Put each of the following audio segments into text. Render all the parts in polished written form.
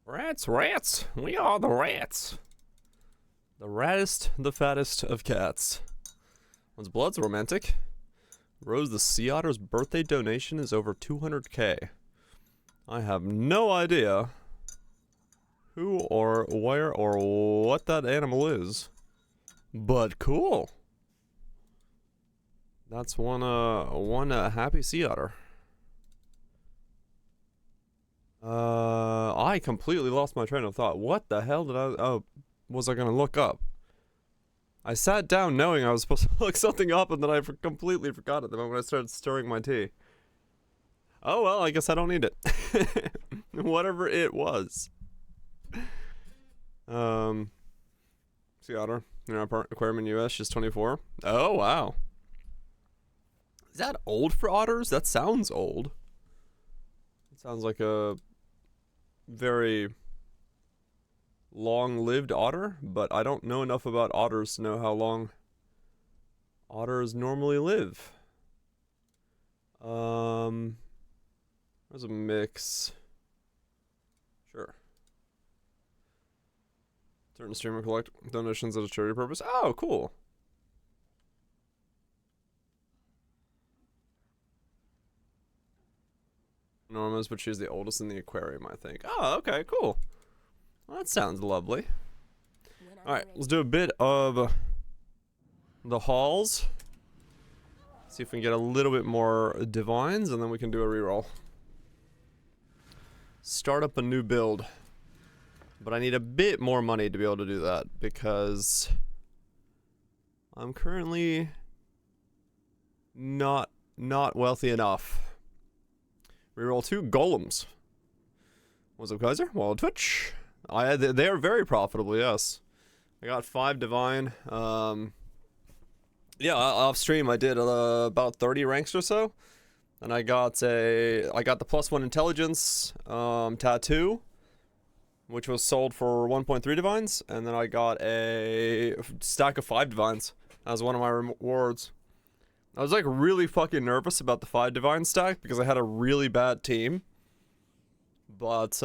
Rats, rats! We are the rats! The rattest, the fattest of cats. One's blood's romantic. Rose the Sea Otter's birthday donation is over 200k. I have no idea who or where or what that animal is. But cool. That's one happy sea otter. I completely lost my train of thought. What the hell did was I gonna look up? I sat down knowing I was supposed to look something up, and then I completely forgot it the moment I started stirring my tea. Oh well, I guess I don't need it. Whatever it was. Sea otter, aquarium in US, just 24. Oh wow. Is that old for otters? That sounds old. It sounds like a very long-lived otter, but I don't know enough about otters to know how long otters normally live. There's a mix. Sure. Certain streamer collect donations as a charity purpose. Oh, cool. Enormous, but she's the oldest in the aquarium, I think. Oh, okay, cool. Well, that sounds lovely. Alright, let's do a bit of the hauls. See if we can get a little bit more divines, and then we can do a reroll. Start up a new build. But I need a bit more money to be able to do that, because I'm currently not wealthy enough. Reroll 2 golems. What's up, Kaiser? Wild Twitch. They are very profitable, yes. I got 5 divine. Yeah, off stream I did about 30 ranks or so, and I got the +1 intelligence tattoo, which was sold for 1.3 divines, and then I got a stack of 5 divines as one of my rewards. I was like really fucking nervous about the 5 divine stack because I had a really bad team, but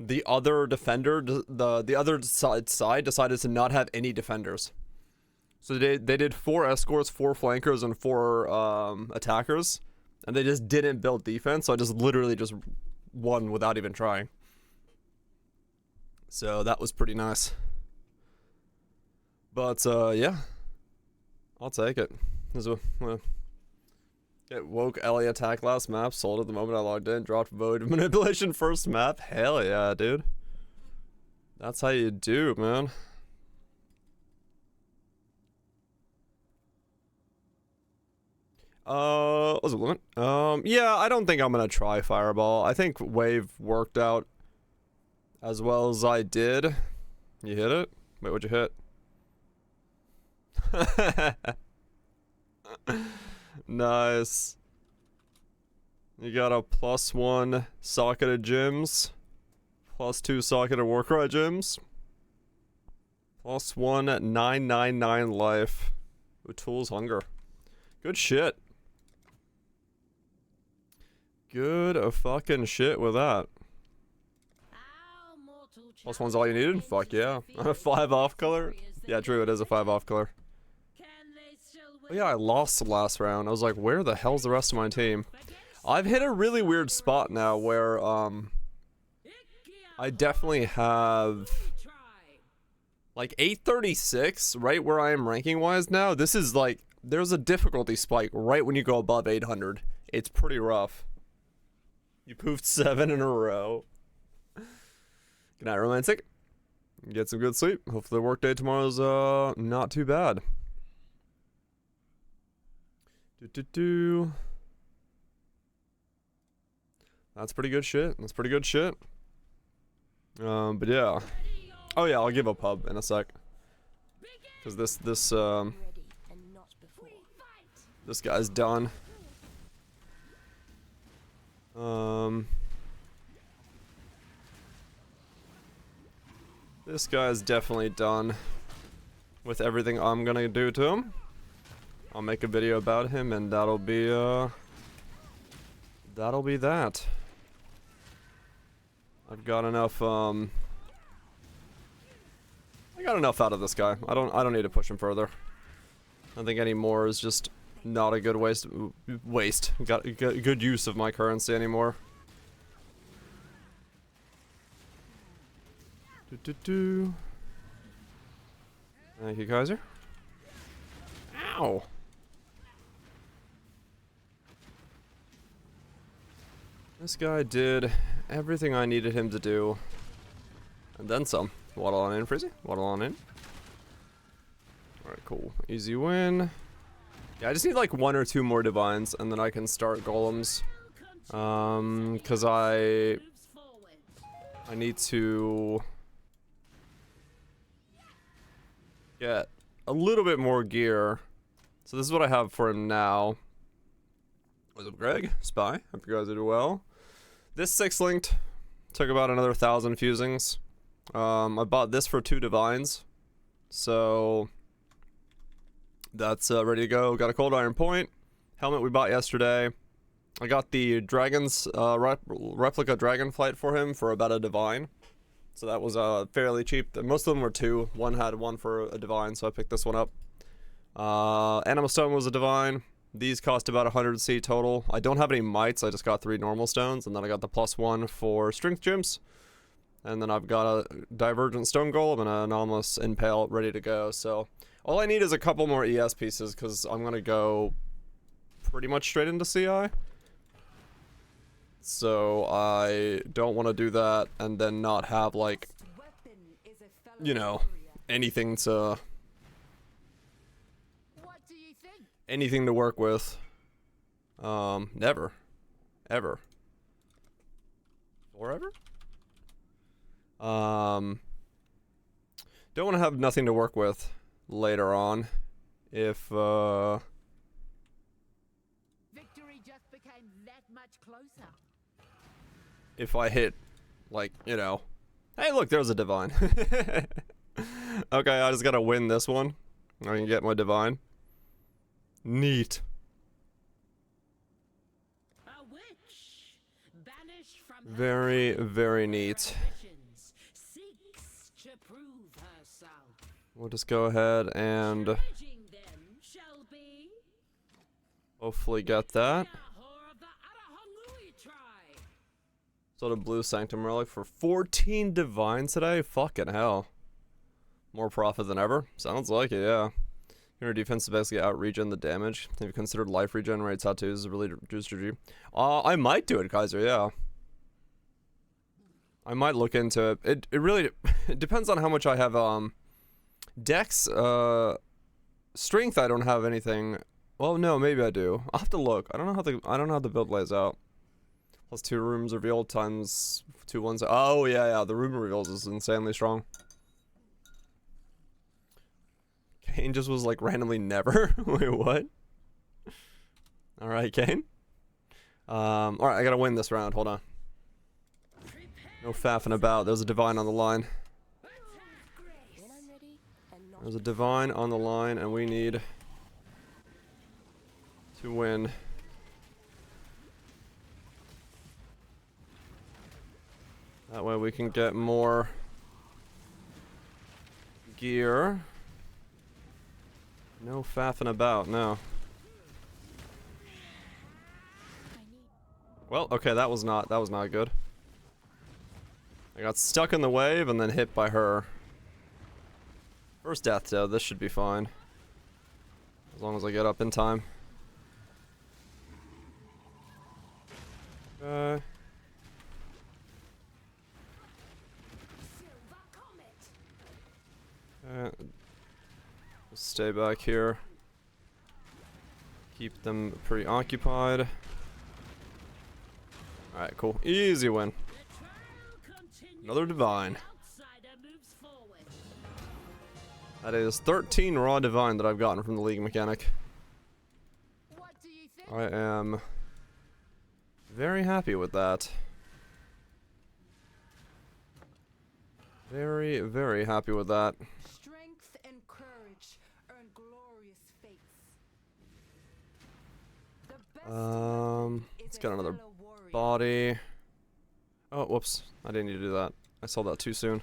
the other defender, the other side decided to not have any defenders. So they did 4 escorts, 4 flankers, and 4 attackers, and they just didn't build defense. So I just literally just won without even trying. So that was pretty nice. But yeah, I'll take it. Get woke Ellie attack last map, sold at the moment I logged in, dropped vote manipulation first map. Hell yeah, dude. That's how you do, man. What's the limit? Yeah, I don't think I'm gonna try Fireball. I think Wave worked out as well as I did. You hit it? Wait, what'd you hit? Nice. You got a +1 socketed gyms, +2 socketed Warcry gyms, +1 999 life. O'Toole's hunger. Good shit. Good fucking shit with that. +1's all you needed? Fuck yeah. 5 off color? Yeah, true, it is a 5 off color. Oh yeah, I lost the last round. I was like, where the hell's the rest of my team? I've hit a really weird spot now where, I definitely have, like, 836, right where I am ranking-wise now. This is, like, there's a difficulty spike right when you go above 800. It's pretty rough. You poofed 7 in a row. Good night, romantic. Get some good sleep. Hopefully the workday tomorrow's, not too bad. That's pretty good shit. That's pretty good shit. But yeah. Oh yeah, I'll give a pub in a sec. Cause this guy's done. This guy's definitely done with everything I'm gonna do to him. I'll make a video about him, and that'll be that. I've got enough, I got enough out of this guy. I don't need to push him further. I think any more is just not a good waste. Got good use of my currency anymore. Thank you, Kaiser. Ow! This guy did everything I needed him to do. And then some. Waddle on in, Frizzy. Waddle on in. Alright, cool. Easy win. Yeah, I just need like 1 or 2 more divines, and then I can start golems. Cause I need to get a little bit more gear. So this is what I have for him now. What's up, Greg? Spy. Hope you guys are doing well. This 6-linked took about another 1,000 fusings. I bought this for 2 divines. So that's ready to go. Got a cold iron point. Helmet we bought yesterday. I got the dragon's replica dragonflight for him for about a divine. So that was fairly cheap. Most of them were 2. One had one for a divine, so I picked this one up. Animal stone was a divine. These cost about 100 C total. I don't have any mites. I just got 3 normal stones, and then I got the +1 for strength gems. And then I've got a divergent stone golem and an anomalous impale ready to go. So all I need is a couple more ES pieces, because I'm gonna go pretty much straight into CI. So I don't want to do that and then not have, like, you know, anything to work with. Never. Ever. Forever? Don't want to have nothing to work with later on. If, Victory just became that much closer. if I hit, like, you know, hey, look, there's a divine. Okay, I just gotta win this one. I can get my divine. Neat. A witch, banished from Very, very neat. ambitions, seeks to prove herself. We'll just go ahead and Pillaging them shall be hopefully get that. Yahor of the Arahangui tribe. So the blue sanctum relic for 14 divines today. Fucking hell. More profit than ever. Sounds like it, yeah. Your defense to basically out-regen the damage. Have you considered life regenerate tattoos to really reduce your G? I might do it, Kaiser, yeah. I might look into it. It really it depends on how much I have, Dex, strength I don't have anything. Well, no, maybe I do. I'll have to look. I don't know how the build lays out. +2 rooms revealed times 2 ones. Oh, yeah, the room reveals is insanely strong. Kane just was like randomly never. Wait, what? Alright, Kane. Alright, I gotta win this round. Hold on. No faffing about. There's a divine on the line. There's a divine on the line, and we need to win. That way we can get more gear. No faffing about, no. Well, okay, that was not good. I got stuck in the wave and then hit by her. First death, though. This should be fine. As long as I get up in time. Stay back here. Keep them preoccupied. Alright, cool. Easy win. Another divine. That is 13 raw divine that I've gotten from the League mechanic. I am very happy with that. Very, very happy with that. Strength and courage earn glorious fates. Let's get another body. Oh, whoops. I didn't need to do that. I saw that too soon.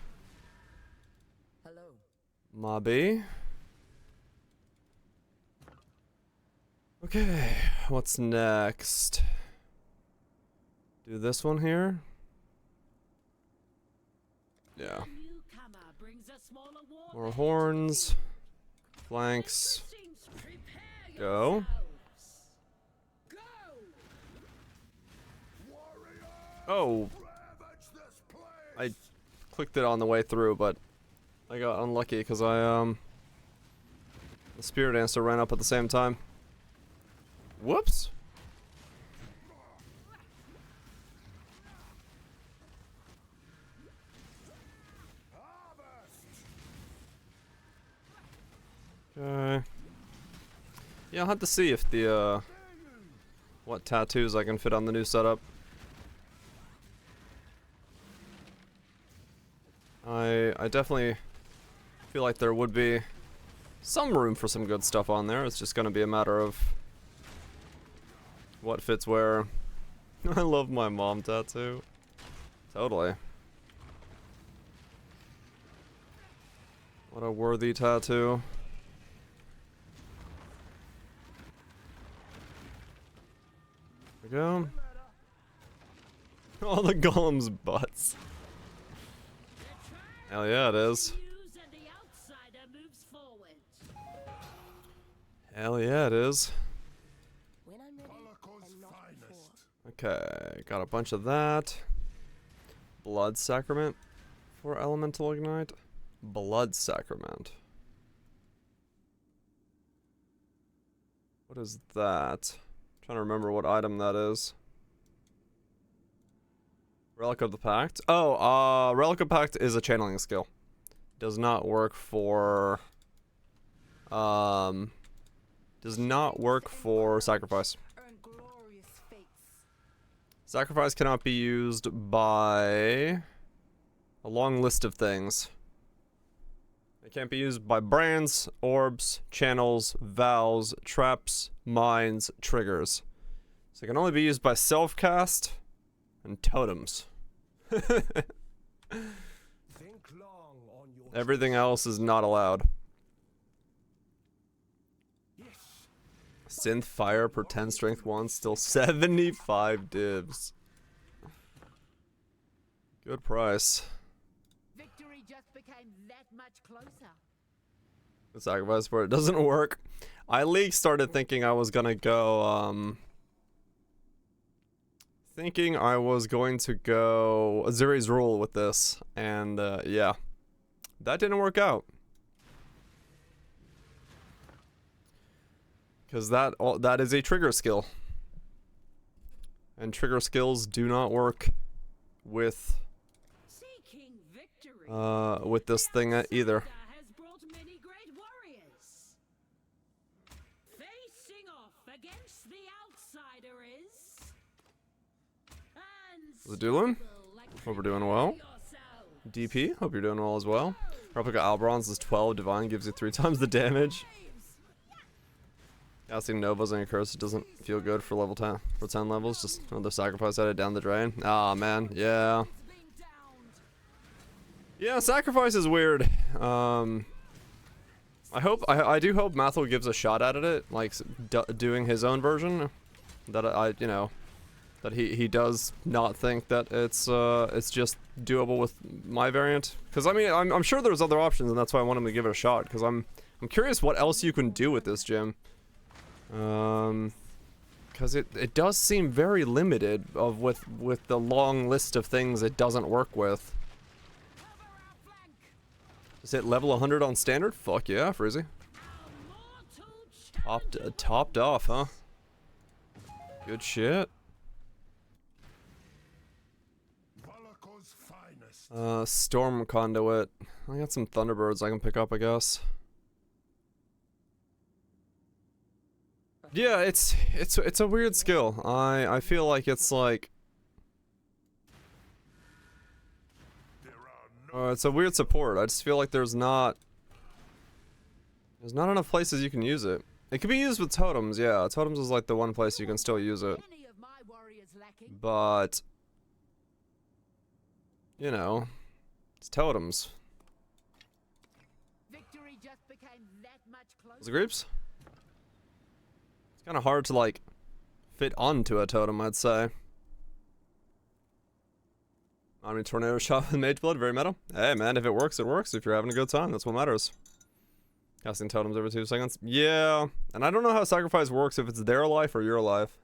Hello. Mobby. Okay, what's next? Do this one here. Yeah. More horns. Flanks. Go. Oh. I clicked it on the way through, but I got unlucky because the Spirit Dancer ran up at the same time. Whoops. Okay. Yeah, I'll have to see if the, what tattoos I can fit on the new setup. I definitely feel like there would be some room for some good stuff on there. It's just gonna be a matter of what fits where. I love my mom tattoo. Totally. What a worthy tattoo. There we go. All the golems' butts. Hell yeah, it is. Hell yeah, it is. Okay, got a bunch of that. Blood Sacrament for Elemental Ignite. Blood Sacrament. What is that? I'm trying to remember what item that is. Relic of the Pact. Oh, Relic of Pact is a channeling skill. Does not work for sacrifice. Sacrifice cannot be used by a long list of things. It can't be used by brands, orbs, channels, vows, traps, mines, triggers. So it can only be used by self-cast and totems. Everything else is not allowed. Synth Fire per 10 strength 1, still 75 divs. Good price. Victory just became that much closer. The sacrifice for it doesn't work. I started thinking I was gonna go, thinking I was going to go Azuri's Rule with this, and yeah, that didn't work out. Because that is a trigger skill, and trigger skills do not work with this thing either. The Doolin? Hope we're doing well. DP, hope you're doing well as well. Replica Albronze is 12, Divine gives you 3 times the damage. Casting Novas on your curse, it doesn't feel good for level 10, for 10 levels, just another sacrifice headed down the drain. Ah, man, yeah. Yeah, sacrifice is weird. I do hope Mathil gives a shot at it, like doing his own version. That you know, that he does not think that it's just doable with my variant. Because I mean, I'm sure there's other options, and that's why I want him to give it a shot. Because I'm curious what else you can do with this gym. Because it does seem very limited with the long list of things it doesn't work with. Is it level 100 on standard? Fuck yeah, Frizzy. Topped off, huh? Good shit. Storm Conduit. I got some Thunderbirds I can pick up, I guess. Yeah, it's a weird skill. I feel like it's like it's a weird support. I just feel like there's not enough places you can use it. It can be used with totems, yeah. Totems is like the one place you can still use it. But you know, it's totems. Victory just became that much closer. Was it groups? It's kind of hard to like fit onto a totem, I'd say. I mean, tornado shot with mage blood, very meta. Hey man, if it works, it works. If you're having a good time, that's what matters. Casting totems every 2 seconds. Yeah, and I don't know how sacrifice works, if it's their life or your life.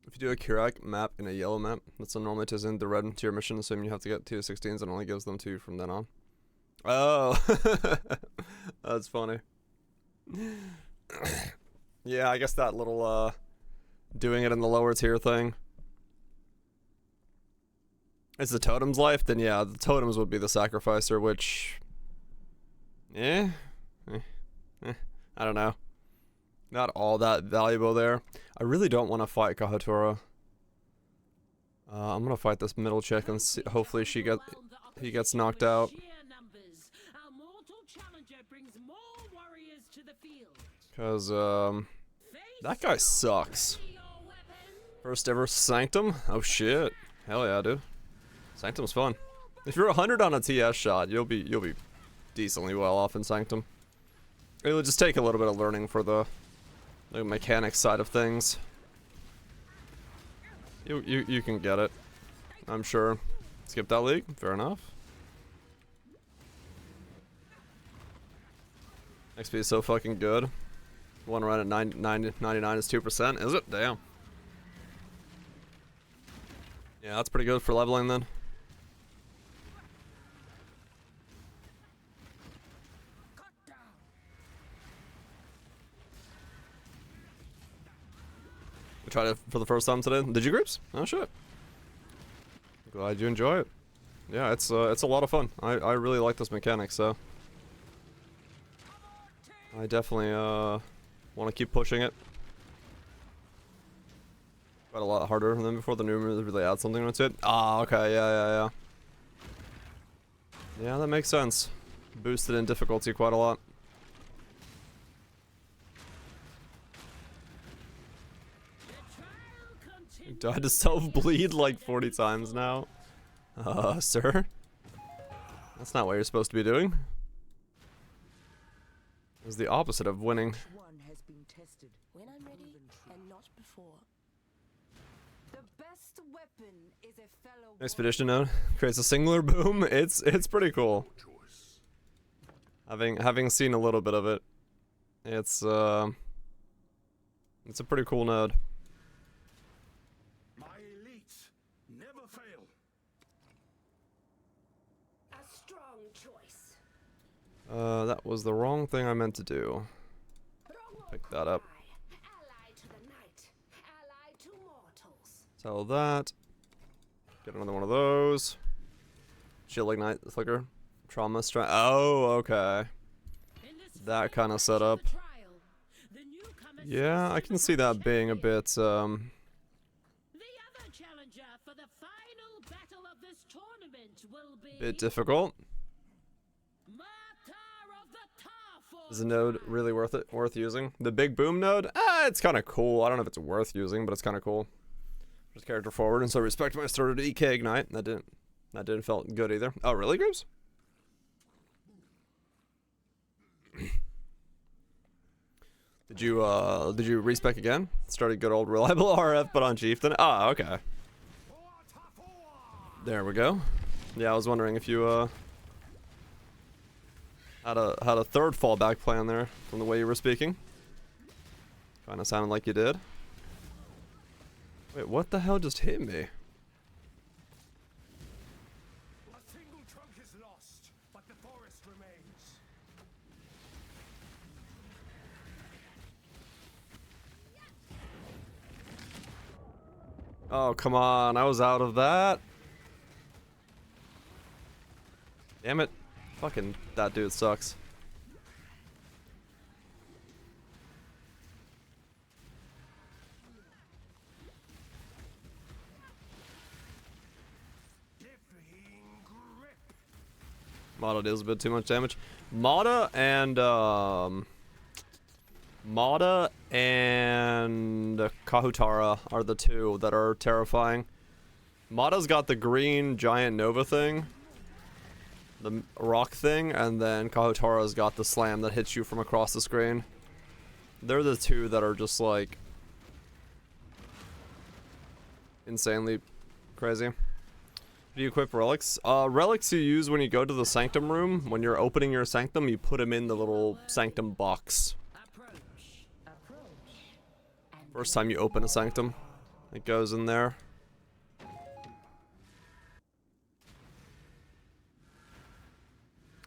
If you do a Kirak map in a yellow map, that's normally tis in the red tier mission, assuming you have to get tier 16s and only gives them 2 from then on. Oh, that's funny. Yeah, I guess that little doing it in the lower tier thing. It's the totem's life, then yeah, the totems would be the sacrificer, which... I don't know. Not all that valuable there. I really don't want to fight Kahatora. I'm gonna fight this middle chick and see, hopefully he gets knocked out. Cause that guy sucks. First ever Sanctum? Oh shit. Hell yeah, dude. Sanctum's fun. If you're 100 on a TS shot, you'll be decently well off in Sanctum. It'll just take a little bit of learning for the mechanics side of things. You can get it, I'm sure. Skip that league, fair enough. XP is so fucking good. One run at 99 is 2%, is it? Damn. Yeah, that's pretty good for leveling then. We tried it for the first time today. Did you groups? Oh shit. Glad you enjoy it. Yeah, it's a lot of fun. I really like this mechanic, so I definitely want to keep pushing it. Quite a lot harder than before. The new really add something to it. Ah, okay, yeah. Yeah, that makes sense. Boosted in difficulty quite a lot. Died to self-bleed like 40 times now. Sir? That's not what you're supposed to be doing. It was the opposite of winning. One has been tested. When I'm ready, and not before. The best weapon is a fellow Expedition node creates a singular boom. It's pretty cool. Having seen a little bit of it, it's a pretty cool node. My elites never fail. A strong choice. That was the wrong thing I meant to do. Pick that up. Ally to the night, ally to mortals. Sell that. Get another one of those. Shield Ignite Flicker. Trauma Strike. Oh, okay. That kind of setup. Yeah, I can see that being a bit, The other challenger for the final battle of this tournament will be bit difficult. Martyr of the Tarful. Is the node really worth using? The big boom node? It's kind of cool. I don't know if it's worth using, but it's kind of cool. Just character forward, and so respect my starter to EK Ignite. That didn't felt good either. Oh, really, Graves? Did you respec again? Started good old reliable RF, but on Chieftain. Ah, okay. There we go. Yeah, I was wondering if you had a third fallback plan there from the way you were speaking. Kind of sounded like you did. Wait, what the hell just hit me? A single trunk is lost, but the forest remains. Oh, come on. I was out of that. Damn it. Fucking that dude sucks. Mata deals a bit too much damage. Mata and Mada and Kahutara are the two that are terrifying. Mada's got the green giant Nova thing, the rock thing, and then Kahutara's got the slam that hits you from across the screen. They're the two that are just like insanely crazy. Do you equip relics? Relics you use when you go to the sanctum room. When you're opening your sanctum, you put them in the little sanctum box. First time you open a sanctum, it goes in there.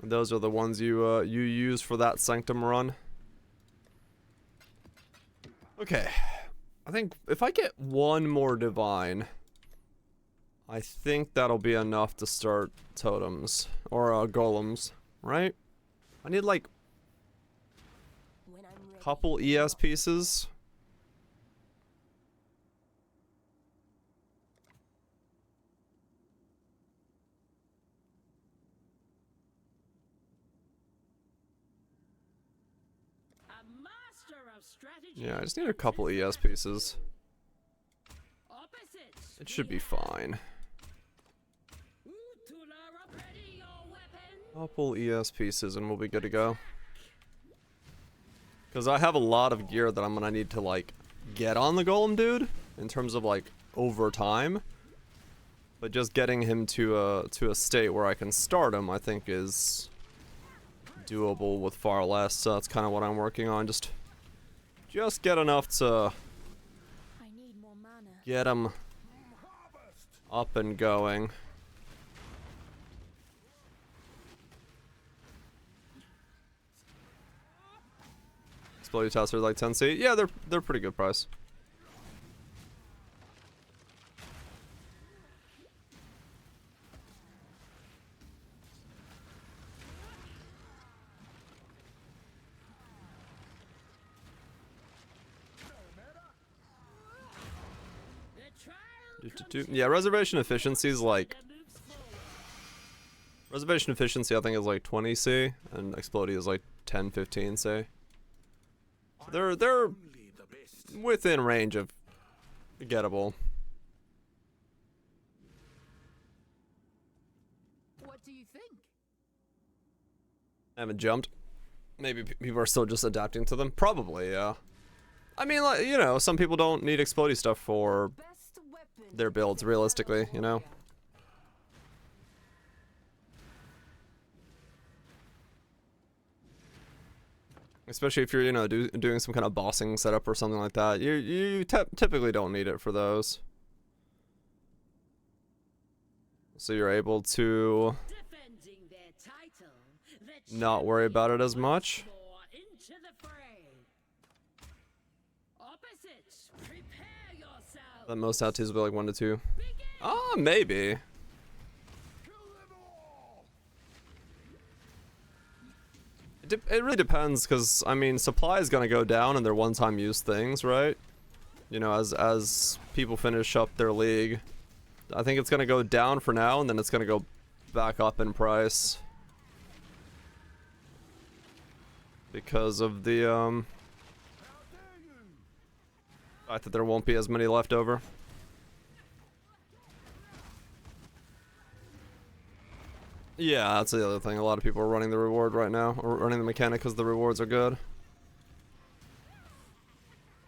And those are the ones you you use for that sanctum run. Okay, I think if I get one more divine, I think that'll be enough to start totems or golems, right? I need like a couple ES pieces. Yeah, I just need a couple ES pieces. It should be fine. Couple ES pieces and we'll be good to go. Because I have a lot of gear that I'm gonna need to like get on the golem dude in terms of like over time. But just getting him to a state where I can start him, I think is doable with far less. So that's kind of what I'm working on. Just get enough to get him up and going. Explodey tests are like 10C. Yeah, they're pretty good price. Yeah, reservation efficiency is like reservation efficiency I think is like 20C and Explodey is like 10-15C. So they're within range of gettable. What do you think? I haven't jumped. Maybe people are still just adapting to them. Probably, yeah. I mean, like, you know, some people don't need Explodey stuff for their builds, realistically, you know? Especially if you're, you know, doing some kind of bossing setup or something like that. You typically don't need it for those. So you're able to not worry about it as much. That most tattoos will be like 1 to 2. Ah, maybe. It really depends, because, I mean, supply is going to go down and they're one-time use things, right? You know, as people finish up their league. I think it's going to go down for now, and then it's going to go back up in price. Because of the, fact that there won't be as many left over. Yeah, that's the other thing. A lot of people are running the reward right now, or running the mechanic because the rewards are good.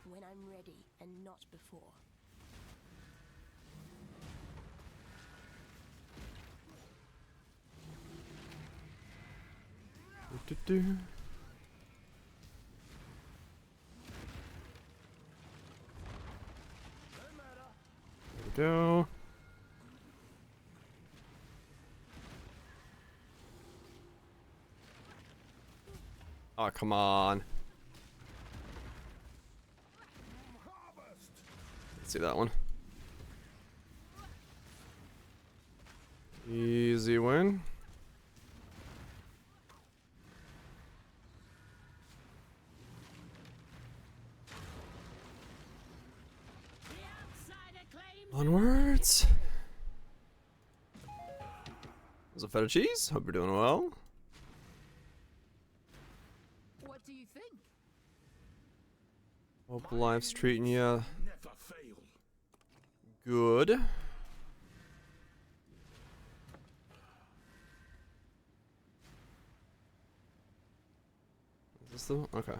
When I'm ready and not before. There we go. Oh, come on. Let's see that one. Easy win. Onwards. There's a feta cheese. Hope you're doing well. What do you think? Hope life's treating you Never fail. good. Is this the one? Okay.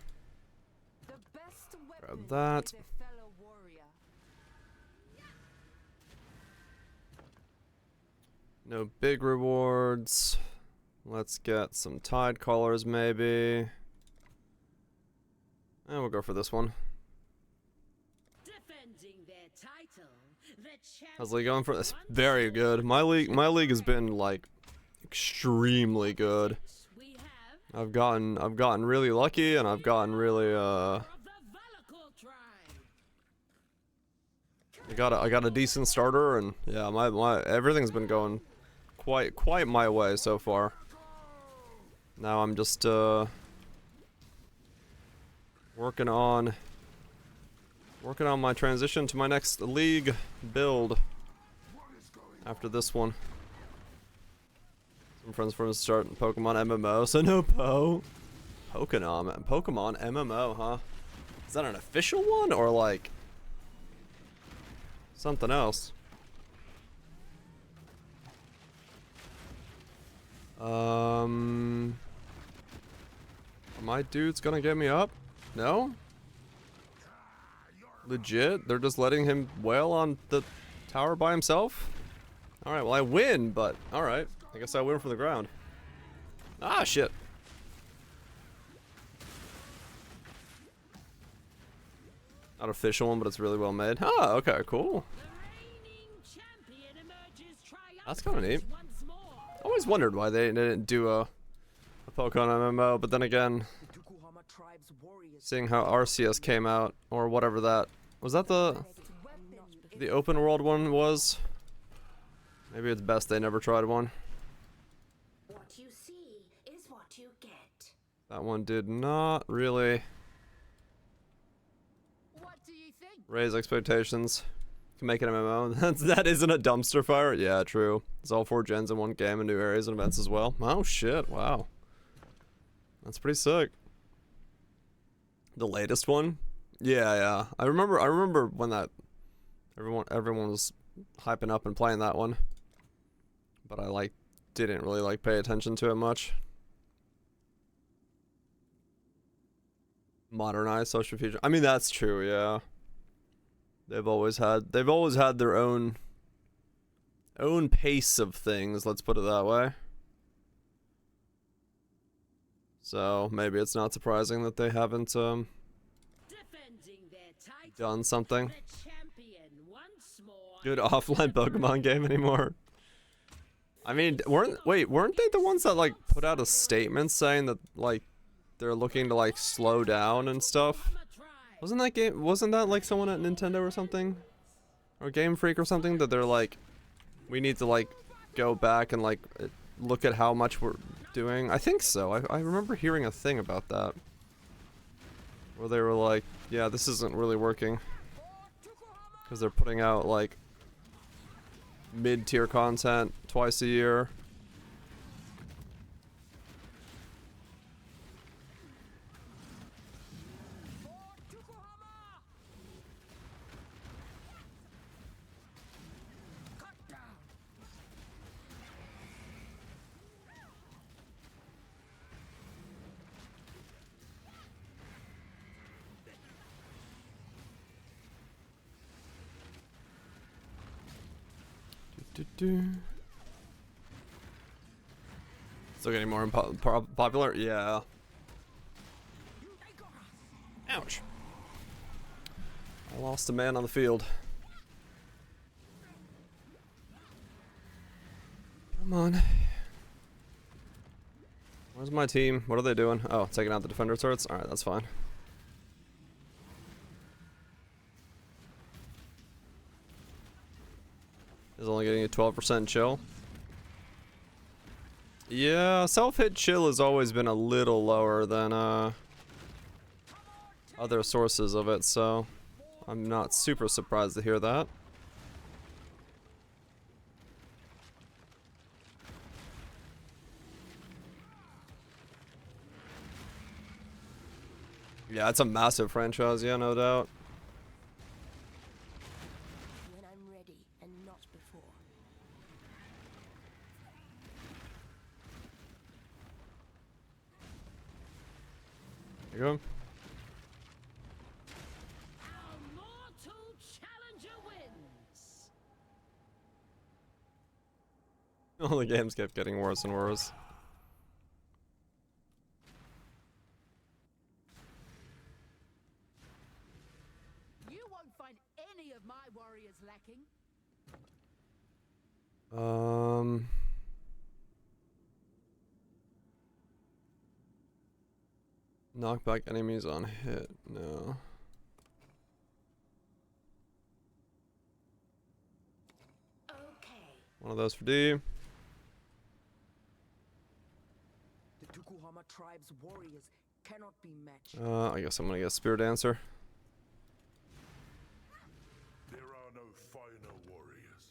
The best Grab weapon that. is a fellow warrior. No big rewards. Let's get some tide collars maybe. And we'll go for this one. Defending their title, the How's Lee going for this? champion Very once good. My league has been like extremely good. we have I've gotten really lucky, and I've gotten really of the Valakor tribe. I got a decent starter, and yeah, my everything's been going quite my way so far. Now I'm just working on my transition to my next league build after this one. Some friends from starting Pokemon MMO, so no Pokemon MMO, huh? Is that an official one or like something else? My dude's gonna get me up? No? Legit? They're just letting him wail on the tower by himself? Alright, well I win, but alright. I guess I win from the ground. Ah, shit. Not official one, but it's really well made. Ah, okay, cool. The reigning champion emerges That's kinda neat. triumphant once more. I always wondered why they didn't do a Pokemon MMO, but then again, The Tukuhama tribe's warriors. seeing how Arceus came out, or whatever that... Was that the open world one was? Maybe it's best they never tried one. What you see is what you get. That one did not really What do you think? raise expectations. Can make it MMO. That isn't a dumpster fire? Yeah, true. It's all 4 gens in one game and new areas and events as well. Oh shit, wow. That's pretty sick. The latest one? Yeah. I remember when that everyone was hyping up and playing that one. But I didn't really pay attention to it much. Modernized social feature. I mean that's true, yeah. They've always had their own pace of things, let's put it that way. So maybe it's not surprising that they haven't Defending their title, done something. the champion once more. Good offline Pokemon game anymore. I mean, weren't they the ones that put out a statement saying that they're looking to slow down and stuff? Wasn't that someone at Nintendo or something? Or Game Freak or something that they're we need to go back and look at how much we're doing? I think so. I remember hearing a thing about that. Where they were yeah, this isn't really working. Because they're putting out mid-tier content twice a year. Still getting more popular? Yeah. Ouch. I lost a man on the field. Come on. Where's my team? What are they doing? Oh, taking out the defender turrets? Alright, that's fine. Is only getting a 12% chill. Yeah, self-hit chill has always been a little lower than other sources of it, so I'm not super surprised to hear that. Yeah, it's a massive franchise, yeah, no doubt. When I'm ready and not before. There you go. Our mortal challenger wins. All the games kept getting worse and worse. You won't find any of my warriors lacking. Knock back enemies on hit. No. Okay. One of those for D. The Tukuhama tribe's warriors cannot be matched. I guess I'm gonna get Spear Dancer. There are no finer warriors.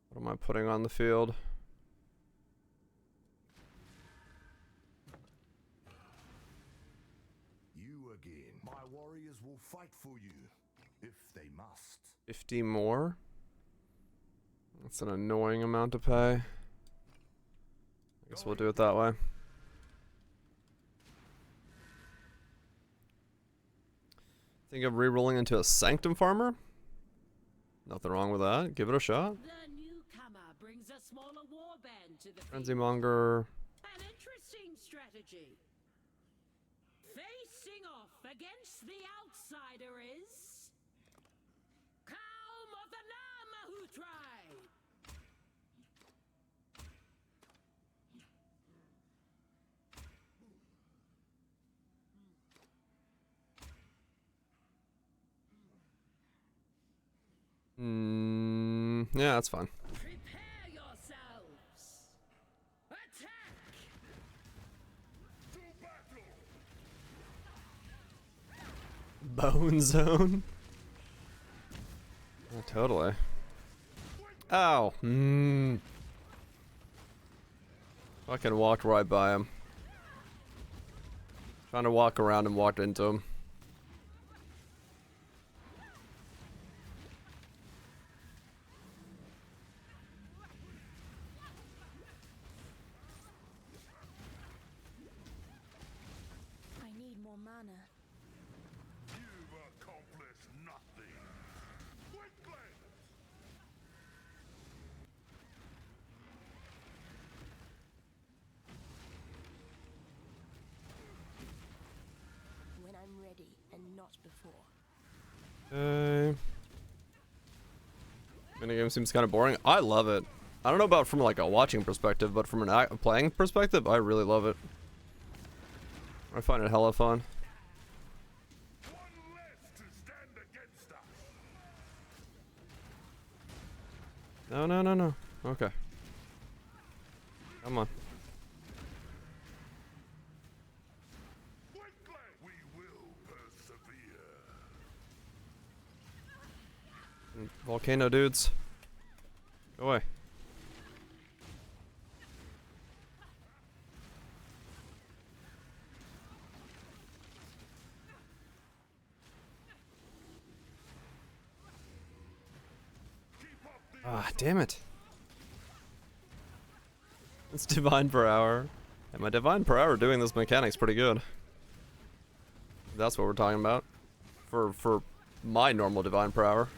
What am I putting on the field? You again. My warriors will fight for you, if they must. 50 more? That's an annoying amount to pay. I guess we'll do it that way. Think of re-rolling into a Sanctum Farmer? Nothing wrong with that. Give it a shot. The newcomer brings a smaller warband to the Frenzy field. Monger. An interesting strategy. Facing off against the outsider is Kaum of the Namahu tribe. Yeah, that's fine. Prepare yourselves. Attack! To battle! Bone Zone? Oh, totally. Ow. Fucking walked right by him. Trying to walk around and walked into him. I need more mana. You've accomplished nothing. Quickly! When I'm ready and not before. Okay. Minigame seems kind of boring. I love it. I don't know about from like a watching perspective, but from a playing perspective, I really love it. I find it hella fun. One less to stand against us. No, no, no, no. Okay. Come on. Quickly! We will persevere. Volcano dudes. Go away. Ah, damn it. It's divine per hour. And my divine per hour doing this mechanic's pretty good. That's what we're talking about. For my normal divine per hour.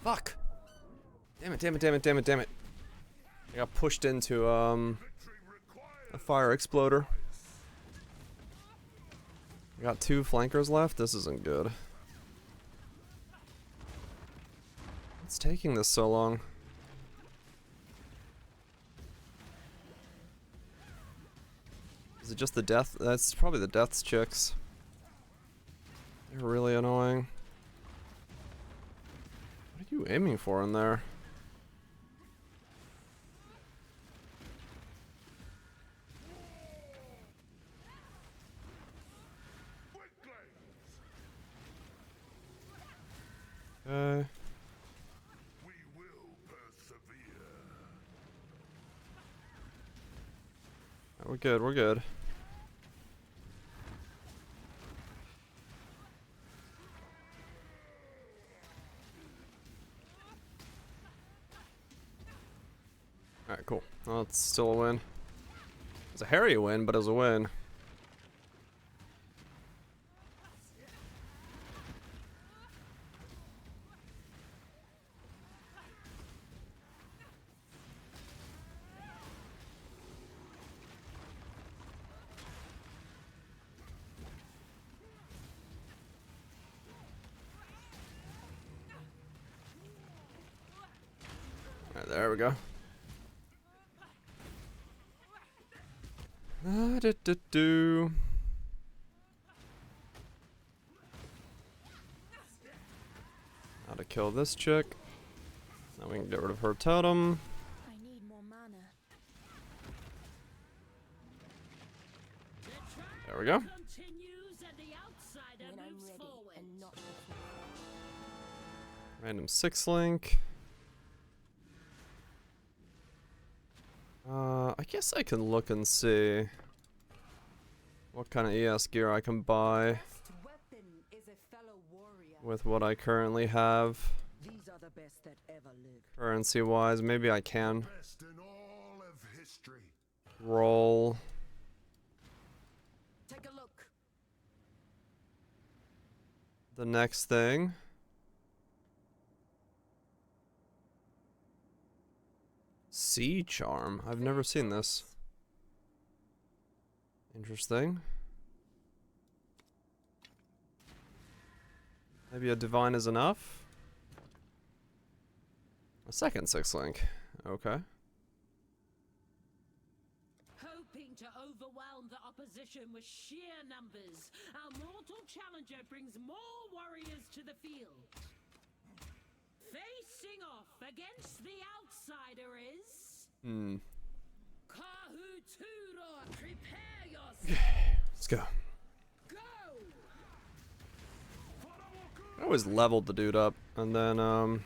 Fuck. Damn it, damn it, damn it, damn it, damn it. I got pushed into a fire exploder. I got 2 flankers left. This isn't good. What's taking this so long? Is it just the death? That's probably the deaths chicks. They're really annoying. What are you aiming for in there? Okay. We will persevere. We're good, we're good. Alright, cool. Well, it's still a win. It's a hairy win, but it was a win. Alright, there we go. Do. How to kill this chick. Now we can get rid of her totem. I need more mana. There we go. Continues and the outsider When I'm moves ready forward. and not before. Random 6-link. I guess I can look and see what kind of ES gear I can buy Best weapon is a fellow warrior. with what I currently have. These are the best that ever lived. Currency wise, maybe I can Best in all of history. roll. Take a look. The next thing. Sea Charm. I've never seen this. Interesting. Maybe a divine is enough. A second 6-link. Okay. Hoping to overwhelm the opposition with sheer numbers, our mortal challenger brings more warriors to the field. Facing off against the outsider is Kahutura. Prepare yourself. Let's go. Go. I always leveled the dude up and then I'll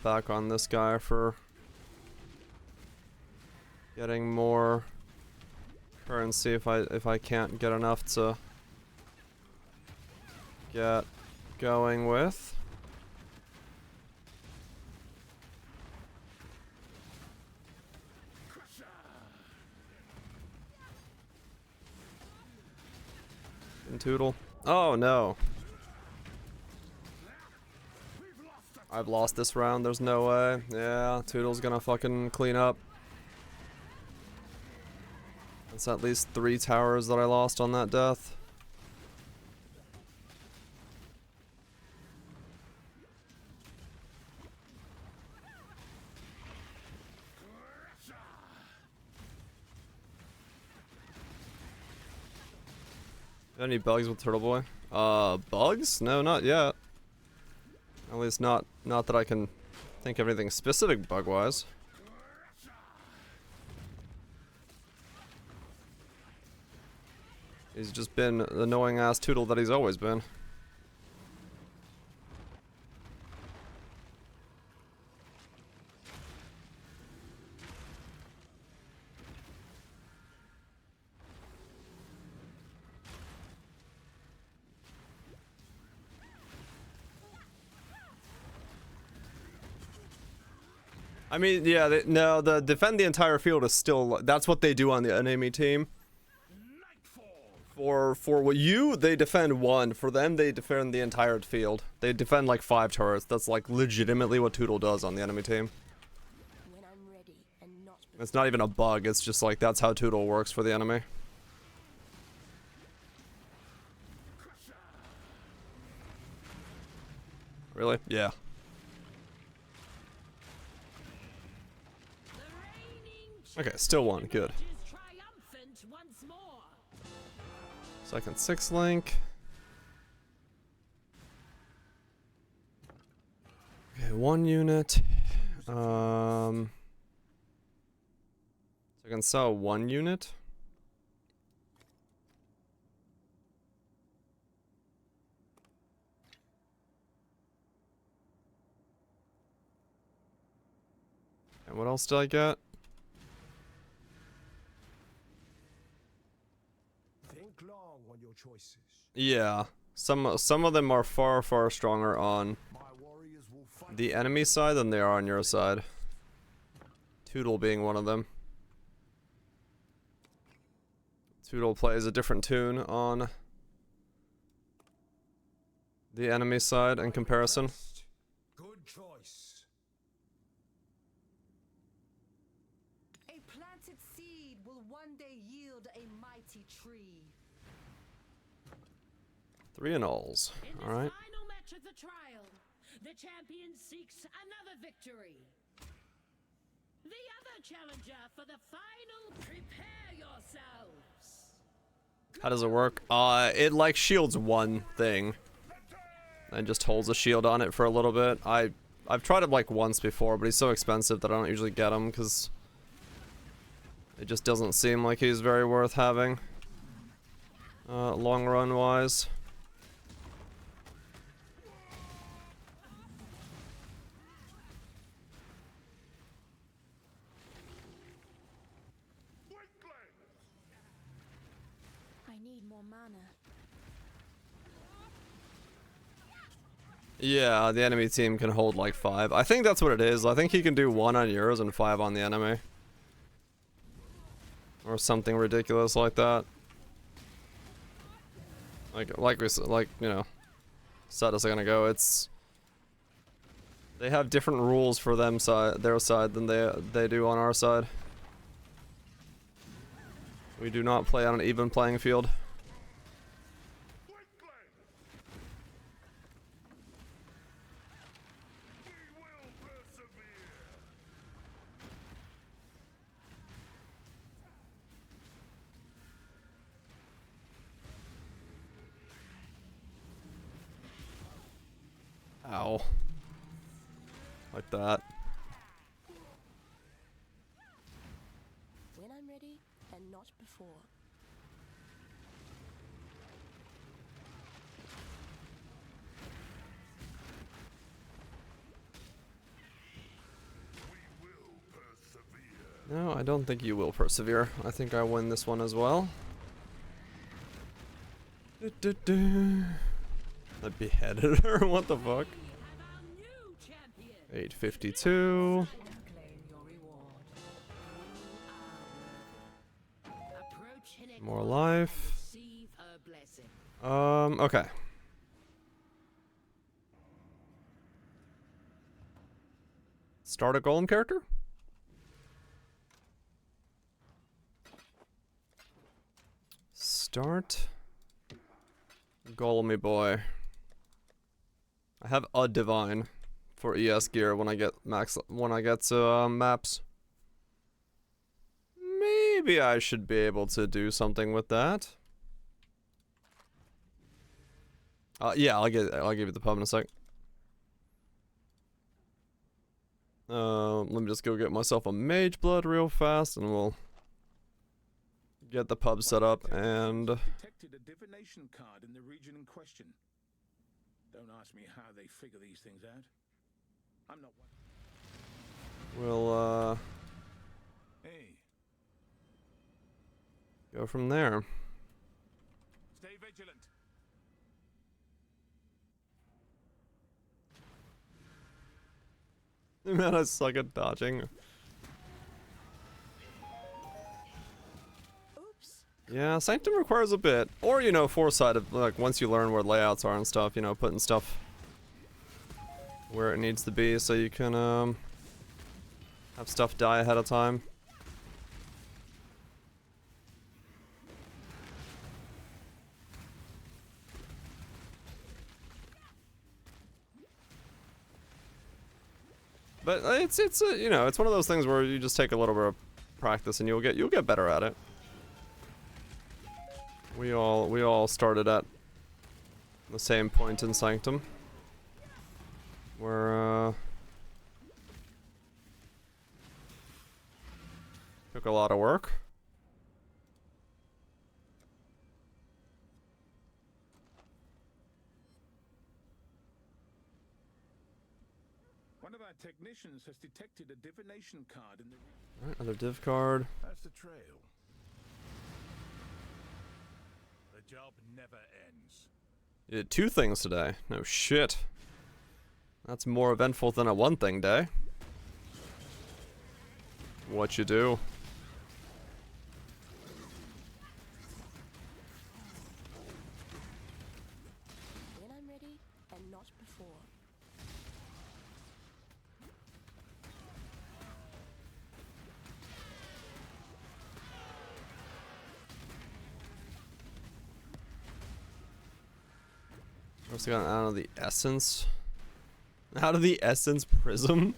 back on this guy for getting more currency if I can't get enough to get going with. And Toodle. Oh no. I've lost this round, there's no way. Yeah, Toodle's gonna fucking clean up. That's at least 3 towers that I lost on that death. Any bugs with Turtle Boy? Bugs? No, not yet. At least not that I can think of anything specific bug-wise. He's just been the annoying ass Toodle that he's always been. I mean, yeah, no, the defend the entire field is still, that's what they do on the enemy team. For what they defend 1. For them, they defend the entire field. They defend like 5 turrets. That's like legitimately what Toodle does on the enemy team. When I'm ready and not before. It's not even a bug, it's just like that's how Toodle works for the enemy. Really? Yeah. Okay, still won. Good. Second 6-link. Okay, 1 unit. So I can sell 1 unit. And what else did I get? choices. Yeah, some of them are far stronger on My warriors will fight. the enemy side than they are on your side. Tootle being one of them. Tootle plays a different tune on the enemy side in comparison. Good choice. A planted seed will one day yield a mighty tree. 3 annuls. In this Alright. final match of the trial, the champion seeks another victory. The other challenger for the final, prepare yourselves. How does it work? It like shields one thing and just holds a shield on it for a little bit. I've tried it like once before, but he's so expensive that I don't usually get him because it just doesn't seem like he's very worth having long run wise. I need more mana. Yeah, the enemy team can hold like 5. I think that's what it is. I think he can do 1 on yours and 5 on the enemy. Or something ridiculous like that. Like you know, said a second ago, it's they have different rules for their side than they do on our side. We do not play on an even playing field. Ow. Like that. When I'm ready, and not before. No, I don't think you will persevere. I think I win this one as well. I beheaded her? What the fuck? 852. More life. Okay. Start a golem character? Start Golemy boy. I have a divine for ES gear when I get maps. Maybe I should be able to do something with that. Yeah, I'll give you the pub in a sec. Let me just go get myself a mage blood real fast and we'll get the pub set up and Detected a divination card in the region in question. Don't ask me how they figure these things out. I'm not one. we'll Hey, go from there. stay vigilant. Man, I suck at dodging. Oops. Yeah, Sanctum requires a bit. Or, you know, foresight of, like, once you learn where layouts are and stuff, you know, putting stuff where it needs to be so you can, have stuff die ahead of time. But it's you know, it's one of those things where you just take a little bit of practice and you'll get better at it. We all started at the same point in Sanctum, where took a lot of work. One of our technicians has detected a divination card in the region. Alright, another div card. That's the trail. The job never ends. You did 2 things today. No shit. That's more eventful than a 1 thing day. What you do? When I'm ready, and not before. Also got out of the essence. Out of the essence prism.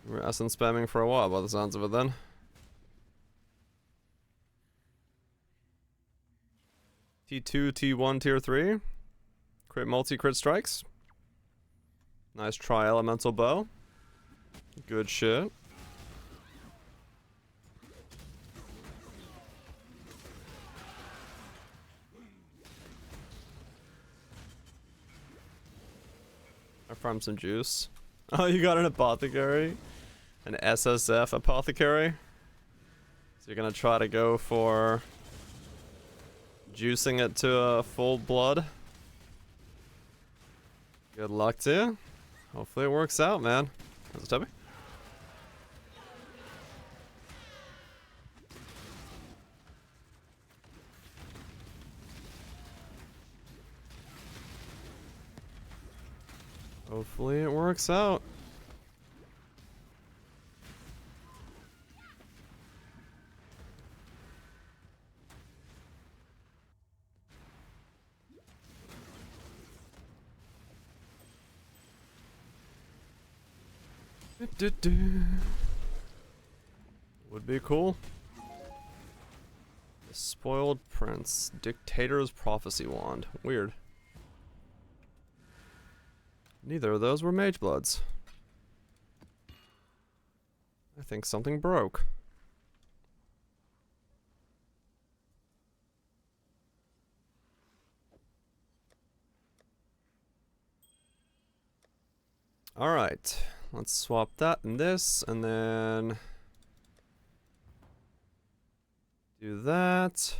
We're essence spamming for a while by the sounds of it then. T2, T1, tier 3. Crit multi-crit strikes. Nice tri-elemental bow. Good shit. I farmed some juice. Oh, you got an apothecary? An SSF apothecary? So you're gonna try to go for juicing it to a full blood? Good luck to you. Hopefully it works out, man. How's it, Toby? Hopefully it works out. Would be cool. The Spoiled Prince. Dictator's Prophecy Wand. Weird. Neither of those were Mage Bloods. I think something broke. Alright. Let's swap that and this, and then do that.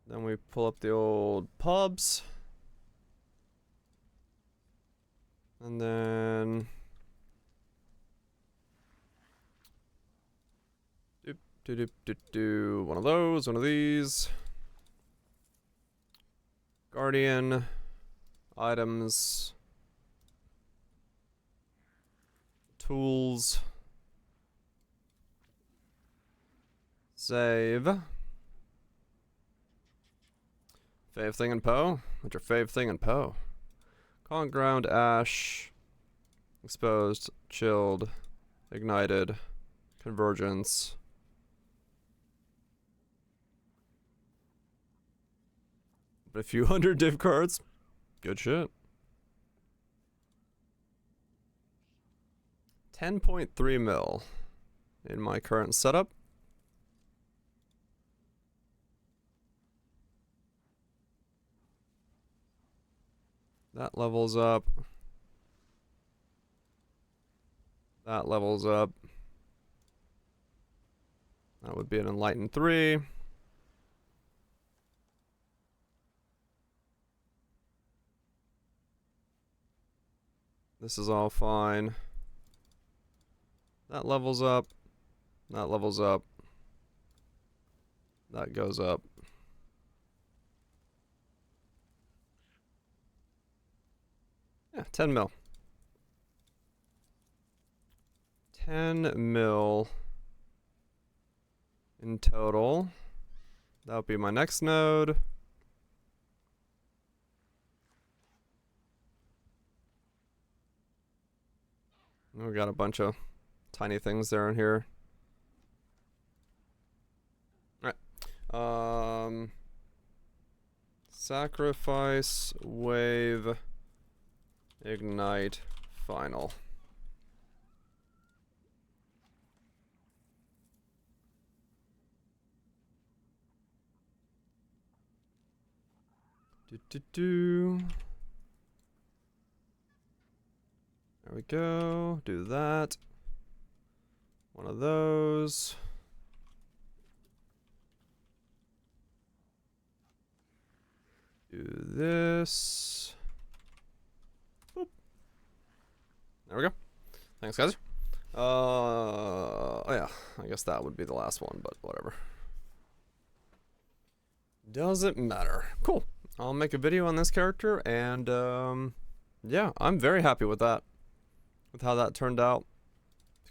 Then we pull up the old pubs. And then one of those, one of these. Guardian items, tools, save. Fave thing in Poe? What's your fave thing in Poe? Calling ground, ash, exposed, chilled, ignited, convergence. But a few hundred div cards. Good shit. 10.3 mil in my current setup. That levels up. That levels up. That would be an Enlightened 3. This is all fine. That levels up. That levels up. That goes up. Yeah, 10 mil. 10 mil in total. That would be my next node. We got a bunch of tiny things there in here. Alright. Sacrifice, wave, ignite, final. There we go. Do that. One of those. Do this. Boop. There we go. Thanks, guys. Oh yeah, I guess that would be the last one, but whatever. Doesn't matter. Cool. I'll make a video on this character, and yeah, I'm very happy with that. With how that turned out.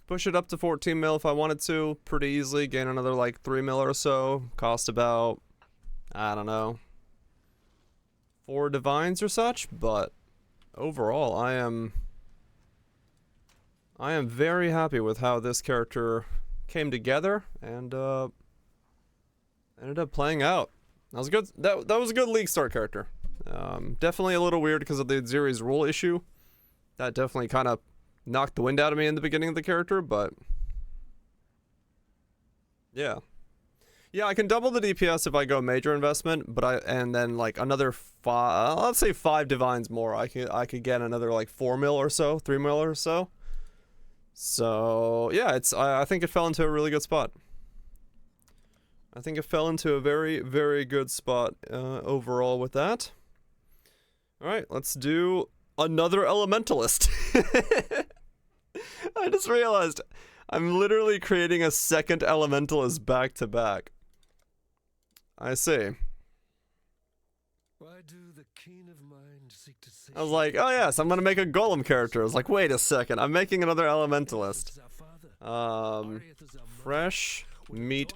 Push it up to 14 mil if I wanted to, pretty easily. Gain another like 3 mil or so. Cost about, I don't know, 4 divines or such, but overall I am very happy with how this character came together and ended up playing out. That was good. That was a good league start character. Definitely a little weird because of the series rule issue. That definitely kind of knocked the wind out of me in the beginning of the character, but yeah. Yeah, I can double the DPS if I go major investment, but and then like another 5, let's say 5 divines more. I could get another like 4 mil or so, 3 mil or so. So yeah, I think it fell into a really good spot. I think it fell into a very, very good spot overall with that. All right, let's do another elementalist. I just realized I'm literally creating a second elementalist back to back. I see. Why do the keen of mind seek to say I was like, oh yes, I'm gonna make a golem character. I was like, wait a second, I'm making another elementalist. Fresh meat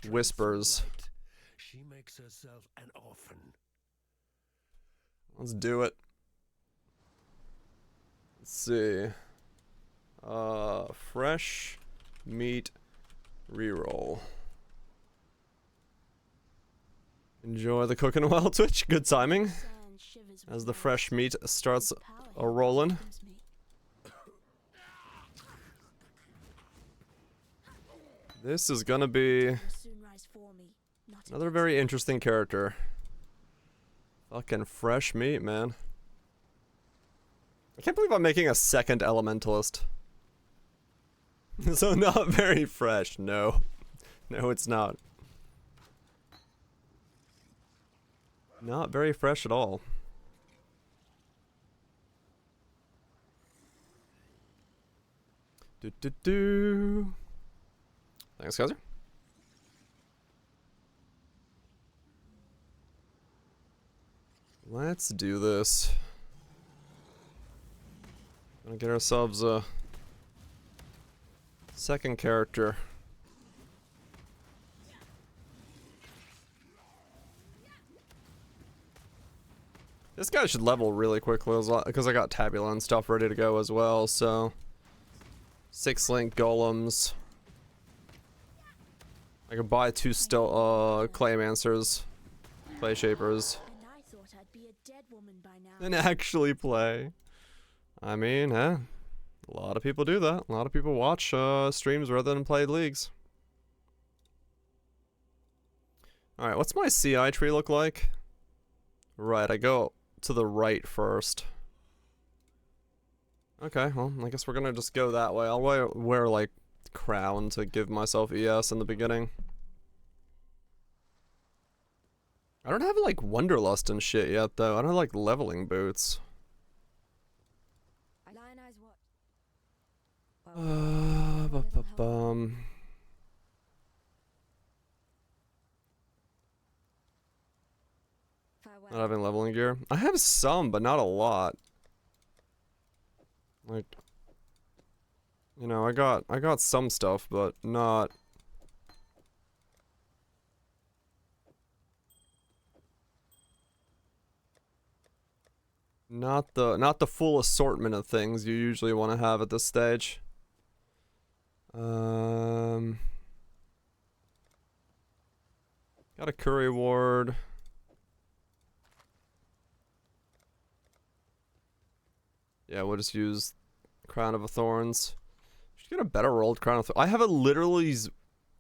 whispers. She makes herself an orphan. Let's do it. Let's see. Fresh meat reroll. Enjoy the cooking while Twitch. Good timing. As the fresh meat starts a rolling. This is gonna be another very interesting character. Fucking fresh meat, man. I can't believe I'm making a second elementalist. So not very fresh, no. No, it's not. Not very fresh at all. Do. Thanks, guys. Let's do this. Gonna get ourselves a second character. This guy should level really quickly because I got Tabula and stuff ready to go as well, so 6 link golems. I could buy 2 still Claymancers, Clay Shapers, and actually play. I mean, a lot of people do that. A lot of people watch streams rather than play leagues. Alright, what's my CI tree look like? Right, I go to the right first. Okay, well, I guess we're gonna just go that way. I'll wear like, crown to give myself ES in the beginning. I don't have, like, Wanderlust and shit yet, though. I don't have, like, leveling boots. Not having leveling gear. I have some, but not a lot. Like, you know, I got some stuff, but not. Not the full assortment of things you usually want to have at this stage. Got a curry ward. Yeah, we'll just use Crown of Thorns. Should get a better rolled Crown of Thorns. I have literally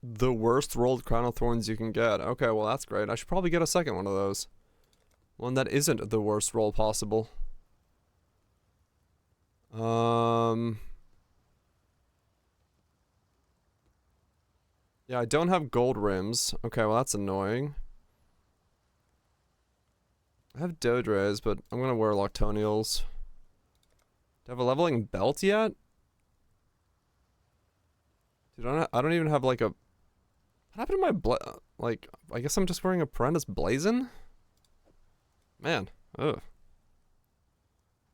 the worst rolled Crown of Thorns you can get. Okay, well that's great. I should probably get a second one of those. One that isn't the worst roll possible. Yeah, I don't have gold rims. Okay, well that's annoying. I have Dodres, but I'm gonna wear Loctonials. Do I have a leveling belt yet? Dude, I don't even have like a... What happened to my like, I guess I'm just wearing Apprentice Blazon? Man, ugh.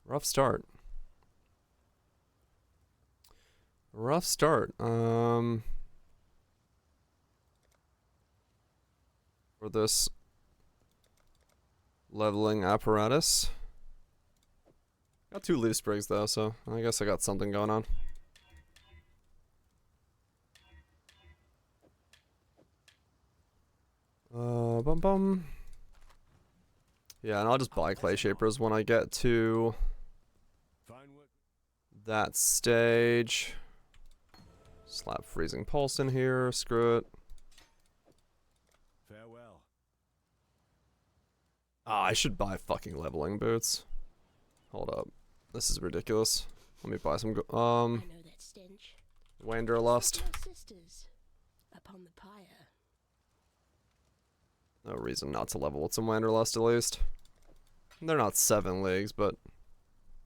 Rough start. Rough start. For this leveling apparatus. Got 2 leaf sprigs though, so I guess I got something going on. Bum bum. Yeah, and I'll just buy clay shapers when I get to that stage. Slap freezing pulse in here, screw it. Farewell. Ah, I should buy fucking leveling boots. Hold up. This is ridiculous. Let me buy some I know that stench. Wanderlust. Your sisters upon the pyre. No reason not to level with some Wanderlust at least. They're not 7 leagues, but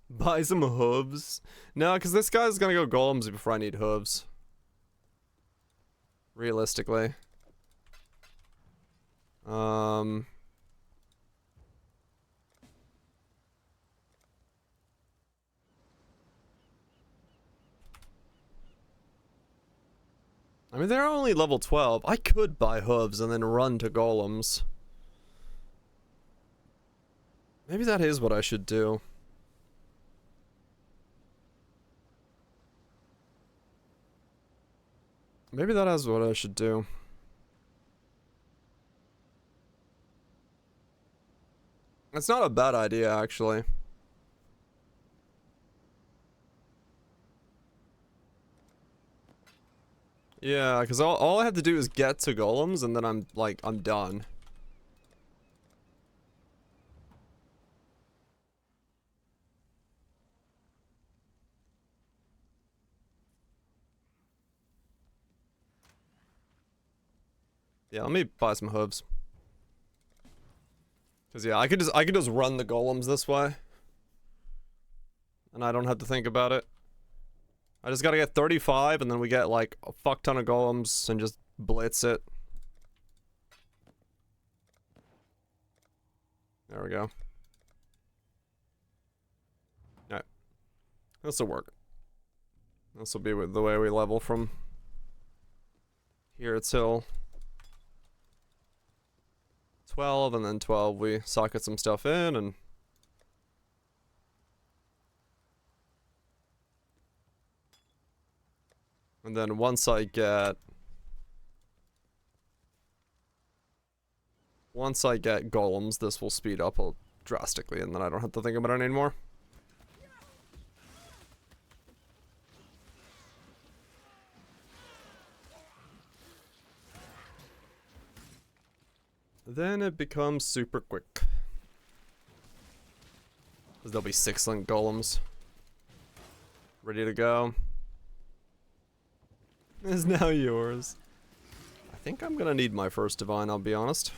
buy some hooves. No, because this guy's gonna go golems before I need hooves. Realistically. I mean, they're only level 12. I could buy hooves and then run to golems. Maybe that is what I should do. Maybe that is what I should do. It's not a bad idea, actually. Yeah, because all I have to do is get to golems and then I'm done. Yeah, let me buy some hooves. Cause yeah, I could just run the golems this way. And I don't have to think about it. I just gotta get 35 and then we get like a fuck ton of golems and just blitz it. There we go. Alright. This'll work. This'll be the way we level from here till 12, and then 12 we socket some stuff in, and then once I get golems, this will speed up drastically, and then I don't have to think about it anymore. Then it becomes super quick. Because there'll be 6 link golems. Ready to go. Is now yours. I think I'm gonna need my first divine, I'll be honest.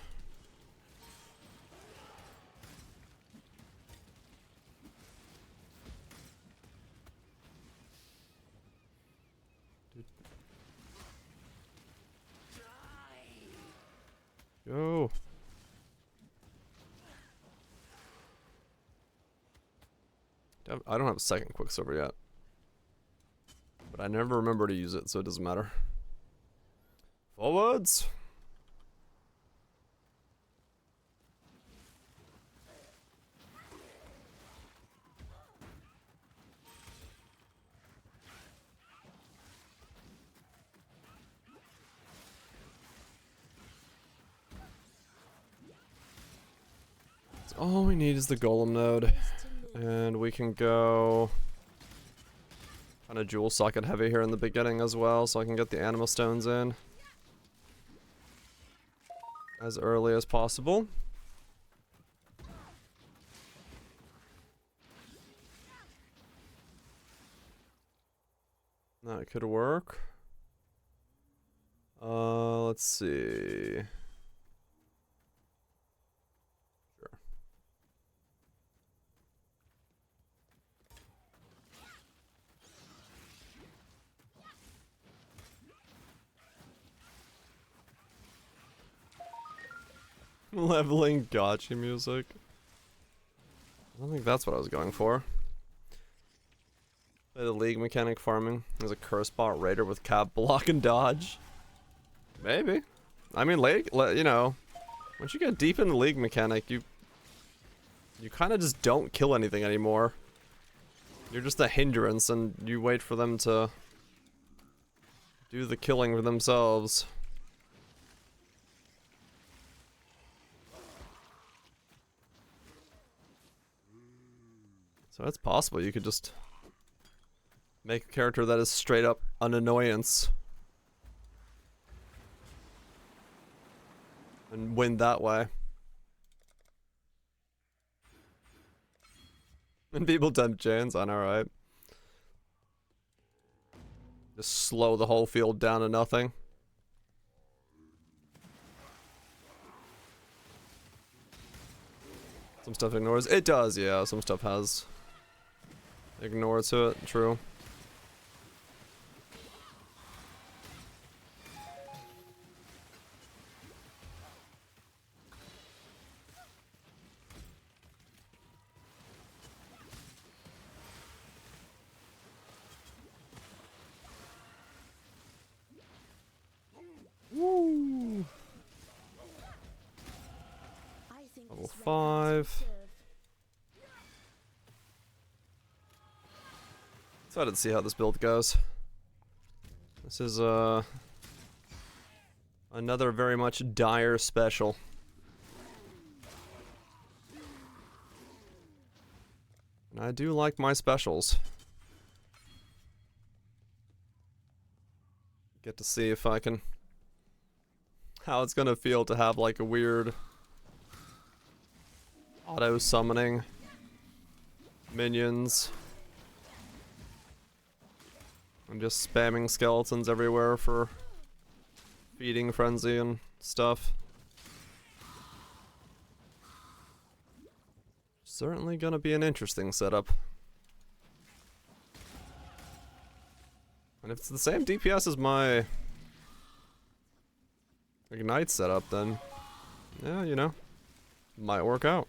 Go. I don't have a second Quicksilver yet. But I never remember to use it, so it doesn't matter. Forwards! So all we need is the golem node. And we can go kind of jewel socket heavy here in the beginning as well, so I can get the anima stones in as early as possible. That could work. Let's see. Sure. Leveling gotcha music. I don't think that's what I was going for. Play the league mechanic farming. There's a curse bot raider with cap block and dodge. Maybe. I mean, you know, once you get deep in the league mechanic, you kind of just don't kill anything anymore. You're just a hindrance, and you wait for them to do the killing for themselves. So it's possible you could just make a character that is straight up an annoyance and win that way. And people tempt Janes on, alright. Just slow the whole field down to nothing. Some stuff ignores. It does, yeah. Some stuff has ignore to it. True. Woo! Level 5. Excited to see how this build goes. This is another very much dire special. And I do like my specials. Get to see if I can... how it's gonna feel to have like a weird auto summoning minions and just spamming skeletons everywhere for feeding frenzy and stuff. Certainly gonna be an interesting setup. And if it's the same DPS as my Ignite setup, then yeah, you know, might work out.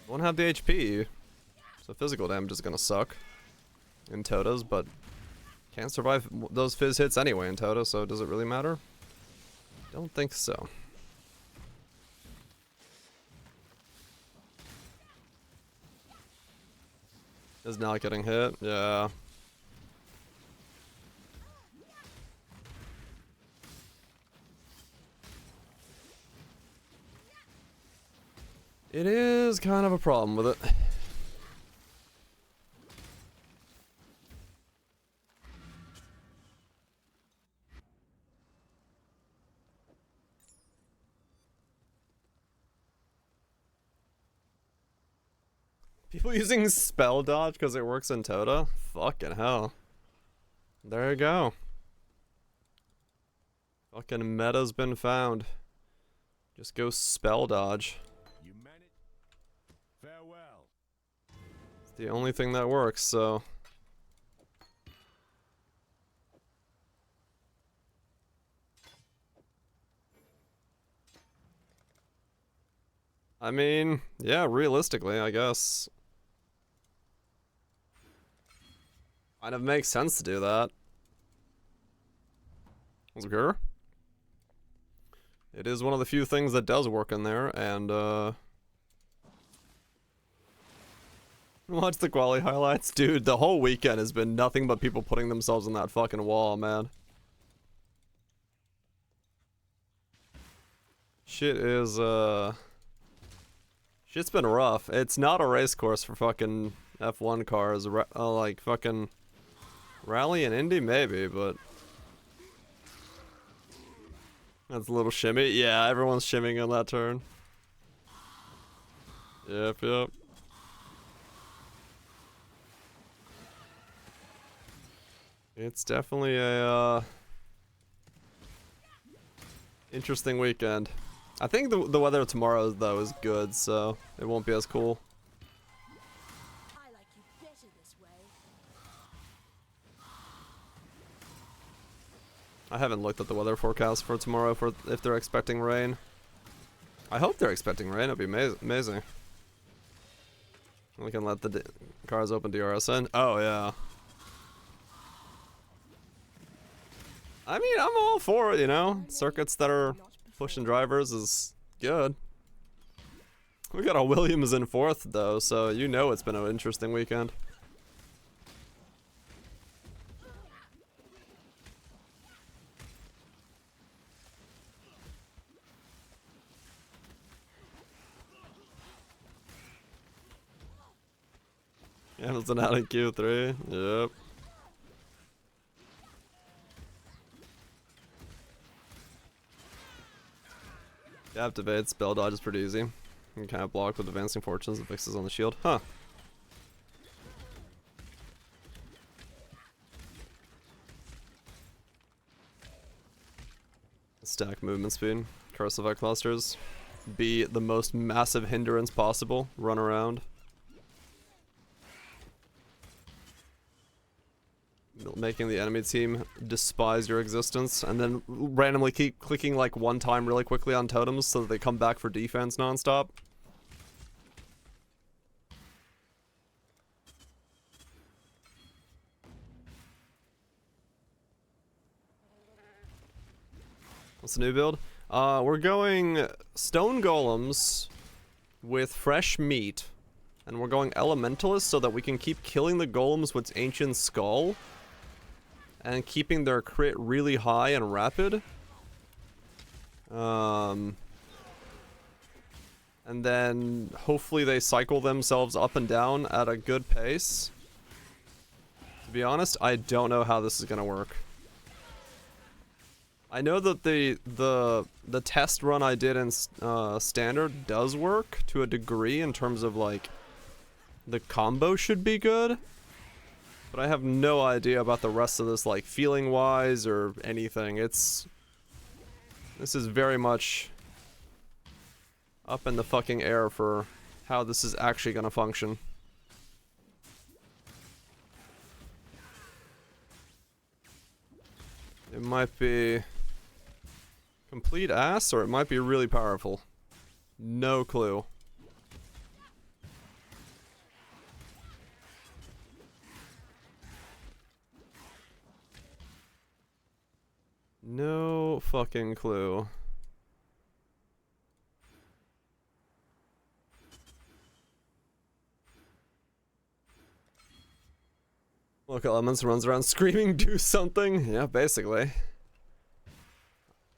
Won't have the HP, so physical damage is gonna suck in Totas, but can't survive those fizz hits anyway in Tota, so does it really matter? Don't think so. Is not getting hit, yeah. It is kind of a problem with it. People using spell dodge because it works in Tota? Fucking hell. There you go. Fucking meta's been found. Just go spell dodge. You manage. Farewell. It's the only thing that works, so. I mean, yeah, realistically, I guess. Kind of makes sense to do that. Okay. It is one of the few things that does work in there, and watch the quality highlights. Dude, the whole weekend has been nothing but people putting themselves in that fucking wall, man. Shit is, shit's been rough. It's not a race course for fucking F1 cars, like fucking Rally and Indy maybe, but that's a little shimmy. Yeah, everyone's shimming on that turn. Yep. It's definitely a interesting weekend. I think the weather tomorrow though is good, so it won't be as cool. I like you better this way. I haven't looked at the weather forecast for tomorrow for if they're expecting rain. I hope they're expecting rain. It'd be amazing. We can let the cars open DRS in. Oh yeah. I mean, I'm all for it, you know? Circuits that are pushing drivers is good. We got a Williams in 4th, though, so you know it's been an interesting weekend. Hamilton out in Q3, yep. Captivate, spell dodge is pretty easy. You can kind of block with advancing fortunes and fixes on the shield. Huh. Stack movement speed. Cursive clusters. Be the most massive hindrance possible. Run around. Making the enemy team despise your existence, and then randomly keep clicking like one time really quickly on totems so that they come back for defense nonstop. What's the new build? We're going stone golems with fresh meat, and we're going elementalist so that we can keep killing the golems with ancient skull and keeping their crit really high and rapid. And then hopefully they cycle themselves up and down at a good pace. To be honest, I don't know how this is gonna work. I know that the test run I did in standard does work to a degree in terms of like the combo should be good. But I have no idea about the rest of this, like, feeling-wise or anything. This is very much up in the fucking air for how this is actually gonna function. It might be complete ass, or it might be really powerful. No clue. No fucking clue. Look, Elements runs around screaming, do something. Yeah, basically.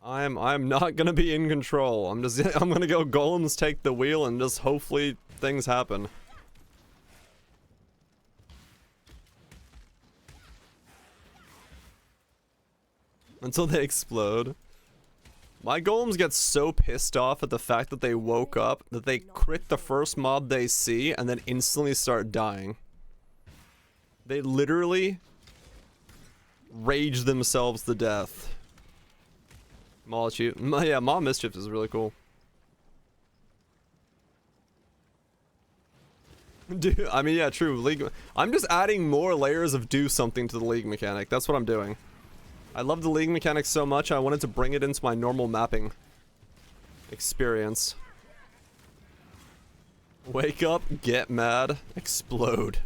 I'm not gonna be in control. I'm gonna go golems take the wheel and just hopefully things happen. Until they explode. My golems get so pissed off at the fact that they woke up that they crit the first mob they see and then instantly start dying. They literally rage themselves to death. Maw Chief. Yeah, Maw Mischief is really cool. Dude, I mean, yeah, true. League. I'm just adding more layers of do something to the league mechanic. That's what I'm doing. I love the league mechanic so much, I wanted to bring it into my normal mapping experience. Wake up, get mad, explode.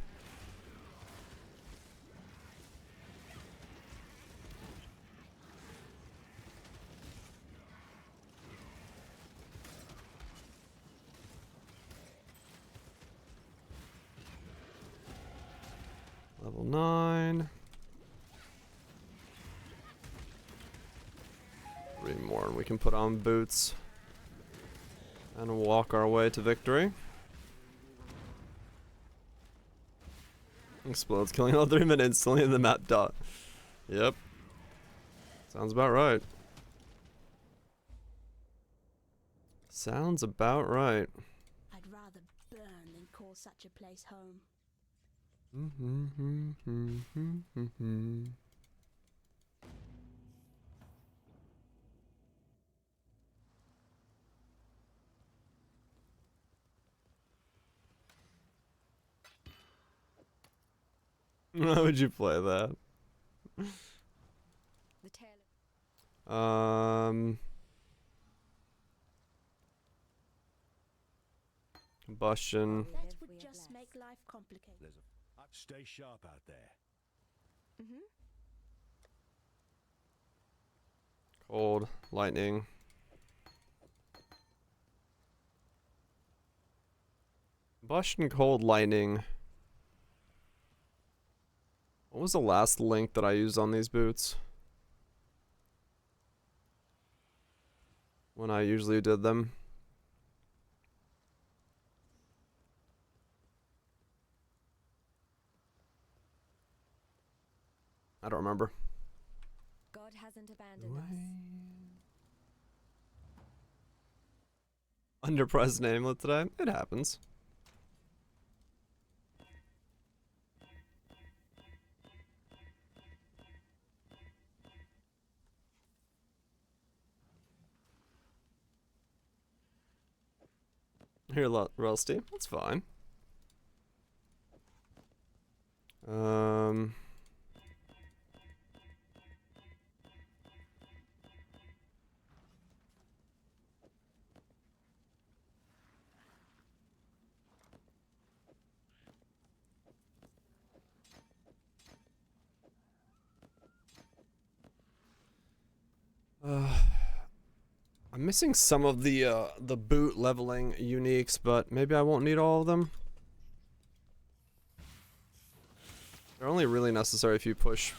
Level 9. 3 more and we can put on boots and walk our way to victory. Explodes, killing all 3 men instantly in the map dot. Yep. Sounds about right. Sounds about right. I'd rather burn than call such a place home. Why would you play that? The tail. Combustion. That would just make life complicated. Stay sharp out there. Cold. Lightning. Combustion, cold, lightning. What was the last link that I used on these boots? When I usually did them. I don't remember. God hasn't abandoned us. Underpriced namelet today. It happens. You're a lot rusty. That's fine. I'm missing some of the boot leveling uniques, but maybe I won't need all of them. They're only really necessary if you push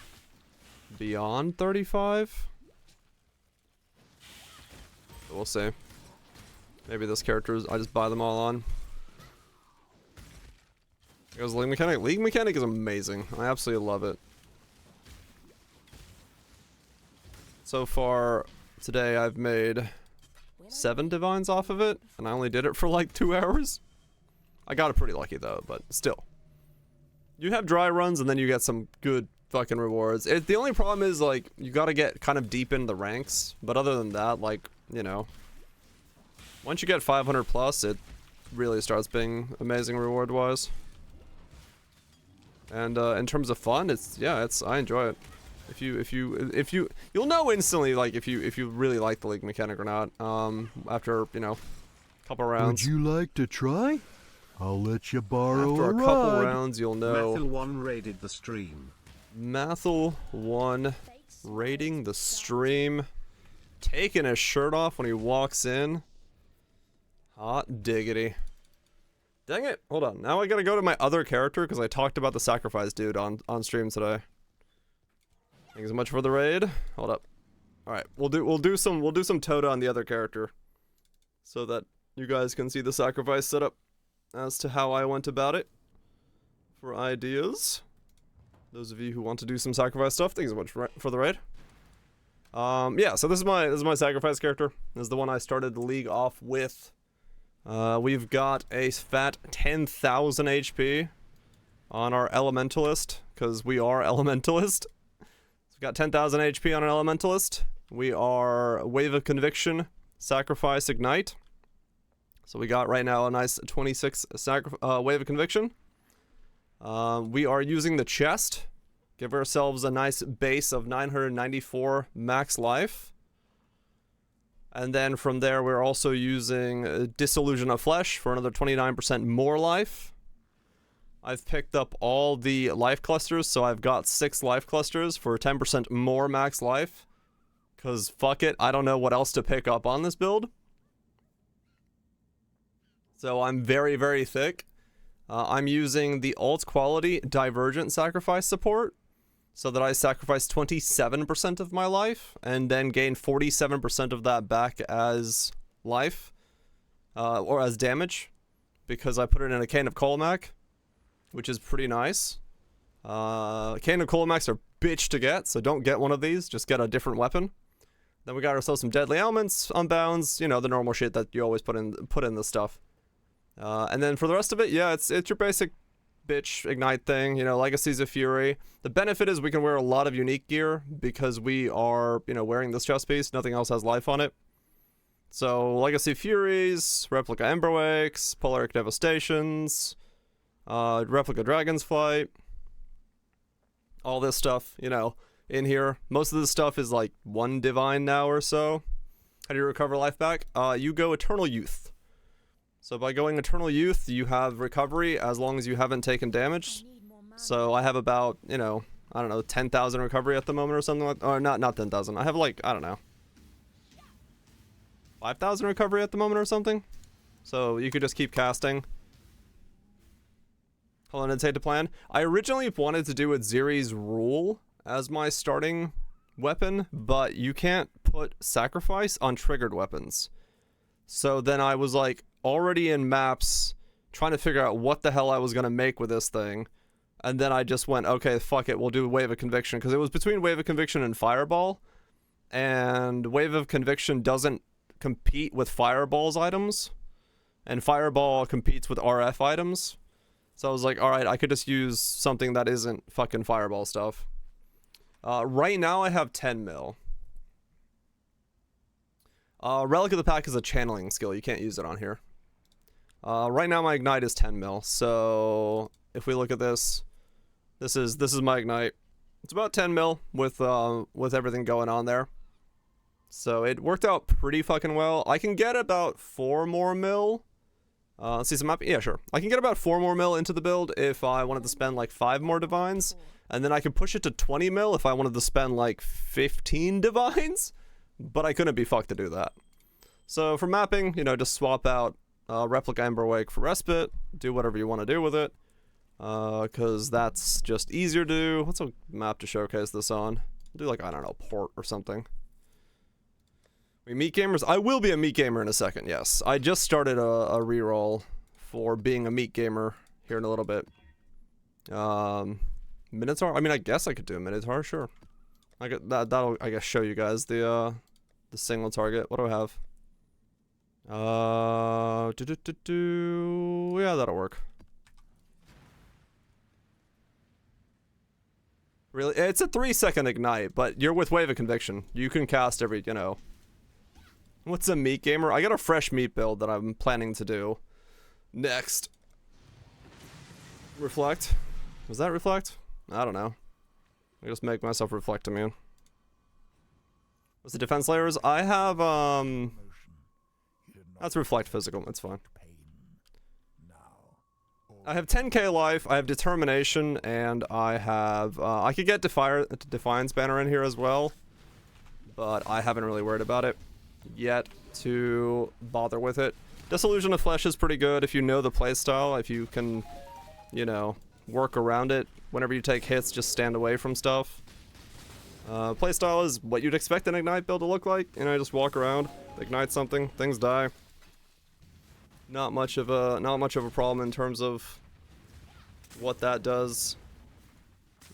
beyond 35. But we'll see. Maybe this character is, I just buy them all on. Here goes League Mechanic. League Mechanic is amazing. I absolutely love it. So far today I've made 7 divines off of it, and I only did it for like 2 hours. I got it pretty lucky though, but still. You have dry runs and then you get some good fucking rewards. The only problem is like you gotta get kind of deep in the ranks, but other than that, like, you know, once you get 500 plus, it really starts being amazing reward wise. And in terms of fun, I enjoy it. You'll know instantly, like, if you really like the League mechanic or not, after, you know, a couple rounds. Would you like to try? I'll let you borrow After a couple rounds, you'll know. Mathil1 raided the stream. Mathil1 raiding the stream. Taking his shirt off when he walks in. Hot diggity. Dang it. Hold on. Now I gotta go to my other character because I talked about the sacrifice dude on stream today. Thanks so much for the raid. Hold up. Alright, we'll do some Tota on the other character. So that you guys can see the sacrifice setup as to how I went about it. For ideas. Those of you who want to do some sacrifice stuff, thanks so much for the raid. Yeah, so this is my sacrifice character. This is the one I started the league off with. We've got a fat 10,000 HP on our Elementalist, because we are Elementalist. So we've got 10,000 HP on an Elementalist. We are Wave of Conviction, Sacrifice, Ignite. So we got right now a nice 26 Wave of Conviction. We are using the chest. Give ourselves a nice base of 994 max life. And then from there, we're also using Disillusion of Flesh for another 29% more life. I've picked up all the life clusters, so I've got 6 life clusters for 10% more max life. Because fuck it, I don't know what else to pick up on this build. So I'm very, very thick. I'm using the alt quality Divergent Sacrifice support. So that I sacrifice 27% of my life, and then gain 47% of that back as life, or as damage, because I put it in a Cane of Colmac, which is pretty nice. Cane of Colmacs are bitch to get, so don't get one of these, just get a different weapon. Then we got ourselves some Deadly Elements, Unbounds, you know, the normal shit that you always put in this stuff. And then for the rest of it, yeah, it's your basic bitch Ignite thing, you know, Legacies of Fury. The benefit is we can wear a lot of unique gear because we are, you know, wearing this chest piece. Nothing else has life on it. So Legacy Furies, Replica Emberwakes, Polaric Devastations, Replica Dragon's Flight. all this stuff, you know, in here. Most of this stuff is like 1 divine now or so. How do you recover life back? You go Eternal Youth. So by going Eternal Youth, you have recovery as long as you haven't taken damage. So I have about, you know, I don't know, 10,000 recovery at the moment or something like, or not 10,000. I have like, I don't know, 5,000 recovery at the moment or something. So you could just keep casting. Hold on, insane to plan. I originally wanted to do with Ziri's Rule as my starting weapon, but you can't put sacrifice on triggered weapons. So then I was like already in maps trying to figure out what the hell I was going to make with this thing. And then I just went, okay, fuck it, we'll do Wave of Conviction. Because it was between Wave of Conviction and Fireball. And Wave of Conviction doesn't compete with Fireball's items. And Fireball competes with RF items. So I was like, alright, I could just use something that isn't fucking Fireball stuff. Right now I have 10 mil. Relic of the Pack is a channeling skill. You can't use it on here. Right now my Ignite is 10 mil. So if we look at this, this is my Ignite. It's about 10 mil with everything going on there. So it worked out pretty fucking well. I can get about 4 more mil. Let's see some map. Yeah, sure. I can get about 4 more mil into the build if I wanted to spend like 5 more divines. And then I can push it to 20 mil if I wanted to spend like 15 divines. But I couldn't be fucked to do that. So for mapping, you know, just swap out Replica Emberwake for Respite. Do whatever you want to do with it. Because that's just easier to do. What's a map to showcase this on? Do like, I don't know, Port or something. We meat gamers? I will be a meat gamer in a second, yes. I just started a reroll for being a meat gamer here in a little bit. Minotaur? I mean, I guess I could do a Minotaur, sure. I get that'll I guess show you guys the single target. What do I have? Yeah, that'll work. Really? It's a 3-second ignite, but you're with Wave of Conviction. You can cast every, you know. What's a meat gamer? I got a fresh meat build that I'm planning to do next. Reflect? Was that reflect? I don't know. I just make myself reflect immune. What's the defense layers? I have, that's reflect physical, it's fine. I have 10k life, I have determination, and I have, I could get Defiance banner in here as well. But I haven't really worried about it yet to bother with it. Disillusion of Flesh is pretty good if you know the playstyle, if you can, you know, work around it. Whenever you take hits, just stand away from stuff. Playstyle is what you'd expect an Ignite build to look like. You know, just walk around, ignite something, things die. Not much of a problem in terms of what that does.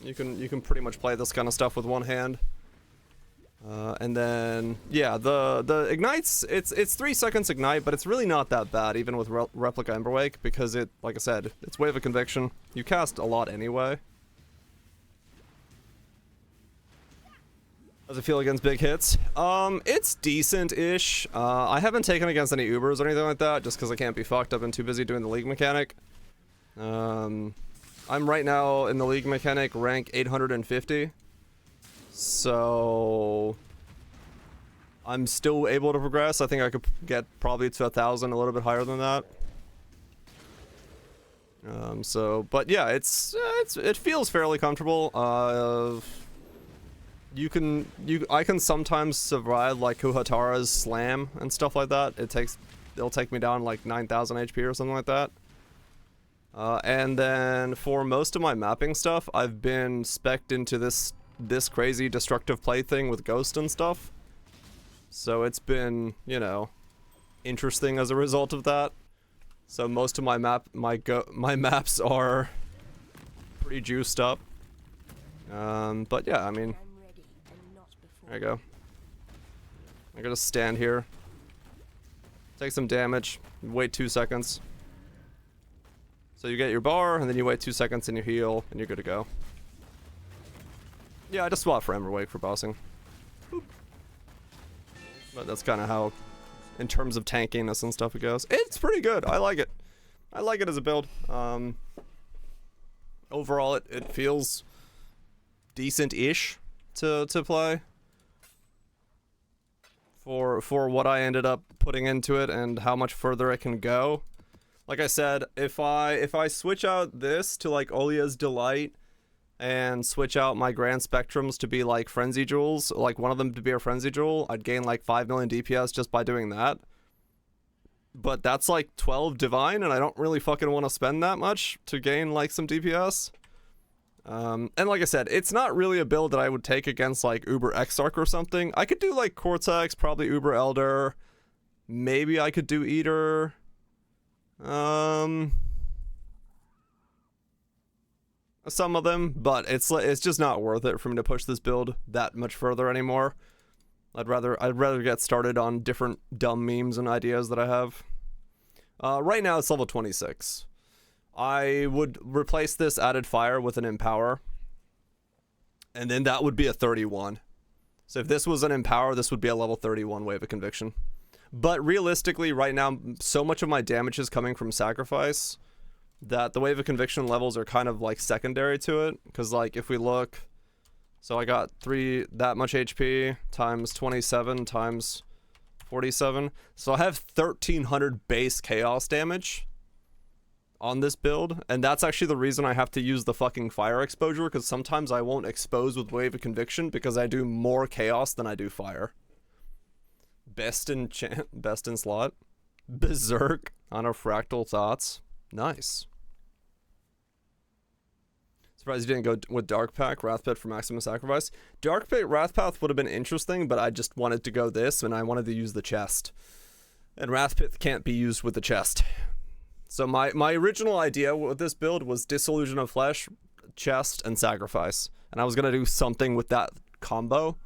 You can pretty much play this kind of stuff with one hand. And then yeah, the ignites, it's 3 seconds ignite, but it's really not that bad even with Replica Emberwake because it, like I said, it's Wave of Conviction. You cast a lot anyway. Does it feel against big hits? It's decent-ish. I haven't taken against any Ubers or anything like that, just because I can't be fucked. I've been too busy doing the League mechanic. I'm right now in the League mechanic rank 850. So I'm still able to progress. I think I could get probably to 1,000, a little bit higher than that. But yeah, it feels fairly comfortable. I can sometimes survive like Kuhatara's slam and stuff like that. It'll take me down like 9,000 HP or something like that. And then for most of my mapping stuff, I've been spec'd into this crazy destructive play thing with Ghost and stuff. So it's been, you know, interesting as a result of that. So most of my maps are pretty juiced up. But yeah, I mean, there you go. I gotta stand here, take some damage, wait 2 seconds. So you get your bar, and then you wait 2 seconds and you heal, and you're good to go. Yeah, I just swapped for Emberwake for bossing. Boop. But that's kind of how, in terms of tankiness and stuff, it goes. It's pretty good. I like it. I like it as a build. Overall, it feels decent-ish to play for what I ended up putting into it and how much further it can go. Like I said, if I switch out this to like Olia's Delight and switch out my Grand Spectrums to be like Frenzy Jewels, like one of them to be a Frenzy Jewel, I'd gain like 5 million DPS just by doing that. But that's like 12 Divine, and I don't really fucking want to spend that much to gain like some DPS. And like I said, it's not really a build that I would take against like Uber Exarch or something. I could do like Cortex, probably Uber Elder. Maybe I could do Eater. Some of them, but it's just not worth it for me to push this build that much further anymore. I'd rather get started on different dumb memes and ideas that I have. Right now it's level 26. I would replace this added fire with an Empower, and then that would be a 31. So if this was an Empower, this would be a level 31 Wave of Conviction. But realistically, right now, so much of my damage is coming from Sacrifice that the Wave of Conviction levels are kind of like secondary to it. Because like if we look, so I got that much HP times 27 times 47. So I have 1300 base chaos damage on this build, and that's actually the reason I have to use the fucking fire exposure, because sometimes I won't expose with Wave of Conviction because I do more chaos than I do fire. Best in slot. Berserk on a Fractal Thoughts. Nice. Surprised you didn't go with Dark Pack, Wrathpit for maximum sacrifice. Dark Pack, Wrathpath would have been interesting, but I just wanted to go this, and I wanted to use the chest. And Wrathpit can't be used with the chest. So my original idea with this build was Disillusion of Flesh, chest, and sacrifice. And I was going to do something with that combo,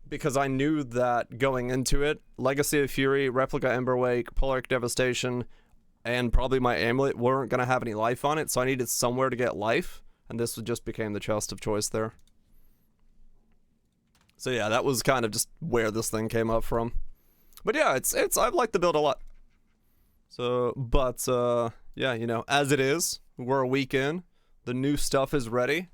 because I knew that going into it, Legacy of Fury, Replica Emberwake, Polaric Devastation, and probably my Amulet weren't going to have any life on it, so I needed somewhere to get life. And this just became the chest of choice there. So yeah, that was kind of just where this thing came up from. But yeah, I've liked the build a lot. So, but yeah, you know, as it is, we're a week in. The new stuff is ready.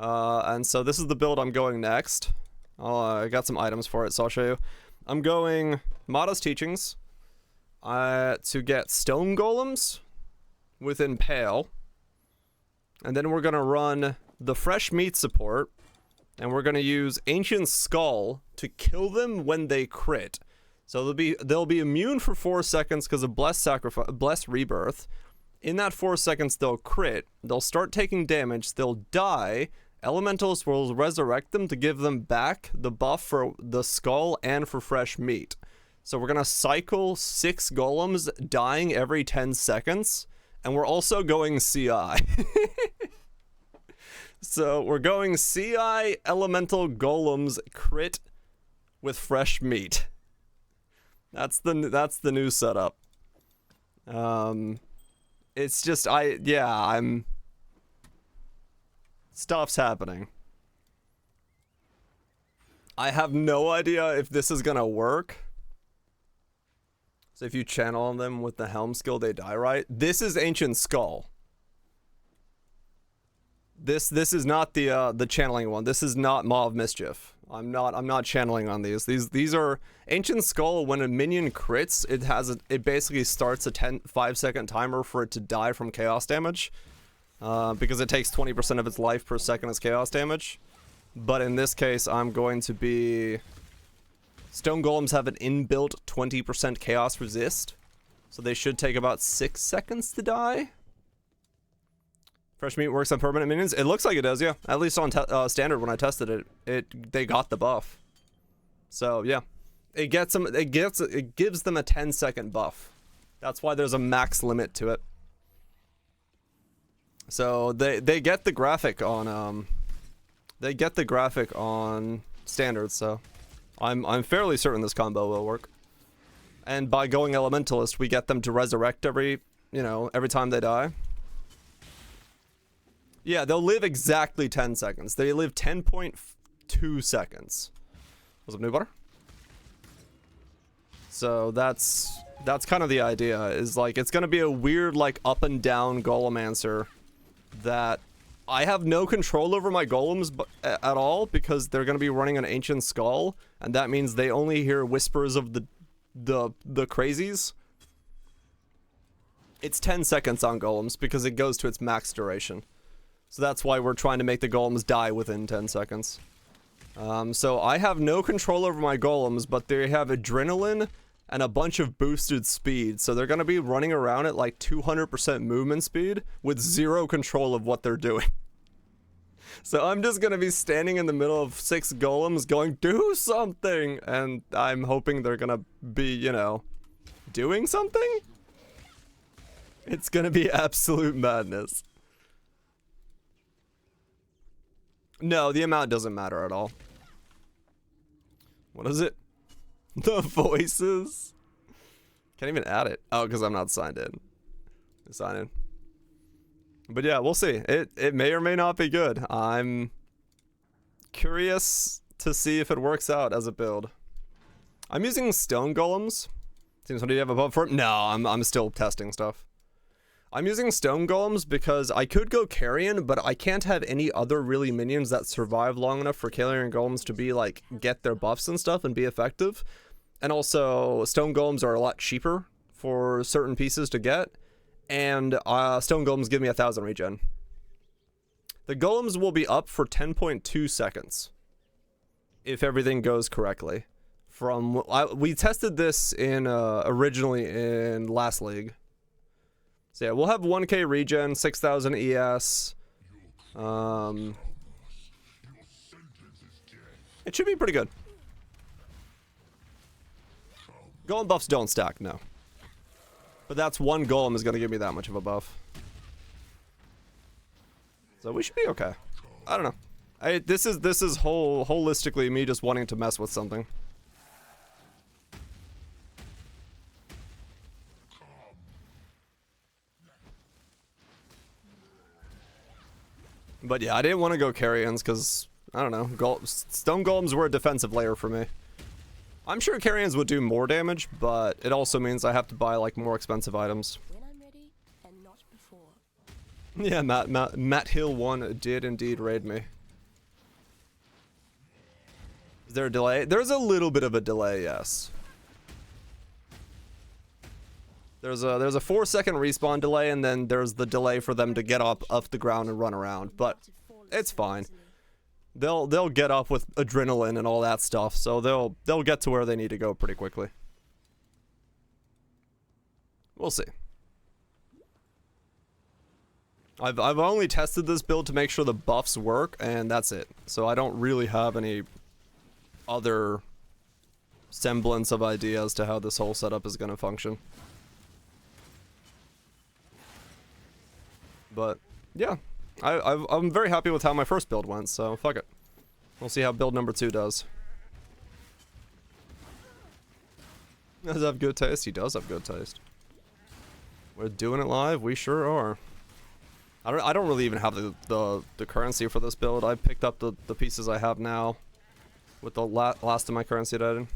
And so this is the build I'm going next. I got some items for it, so I'll show you. I'm going Mata's Teachings to get Stone Golems with Impale. And then we're going to run the Fresh Meat support, and we're going to use Ancient Skull to kill them when they crit. So they'll be immune for 4 seconds because of Blessed Rebirth. In that 4 seconds, they'll crit. They'll start taking damage. They'll die. Elementals will resurrect them to give them back the buff for the skull and for fresh meat. So we're going to cycle 6 golems dying every 10 seconds. And we're also going CI. So we're going CI Elemental Golems crit with fresh meat. That's the new setup. It's just stuff's happening. I have no idea if this is gonna work. So if you channel on them with the Helm skill, they die, right? This is Ancient Skull. This is not the channeling one. This is not Maw of Mischief. I'm not channeling on these. These are Ancient Skull. When a minion crits, it basically starts a 5-second timer for it to die from chaos damage, because it takes 20% of its life per second as chaos damage. But in this case, I'm going to be... Stone Golems have an inbuilt 20% chaos resist, so they should take about 6 seconds to die. Fresh meat works on permanent minions. It looks like it does, yeah. At least on standard when I tested it, they got the buff. So yeah, it gives them a 10-second buff. That's why there's a max limit to it. So they get the graphic on standard. So I'm fairly certain this combo will work. And by going Elementalist, we get them to resurrect every time they die. Yeah, they'll live exactly 10 seconds. They live 10.2 seconds. What's up, new butter? So that's kind of the idea, is like it's gonna be a weird like up and down Golemancer that I have no control over my golems at all because they're going to be running an ancient skull, and that means they only hear whispers of the crazies. It's 10 seconds on golems because it goes to its max duration. So that's why we're trying to make the golems die within 10 seconds. So I have no control over my golems, but they have adrenaline and a bunch of boosted speed. So they're going to be running around at like 200% movement speed with zero control of what they're doing. So I'm just going to be standing in the middle of 6 golems going, do something! And I'm hoping they're going to be, you know, doing something? It's going to be absolute madness. No, the amount doesn't matter at all. What is it? The voices? Can't even add it. Oh, because I'm not signed in. Sign in. But yeah, we'll see. It may or may not be good. I'm curious to see if it works out as a build. I'm using stone golems. Seems somebody have a buff for it? No, I'm still testing stuff. I'm using stone golems because I could go carrion, but I can't have any other really minions that survive long enough for carrion golems to be like get their buffs and stuff and be effective. And also stone golems are a lot cheaper for certain pieces to get, and stone golems give me 1,000 regen. The golems will be up for 10.2 seconds if everything goes correctly. We tested this in originally in last league. So yeah, we'll have 1k regen, 6,000 ES. It should be pretty good. Golem buffs don't stack, no. But that's one golem is going to give me that much of a buff. So we should be okay. I don't know. This is holistically me just wanting to mess with something. But yeah, I didn't want to go carrions because, I don't know, stone golems were a defensive layer for me. I'm sure carrions would do more damage, but it also means I have to buy like more expensive items. When I'm ready, and not before. Yeah, Matt Hill 1 did indeed raid me. Is there a delay? There's a little bit of a delay, yes. There's a 4-second respawn delay, and then there's the delay for them to get up off the ground and run around, but it's fine. They'll get up with adrenaline and all that stuff, so they'll get to where they need to go pretty quickly. We'll see. I've only tested this build to make sure the buffs work, and that's it. So I don't really have any other semblance of idea as to how this whole setup is going to function. But yeah, I'm very happy with how my first build went, so fuck it. We'll see how build number 2 does. Does he have good taste? He does have good taste. We're doing it live? We sure are. I don't really even have the currency for this build. I picked up the pieces I have now with the last of my currency added.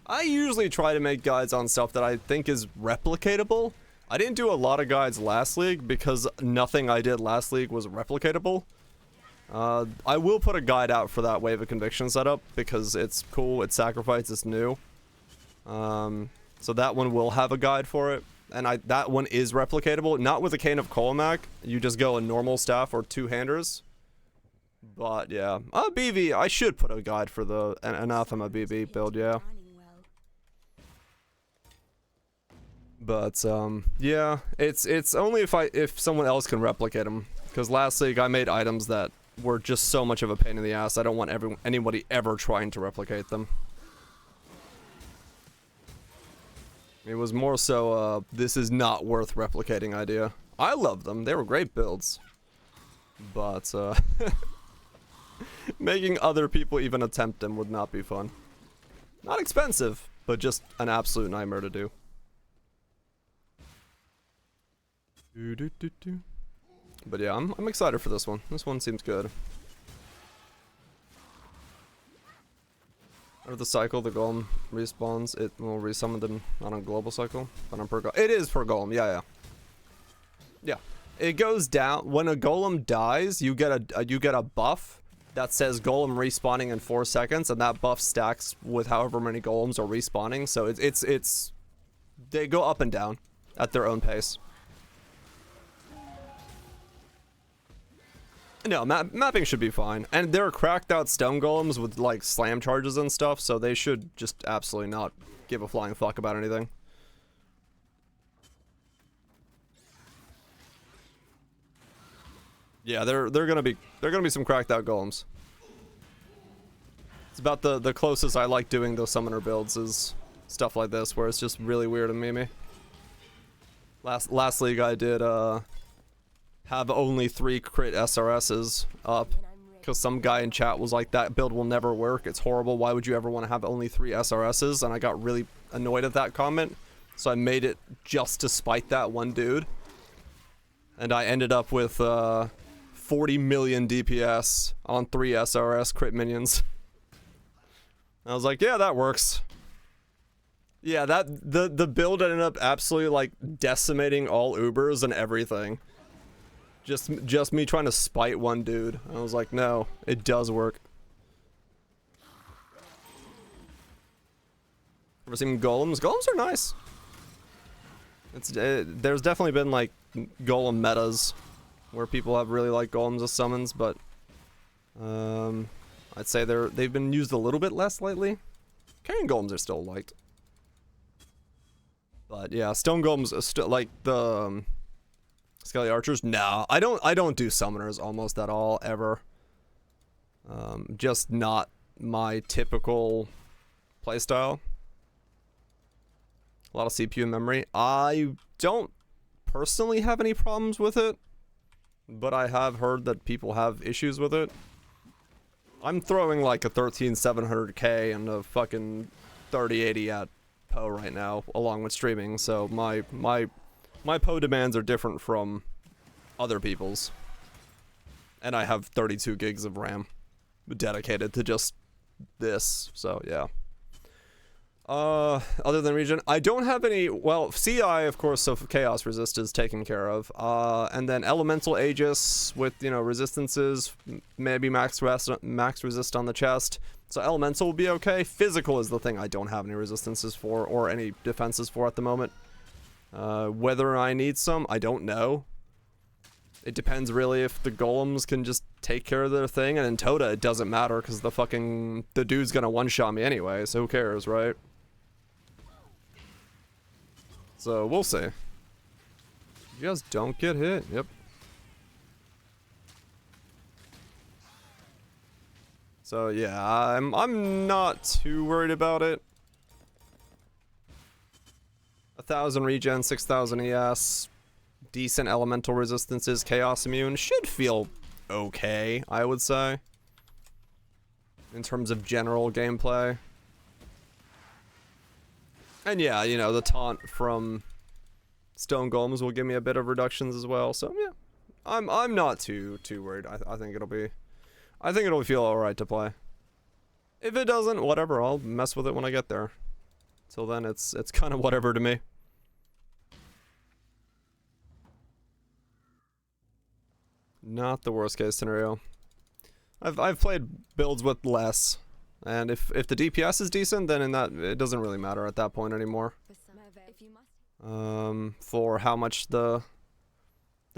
I usually try to make guides on stuff that I think is replicatable. I didn't do a lot of guides last league because nothing I did last league was replicatable. I will put a guide out for that Wave of Conviction setup because it's cool, it's sacrifice, it's new. So that one will have a guide for it. And that one is replicatable. Not with a Cane of Colmac. You just go a normal staff or 2-handers. But yeah. BV, I should put a guide for the Anathema BB build, yeah. But yeah, it's only if someone else can replicate them. Because last league I made items that were just so much of a pain in the ass. I don't want anybody ever trying to replicate them. It was more so this is not worth replicating idea. I love them. They were great builds. But making other people even attempt them would not be fun. Not expensive, but just an absolute nightmare to do. But yeah, I'm excited for this one. This one seems good. Or the cycle, the golem respawns, it will resummon them not on global cycle, but on per golem. It is per golem, yeah. Yeah, it goes down when a golem dies. You get a buff that says golem respawning in 4 seconds, and that buff stacks with however many golems are respawning. So it's they go up and down at their own pace. No, mapping should be fine, and they're cracked out stone golems with like slam charges and stuff, so they should just absolutely not give a flying fuck about anything. Yeah, they're gonna be some cracked out golems. It's about the closest I like doing those summoner builds is stuff like this, where it's just really weird and memey. Last league I did have only 3 crit SRSs up, because some guy in chat was like, that build will never work, it's horrible, why would you ever want to have only 3 SRSs? And I got really annoyed at that comment, so I made it just to spite that one dude. And I ended up with 40 million DPS on 3 SRS crit minions. I was like, yeah, that works. Yeah, the build ended up absolutely like decimating all Ubers and everything. Just me trying to spite one dude. I was like, no, it does work. Ever seen golems? Golems are nice. There's definitely been like golem metas where people have really liked golems as summons, but I'd say they've been used a little bit less lately. Carrion golems are still liked. But yeah, stone golems are still like the Skelly archers. No, I don't do summoners almost at all ever. Just not my typical playstyle. A lot of CPU memory. I don't personally have any problems with it, but I have heard that people have issues with it. I'm throwing like a 13700K and a fucking 3080 at Poe right now, along with streaming, so my Poe demands are different from other people's. And I have 32 gigs of RAM dedicated to just this, so yeah. Other than region, I don't have any, well, CI, of course, so Chaos Resist is taken care of. And then Elemental Aegis with, you know, resistances, maybe max resist on the chest. So Elemental will be okay. Physical is the thing I don't have any resistances for, or any defenses for at the moment. Whether I need some, I don't know. It depends really if the golems can just take care of their thing, and in Tota it doesn't matter, because the dude's gonna one-shot me anyway, so who cares, right? So, we'll see. You guys don't get hit. Yep. So, yeah, I'm not too worried about it. 1,000 regen, 6,000 ES, decent elemental resistances, chaos immune. Should feel okay, I would say. In terms of general gameplay. And yeah, you know, the taunt from stone golems will give me a bit of reductions as well. So yeah, I'm not too worried. I think it'll feel alright to play. If it doesn't, whatever, I'll mess with it when I get there. Till then, it's kind of whatever to me. Not the worst case scenario. I've played builds with less. And if the DPS is decent, then it doesn't really matter at that point anymore. For how much the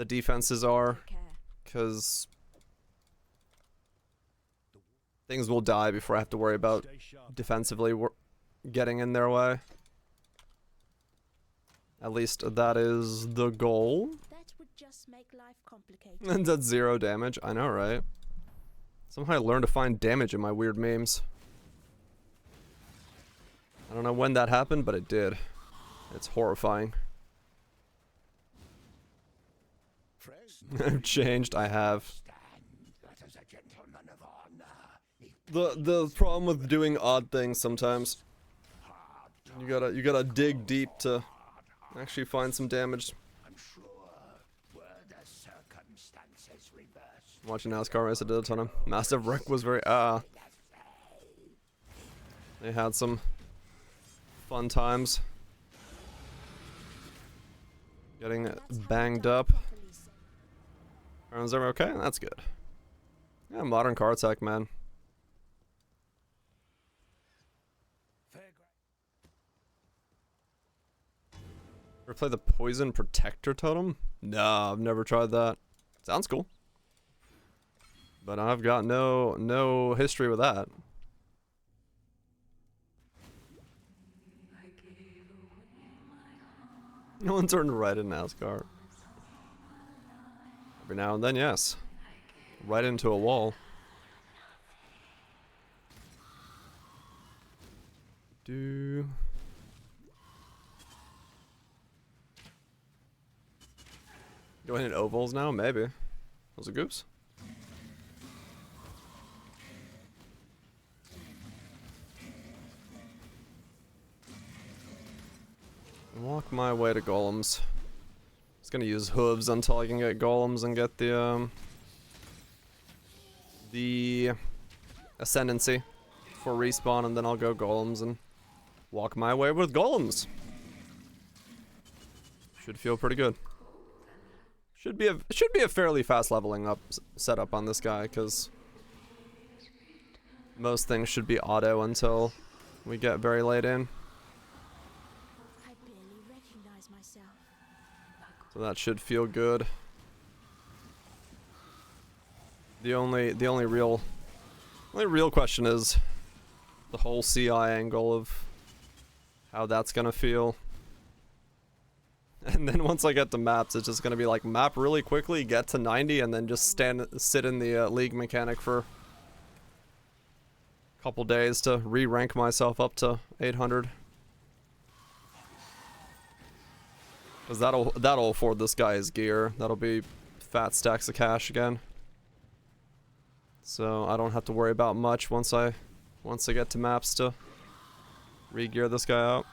defenses are, because things will die before I have to worry about defensively getting in their way. At least that is the goal. That would just make life complicated. And that's 0 damage. I know, right? Somehow I learned to find damage in my weird memes. I don't know when that happened, but it did. It's horrifying. I've changed, I have. The problem with doing odd things sometimes. You gotta dig deep to actually find some damage. Watching NASCAR race, I did a ton of Massive Wreck was very they had some fun times. Getting banged up. Rounds are okay? That's good. Yeah, modern card tech, man. Ever play the Poison Protector Totem? No, I've never tried that. Sounds cool. But I've got no history with that. No one turned right in NASCAR. Every now and then, yes. Right into a wall. Do I hit ovals now? Maybe. Those are goops. Walk my way to golems. Just gonna use hooves until I can get golems and get the ascendancy for respawn, and then I'll go golems and walk my way with golems. Should feel pretty good. Should be a fairly fast leveling up setup on this guy, because most things should be auto until we get very late in. I barely recognize myself. So that should feel good. The only real question is the whole CI angle of how that's gonna feel. And then once I get to maps, it's just gonna be like map really quickly, get to 90, and then just sit in the league mechanic for a couple days to re-rank myself up to 800. Cause that'll afford this guy his gear. That'll be fat stacks of cash again. So I don't have to worry about much once I get to maps to re-gear this guy out.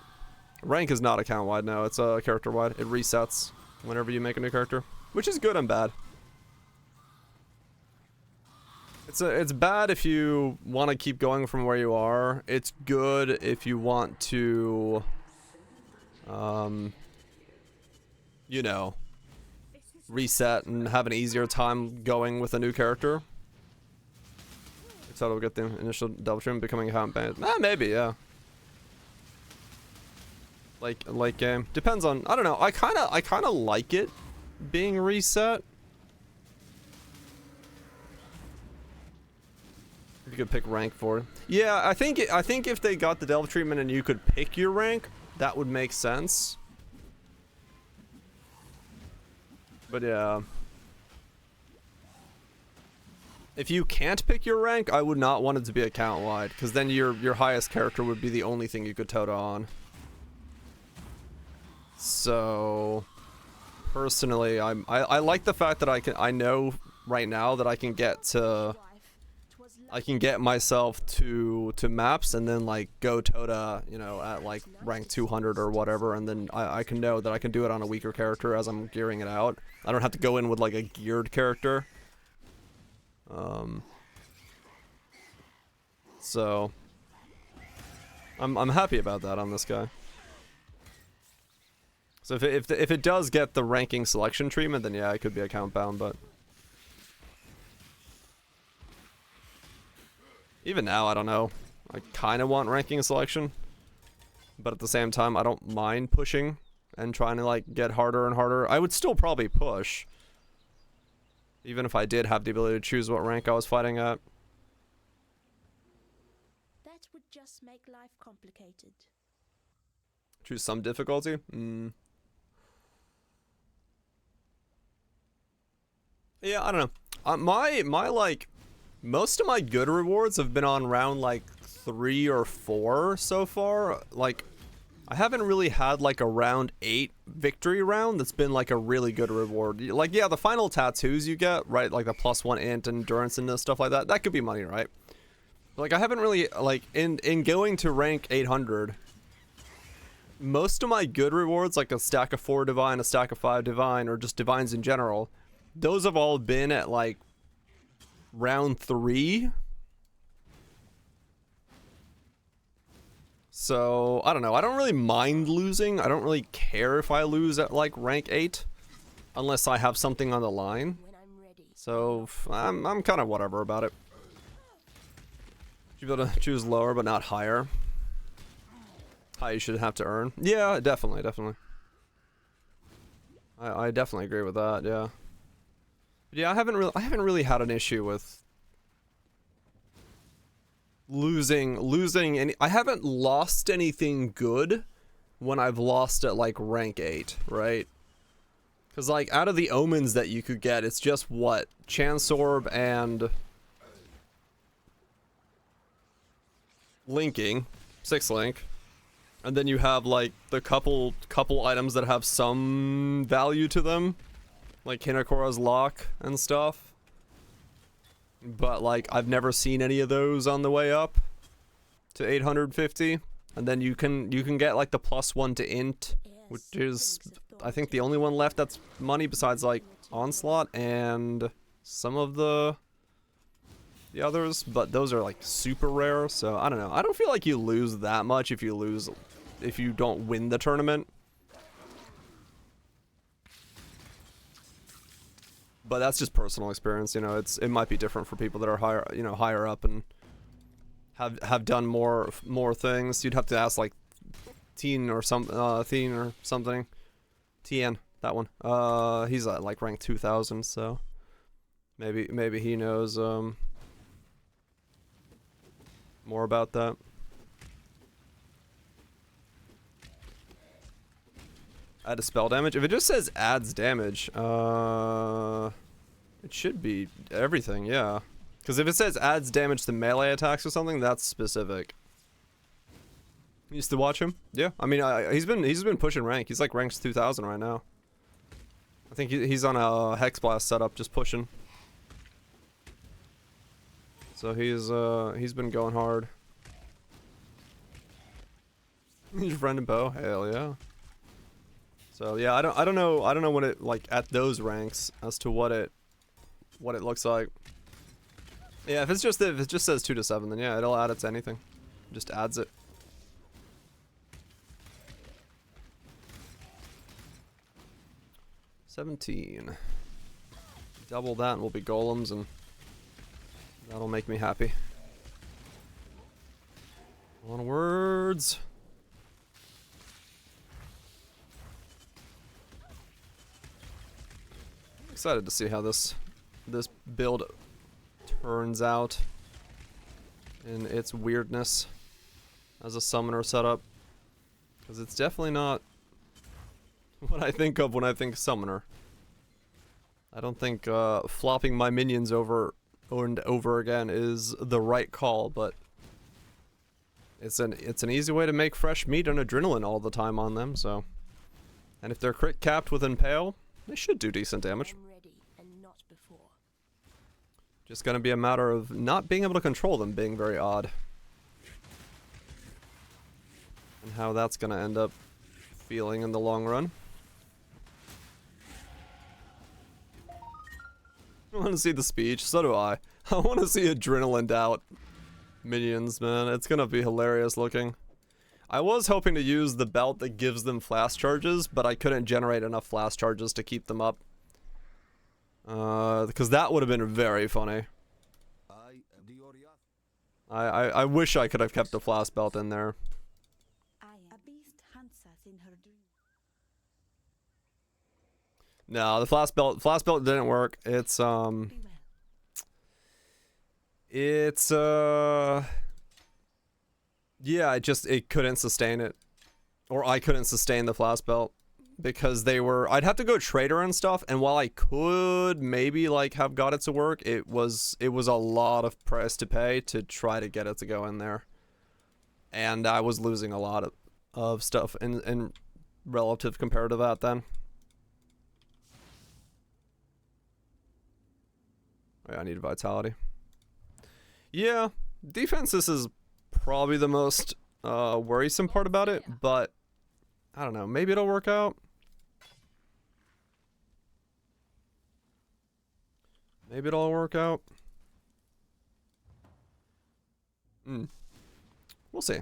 Rank is not account wide now, it's character wide. It resets whenever you make a new character, which is good and bad. It's bad if you want to keep going from where you are. It's good if you want to you know, reset and have an easier time going with a new character. So it'll get the initial double trim becoming account banned. Maybe, yeah. Like late game. Depends on, I don't know. I kinda like it being reset. You could pick rank for it. Yeah, I think if they got the delve treatment and you could pick your rank, that would make sense. But yeah. If you can't pick your rank, I would not want it to be account wide, because then your highest character would be the only thing you could TOTA on. So personally, I like the fact that I know right now that I can get myself to maps and then like go TOTA, you know, at like rank 200 or whatever, and then I can know that I can do it on a weaker character as I'm gearing it out. I don't have to go in with like a geared character. So I'm happy about that on this guy. So if it does get the ranking selection treatment, then yeah, it could be account bound, but even now, I don't know. I kind of want ranking selection, but at the same time, I don't mind pushing and trying to like get harder and harder. I would still probably push, even if I did have the ability to choose what rank I was fighting at. That would just make life complicated. Choose some difficulty? Yeah, I don't know. My like, most of my good rewards have been on round like 3 or 4 so far. Like, I haven't really had like a round 8 victory round that's been like a really good reward. Like, yeah, the final tattoos you get, right? Like the +1 int, endurance and stuff like that. That could be money, right? But, like, I haven't really, like, in going to rank 800, most of my good rewards, like a stack of 4 divine, a stack of 5 divine, or just divines in general, those have all been at like round 3. So I don't know, I don't really mind losing. I don't really care if I lose at like rank 8 unless I have something on the line. When I'm ready. So I'm kind of whatever about it. You be able to choose lower but not higher. High you should have to earn. Yeah, definitely. I definitely agree with that. Yeah. But yeah, I haven't really had an issue with losing any. I haven't lost anything good when I've lost at like rank 8, right? Because like out of the omens that you could get, it's just what? Chance Orb and linking, 6 link. And then you have like the couple items that have some value to them. Like Hinakora's Lock and stuff. But like I've never seen any of those on the way up to 850. And then you can get like the +1 to int, which is I think the only one left that's money besides like Onslaught and some of the others, but those are like super rare, so I don't know. I don't feel like you lose that much if you don't win the tournament. But that's just personal experience, you know. It might be different for people that are higher up and have done more things. You'd have to ask like Tien or something. Tien, that one. He's at like rank 2000, so maybe he knows more about that. Add a spell damage. If it just says adds damage, it should be everything, yeah. Because if it says adds damage to melee attacks or something, that's specific. You used to watch him? Yeah. I mean, he's been pushing rank. He's like ranks 2000 right now. I think he's on a Hex Blast setup, just pushing. So he's been going hard. Your friend and Bo? Hell yeah. So yeah, I don't know what it like at those ranks as to what it looks like. Yeah, if it just says 2 to 7, then yeah, it'll add it to anything. Just adds it. $17. Double that and we'll be golems, and that'll make me happy. Onwards. Excited to see how this build turns out in its weirdness as a summoner setup, because it's definitely not what I think of when I think summoner. I don't think flopping my minions over and over again is the right call, but it's an easy way to make fresh meat and adrenaline all the time on them. So, and if they're crit capped with Impale, they should do decent damage. Just gonna be a matter of not being able to control them being very odd. And how that's gonna end up feeling in the long run. I want to see the speech, so do I. I want to see adrenalined out minions, man. It's gonna be hilarious looking. I was hoping to use the belt that gives them flash charges, but I couldn't generate enough flash charges to keep them up. Because that would have been very funny. I wish I could have kept the flash belt in there. No, the flash belt didn't work. Yeah, it couldn't sustain it. Or I couldn't sustain the flash belt. Because I'd have to go trader and stuff, and while I could maybe like have got it to work, it was a lot of price to pay to try to get it to go in there. And I was losing a lot of stuff in relative compared to that then. Oh, yeah, I need vitality. Yeah, defense, this is probably the most worrisome part about it, but I don't know, maybe it'll work out. Maybe it'll all work out. We'll see.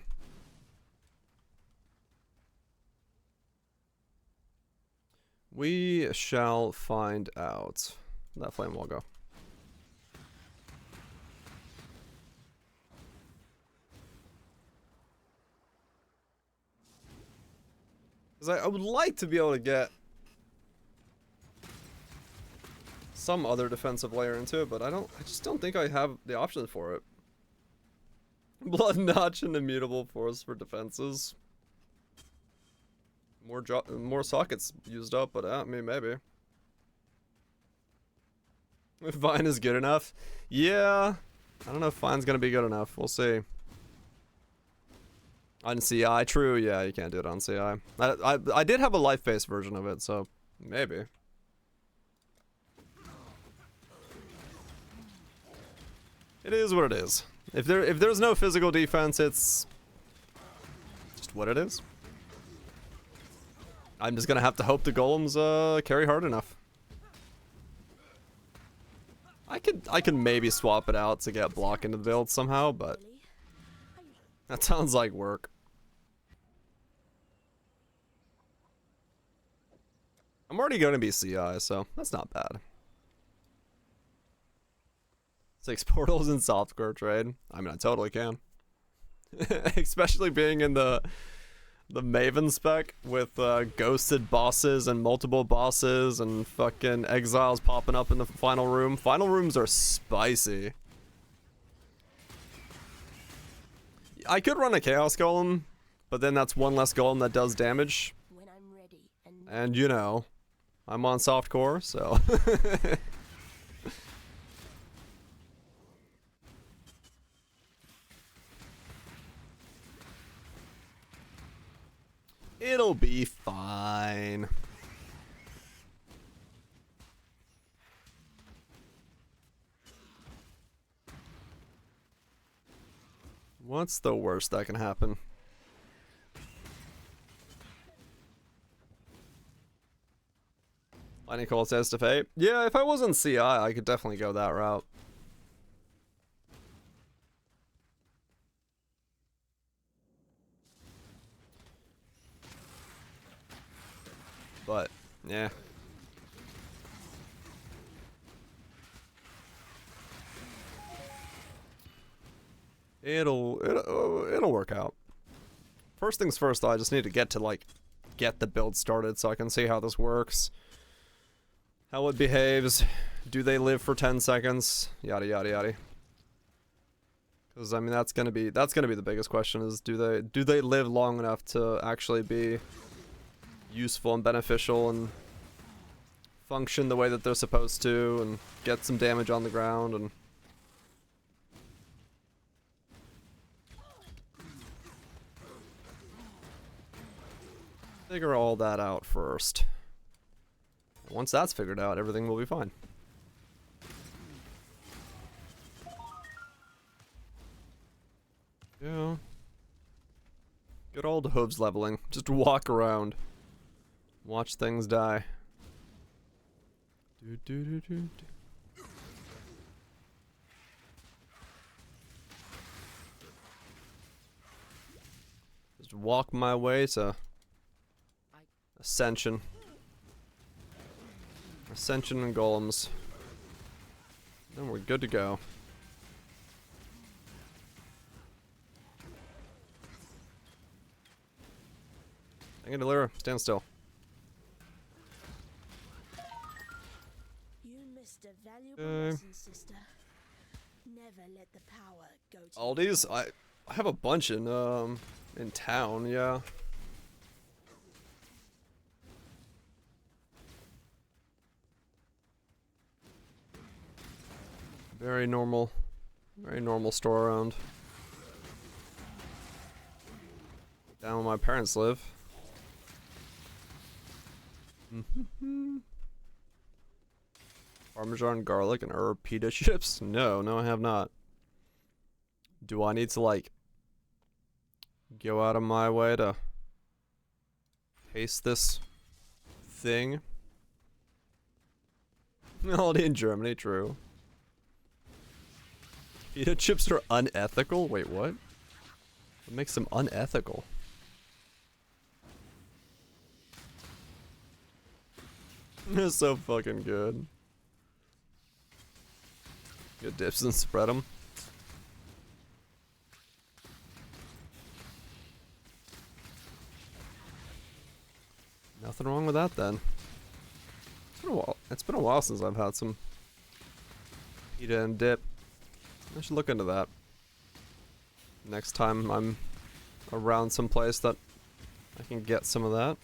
We shall find out. That flame will go. Because I would like to be able to get some other defensive layer into it, but I just don't think I have the option for it. Blood Notch and Immutable Force for defenses. More sockets used up, but I mean, maybe. If Vine is good enough? Yeah. I don't know if Vine's gonna be good enough. We'll see. On CI, true, yeah, you can't do it on CI. I did have a life-based version of it, so maybe. It is what it is. If there's no physical defense, it's just what it is. I'm just gonna have to hope the golems carry hard enough. I could maybe swap it out to get block into the build somehow, but that sounds like work. I'm already gonna be CI, so that's not bad. 6 portals in softcore trade. I mean, I totally can. Especially being in the Maven spec with ghosted bosses and multiple bosses and fucking exiles popping up in the final room. Final rooms are spicy. I could run a Chaos Golem, but then that's one less golem that does damage. When I'm ready And you know, I'm on softcore, so... It'll be fine. What's the worst that can happen? Lightning Cold says to Fate. Yeah, if I wasn't CI, I could definitely go that route. But, yeah. It'll work out. First things first, though, I just need to get the build started so I can see how this works. How it behaves. Do they live for 10 seconds? Yada yada yada. Because I mean that's gonna be the biggest question is do they live long enough to actually be useful and beneficial and function the way that they're supposed to and get some damage on the ground and figure all that out first. Once that's figured out, everything will be fine. Yeah. Good old hooves leveling. Just walk around. Watch things die. Just walk my way to Ascension. Ascension and golems. Then we're good to go. Angelira, stand still. you missed a valuable lesson, sister. Never let the power go to Aldi's? I have a bunch in town, yeah. Very normal store around. Down where my parents live. Parmesan, garlic, and herb pita chips? No, I have not. Do I need to, like, go out of my way to taste this thing? Aldi in Germany, true. Pita chips are unethical? Wait, what? What makes them unethical? They're so fucking good. Get dips and spread them. Nothing wrong with that then. It's been a while since I've had some pita and dip. I should look into that. Next time I'm around some place that I can get some of that.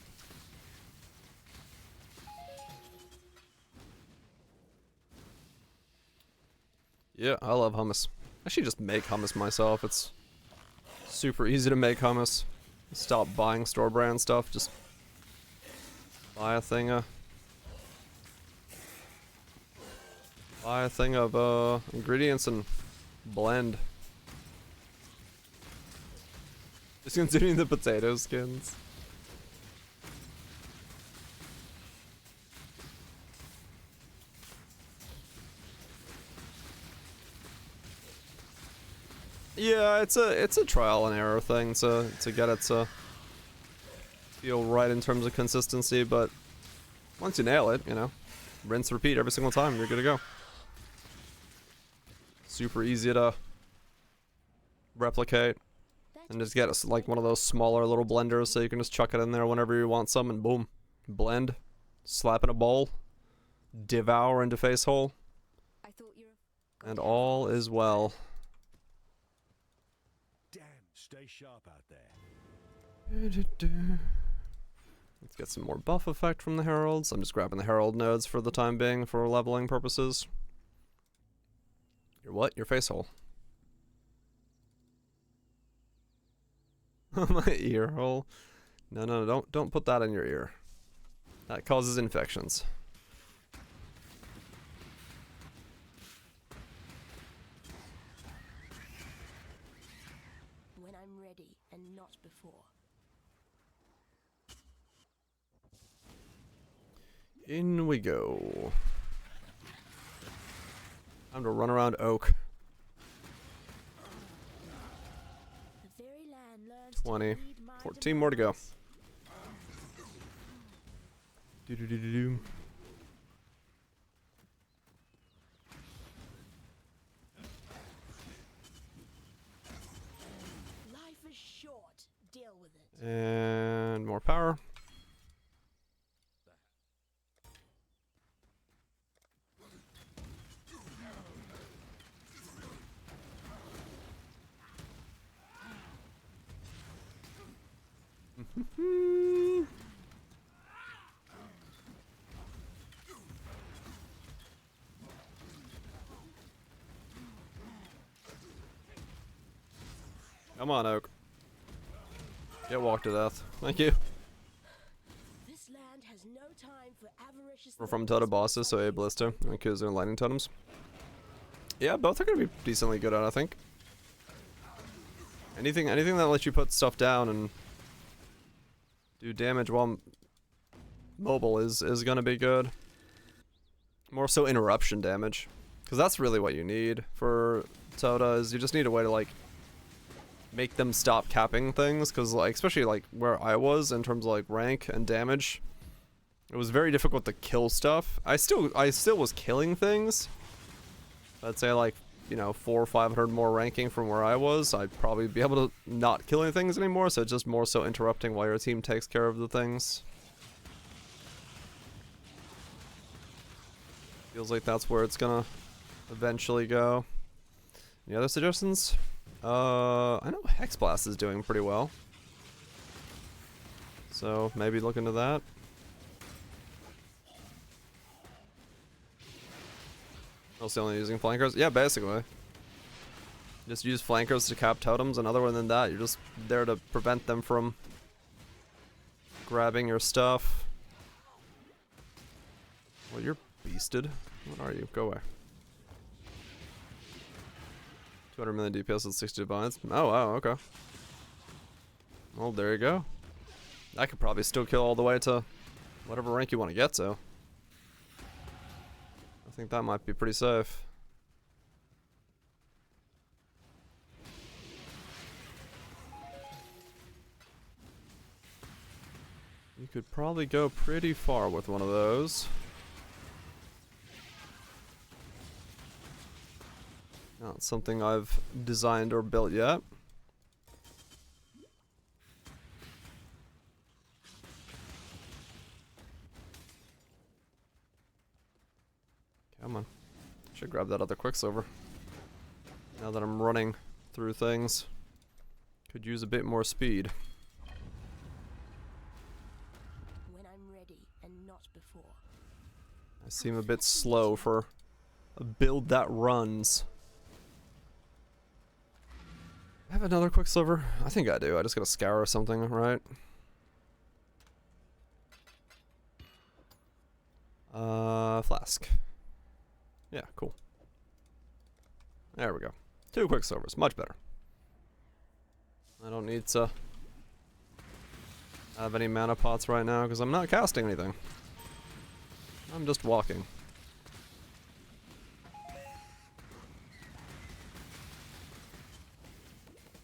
Yeah, I love hummus. I should just make hummus myself. It's super easy to make hummus. Stop buying store brand stuff. Just buy a thing of ingredients and blend. Just consuming the potato skins. Yeah, it's a trial and error thing to get it to feel right in terms of consistency, but once you nail it, you know, rinse, repeat every single time, you're good to go. Super easy to replicate, and just get like one of those smaller little blenders so you can just chuck it in there whenever you want some, and boom, blend, slap in a bowl, devour into face hole, and all is well. Damn, stay sharp out there. Let's get some more buff effect from the heralds. I'm just grabbing the herald nodes for the time being for leveling purposes. Your what? Your face hole. My ear hole. No, don't put that in your ear. That causes infections. When I'm ready and not before. In we go. Time to run around Oak. The very land learns 20. to lead my 14 more to go. demands. Do. Life is short. Deal with it. And more power. Come on, Oak. Get walked to death. Thank you. This land has no time for avaricious. We're from Tota bosses, so A Ballista and Kuzu and Lightning Totems. Yeah, both are gonna be decently good at, I think. Anything that lets you put stuff down and do damage while mobile is gonna be good. More so interruption damage, because that's really what you need for Tota. Is you just need a way to like make them stop capping things, because like especially like where I was in terms of like rank and damage, it was very difficult to kill stuff. I still was killing things. I'd say like, you know, 400 or 500 more ranking from where I was, I'd probably be able to not kill any things anymore, so it's just more so interrupting while your team takes care of the things. Feels like that's where it's gonna eventually go. Any other suggestions? I know Hex Blast is doing pretty well, so maybe look into that. Also only using flankers? Yeah, basically. Just use flankers to cap totems, and other than that, you're just there to prevent them from grabbing your stuff. Well, you're beasted. What are you? Go away. 200 million DPS with 60 divines. Oh, wow, okay. Well, there you go. I could probably still kill all the way to whatever rank you want to get to. I think that might be pretty safe. You could probably go pretty far with one of those. Not something I've designed or built yet. Come on. Should grab that other Quicksilver. Now that I'm running through things. Could use a bit more speed. When I'm ready and not before. I seem a bit slow for a build that runs. I have another Quicksilver? I think I do. I just got a Scour or something, right? Flask. Yeah, cool. There we go. 2 Quicksilvers, much better. I don't need to have any mana pots right now because I'm not casting anything. I'm just walking.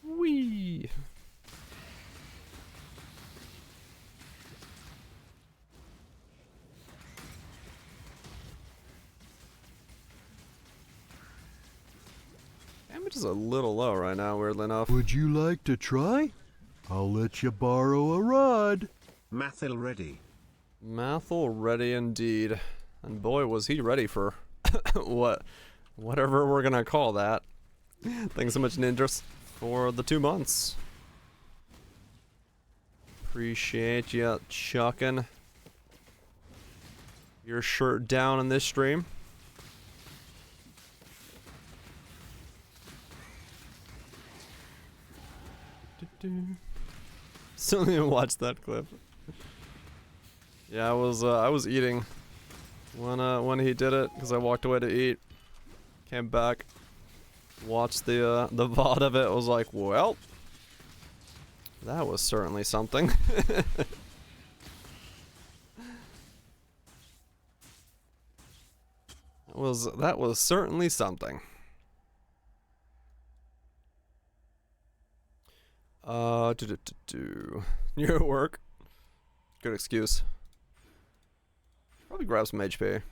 Whee! Damage is a little low right now, weirdly enough. Would you like to try? I'll let you borrow a rod. Mathil ready. Mathil ready indeed. And boy, was he ready for whatever we're gonna call that. Thanks so much, Ninjas, for the 2 months. Appreciate you chucking your shirt down in this stream. Still didn't even watch that clip. Yeah, I was eating when he did it because I walked away to eat. Came back, watched the VOD of it. Was like, well, that was certainly something. That was certainly something. You're at work. Good excuse. Probably grab some HP.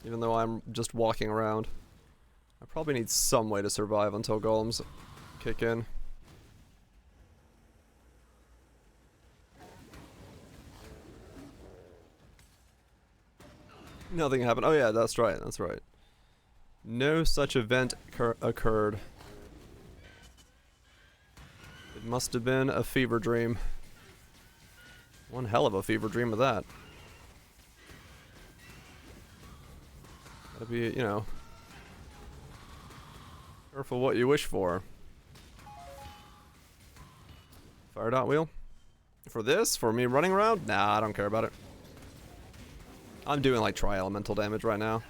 Even though I'm just walking around. I probably need some way to survive until golems kick in. Nothing happened. Oh yeah, that's right, that's right. No such event occurred. It must have been a fever dream. One hell of a fever dream of that. Gotta be, you know, careful what you wish for. Fire dot wheel? For this? For me running around? Nah, I don't care about it. I'm doing like tri-elemental damage right now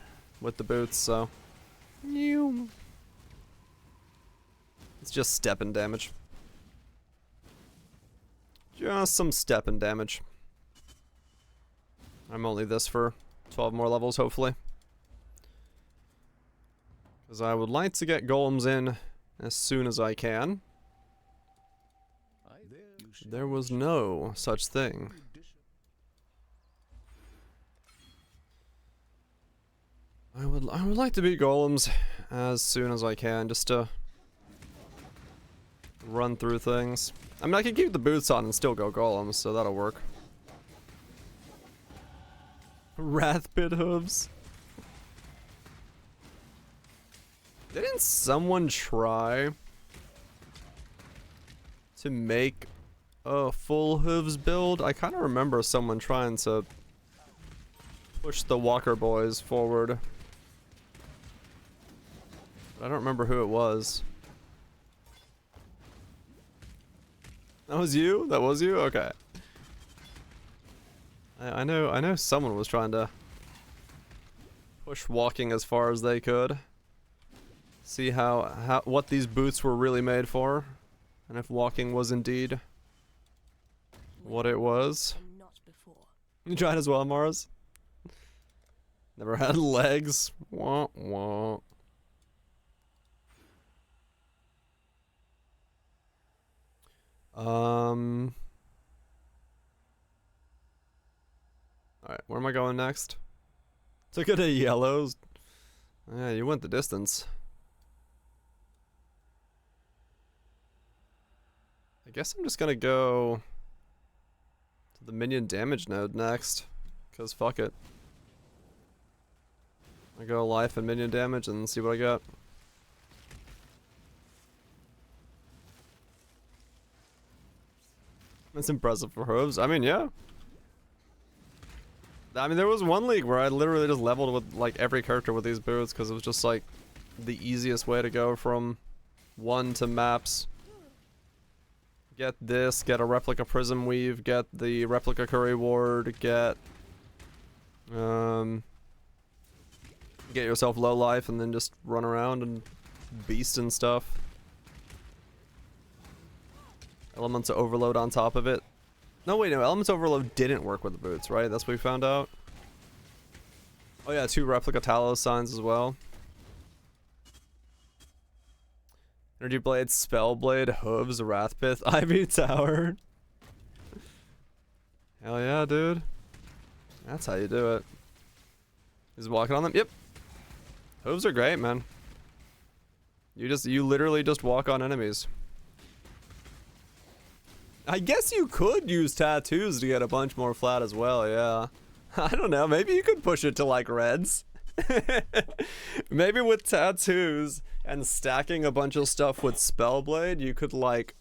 with the boots, so. It's just stepping damage. Just some stepping damage. I'm only this for 12 more levels, hopefully. Because I would like to get golems in as soon as I can. There was no such thing. I would like to beat golems as soon as I can, just to run through things. I mean, I can keep the boots on and still go golems, so that'll work. Wrathbit hooves. Didn't someone try to make a full hooves build? I kind of remember someone trying to push the Walker boys forward. I don't remember who it was. That was you? That was you? Okay. I know someone was trying to push walking as far as they could. See what these boots were really made for, and if walking was indeed what it was. You tried as well, Mars? Never had legs. Wah wah. Alright, where am I going next? Took it to yellows. Yeah, you went the distance. I guess I'm just gonna go to the minion damage node next. Cause fuck it. I go life and minion damage and see what I got. That's impressive for hooves. I mean, yeah. I mean, there was one league where I literally just leveled with like every character with these boots because it was just like the easiest way to go from 1 to maps. Get this, get a replica prism weave, get the replica curry ward, get yourself low life and then just run around and beast and stuff. Elements of overload on top of it. No, wait, no, elements of overload didn't work with the boots, right? That's what we found out. Oh yeah, 2 replica Talos signs as well. Energy Blade, Spell Blade, Hooves, Wrathpith, Ivy Tower. Hell yeah, dude. That's how you do it. He's walking on them? Yep. Hooves are great, man. You literally just walk on enemies. I guess you could use tattoos to get a bunch more flat as well, yeah. I don't know, maybe you could push it to like reds. Maybe with tattoos and stacking a bunch of stuff with Spellblade, you could like...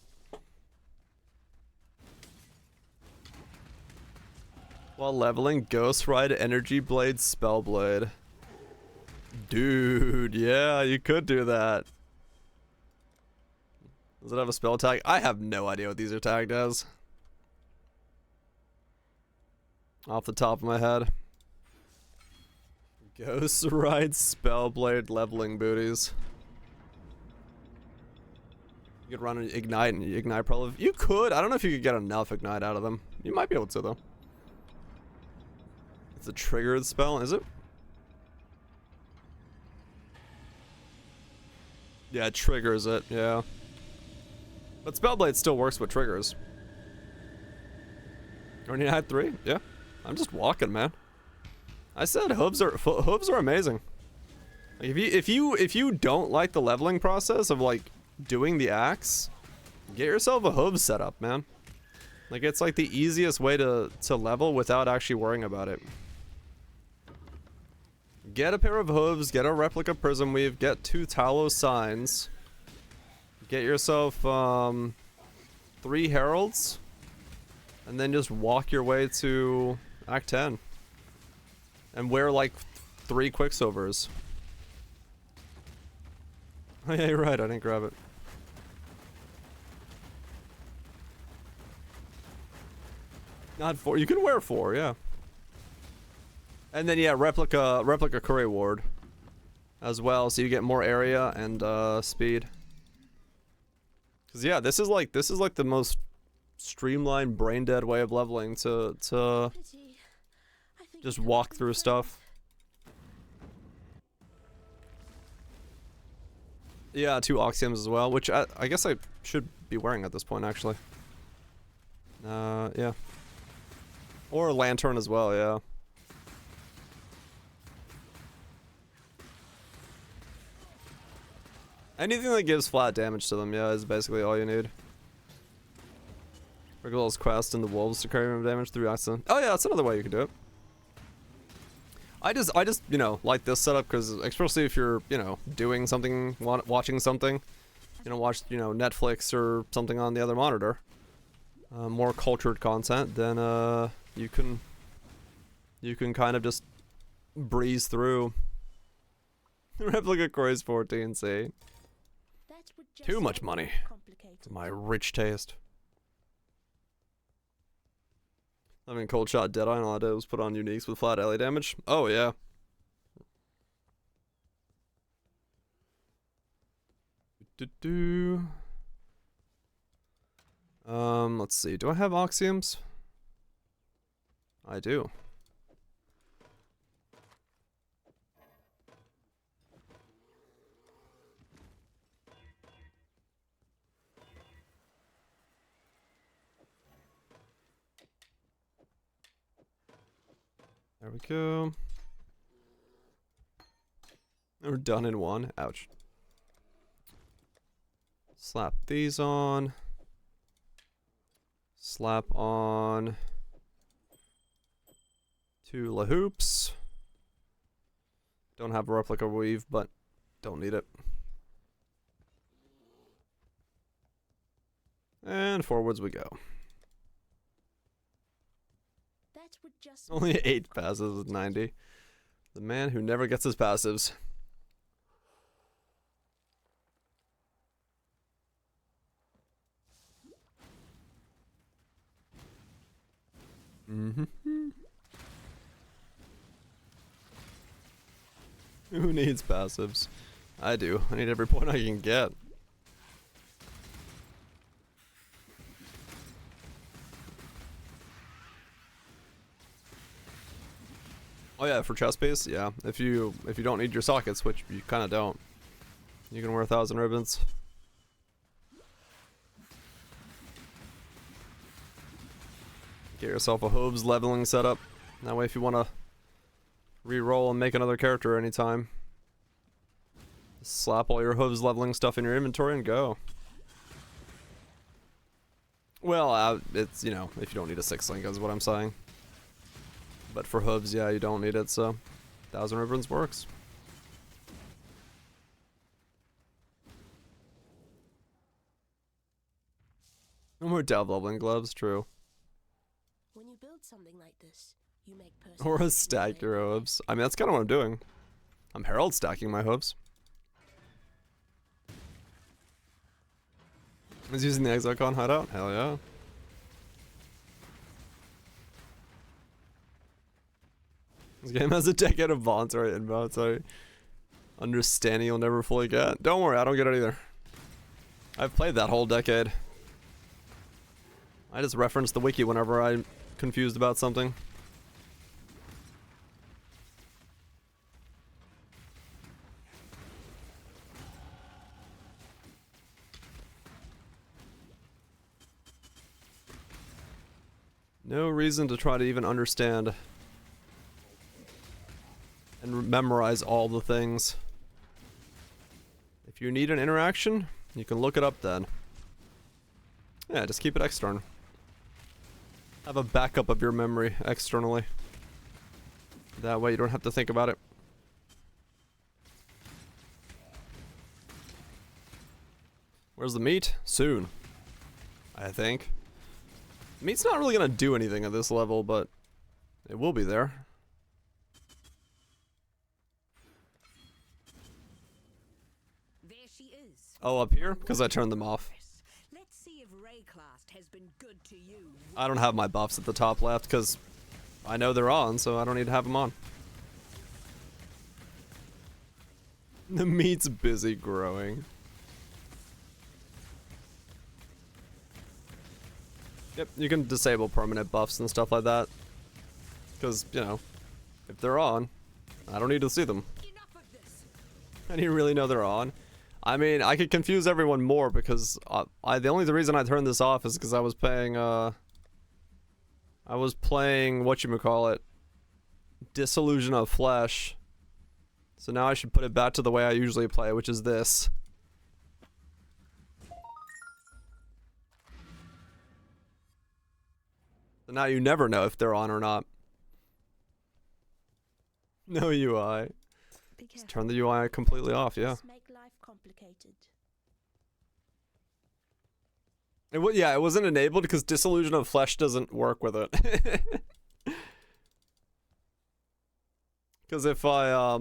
While leveling, Ghost Ride, Energy Blade, Spellblade. Dude, yeah, you could do that. Does it have a spell tag? I have no idea what these are tagged as. Off the top of my head. Ghost Ride, Spellblade, leveling booties. You could run an Ignite and Ignite probably. You could. I don't know if you could get enough Ignite out of them. You might be able to though. It's a triggered spell, is it? Yeah, it triggers it, yeah. But Spellblade still works with triggers. Already had 3? Yeah. I'm just walking, man. I said hooves are amazing. Like if you don't like the leveling process of like doing the axe, get yourself a hooves setup, man. Like it's like the easiest way to level without actually worrying about it. Get a pair of hooves, get a replica prism weave, get 2 Talos signs. Get yourself 3 heralds, and then just walk your way to Act 10. And wear like 3 quicksilvers. Oh yeah, you're right, I didn't grab it. Not 4, you can wear 4, yeah. And then yeah, replica curry ward as well, so you get more area and speed. Cause yeah, this is like the most streamlined, brain dead way of leveling to just walk through stuff. Yeah, 2 Oxiums as well, which I guess I should be wearing at this point actually. Yeah. Or a lantern as well, yeah. Anything that gives flat damage to them, yeah, is basically all you need. Rigol's quest and the wolves to carry damage through accident. Oh yeah, that's another way you can do it. I just you know, like this setup because especially if you're, you know, doing something, watching something, you know, watch, you know, Netflix or something on the other monitor. More cultured content, then you can kind of just breeze through. Replica Croy's 14C. Too much money. To my rich taste. I mean, cold shot Deadeye and all I did was put on uniques with flat alley damage. Oh yeah. Let's see. Do I have Oxiums? I do. There we go. We're done in 1. Ouch. Slap these on. Slap on 2 La Hoops. Don't have a replica weave, but don't need it. And forwards we go. That would just Only 8 passives with 90. The man who never gets his passives. Who needs passives? I do. I need every point I can get. Oh yeah, for chest piece, yeah. If you don't need your sockets, which you kind of don't, you can wear 1,000 ribbons. Get yourself a hooves leveling setup. That way, if you want to re-roll and make another character anytime, just slap all your hooves leveling stuff in your inventory and go. Well, it's, you know, if you don't need a 6 link is what I'm saying. But for hooves, yeah, you don't need it, so 1,000 ribbons works. No more delve leveling gloves, true. When you build something like this, you make Or a stack your hooves. I mean, that's kind of what I'm doing. I'm Herald stacking my hooves. Is using the Exocon hideout? Hell yeah. This game has a decade of bonds right inbound, so understanding you'll never fully get. Don't worry, I don't get it either. I've played that whole decade. I just reference the wiki whenever I'm confused about something. No reason to try to even understand and memorize all the things. If you need an interaction, you can look it up then. Yeah, just keep it external. Have a backup of your memory externally. That way you don't have to think about it. Where's the meat? Soon. I think. Meat's not really gonna do anything at this level, but it will be there. There she is. Oh, up here? Because I turned them off. Let's see if Rayclast has been good to you. I don't have my buffs at the top left because I know they're on, so I don't need to have them on. The meat's busy growing. Yep, you can disable permanent buffs and stuff like that. Because, you know, if they're on, I don't need to see them. Enough of this. And you really know they're on. I mean, I could confuse everyone more because the only reason I turned this off is because I was playing whatchamacallit, Disillusion of Flesh. So now I should put it back to the way I usually play, which is this. So now you never know if they're on or not. No UI. Just turn the UI completely off, yeah. Make life complicated. Yeah, it wasn't enabled because Disillusion of Flesh doesn't work with it. Because if I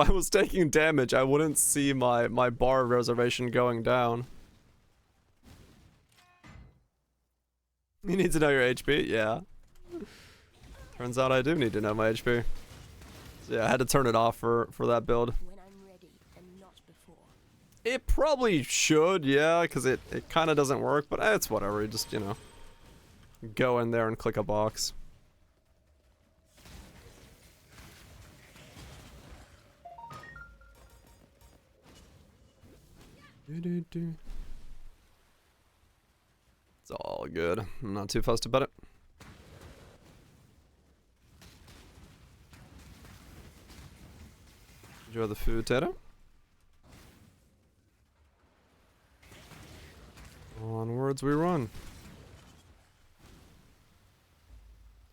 was taking damage, I wouldn't see my bar reservation going down. You need to know your HP? Yeah. Turns out I do need to know my HP. So yeah, I had to turn it off for that build. When I'm ready and not before. It probably should, yeah, because it kind of doesn't work, but it's whatever. You just, you know, go in there and click a box. It's all good. I'm not too fussed about it. Enjoy the food, Tata. Onwards we run.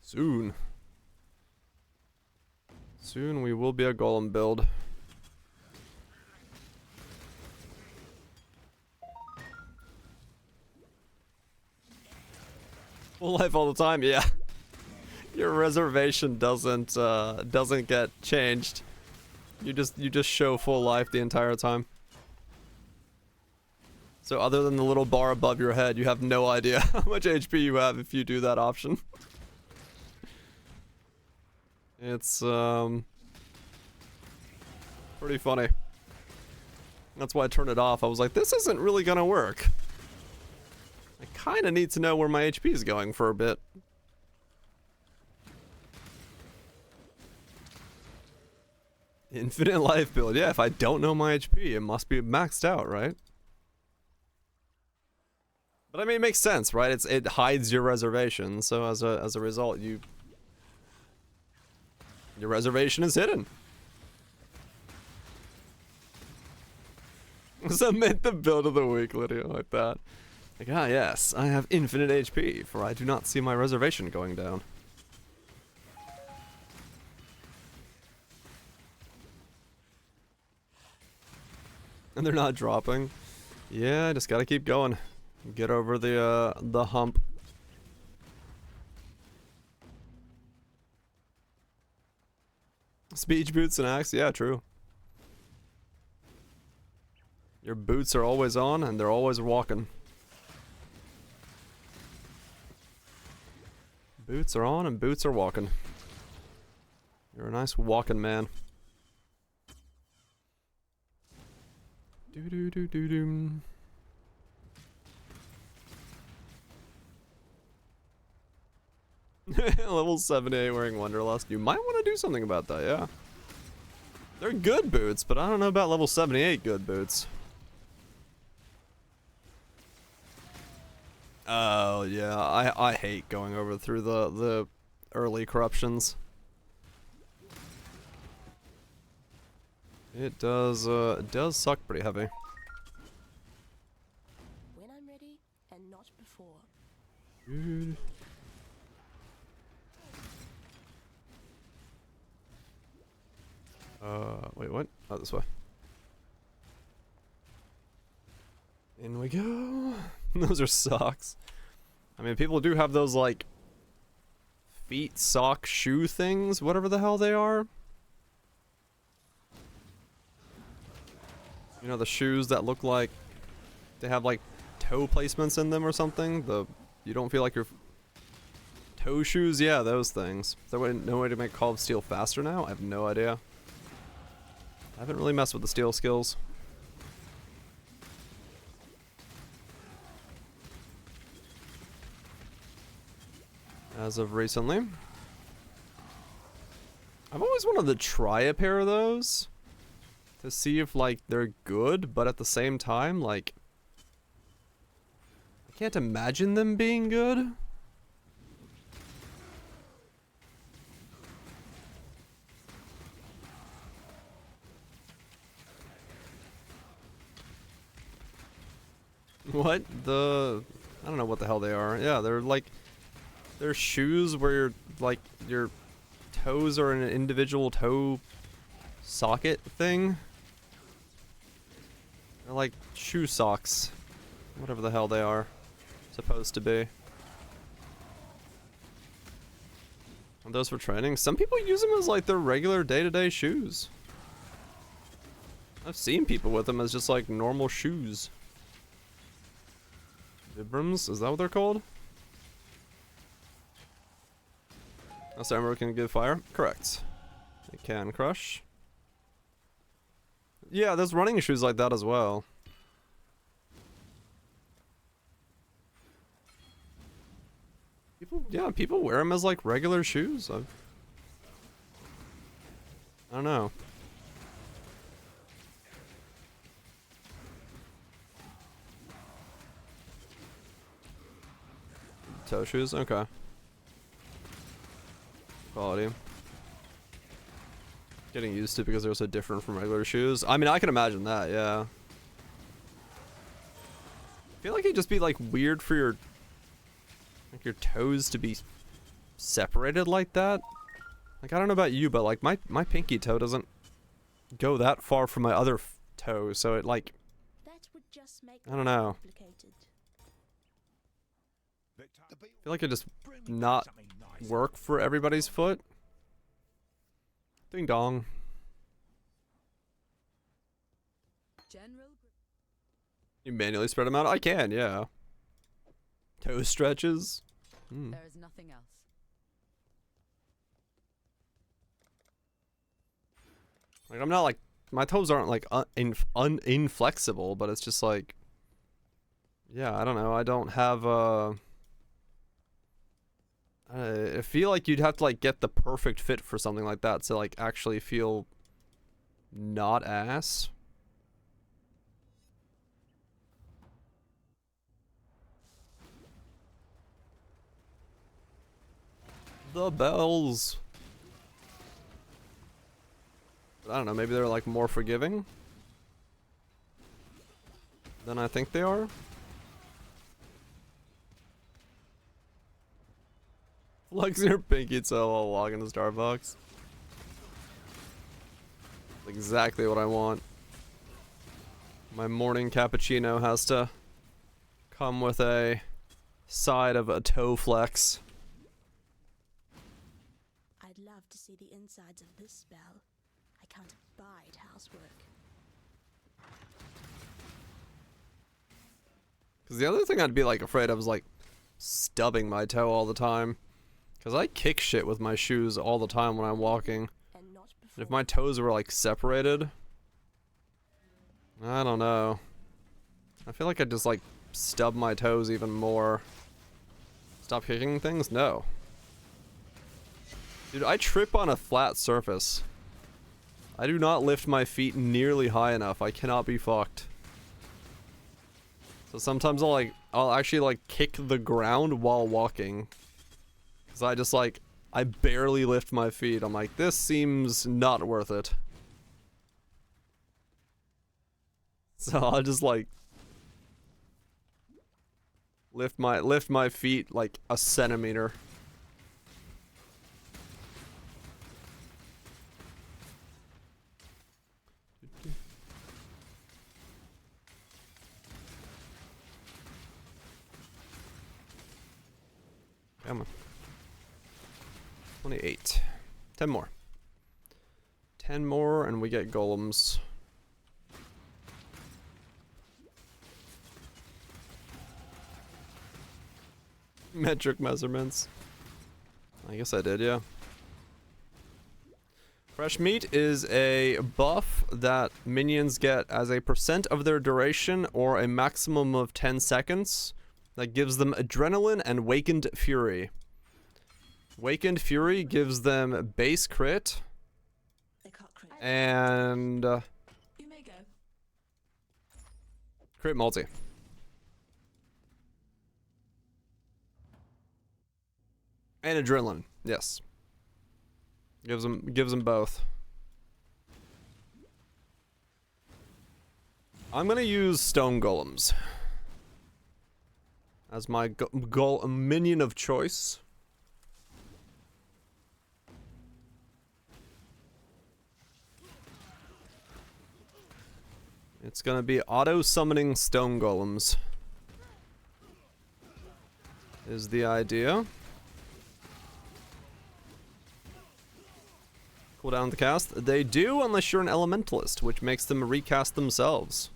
Soon. Soon we will be a golem build. Full life all the time, yeah. Your reservation doesn't get changed. You just show full life the entire time. So other than the little bar above your head, you have no idea how much HP you have if you do that option. It's pretty funny. That's why I turned it off. I was like, this isn't really gonna work. I kinda need to know where my HP is going for a bit. Infinite life build. Yeah, if I don't know my HP, it must be maxed out, right? But I mean, it makes sense, right? It hides your reservation, so as a result, your reservation is hidden. Submit the build of the week, Lydia, like that. Like, ah, yes, I have infinite HP, for I do not see my reservation going down. And they're not dropping. Yeah, I just gotta keep going. Get over the hump. Speech boots and axe, yeah, true. Your boots are always on and they're always walking. Boots are on and boots are walking. You're a nice walking man. Do do do do do. Level 78 wearing Wanderlust. You might want to do something about that, yeah. They're good boots, but I don't know about level 78 good boots. Oh, yeah. I hate going over through the early corruptions. It does suck pretty heavy. When I'm ready, and not before. Dude. Wait, what? Oh, this way. In we go. Those are socks. I mean, people do have those, like, feet, sock, shoe things, whatever the hell they are. You know, the shoes that look like they have, like, toe placements in them or something? You don't feel like your toe shoes? Yeah, those things. Is there no way to make Call of Steel faster now? I have no idea. I haven't really messed with the steel skills. As of recently. I've always wanted to try a pair of those. To see if, like, they're good, but at the same time, like... I can't imagine them being good. What? I don't know what the hell they are. Yeah, they're like... They're shoes where you're, like, your toes are in an individual toe socket thing. They're like shoe socks. Whatever the hell they are supposed to be. Are those for training? Some people use them as, like, their regular day-to-day shoes. I've seen people with them as just, like, normal shoes. Vibrams? Is that what they're called? Last armor can give fire? Correct. It can crush. Yeah, there's running shoes like that as well. People wear them as, like, regular shoes. I don't know. Toe shoes? Okay. Quality. Getting used to it because they're so different from regular shoes. I mean, I can imagine that, yeah. I feel like it'd just be, like, weird for your toes to be separated like that. Like, I don't know about you, but like my pinky toe doesn't go that far from my other toe, so it like, That would just make I don't know. complicated. I feel like it just not work for everybody's foot. Ding dong. General. You manually spread them out? I can, yeah. Toe stretches. There is nothing else. Like, I'm not like, my toes aren't like inflexible, but it's just like, yeah, I don't know. I don't have I feel like you'd have to like get the perfect fit for something like that to like actually feel not ass. The bells. But I don't know, maybe they're like more forgiving than I think they are. Flex your pinky toe while walking to Starbucks. Exactly what I want. My morning cappuccino has to come with a side of a toe flex. I'd love to see the insides of this spell. I can't abide housework. Because the other thing I'd be like afraid of is like stubbing my toe all the time. Because I kick shit with my shoes all the time when I'm walking. And not And before. if my toes were like separated, I don't know. I feel like I'd just like stub my toes even more. Stop kicking things? No. Dude, I trip on a flat surface. I do not lift my feet nearly high enough. I cannot be fucked. So sometimes I'll actually like kick the ground while walking. Cause I just like, I barely lift my feet. I'm like, this seems not worth it. So I'll just like lift my feet like a centimeter. Come on. 28. 10 more. 10 more and we get golems. Metric measurements. I guess I did, yeah. Fresh meat is a buff that minions get as a % of their duration or a maximum of 10 seconds that gives them adrenaline and wakened fury. Wakened fury gives them base crit They can't crit. and You may go. crit multi. And adrenaline, yes. Gives them both. I'm gonna use stone golems as my minion of choice. It's gonna be auto summoning stone golems. Is the idea. Cooldown the cast. They do unless you're an elementalist, which makes them recast themselves.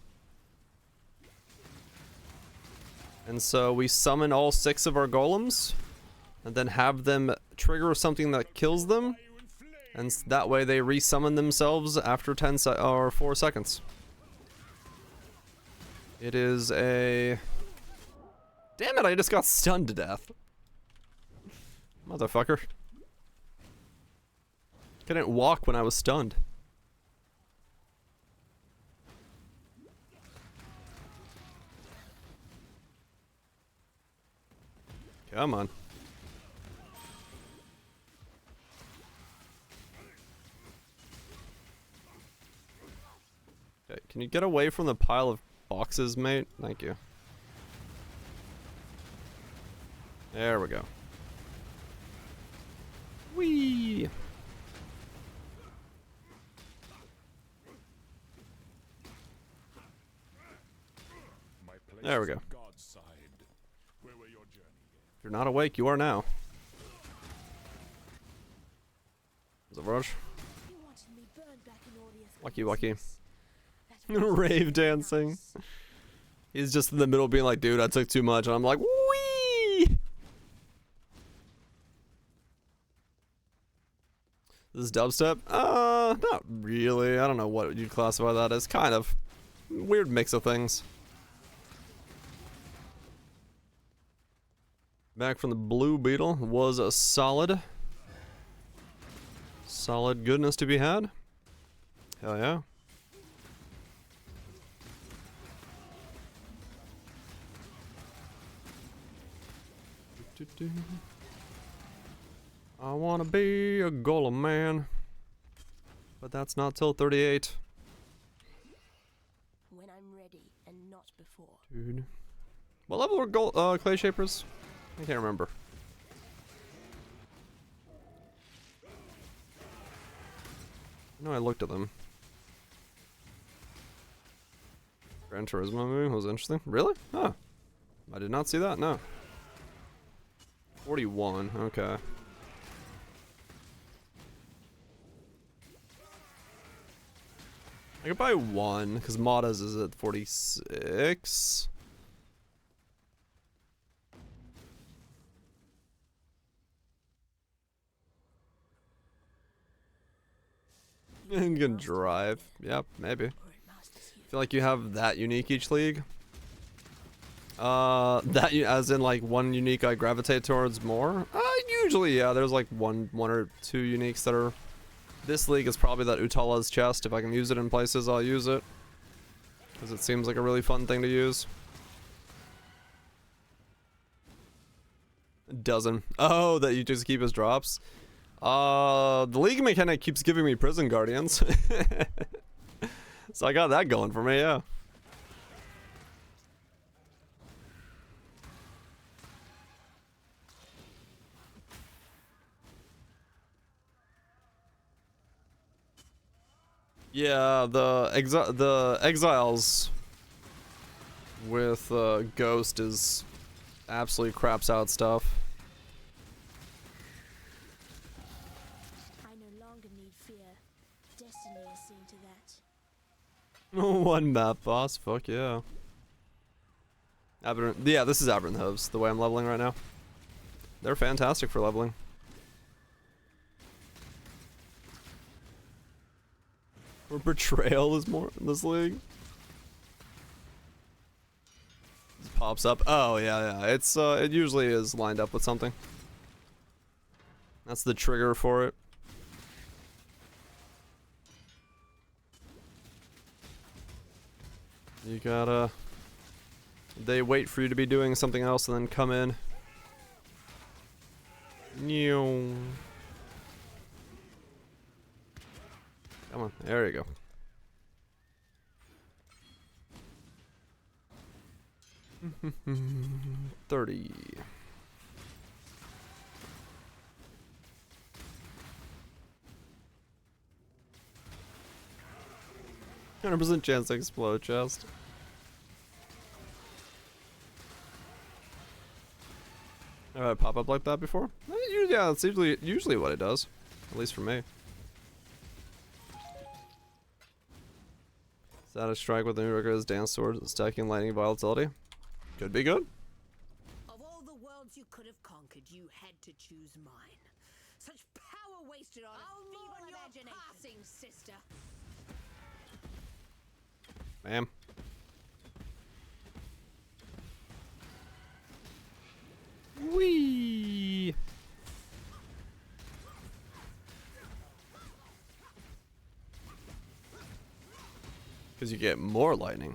And so we summon all 6 of our golems, and then have them trigger something that kills them, and that way they resummon themselves after 4 seconds. It is a... Damn it, I just got stunned to death. Motherfucker. Couldn't walk when I was stunned. Come on. Okay, can you get away from the pile of boxes, mate? Thank you. There we go. Whee! There we go. God's side. Where were your journey? If you're not awake, you are now. Is it Rush? You wanted me burned back in audience. Lucky, lucky. That was Rave dancing. nice. He's just in the middle being like, dude, I took too much. And I'm like, wee! This is dubstep? Not really. I don't know what you'd classify that as. Kind of. Weird mix of things. Back from the Blue Beetle was a solid goodness to be had. Hell yeah. I wanna be a golem man, but that's not till 38. When I'm ready and not before. Dude. What level were clay shapers? I can't remember. I know I looked at them. Gran Turismo movie was interesting. Really? Huh. I did not see that, no. 41, okay. I could buy one, because Mata's is at 46. You can drive. Yep, maybe. I feel like you have that unique each league. As in like one unique I gravitate towards more. Usually, yeah. There's like one or two uniques that are. This league is probably that Utala's chest. If I can use it in places, I'll use it. Because it seems like a really fun thing to use. Dozen. Oh, that you just keep as drops. The league mechanic keeps giving me prison guardians. So I got that going for me, yeah. Yeah, the exiles with Ghost is absolutely craps out stuff. I no longer need fear. Destiny is seeing to that. One map boss, fuck yeah. Yeah, this is Aberrant Hooves, the way I'm leveling right now. They're fantastic for leveling. Or Betrayal is more in this league. It pops up. Oh yeah, it's it usually is lined up with something. That's the trigger for it. You gotta. They wait for you to be doing something else and then come in. New. Come on, there you go. $30. 100% chance to explode chest. Have I pop up like that before? Yeah, that's usually what it does. At least for me. Status strike with the new record is dance sword, stacking lightning volatility. Could be good. Of all the worlds you could have conquered, you had to choose mine. Such power wasted on a feeble imagination. Passing, sister. Ma'am. Whee! Because you get more lightning.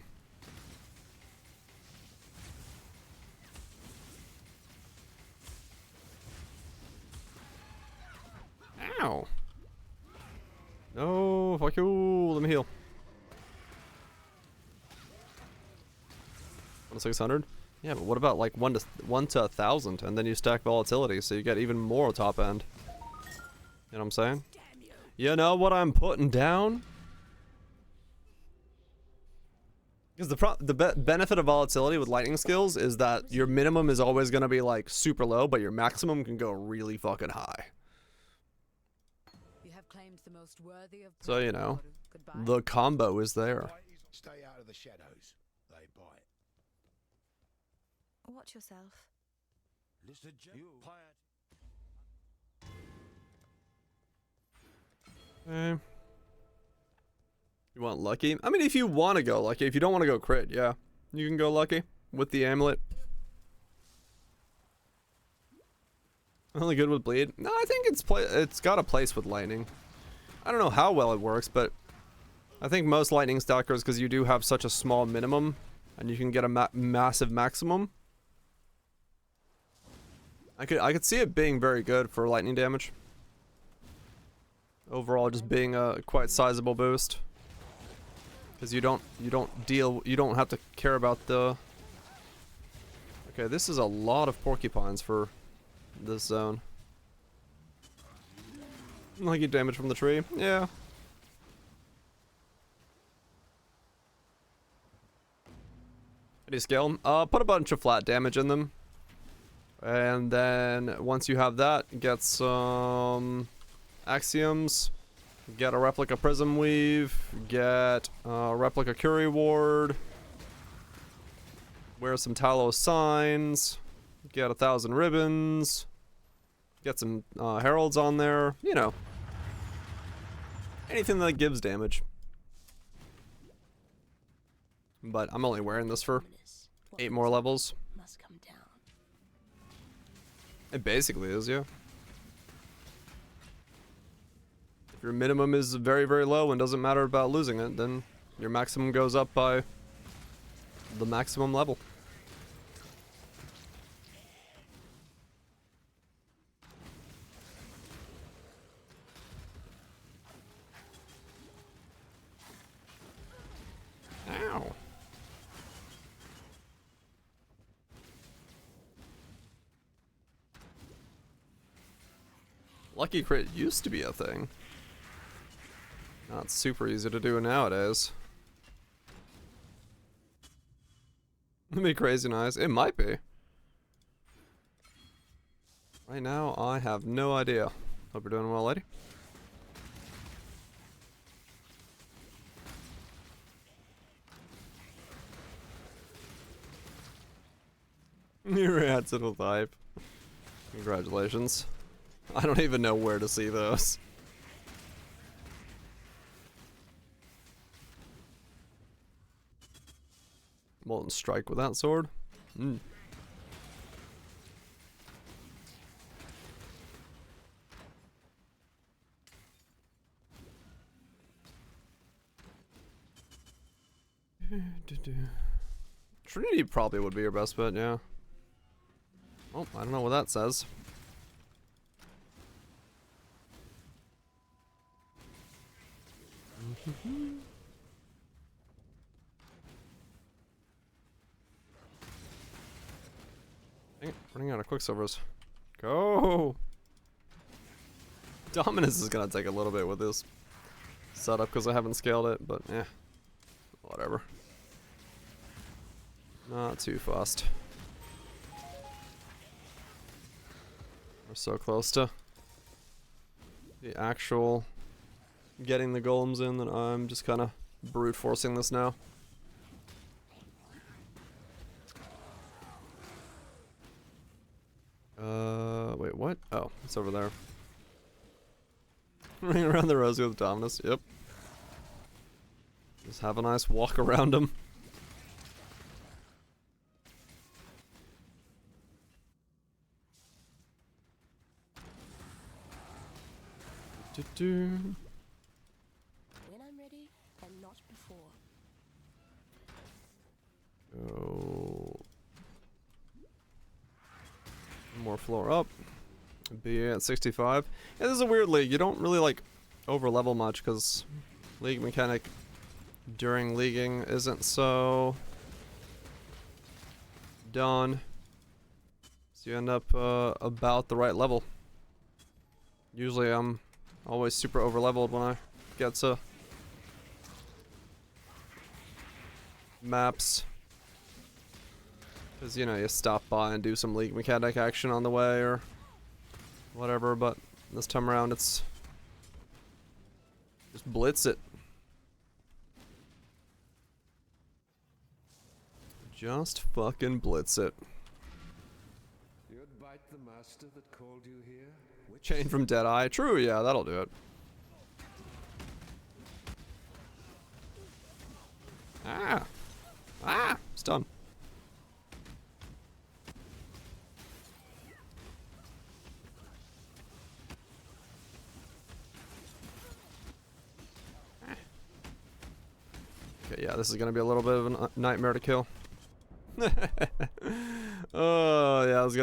Ow. No, fuck you. Let me heal. 600? Yeah, but what about like 1 to 1,000 and then you stack volatility so you get even more top end. You know what I'm saying? You know what I'm putting down? Because the benefit of volatility with lightning skills is that your minimum is always going to be like super low, but your maximum can go really fucking high. You have claimed the most worthy of So, you know, Goodbye. the combo is there. Stay out of the shadows. They bite. Watch yourself. Listen, you Okay. You want lucky? I mean, if you want to go lucky, if you don't want to go crit, yeah, you can go lucky with the amulet. Only good with bleed? No, I think it's got a place with lightning. I don't know how well it works, but I think most lightning stackers, because you do have such a small minimum, and you can get a massive maximum. I could see it being very good for lightning damage. Overall, just being a quite sizable boost. Because you don't have to care about the... Okay, this is a lot of porcupines for this zone. Lucky damage from the tree, yeah. How do you scale them? Put a bunch of flat damage in them. And then once you have that, get some axioms. Get a replica prism weave, get a replica curie ward, wear some Talos signs, get 1,000 ribbons, get some heralds on there, you know. Anything that gives damage. But I'm only wearing this for 8 more levels. Must come down. It basically is, yeah. If your minimum is very, very low and doesn't matter about losing it, then your maximum goes up by the maximum level. Ow. Lucky crit used to be a thing. Not super easy to do nowadays. It'd be crazy nice. It might be. Right now, I have no idea. Hope you're doing well, lady. Your ad's in with hype. Congratulations. I don't even know where to see those. Molten strike with that sword. Mm. Trinity probably would be your best bet, yeah. Oh, I don't know what that says. Dang it, running out of quicksilvers. Go! Dominus is gonna take a little bit with this setup because I haven't scaled it, but eh. Whatever. Not too fussed. We're so close to the actual getting the golems in that I'm just kind of brute forcing this now. Wait, what? Oh, it's over there. Running around the rosy with Dominus, yep. Just have a nice walk around him. When I'm ready, and not before. Go. More floor up. Be at 65. Yeah, this is a weird league. You don't really like over level much because league mechanic during leaguing isn't so done. So you end up about the right level. Usually I'm always super over leveled when I get to maps. Because, you know, you stop by and do some League mechanic action on the way or whatever, but this time around it's just blitz it. Just fucking blitz it. You'd bite the master that called you here? Chain from Deadeye. True, yeah, that'll do it. Ah! Ah! Stun. Okay, yeah, this is gonna be a little bit of a nightmare to kill. Oh yeah, this is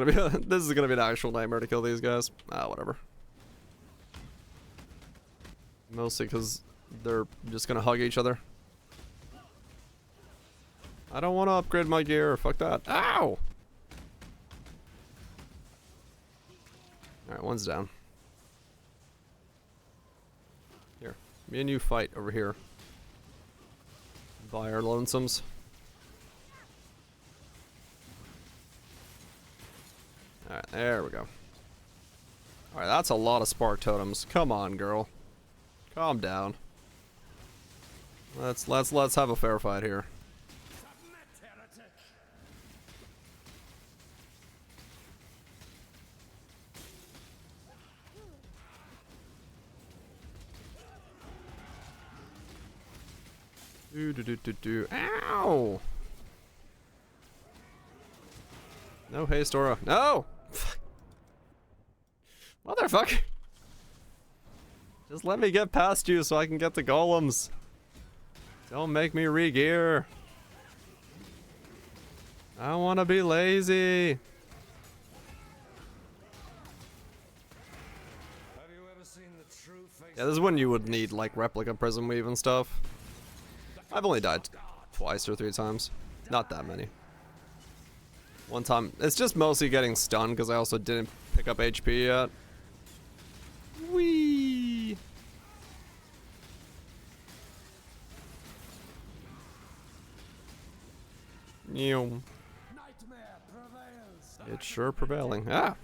gonna be an actual nightmare to kill these guys. Ah, whatever. Mostly because they're just gonna hug each other. I don't want to upgrade my gear. Fuck that. Ow! Alright, one's down. Here. Me and you fight over here. By our lonesomes. Alright, there we go. Alright, that's a lot of spark totems. Come on, girl. Calm down. Let's have a fair fight here. Ow! No haste aura. No! Motherfucker! Just let me get past you so I can get the golems. Don't make me re-gear. I don't want to be lazy. Have you ever seen the true face? Yeah, this is when you would need like replica prism weave and stuff. I've only died twice or 3 times. Not that many. One time. It's just mostly getting stunned because I also didn't pick up HP yet. Whee! It's sure prevailing. Ah!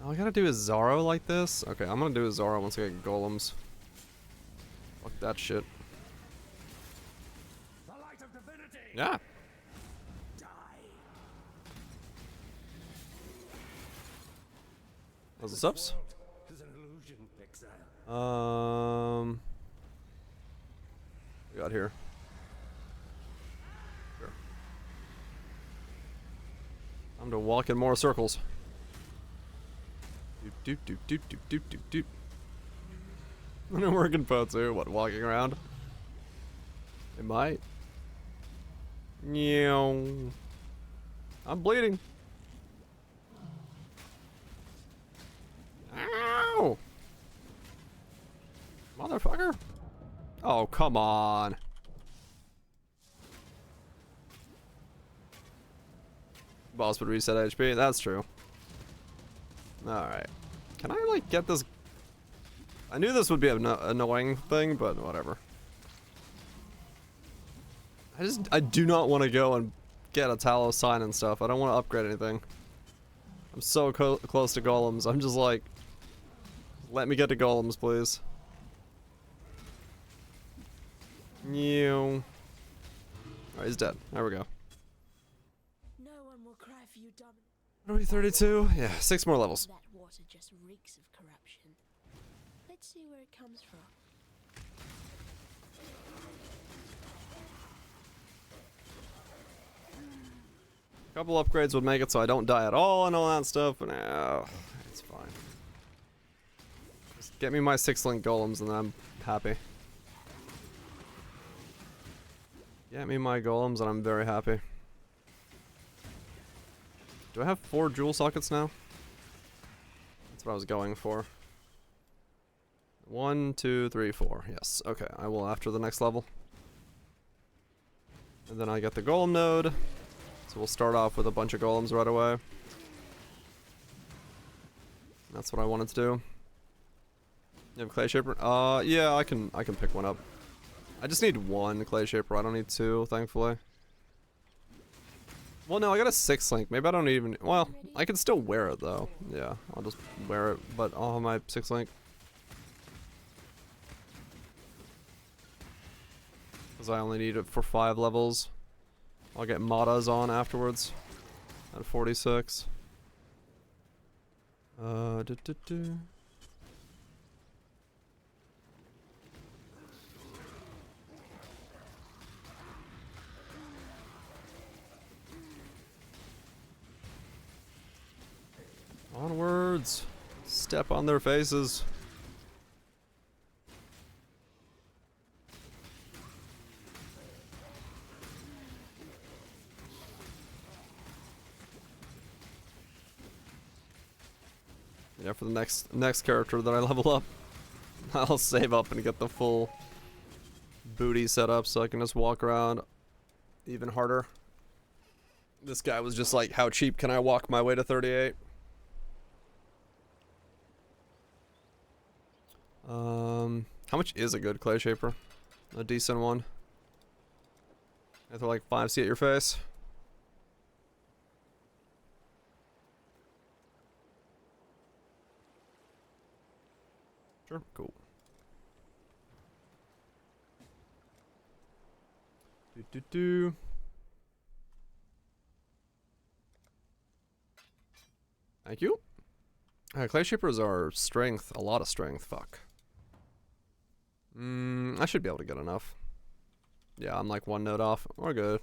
All I gotta do is Zaro like this? Okay, I'm gonna do a Zaro once I get golems. Fuck that shit. Yeah. What's the subs? We got here. Sure. Time to walk in more circles. Doop doop doop doop doop doop doop. I'm gonna work in Potsu. What, walking around? It might. Meow. I'm bleeding. Ow! Motherfucker. Oh, come on. Boss would reset HP. That's true. Alright. Can I, like, get this? I knew this would be an annoying thing, but whatever. I do not want to go and get a Talos sign and stuff. I don't want to upgrade anything. I'm so close to golems. I'm just like, let me get to golems, please. Alright, he's dead. There we go. No one will cry for you, Domin. What are we, 32? Yeah, 6 more levels. That water just reeks of corruption. Let's see where it comes from. A couple upgrades would make it so I don't die at all and all that stuff, but it's fine. Just get me my 6-link golems and then I'm happy. Get me my golems and I'm very happy. Do I have 4 jewel sockets now? That's what I was going for. 1, 2, 3, 4. Yes. Okay, I will after the next level. And then I get the golem node. So we'll start off with a bunch of golems right away. That's what I wanted to do. You have a clay shaper? Yeah, I can pick one up. I just need 1 clay shaper. I don't need 2, thankfully. Well, no, I got a 6-link. Maybe I don't even... Well, I can still wear it, though. Yeah, I'll just wear it, but I'll have my 6-link. Because I only need it for 5 levels. I'll get Matas on afterwards. At 46. Onwards. Step on their faces. Yeah, for the next character that I level up, I'll save up and get the full booty set up so I can just walk around even harder. This guy was just like, how cheap can I walk my way to 38? How much is a good clay shaper? A decent one. I throw like 5C at your face. Sure, cool. Do. Thank you. Clay shapers are strength, a lot of strength. Fuck. I should be able to get enough. Yeah, I'm like 1 note off. We're good.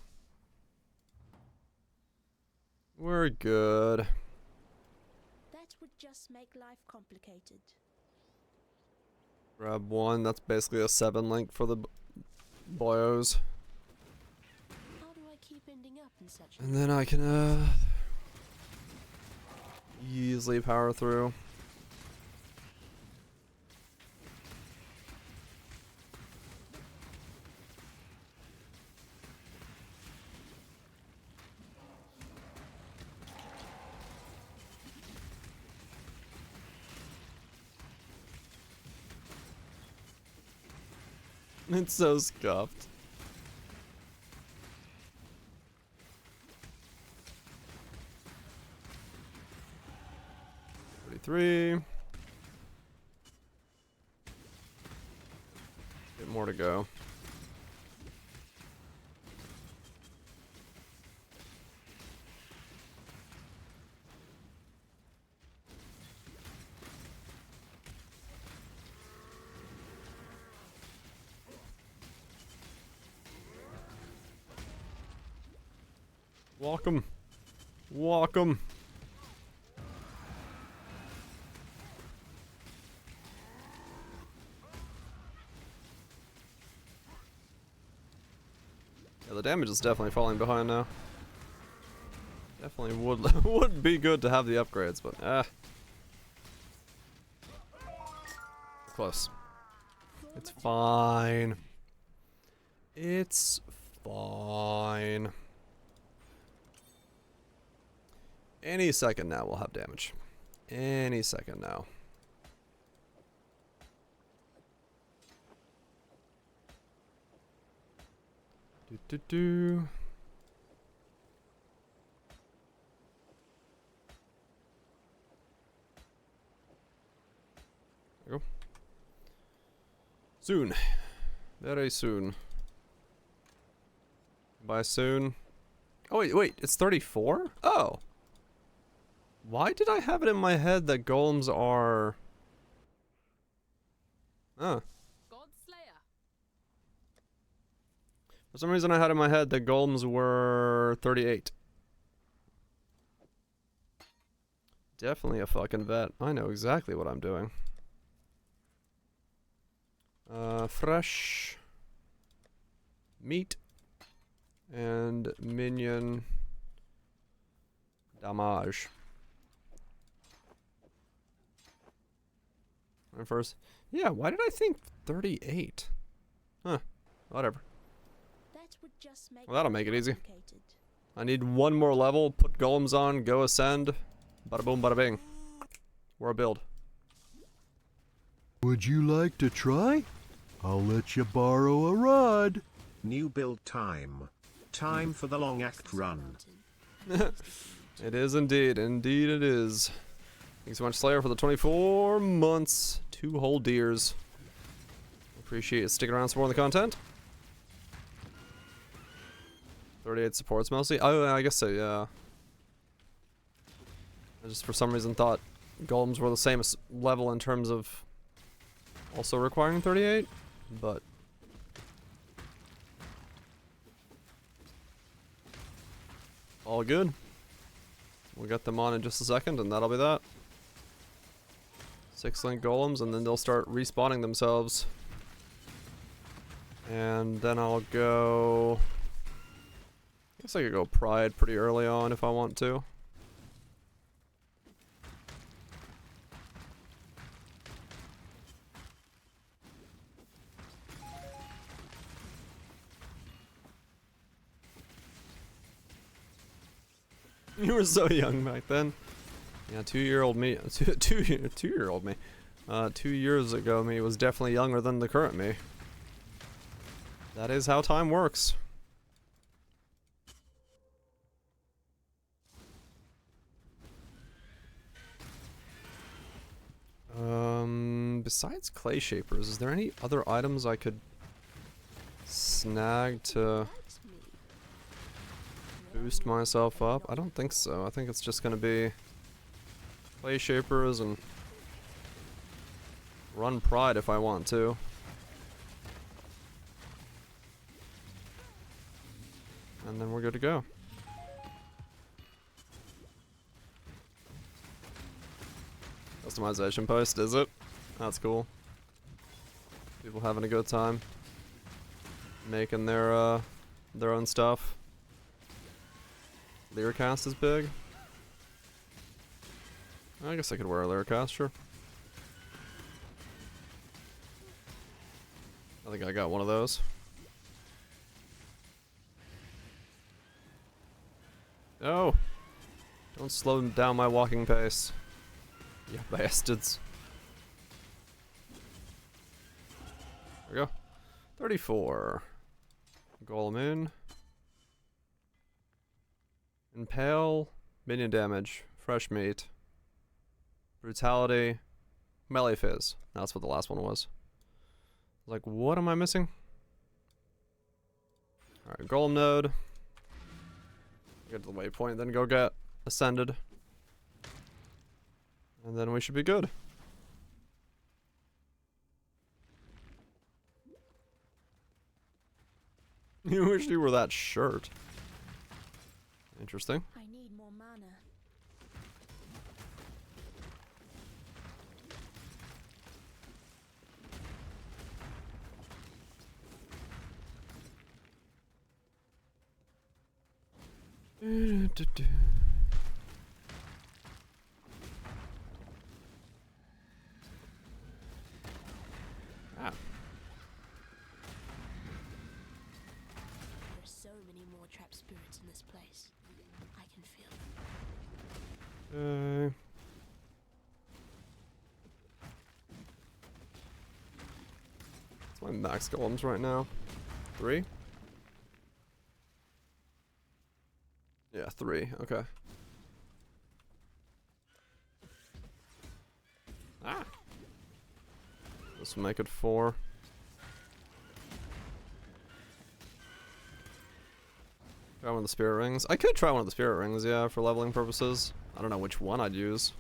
We're good. That would just make life complicated. Grab 1. That's basically a 7-link for the boyos. How do I keep ending up in such? And then I can easily power through. It's so scuffed. Three. Bit more to go. Walk 'em. Walk 'em. Yeah, the damage is definitely falling behind now. Definitely would be good to have the upgrades, but close. It's fine. It's fine. Any second now we'll have damage. Any second now. Do. There we go. Soon. Very soon. By soon. Oh wait, it's 34? Oh. Why did I have it in my head that golems are... Huh. For some reason I had in my head that golems were 38. Definitely a fucking vet. I know exactly what I'm doing. Fresh meat and minion damage. First, yeah, why did I think 38? Huh, whatever. That would just make Well, that'll make it easy. complicated. I need 1 more level, put golems on, go ascend. Bada boom, bada bing. We're a build. Would you like to try? I'll let you borrow a rod. New build time. Time for the long act run. It is indeed. Indeed it is. Thanks so much, Slayer, for the 24 months. 2 whole deers. Appreciate you sticking around for more of the content. 38 supports mostly. Oh, I guess so, yeah. I just for some reason thought golems were the same level in terms of also requiring 38, but all good. We'll get them on in just a second, and that'll be that. 6 link golems, and then they'll start respawning themselves. And then I'll go... I guess I could go Pride pretty early on if I want to. You were so young back then. Yeah, 2-year-old me. 2-year-old me. 2 years ago me was definitely younger than the current me. That is how time works. Besides clay shapers, is there any other items I could snag to boost myself up? I don't think so. I think it's just gonna be clay shapers and run Pride if I want to. And then we're good to go. Customization post, is it? That's cool. People having a good time making their own stuff. Lyricast is big. I guess I could wear a Lyricast, sure. I think I got one of those. Oh! Don't slow down my walking pace. You bastards. There we go. 34. Golem in. Impale. Minion damage. Fresh meat. Brutality. Melee fizz. That's what the last one was. Like, what am I missing? Alright, golem node. Get to the waypoint, then go get ascended. And then we should be good. You wish you were that shirt. Interesting. I need more mana. Ah. There's so many more trapped spirits in this place. I can feel them. What's my max golems right now? 3? Yeah, 3. Okay. Ah! This will make it 4. Try one of the spirit rings. I could try one of the spirit rings, yeah, for leveling purposes. I don't know which one I'd use.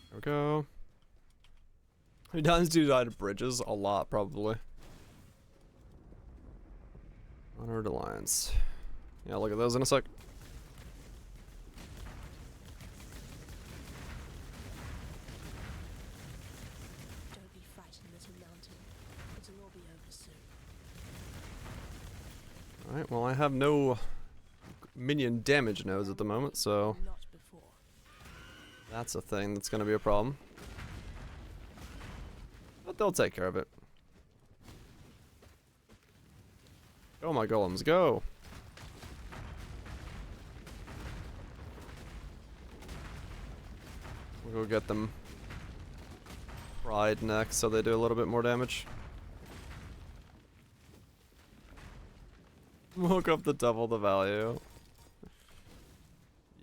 There we go. How many times do you die to bridges? A lot, probably. Honored Alliance. Yeah, look at those in a sec. Don't be frightened, little mountain. It'll all be over soon. Alright, well I have no minion damage nodes at the moment, so Not before. that's a thing that's gonna be a problem. But they'll take care of it. Go my golems, go! We'll go get them Pride next, so they do a little bit more damage. Woke up to double the value.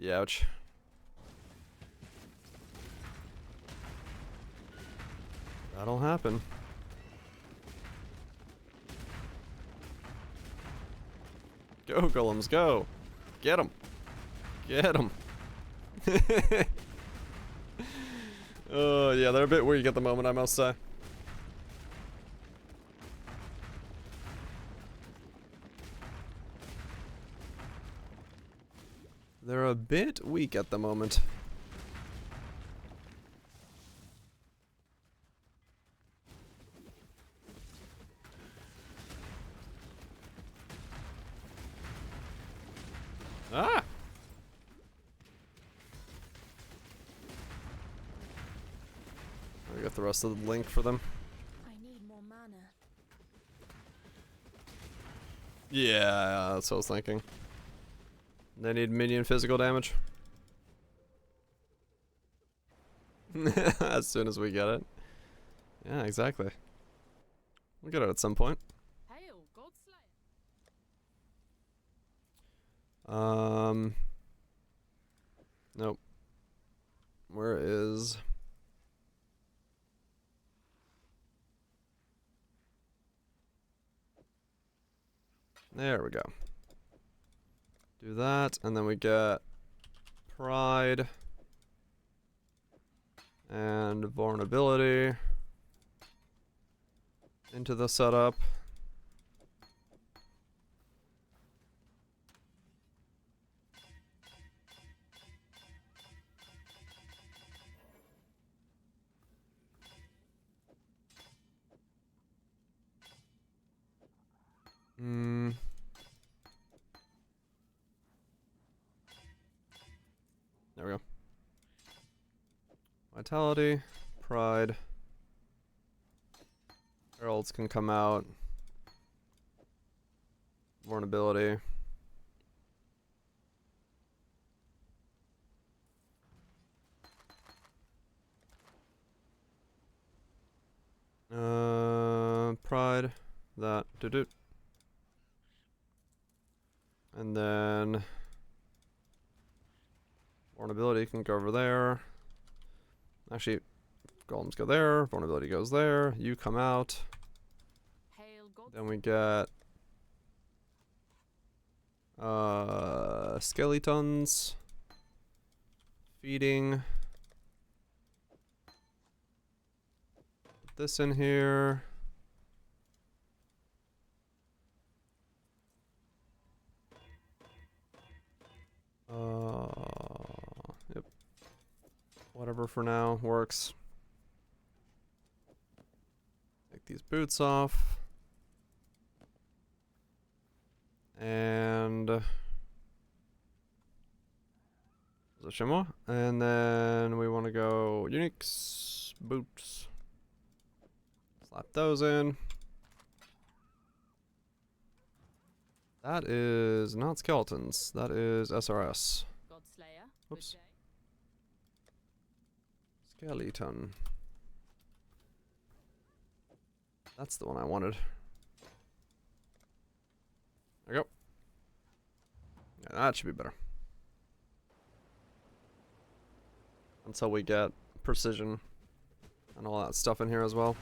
Youch. That'll happen. Go, golems, go! Get him! Get him! Oh, yeah, they're a bit weak at the moment, I must say. They're a bit weak at the moment. Ah! I got the rest of the link for them. I need more mana. Yeah, that's what I was thinking. They need minion physical damage. As soon as we get it. Yeah, exactly. We'll get it at some point. Hail, Godslayer. Nope. Where is... There we go. Do that, and then we get Pride and Vulnerability into the setup. There we go. Vitality, Pride. Heralds can come out. Vulnerability. Pride. That. Do-do. And then vulnerability can go over there. Actually, golems go there. Vulnerability goes there. You come out. Hail, Then we get skeletons. Feeding. Put this in here. Yep. Whatever for now works. Take these boots off. And Shimwa. And then we want to go uniques, boots. Slap those in. That is not skeletons. That is SRS. Godslayer. Oops. Skeleton. That's the one I wanted. There we go. Yeah, that should be better. Until we get precision and all that stuff in here as well.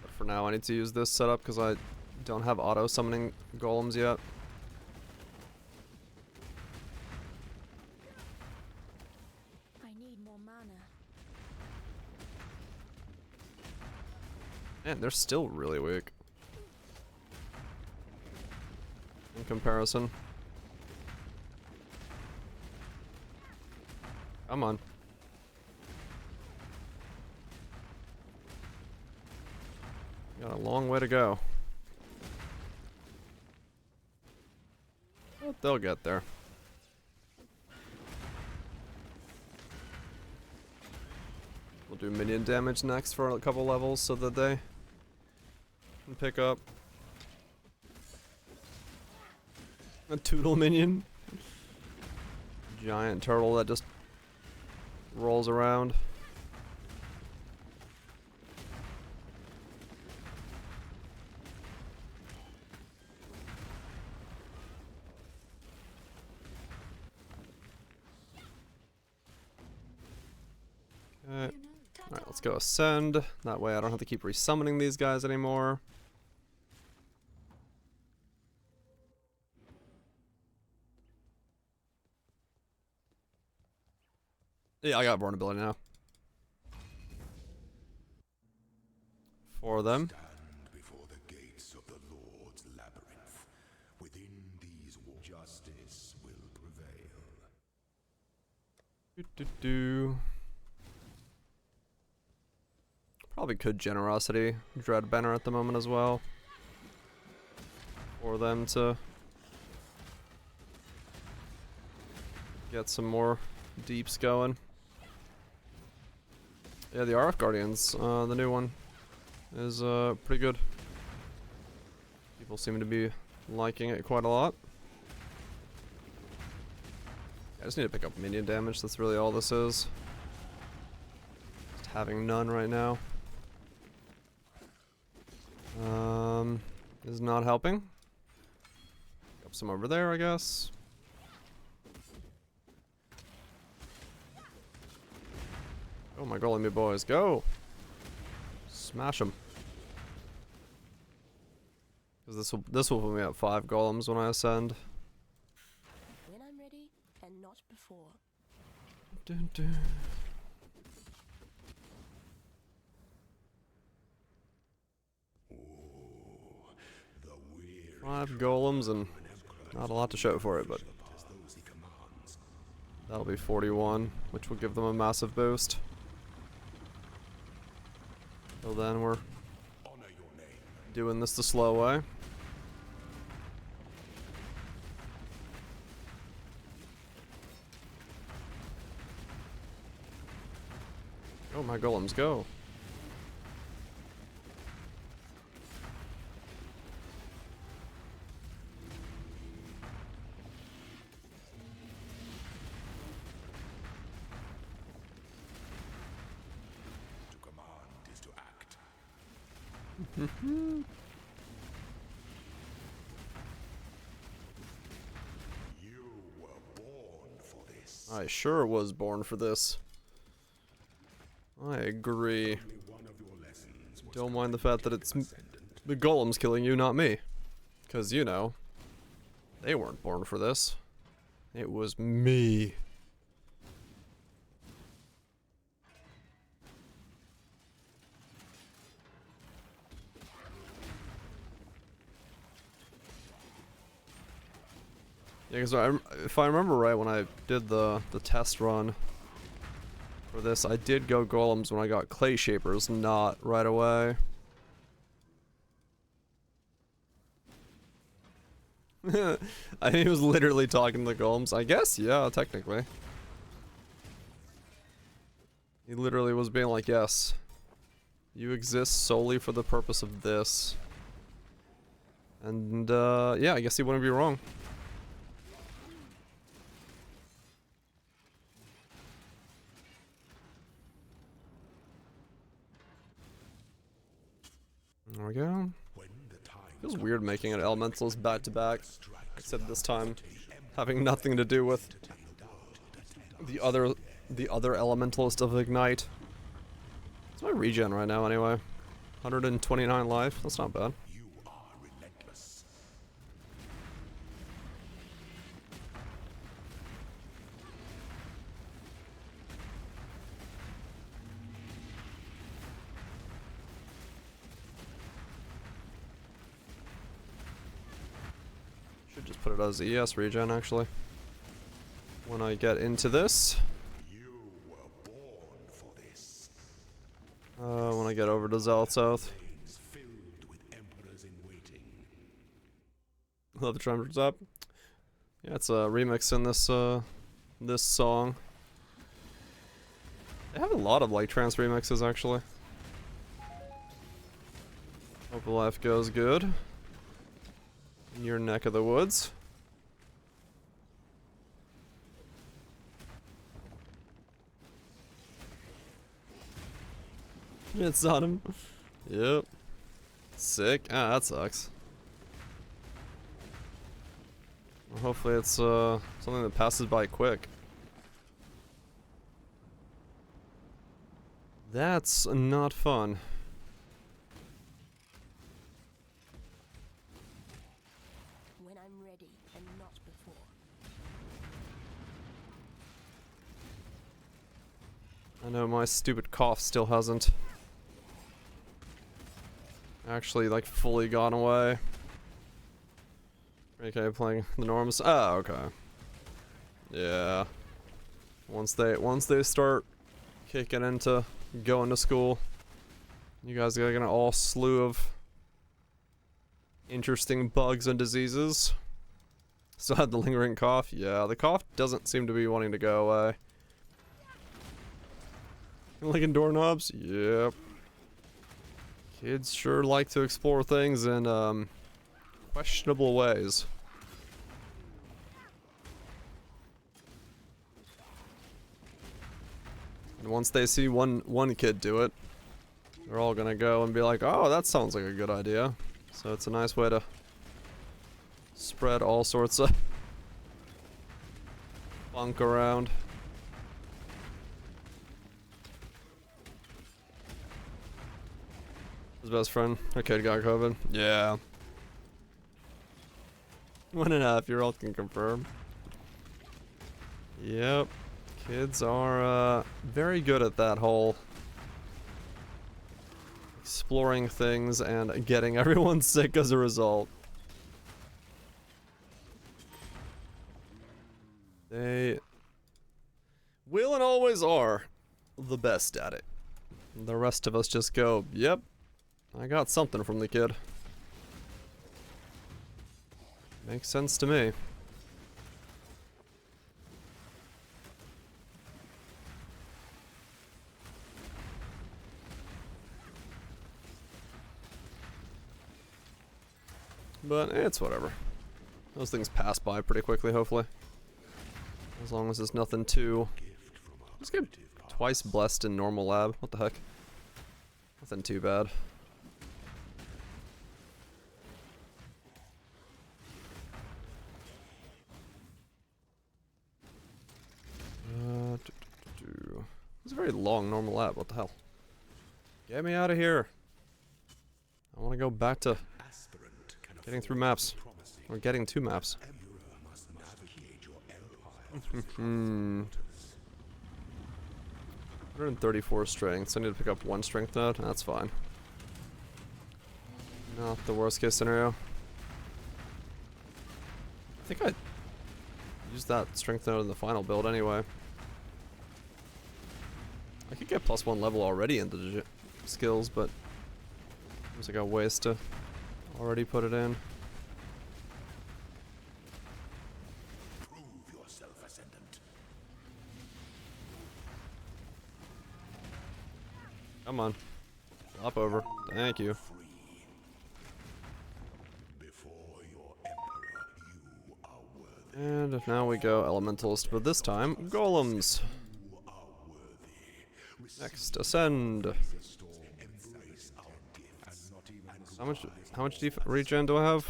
But for now I need to use this setup because I don't have auto summoning golems yet. I need more mana. Man, they're still really weak in comparison. Come on. Got a long way to go. But they'll get there. We'll do minion damage next for a couple levels so that they can pick up a Toodle minion. giant turtle that just rolls around. Okay. Alright, let's go ascend. That way I don't have to keep resummoning these guys anymore. Yeah, I got vulnerability now. For them. Stand before the gates of the Lord's labyrinth. Within these justice will prevail. Probably could generosity dread banner at the moment as well. For them to get some more deeps going. Yeah, the RF Guardians, the new one, is pretty good. People seem to be liking it quite a lot. I just need to pick up minion damage, that's really all this is. Just having none right now. Is not helping. Pick up some over there, I guess. Oh my golem, you boys, go! Smash them. Because this will put me at 5 golems when I ascend. When I'm ready, and not before. Dun, dun. Five golems and not a lot to show for it, but that'll be 41, which will give them a massive boost. Till then, we're doing this the slow way. Oh, my golems, go. You were born for this. I sure was born for this. I agree. Don't mind the fact that it's the golems killing you, not me. Because, you know, they weren't born for this. It was me. Yeah, because if I remember right, when I did the test run for this, I did go golems when I got clay shapers, not right away. I think he was literally talking to the golems. I guess, yeah, technically. He literally was being like, yes, you exist solely for the purpose of this. And, yeah, I guess he wouldn't be wrong. There we go. Feels weird making it elementals back to back, except this time having nothing to do with the other elementalist of Ignite. It's my regen right now anyway. 129 life, that's not bad. You are relentless. Should just put it as ES regen actually. When I get into this. You were born for this. When I get over to Zealot's Oath. Filled with emperors in waiting. Love the tremors up. Yeah, it's a remix in this this song. They have a lot of like trance remixes actually. Hope life goes good in your neck of the woods. It's on him. Yep. Sick. Ah, that sucks. Well, hopefully it's something that passes by quick. That's not fun. When I'm ready and not before. I know my stupid cough still hasn't actually like fully gone away. Okay, playing the norms. Oh, okay. Yeah. Once they start kicking into going to school, you guys are gonna all slew of interesting bugs and diseases. Still had the lingering cough. Yeah, the cough doesn't seem to be wanting to go away. Licking doorknobs? Yep. Kids sure like to explore things in questionable ways. And once they see one kid do it, they're all gonna go and be like, "Oh, that sounds like a good idea." So it's a nice way to spread all sorts of funk around. His best friend, a kid got COVID. Yeah. 1.5-year-old can confirm. Yep. Kids are very good at that whole exploring things and getting everyone sick as a result. They will and always are the best at it. The rest of us just go, yep, I got something from the kid. Makes sense to me. But it's whatever. Those things pass by pretty quickly, hopefully. As long as it's nothing too... Let's get twice blessed in normal lab. What the heck? Nothing too bad. It's a very long normal lab. What the hell? Get me out of here. I want to go back to getting through maps. Or getting to maps. 134 strength, so I need to pick up 1 strength node. That's fine. Not the worst case scenario. I think I used that strength node in the final build anyway. I could get +1 level already into the skills, but seems like a waste to already put it in. Prove yourself, Ascendant. Come on. Flop over. Thank you. Before your emperor, you are worthy. And now we go elementalist, but this time golems. You are worthy. Next, ascend. Embrace our gifts. How much regen do I have?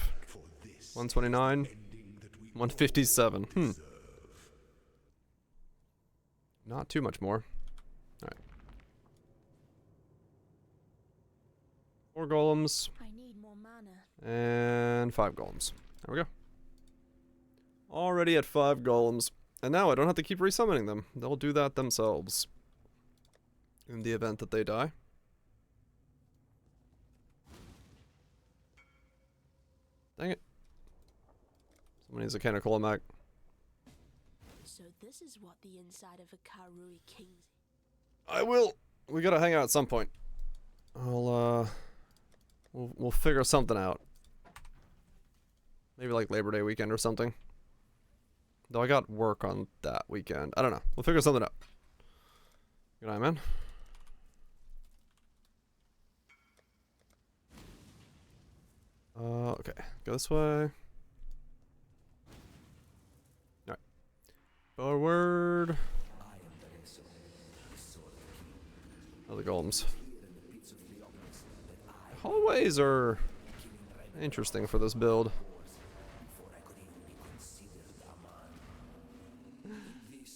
129. 157. Not too much more. Alright. 4 golems. I need more mana. And 5 golems. There we go. Already at 5 golems. And now I don't have to keep resummoning them. They'll do that themselves. In the event that they die. Dang it. Someone needs a canonical mech. So this is what the inside of a Karui King's... I will. We gotta hang out at some point. We'll figure something out. Maybe like Labor Day weekend or something. Though I got work on that weekend. I don't know. We'll figure something out. Good night, man. Okay. Go this way. Alright. Forward. Oh, the golems. Hallways are interesting for this build.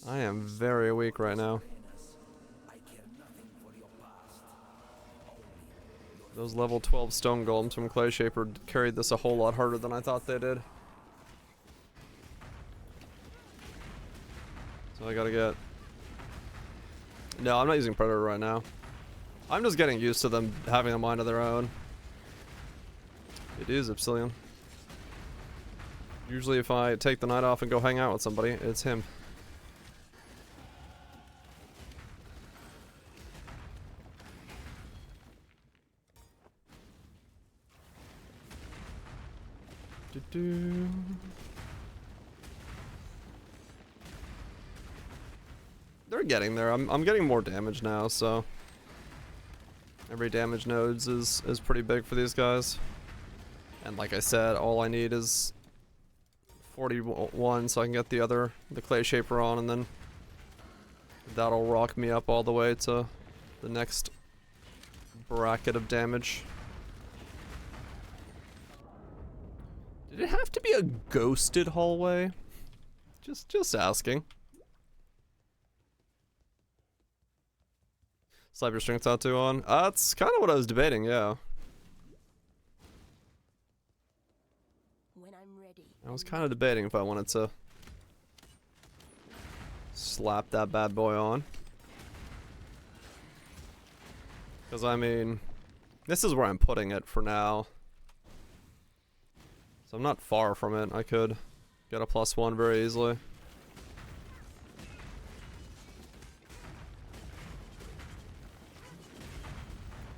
I am very weak right now. Those level 12 stone golems from Clay Shaper carried this a whole lot harder than I thought they did. So I gotta get... No, I'm not using Predator right now. I'm just getting used to them having a mind of their own. It is Ipsilion. Usually if I take the night off and go hang out with somebody, it's him. They're getting there. I'm getting more damage now, so every damage nodes is pretty big for these guys. And like I said, all I need is 41 so I can get the Clay Shaper on, and then that'll rock me up all the way to the next bracket of damage. Did it have to be a ghosted hallway? Just asking. Slap your strength tattoo on? That's kind of what I was debating, yeah. When I'm ready. I was kind of debating if I wanted to slap that bad boy on. Because, I mean, this is where I'm putting it for now. So I'm not far from it. I could get a +1 very easily.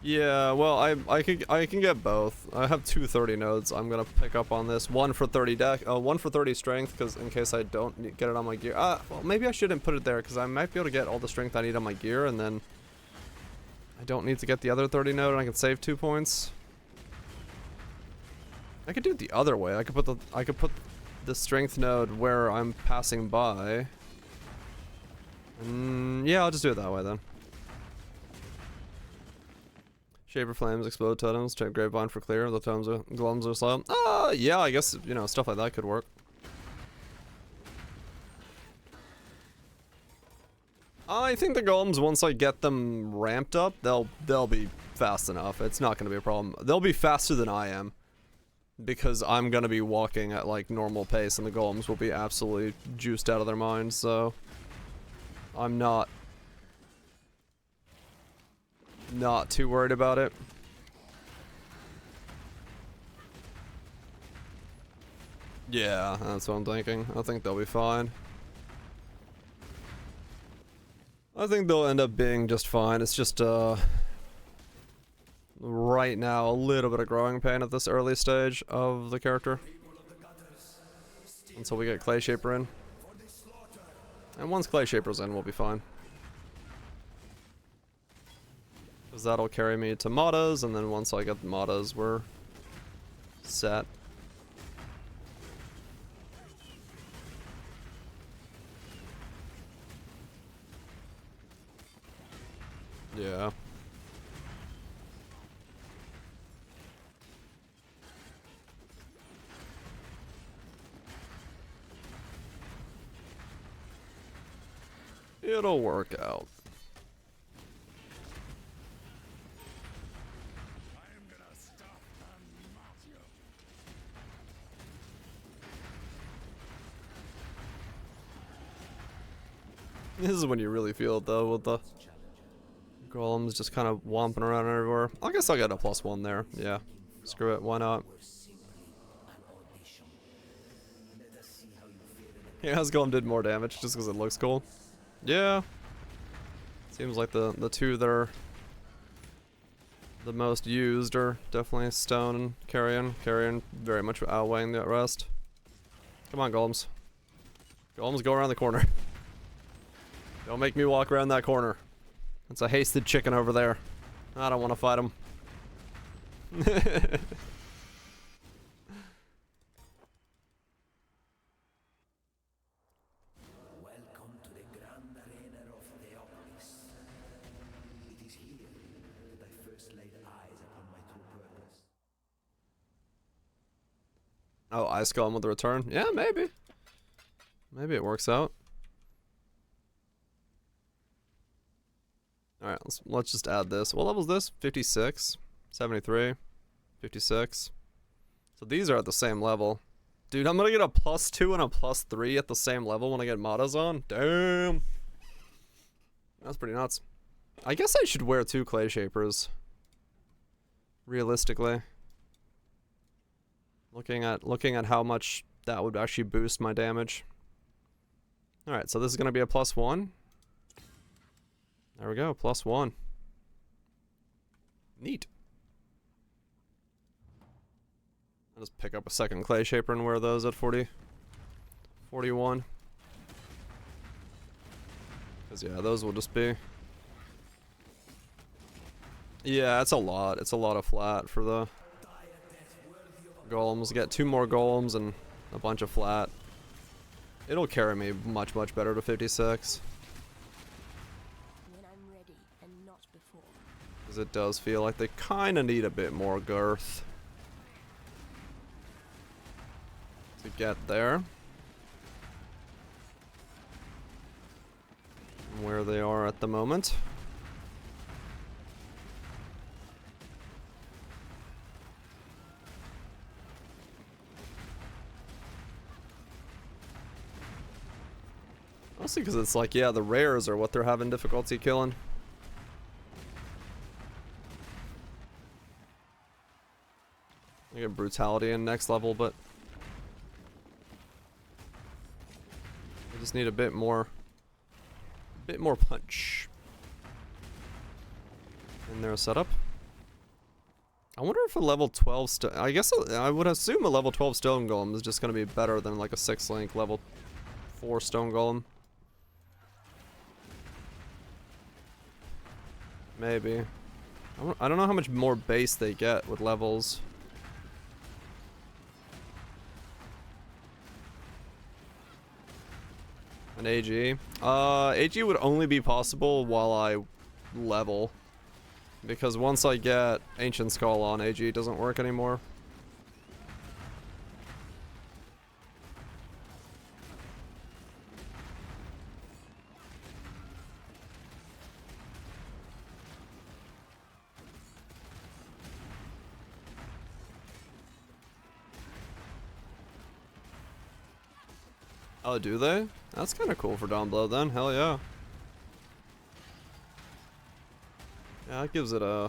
Yeah, well, I can get both. I have 230 nodes. I'm gonna pick up on this. One for 30 one for 30 strength, because in case I don't get it on my gear. Well, maybe I shouldn't put it there, because I might be able to get all the strength I need on my gear, and then I don't need to get the other 30 node, and I can save 2 points. I could do it the other way. I could put the strength node where I'm passing by. Yeah, I'll just do it that way then. Shaper flames, explode totems, check grapevine for clear. The golems are slow. Yeah, I guess, you know, stuff like that could work. I think the golems, once I get them ramped up, they'll be fast enough. It's not going to be a problem. They'll be faster than I am, because I'm going to be walking at like normal pace, and the golems will be absolutely juiced out of their minds. So I'm not too worried about it. Yeah, that's what I'm thinking. I think they'll be fine. I think they'll end up being just fine. It's just right now a little bit of growing pain at this early stage of the character until we get Clay Shaper in. And once Clay Shaper's in, we'll be fine. Because that'll carry me to Matas, and then once I get the Matas, we're set. Yeah. It'll work out. This is when you really feel it though, with the golems just kind of womping around everywhere. I guess I'll get a +1 there. Yeah. Screw it, why not? Yeah, his golem did more damage just because it looks cool. Yeah. Seems like the two that are the most used are definitely Stone and Carrion. Carrion very much outweighing the rest. Come on, golems. Golems, go around the corner. Don't make me walk around that corner. That's a hasted chicken over there. I don't want to fight him. Welcome to the grand arena of Theopolis. It is here that I first laid eyes upon my true purpose. Oh, Ice Golem with the return? Yeah, maybe. Maybe it works out. Alright, let's just add this. What level is this? 56, 73, 56. So these are at the same level. Dude, I'm gonna get a +2 and a +3 at the same level when I get Matas on. Damn. That's pretty nuts. I guess I should wear 2 Clay Shapers. Realistically. Looking at how much that would actually boost my damage. Alright, so this is gonna be a +1. There we go, +1. Neat. I'll just pick up a second Clay Shaper and wear those at 40. 41. Because, yeah, those will just be... Yeah, it's a lot. It's a lot of flat for the golems. Get 2 more golems and a bunch of flat. It'll carry me much, much better to 56. When I'm ready and not before. Because it does feel like they kind of need a bit more girth to get there. Where they are at the moment. Mostly because it's like, yeah, the rares are what they're having difficulty killing. I get brutality in next level, but I just need a bit more punch in their setup. I wonder if a level 12 I guess I would assume a level 12 stone golem is just going to be better than like a 6-link level 4 stone golem. Maybe. I don't know how much more base they get with levels. An AG. AG would only be possible while I level. Because once I get Ancient Skull on, AG doesn't work anymore. Oh, do they? That's kind of cool for down blow then. Hell yeah. Yeah, that gives it an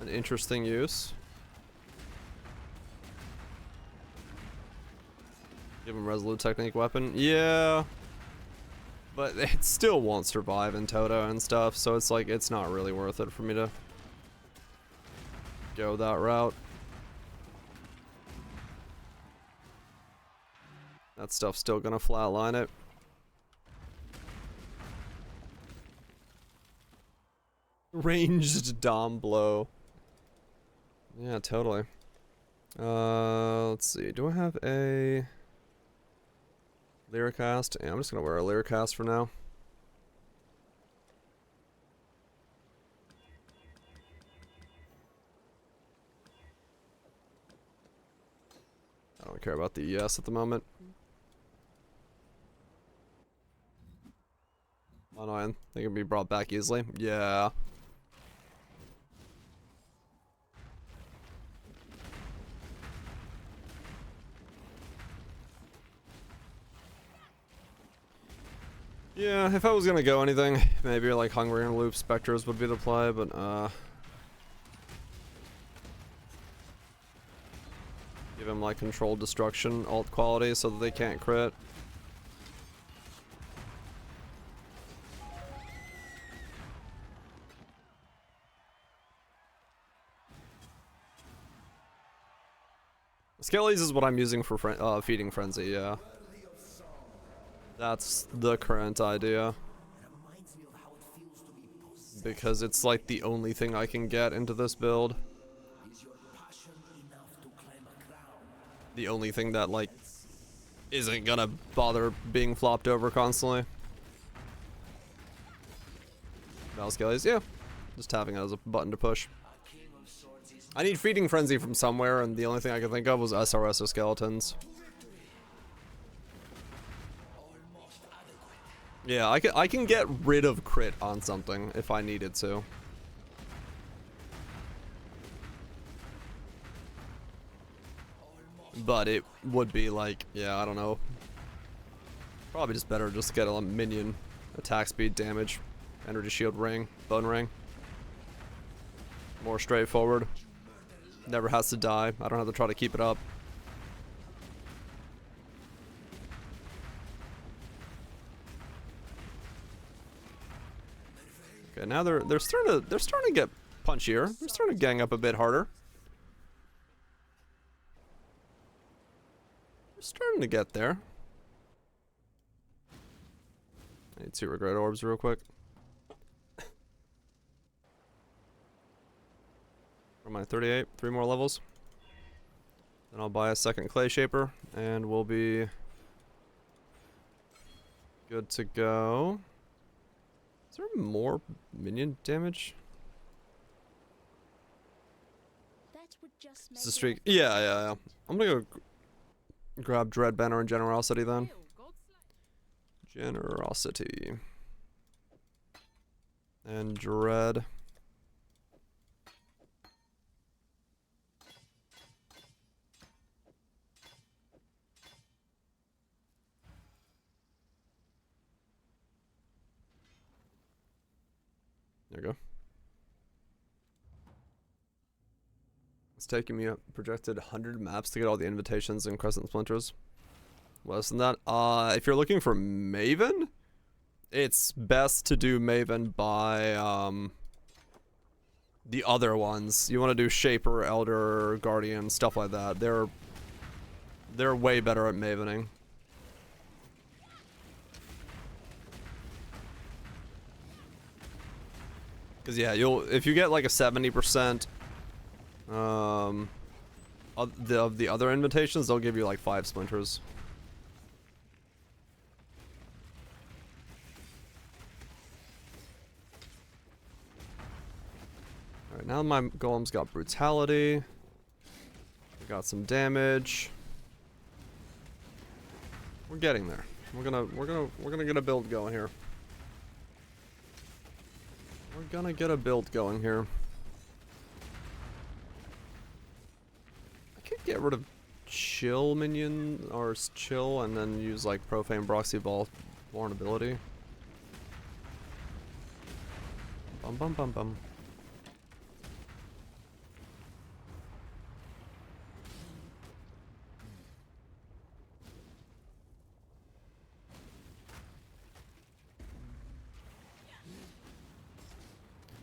interesting use. Give him Resolute Technique weapon. Yeah. But it still won't survive in Tota and stuff, so it's like, it's not really worth it for me to go that route. That stuff's still gonna flatline it. Ranged Dom blow. Yeah, totally. Let's see. Do I have a Lyricast? Yeah, I'm just gonna wear a Lyricast for now. I don't care about the ES at the moment. Oh no, they can be brought back easily. Yeah. Yeah, if I was gonna go anything, maybe like Hungarian Loop Spectres would be the play, but give him like Controlled Destruction alt quality so that they can't crit. Skellies is what I'm using for Feeding Frenzy, yeah. That's the current idea. Because it's like the only thing I can get into this build. The only thing that like isn't gonna bother being flopped over constantly. Skellies, yeah. Just having it as a button to push. A king of swords is I need Feeding Frenzy from somewhere, and the only thing I could think of was SRS or skeletons. Yeah, I can get rid of crit on something if I needed to. But it would be like, yeah, I don't know. Probably just better just get a minion attack speed, damage, energy shield ring, bone ring. More straightforward. Never has to die. I don't have to try to keep it up. Okay, now they're starting to get punchier. They're starting to gang up a bit harder. They're starting to get there. I need 2 regret orbs real quick. Am I 38? 3 more levels. Then I'll buy a second clay shaper, and we'll be good to go. Is there more minion damage? That would just It's a streak. Yeah. I'm gonna go grab Dread Banner and Generosity then. Generosity. And Dread. There you go. It's taking me a projected 100 maps to get all the invitations and crescent splinters. Less than that. If you're looking for Maven, it's best to do Maven by the other ones. You want to do Shaper, Elder, Guardian, stuff like that. They're way better at Mavening. Cause yeah, if you get like a 70% of the other invitations, they'll give you like 5 splinters. Alright, now my golem's got brutality. We got some damage. We're getting there. We're gonna get a build going here. We're gonna get a build going here. I could get rid of chill minion or chill and then use like profane proxy vulnerability. Bum bum bum bum.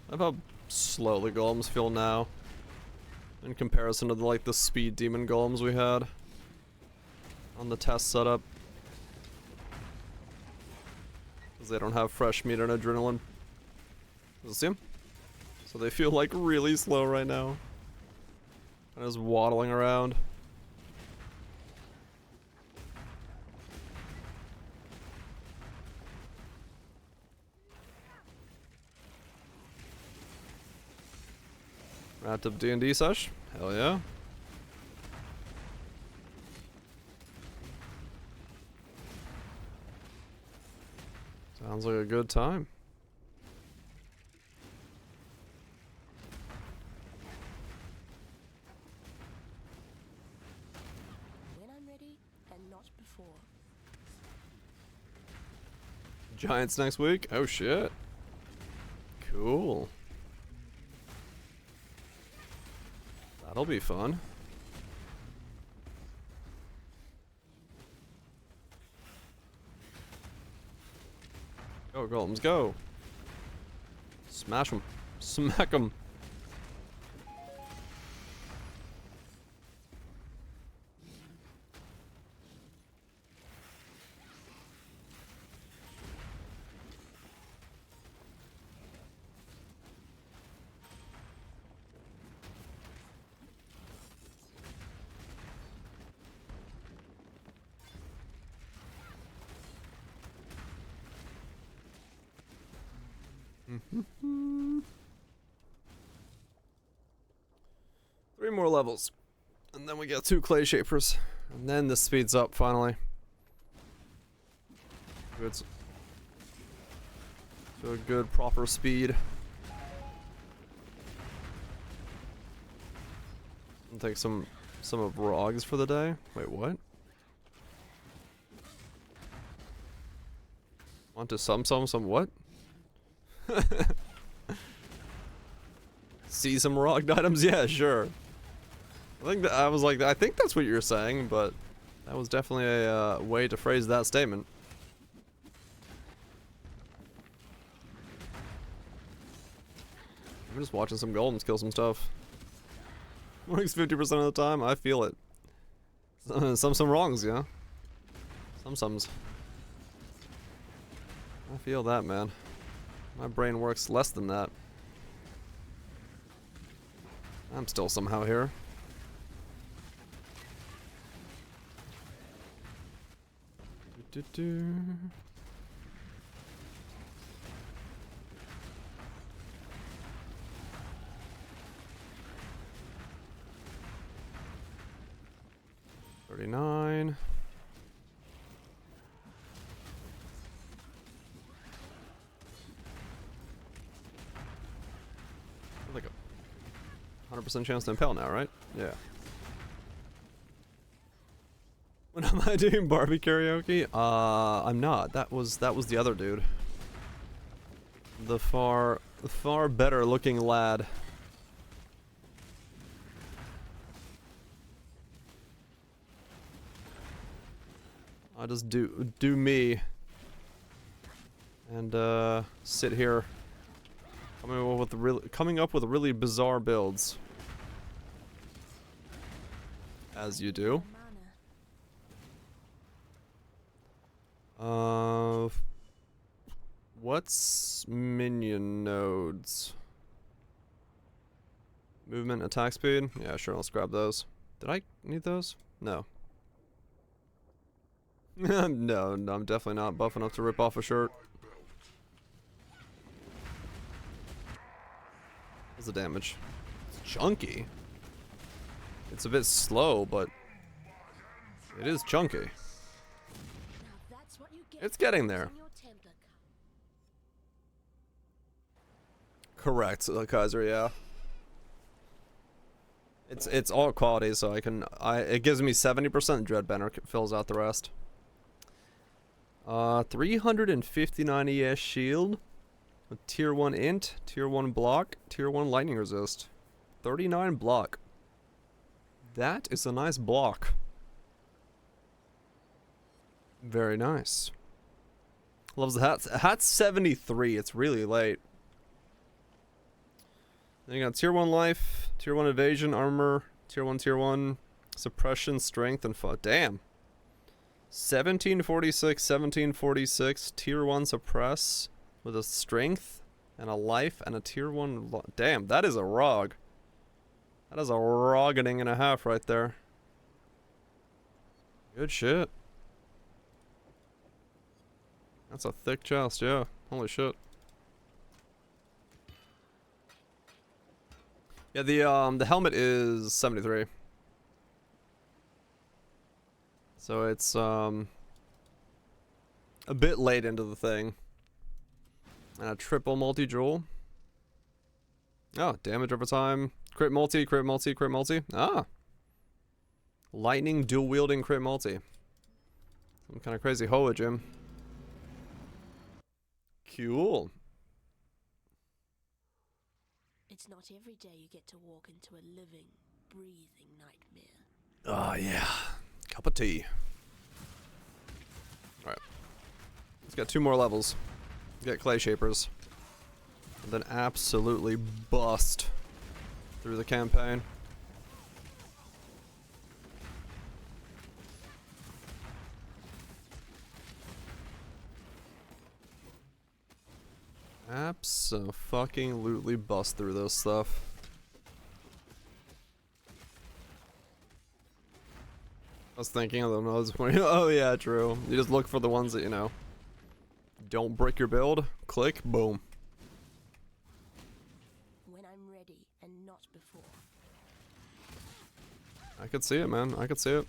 I love how slow the golems feel now in comparison to the speed demon golems we had on the test setup. Because they don't have fresh meat and adrenaline. Does it see 'em? So they feel like really slow right now. And just waddling around. Wrapped up D&D sesh? Hell yeah. Sounds like a good time. When I'm ready, and not before. Giants next week? Oh shit. Cool. That'll be fun. Go, golems, go! Smash them. Smack them. more levels. And then we get 2 clay shapers. And then this speeds up finally. Good. To a good proper speed. I'll take some of Rogs for the day. Wait, what? Want to some what? See some Rog items? Yeah, sure. I think that I was like, I think that's what you're saying, but that was definitely a way to phrase that statement. I'm just watching some golems kill some stuff. Works 50% of the time. I feel it. Some wrongs, yeah. Sums. I feel that, man. My brain works less than that. I'm still somehow here. $39. Like a 100% chance to impale now, right? Yeah. When am I doing Barbie karaoke? I'm not. That was the other dude. The far better looking lad. I'll just do me and sit here coming up with really bizarre builds, as you do. What's minion nodes? Movement, attack speed? Yeah, sure, let's grab those. Did I need those? No. No, I'm definitely not buff enough to rip off a shirt. What's the damage? It's chunky. It's a bit slow, but it is chunky. It's getting there. Correct, Kaiser, yeah. It's all quality, so it gives me 70%, Dread Banner fills out the rest. 359 ES shield with tier 1 int, tier 1 block, tier 1 lightning resist. 39 block. That is a nice block. Very nice. Loves the hats. Hat's 73. It's really late. Then you got tier 1 life, tier 1 evasion, armor, tier 1, suppression, strength, and damn. 1746, tier 1 suppress with a strength and a life and a tier 1. Damn, that is a rog. That is a roggening and a half right there. Good shit. That's a thick chest, yeah. Holy shit. Yeah, the helmet is 73. So it's a bit late into the thing. And a triple multi-jewel. Oh, damage over time. Crit multi, crit multi, crit multi. Ah. Lightning dual wielding crit multi. Some kind of crazy hoa gem. Cool. It's not every day you get to walk into a living, breathing nightmare. Oh yeah. Cup of tea. Alright. Let's get 2 more levels. Get clay shapers. And then absolutely bust through the campaign. Abso-fucking-lutely bust through this stuff. I was thinking of them. I was pointing. Oh yeah, true. You just look for the ones that, you know, don't break your build. Click, boom. When I'm ready and not before. I could see it, man. I could see it.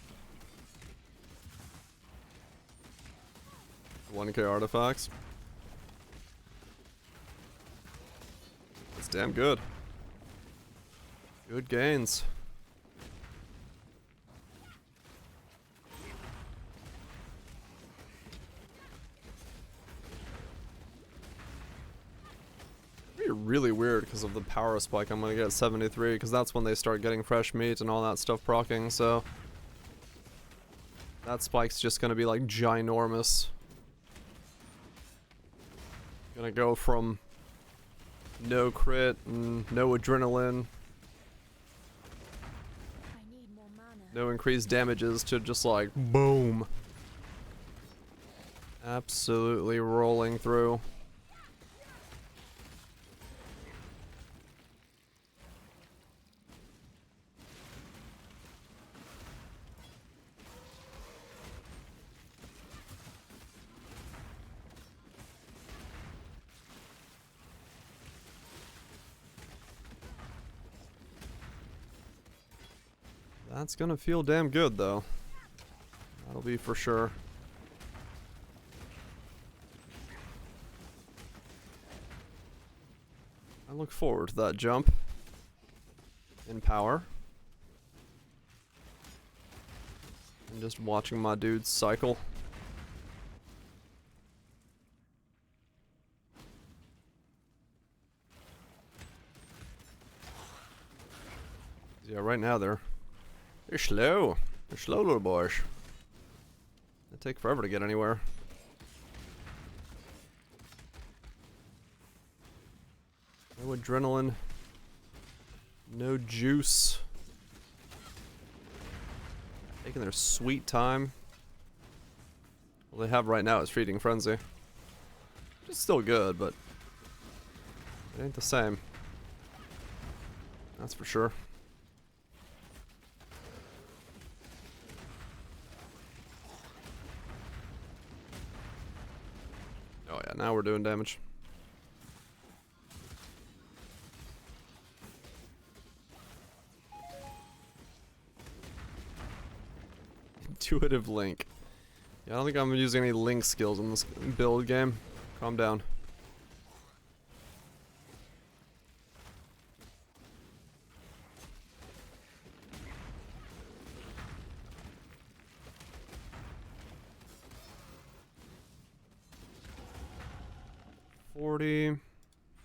1k artifacts. That's damn good. Good gains. It'd be really weird because of the power spike. I'm gonna get 73 because that's when they start getting fresh meat and all that stuff proccing, so that spike's just gonna be like ginormous. Gonna go from no crit and no adrenaline, I need more mana. no increased damages to just like boom. Absolutely rolling through. That's gonna feel damn good though. That'll be for sure. I look forward to that jump in power. And just watching my dudes cycle. Yeah, right now they're slow. They're slow little boys. They take forever to get anywhere. No adrenaline. No juice. Taking their sweet time. All they have right now is Feeding Frenzy. Which is still good, but it ain't the same. That's for sure. Oh yeah, now we're doing damage. Intuitive Link. Yeah, I don't think I'm using any Link skills in this build game. Calm down.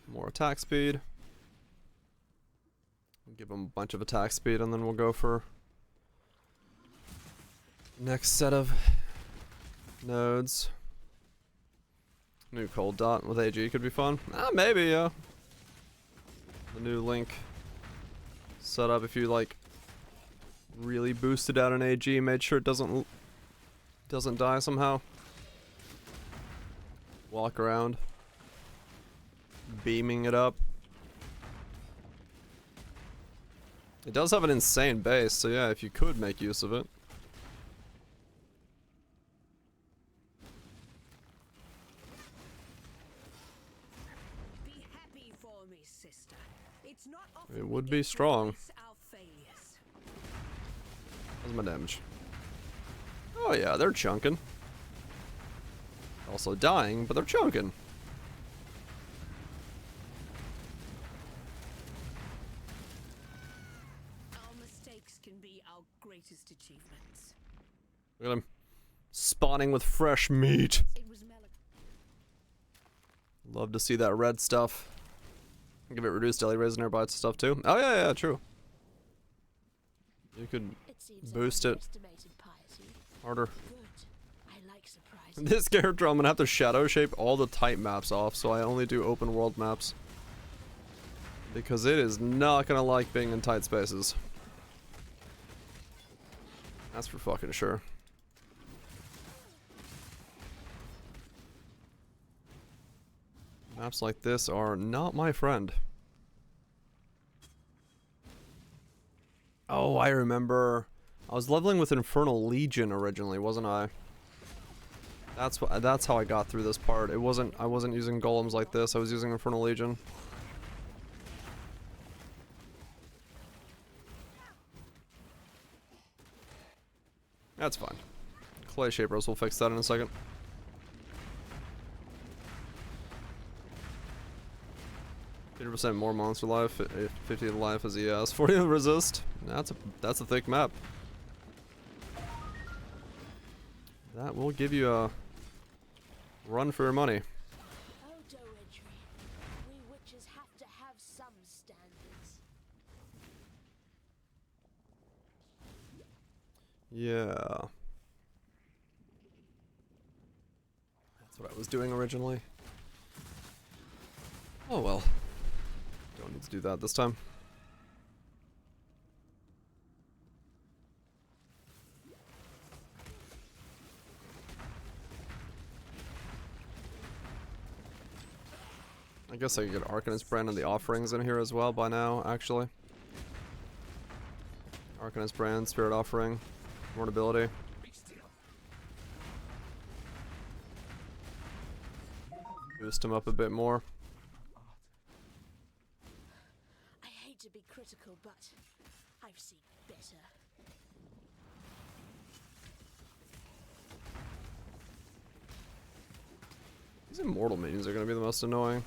More attack speed. Give them a bunch of attack speed and then we'll go for next set of nodes. New cold dot with AG could be fun. Ah, maybe, yeah. The new Link setup, if you like really boosted out an AG, made sure it doesn't die somehow. Walk around, beaming it up. It does have an insane base, so yeah, if you could make use of it. Be happy for me, sister. It's not often It we would get be to strong. embrace our failures. How's my damage? Oh yeah, they're chunking. Also dying, but they're chunking. Our mistakes can be our greatest achievements. Look at him. Spawning with fresh meat. It was Love to see that red stuff. Give it reduced daily raise and airbites stuff too. Oh yeah, yeah, true. You could It seems boost I it underestimated piety. harder. Good. I like surprises. This character, I'm gonna have to shadow shape all the type maps off, so I only do open world maps. Because it is not gonna like being in tight spaces. That's for fucking sure. Maps like this are not my friend. Oh, I remember. I was leveling with Infernal Legion originally, wasn't I? That's how I got through this part. I wasn't using golems like this. I was using Infernal Legion. That's fine. Clay Shapers will fix that in a second. %, more monster life, 50 to life as he has, 40 to resist. That's a thick map. That will give you a run for your money. Oh, Doedry, we witches have to have some standards. Yeah. That's what I was doing originally. Oh well. Don't need to do that this time. I guess I could get Arcanist Brand and the offerings in here as well by now, actually. Arcanist Brand, Spirit Offering, Mortability. Boost him up a bit more. I hate to be critical, but I've seen better. These immortal minions are going to be the most annoying.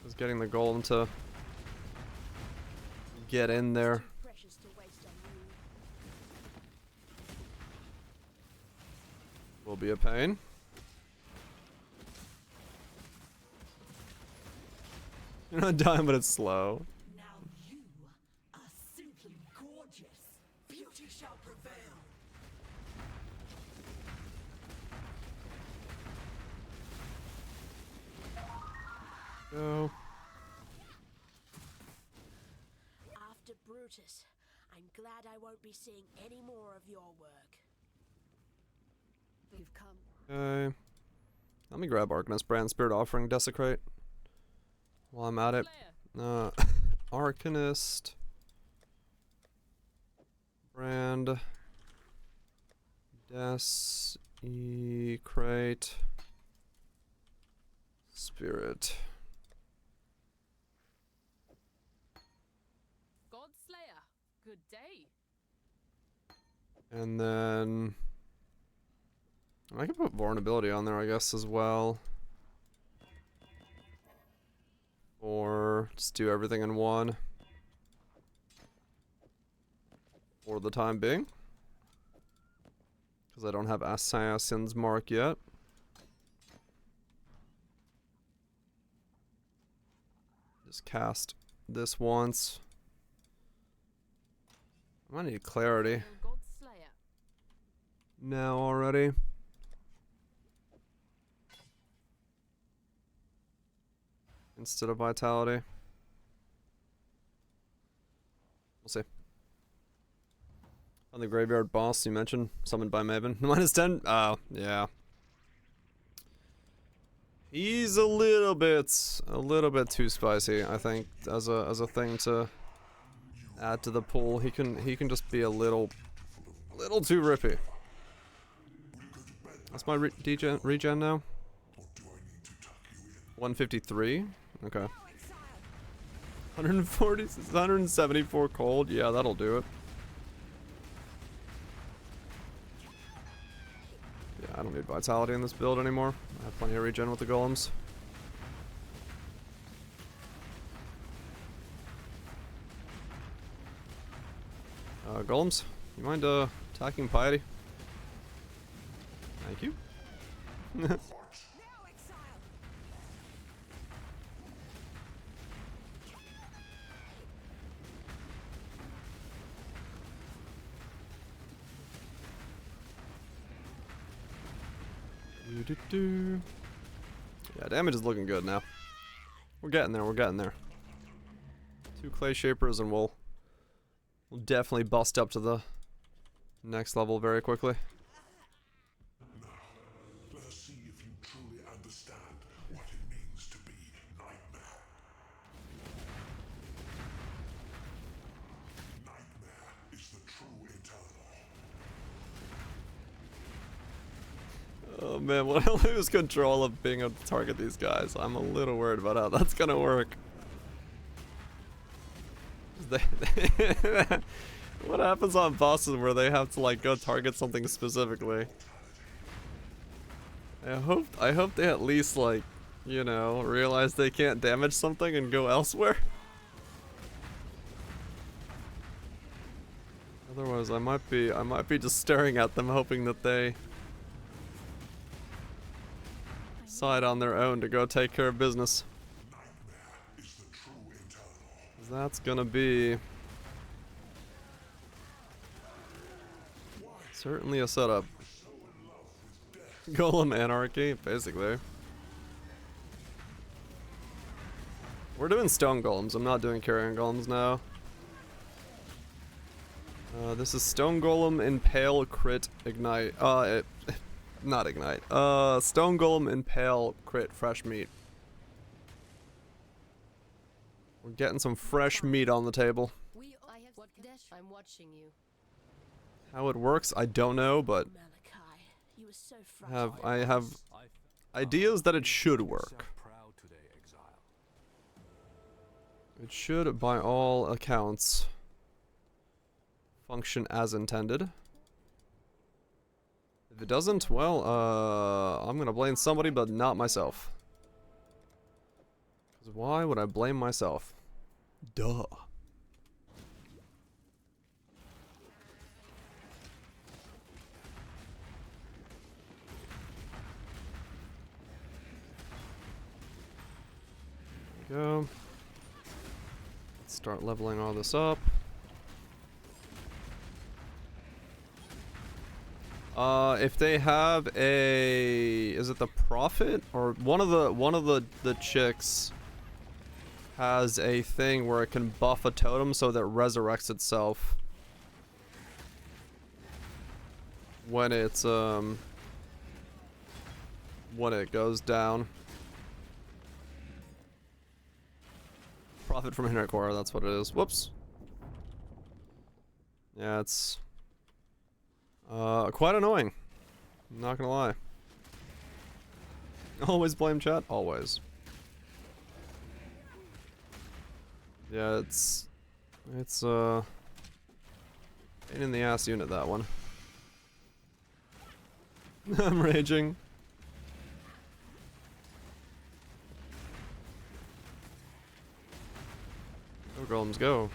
Just getting the golem to get in there Precious to waste on you. will be a pain. You're not dying, but it's slow. Now you are simply gorgeous. Beauty shall prevail. Go. After Brutus, I'm glad I won't be seeing any more of your work. You've come. Okay. Let me grab Arcanist Brand, Spirit Offering, Desecrate. While I'm at it. Arcanist. Brand. Desecrate. Spirit. Godslayer, good day. And then I can put Vulnerability on there, I guess, as well. Or just do everything in one. For the time being. Because I don't have Assassin's Mark yet. Just cast this once. I might need Clarity Godslayer. now already. Instead of Vitality. We'll see. On the Graveyard Boss you mentioned, summoned by Maven. -10? Oh, yeah. He's a little bit too spicy, I think, as a thing to add to the pool. He can just be a little too rippy. That's my regen now. 153. Okay. 174 cold. Yeah, that'll do it. Yeah, I don't need vitality in this build anymore. I have plenty of regen with the golems. Golems, you mind attacking Piety? Thank you. Yeah, damage is looking good now. We're getting there, we're getting there. 2 Clay Shapers and we'll definitely bust up to the next level very quickly. Now, let us see if you truly understand what it means to be Nightmare. Nightmare is the true Eternal. Oh man, when I lose control of being able to target these guys, I'm a little worried about how that's gonna work. What happens on bosses where they have to like go target something specifically? I hope they at least like, you know, realize they can't damage something and go elsewhere. Otherwise, I might be just staring at them hoping that they decide on their own to go take care of business. 'Cause that's gonna be certainly a setup. Golem anarchy, basically. We're doing stone golems. I'm not doing carrion golems now. This is stone golem, impale, crit, ignite. Not ignite. Stone golem, impale, crit, fresh meat. We're getting some fresh meat on the table. I'm watching you. How it works, I don't know, but Malachi, you were so fragile. I have ideas that it should work. It should, by all accounts, function as intended. If it doesn't, well, I'm gonna blame somebody, but not myself. 'Cause why would I blame myself? Duh. There we go. Let's start leveling all this up. If they have a, is it the Prophet or one of the chicks has a thing where it can buff a totem so that it resurrects itself when it's when it goes down. Prophet from Ignite Core, that's what it is. Whoops. Yeah, it's quite annoying. I'm not gonna lie. Always blame chat? Always. Yeah, it's pain in the ass unit, that one. I'm raging. Go golems, go.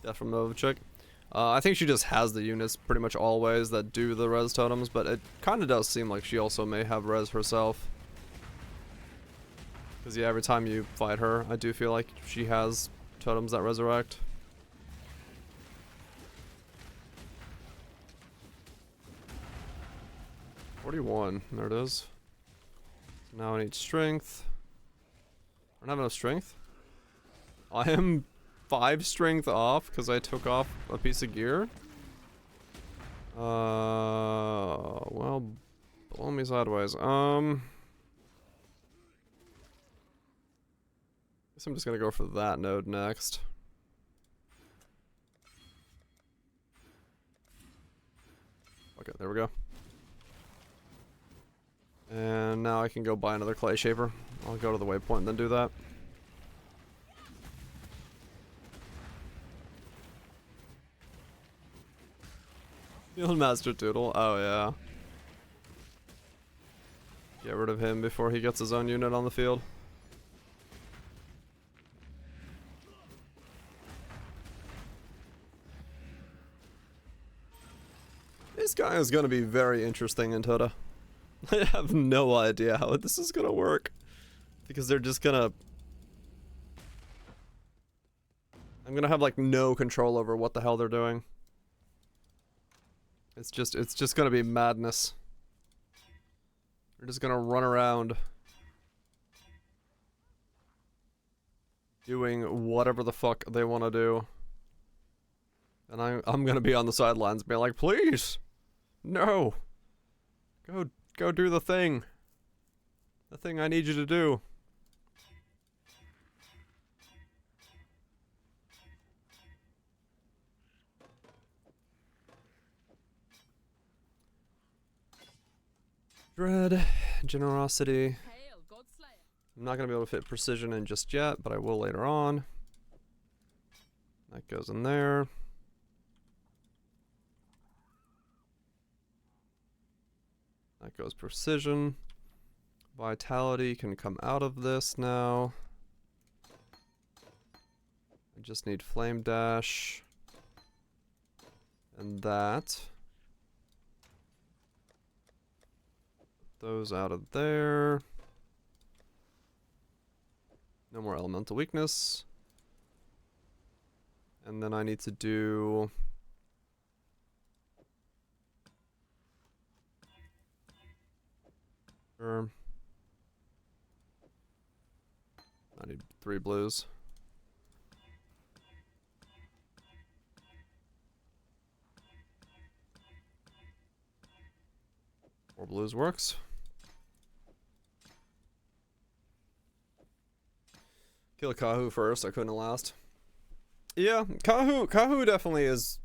Death from Novichik. I think she just has the units pretty much always that do the res totems, but it kind of does seem like she also may have res herself. Because yeah, every time you fight her, I do feel like she has totems that resurrect. $41, there it is. So now I need strength. I don't have enough strength. I am 5 strength off because I took off a piece of gear. Well, blow me sideways. Guess I'm just gonna go for that node next. Okay, there we go. And now I can go buy another clay shaper. I'll go to the waypoint and then do that. Field Master Toodle, oh yeah. Get rid of him before he gets his own unit on the field. This guy is gonna be very interesting in TOTA. I have no idea how this is gonna work. Because they're just gonna... I'm gonna have like no control over what the hell they're doing. It's just gonna be madness. They're just gonna run around doing whatever the fuck they wanna do. And I'm gonna be on the sidelines being like, please! No! Go do the thing. The thing I need you to do. Dread, generosity. Hail, Godslayer. I'm not going to be able to fit precision in just yet, but I will later on. That goes in there. That goes precision. Vitality can come out of this now. I just need flame dash. And that. Those out of there. No more elemental weakness. And then I need to do... I need 3 blues. Four blues works. Kill Kahu first, I couldn't last. Yeah, Kahu definitely is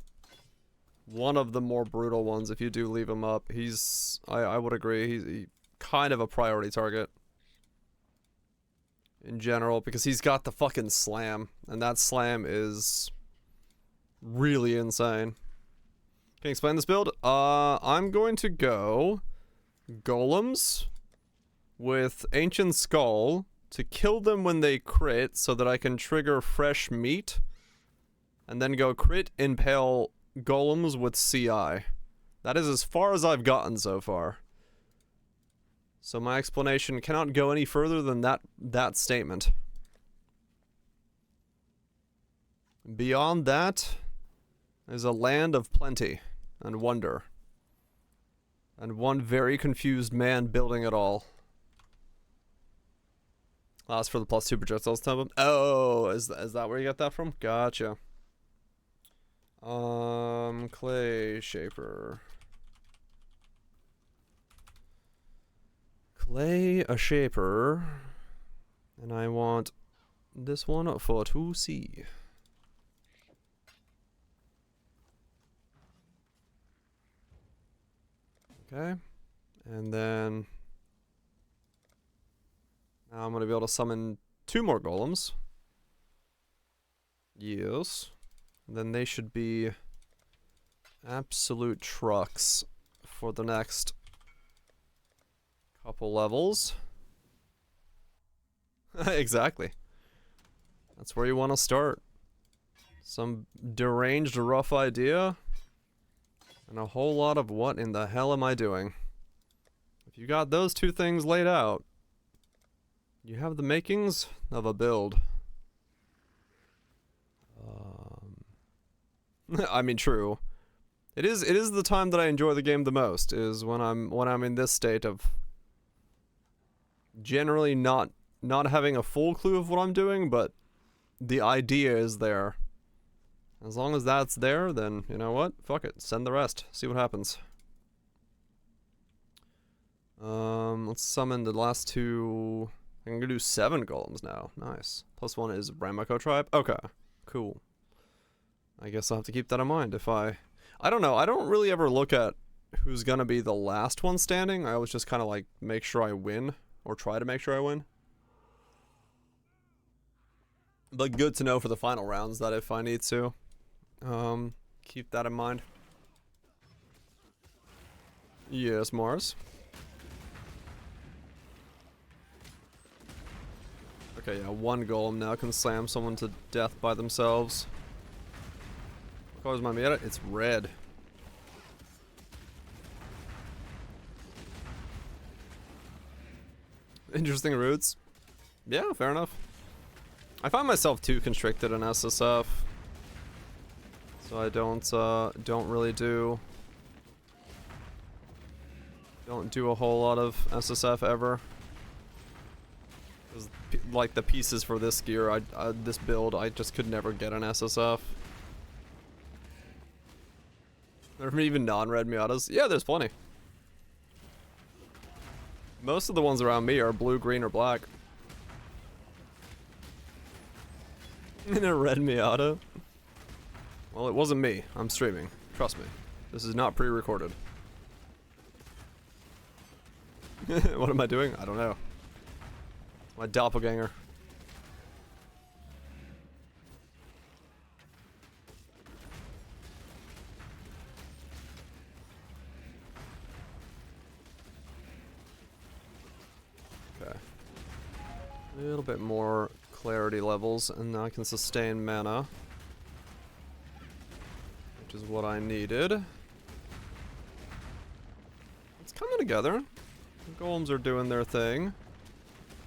one of the more brutal ones if you do leave him up. He's, I would agree, he's kind of a priority target. In general, because he's got the fucking slam, and that slam is really insane. Can you explain this build? I'm going to go golems with Ancient Skull to kill them when they crit so that I can trigger fresh meat, and then go crit impale golems with CI. That is as far as I've gotten so far. So my explanation cannot go any further than that statement. Beyond that is a land of plenty and wonder. And one very confused man building it all. Last for the +2 projectiles tempo. Oh, is that where you got that from? Gotcha. Clay shaper. Clay a shaper, and I want this one for 2C. Okay, and then now I'm going to be able to summon 2 more golems. Yes, and then they should be absolute trucks for the next couple levels. Exactly. That's where you want to start. Some deranged rough idea. And a whole lot of what in the hell am I doing? If you got those 2 things laid out, you have the makings of a build. I mean, true. It is the time that I enjoy the game the most, is when I'm in this state of generally not having a full clue of what I'm doing, but the idea is there. As long as that's there, then you know what? Fuck it. Send the rest. See what happens. Let's summon the last 2. I'm gonna do 7 golems now. Nice. +1 is Ramako tribe. Okay. Cool. I guess I'll have to keep that in mind if I don't know. I don't really ever look at who's gonna be the last one standing. I always just kind of like make sure I win. Or try to make sure I win. But good to know for the final rounds that if I need to. Keep that in mind. Yes, Mars. Okay, yeah, 1 golem now can slam someone to death by themselves. What color is my meta? It's red. Interesting roots. Yeah, fair enough. I find myself too constricted in SSF, so I don't really do a whole lot of SSF ever. 'Cause like the pieces for this gear, this build, I just could never get an SSF. There are even non-red Miatas. Yeah, there's plenty. Most of the ones around me are blue, green, or black. In a red Miata? Well, it wasn't me. I'm streaming. Trust me. This is not pre-recorded. What am I doing? I don't know. My doppelganger. Okay. A little bit more clarity levels, and now I can sustain mana, which is what I needed. It's coming together. The golems are doing their thing.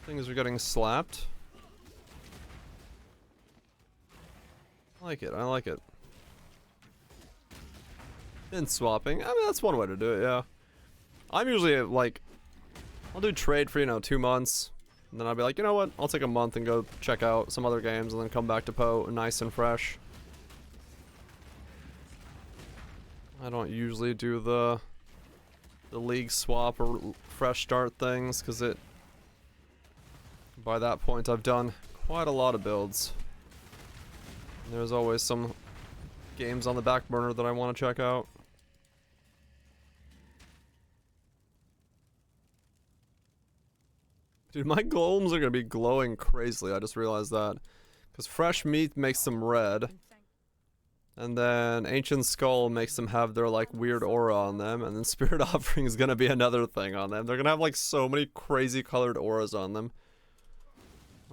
Things are getting slapped. I like it, I like it. And swapping, I mean, that's one way to do it, yeah. I'm usually, like, I'll do trade for, you know, 2 months. And then I'll be like, you know what, I'll take a month and go check out some other games and then come back to PO nice and fresh. I don't usually do the league swap or fresh start things, because by that point I've done quite a lot of builds. And there's always some games on the back burner that I want to check out. Dude, my golems are going to be glowing crazily, I just realized that. Because fresh meat makes them red. And then Ancient Skull makes them have their, like, weird aura on them. And then Spirit Offering is going to be another thing on them. They're going to have, like, so many crazy colored auras on them.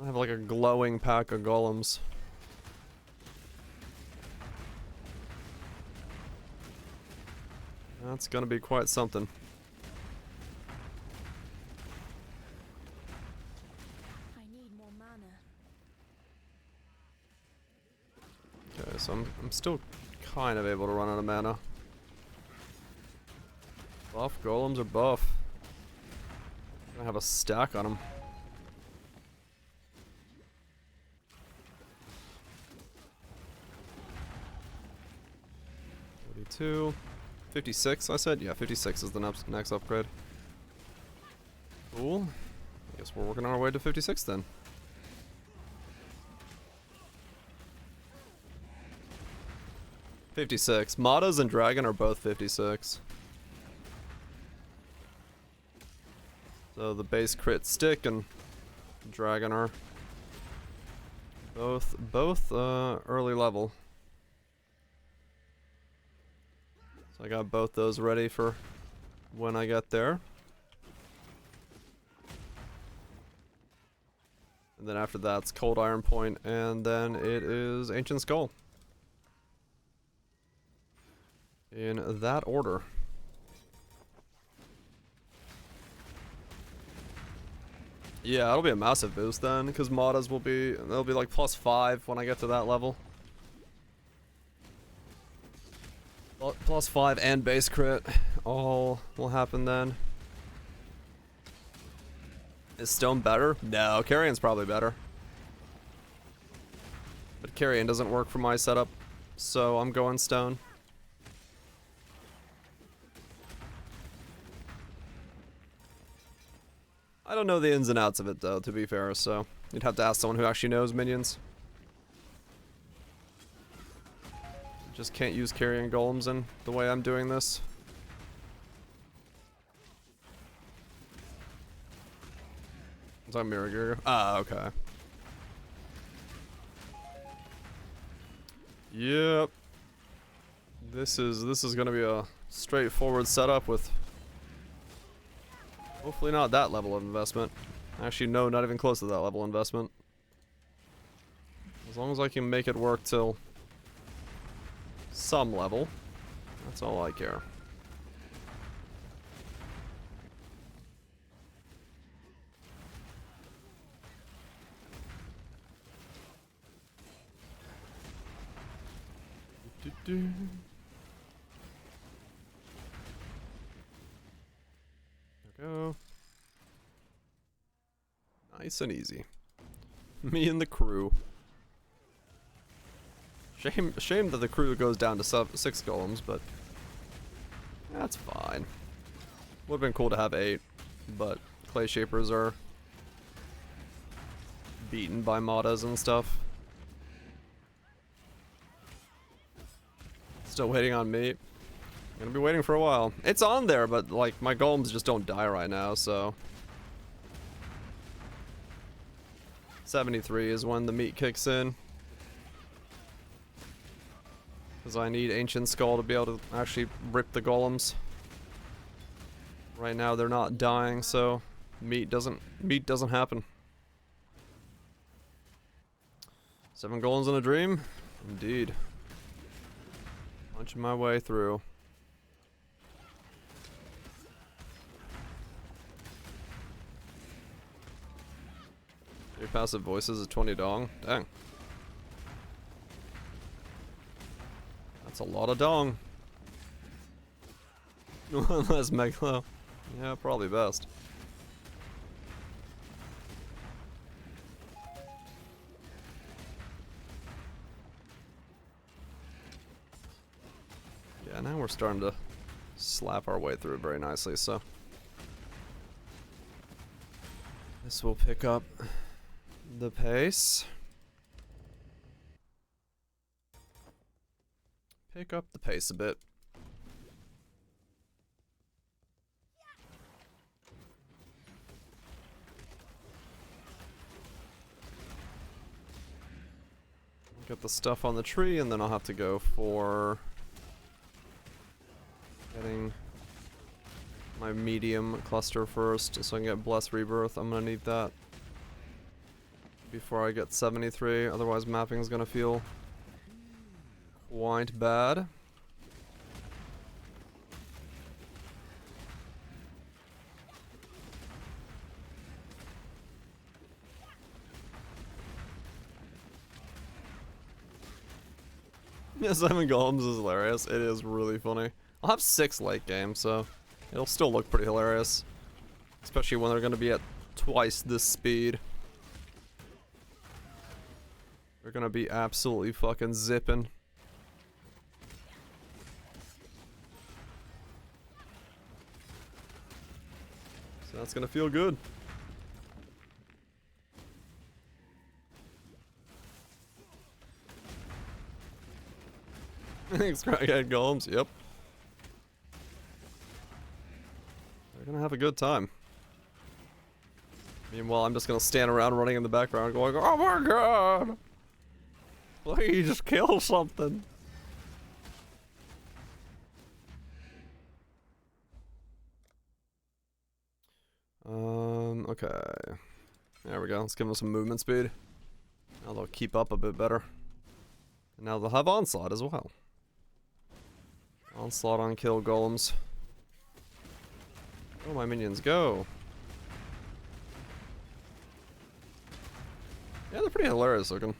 I have, like, a glowing pack of golems. That's going to be quite something. Okay, so I'm still kind of able to run out of mana. Buff golems are buff. I have a stack on them. 42, 56. I said, yeah, 56 is the next upgrade. Cool. I guess we're working our way to 56 then. $56. Matas and Dragon are both 56. So the base crit stick and Dragon are both early level. So I got both those ready for when I get there. And then after that, it's Cold Iron Point, and then it is Ancient Skull. In that order. Yeah, it'll be a massive boost then, because Matas they'll be like +5 when I get to that level. +5 and base crit all will happen then. Is Stone better? No, Carrion's probably better. But Carrion doesn't work for my setup, so I'm going Stone. I don't know the ins and outs of it though, to be fair, so you'd have to ask someone who actually knows minions. Just can't use carrying golems in the way I'm doing this. Is that Mirror Gear? Ah, okay. Yep. This is gonna be a straightforward setup with hopefully not that level of investment. Actually, no, not even close to that level of investment. As long as I can make it work till some level, that's all I care. There we go. Nice and easy. Me and the crew. Shame that the crew goes down to 6 golems, but that's fine. Would have been cool to have 8, but clay shapers are beaten by Matas and stuff. Still waiting on me. Gonna be waiting for a while. It's on there, but like my golems just don't die right now, so 73 is when the meat kicks in. Because I need Ancient Skull to be able to actually rip the golems. Right now they're not dying, so meat doesn't happen. 7 golems in a dream? Indeed. Punching my way through. Your passive voices is 20 dong. Dang. That's a lot of dong. One less Megalo. Yeah, probably best. Yeah, now we're starting to slap our way through very nicely, so this will pick up the pace. Pick up the pace a bit. Get the stuff on the tree, and then I'll have to go for getting my medium cluster first, so I can get Bless Rebirth. I'm gonna need that before I get 73, otherwise mapping is gonna feel quite bad. Yeah, 7 golems is hilarious. It is really funny. I'll have 6 late game, so it'll still look pretty hilarious. Especially when they're gonna be at twice this speed. They're gonna be absolutely fucking zipping. So that's gonna feel good. Thanks, Crackhead Golems. Yep. They're gonna have a good time. Meanwhile, I'm just gonna stand around running in the background going, oh my god! Please kill something. Okay. There we go. Let's give them some movement speed. Now they'll keep up a bit better. And now they'll have Onslaught as well. Onslaught on kill golems. Oh, my minions, go! Yeah, they're pretty hilarious looking.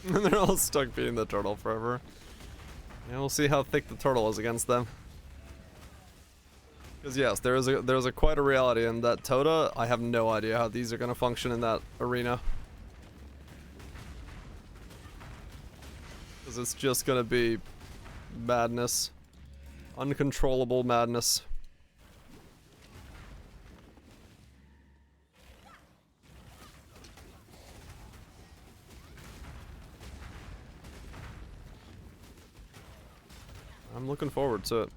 And they're all stuck beating the turtle forever. Yeah, we'll see how thick the turtle is against them. Because yes, there's a quite a reality in that Tota. I have no idea how these are gonna function in that arena. Because it's just gonna be madness. Uncontrollable madness. I'm looking forward to it.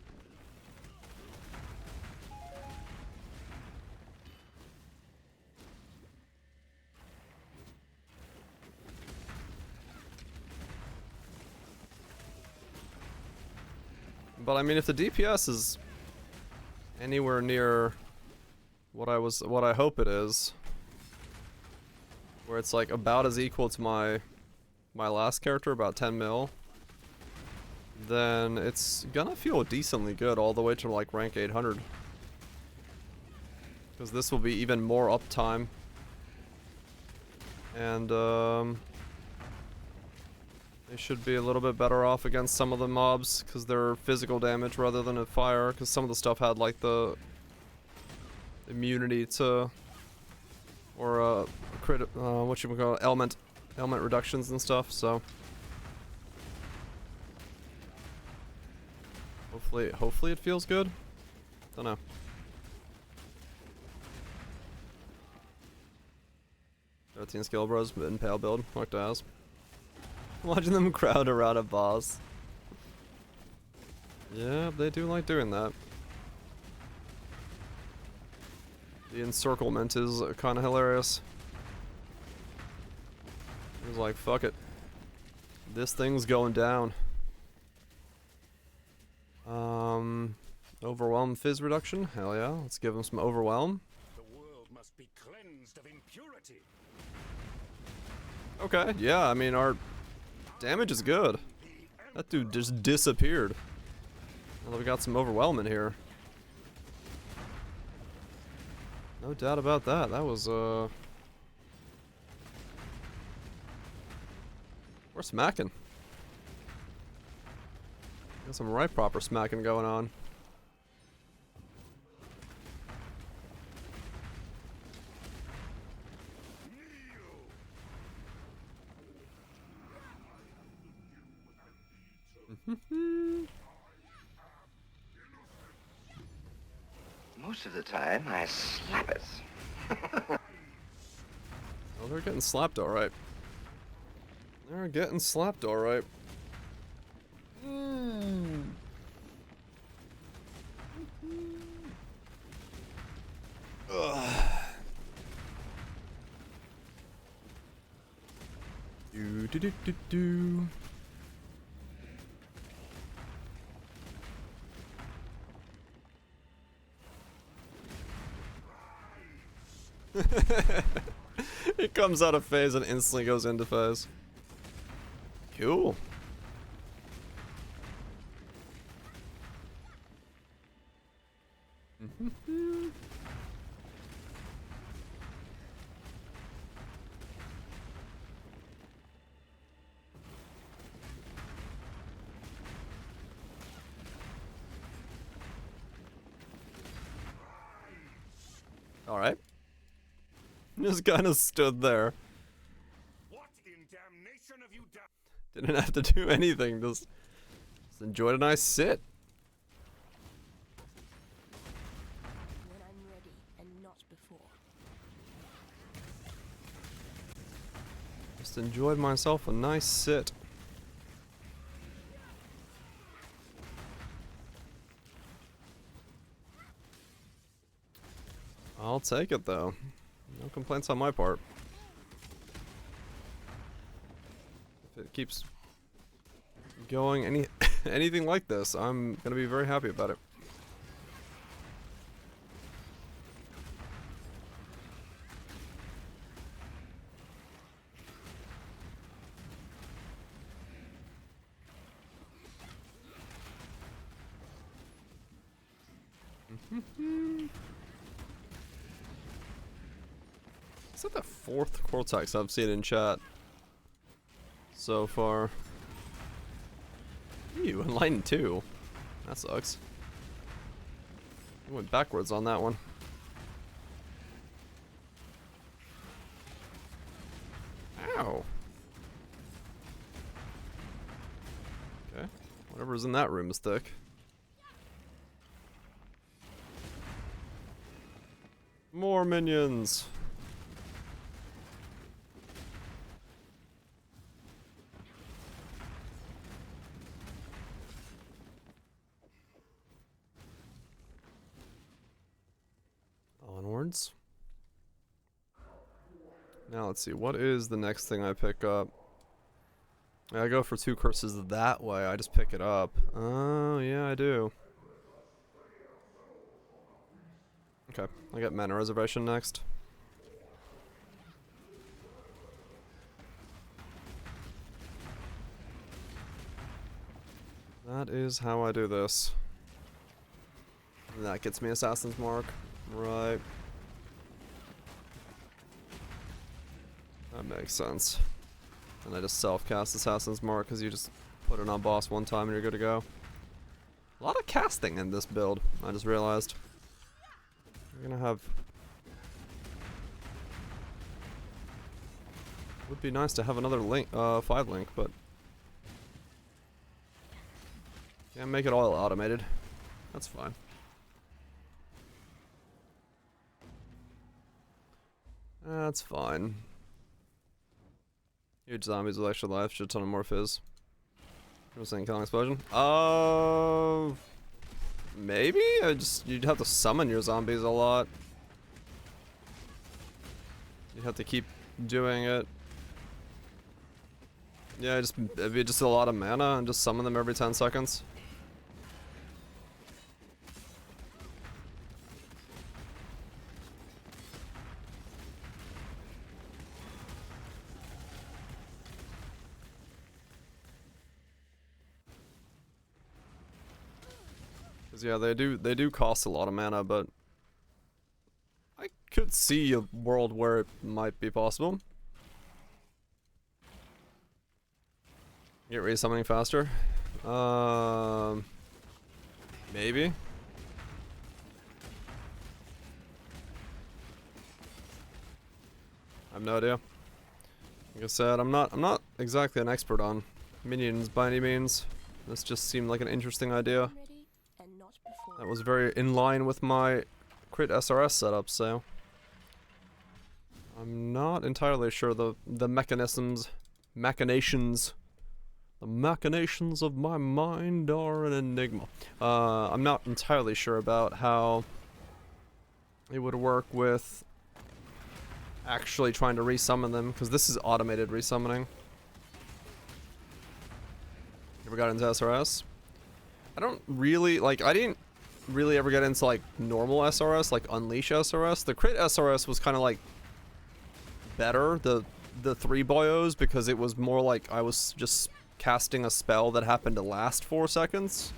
But I mean, if the DPS is anywhere near what I hope it is, where it's like about as equal to my last character, about 10 mil, then it's gonna feel decently good all the way to like rank 800. Because this will be even more uptime. And they should be a little bit better off against some of the mobs because they're physical damage rather than a fire, because some of the stuff had like the immunity to, or what you would call it, element reductions and stuff, so hopefully it feels good. Don't know. "13 skill bros, mid-impale build, fucked ass." Watching them crowd around a boss. Yeah, they do like doing that. The encirclement is kind of hilarious. He's like, fuck it. This thing's going down. Overwhelm fizz reduction? Hell yeah, let's give him some overwhelm. The world must be cleansed of impurity. Okay, yeah, I mean, our damage is good. That dude just disappeared. Well, we got some overwhelm in here. No doubt about that. That was, we're smacking. Got some right proper smacking going on. Most of the time, I slap it. Oh, they're getting slapped alright. They're getting slapped alright. Do do do do do. It comes out of phase and instantly goes into phase. Cool. Alright. Just kind of stood there. What in damnation have you done? Didn't have to do anything, just enjoyed a nice sit. When I'm ready and not before. Just enjoyed myself a nice sit. I'll take it though. No complaints on my part. If it keeps going anything like this, I'm gonna be very happy about it. Is that the 4th Cortex I've seen in chat so far? Ew, Enlightened 2. That sucks. I went backwards on that one. Ow. Okay. Whatever's in that room is thick. More minions. Onwards. Now let's see, what is the next thing I pick up? I go for 2 curses that way, I just pick it up. Oh, yeah, I do. Okay, I got mana reservation next. That is how I do this. And that gets me Assassin's Mark. Right. That makes sense. And I just self-cast Assassin's Mark because you just put it on boss one time and you're good to go. A lot of casting in this build, I just realized. We're gonna have... Would be nice to have another link, 5 link, but... Can't make it all automated. That's fine. That's fine. Huge zombies with extra life, shit ton of more fizz. I was saying killing explosion. Maybe? You'd have to summon your zombies a lot. You'd have to keep doing it. Yeah, it'd be just a lot of mana and just summon them every 10 seconds. Yeah, they do cost a lot of mana, but I could see a world where it might be possible. Get resummoning faster. Maybe. I have no idea. Like I said, I'm not exactly an expert on minions by any means. This just seemed like an interesting idea. That was very in line with my crit SRS setup, so I'm not entirely sure the machinations of my mind are an enigma. I'm not entirely sure about how it would work with actually trying to resummon them, because this is automated resummoning. Ever got into SRS? I don't really, like, I didn't really ever get into, like, normal SRS, like Unleash SRS. The crit SRS was kind of, like, better, the 3 boyos, because it was more like I was just casting a spell that happened to last 4 seconds.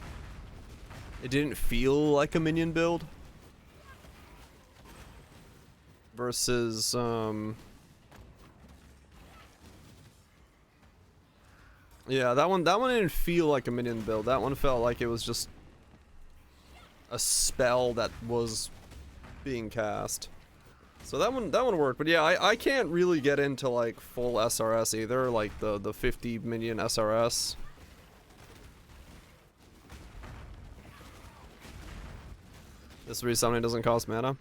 It didn't feel like a minion build. Versus, yeah, that one didn't feel like a minion build. That one felt like it was just a spell that was being cast. So that one worked. But yeah, I can't really get into like full SRS either, like the 50 minion SRS. This resummoning doesn't cost mana.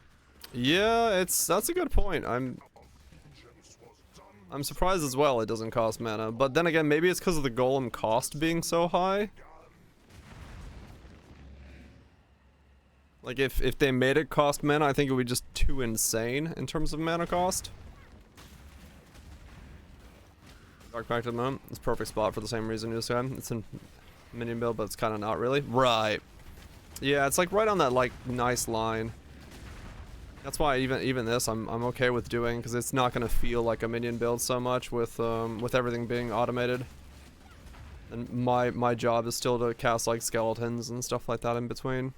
Yeah, that's a good point. I'm surprised as well it doesn't cost mana, but then again, maybe it's because of the golem cost being so high. Like if they made it cost mana, I think it would be just too insane in terms of mana cost. Dark Pact at the moment, it's a perfect spot for the same reason you described. It's in minion build, but it's kind of not really. Right. Yeah, it's like right on that like nice line. That's why even this I'm okay with doing, because it's not gonna feel like a minion build so much with everything being automated. And my job is still to cast like skeletons and stuff like that in between.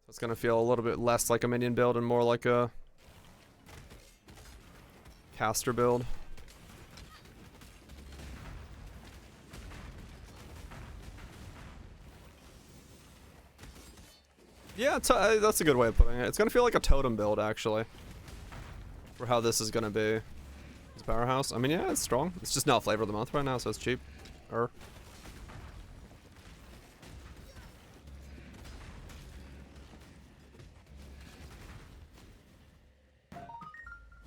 So it's gonna feel a little bit less like a minion build and more like a caster build. Yeah, that's a good way of putting it. It's gonna feel like a totem build, actually. For how this is gonna be. It's Powerhouse. I mean, yeah, it's strong. It's just not flavor of the month right now, so it's cheap.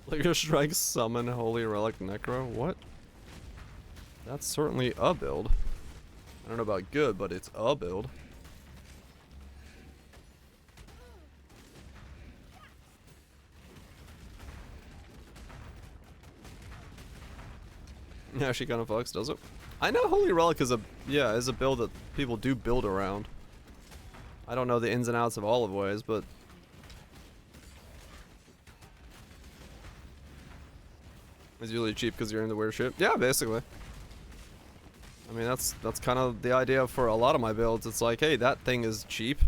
Liquor Strike, Summon, Holy Relic, Necro. What? That's certainly a build. I don't know about good, but it's a build. Yeah, she kind of fucks, does it? I know Holy Relic is a build that people do build around. I don't know the ins and outs of all of ways, but it's really cheap because you're into weird shit. Yeah, basically. I mean, that's kind of the idea for a lot of my builds. It's like, hey, that thing is cheap.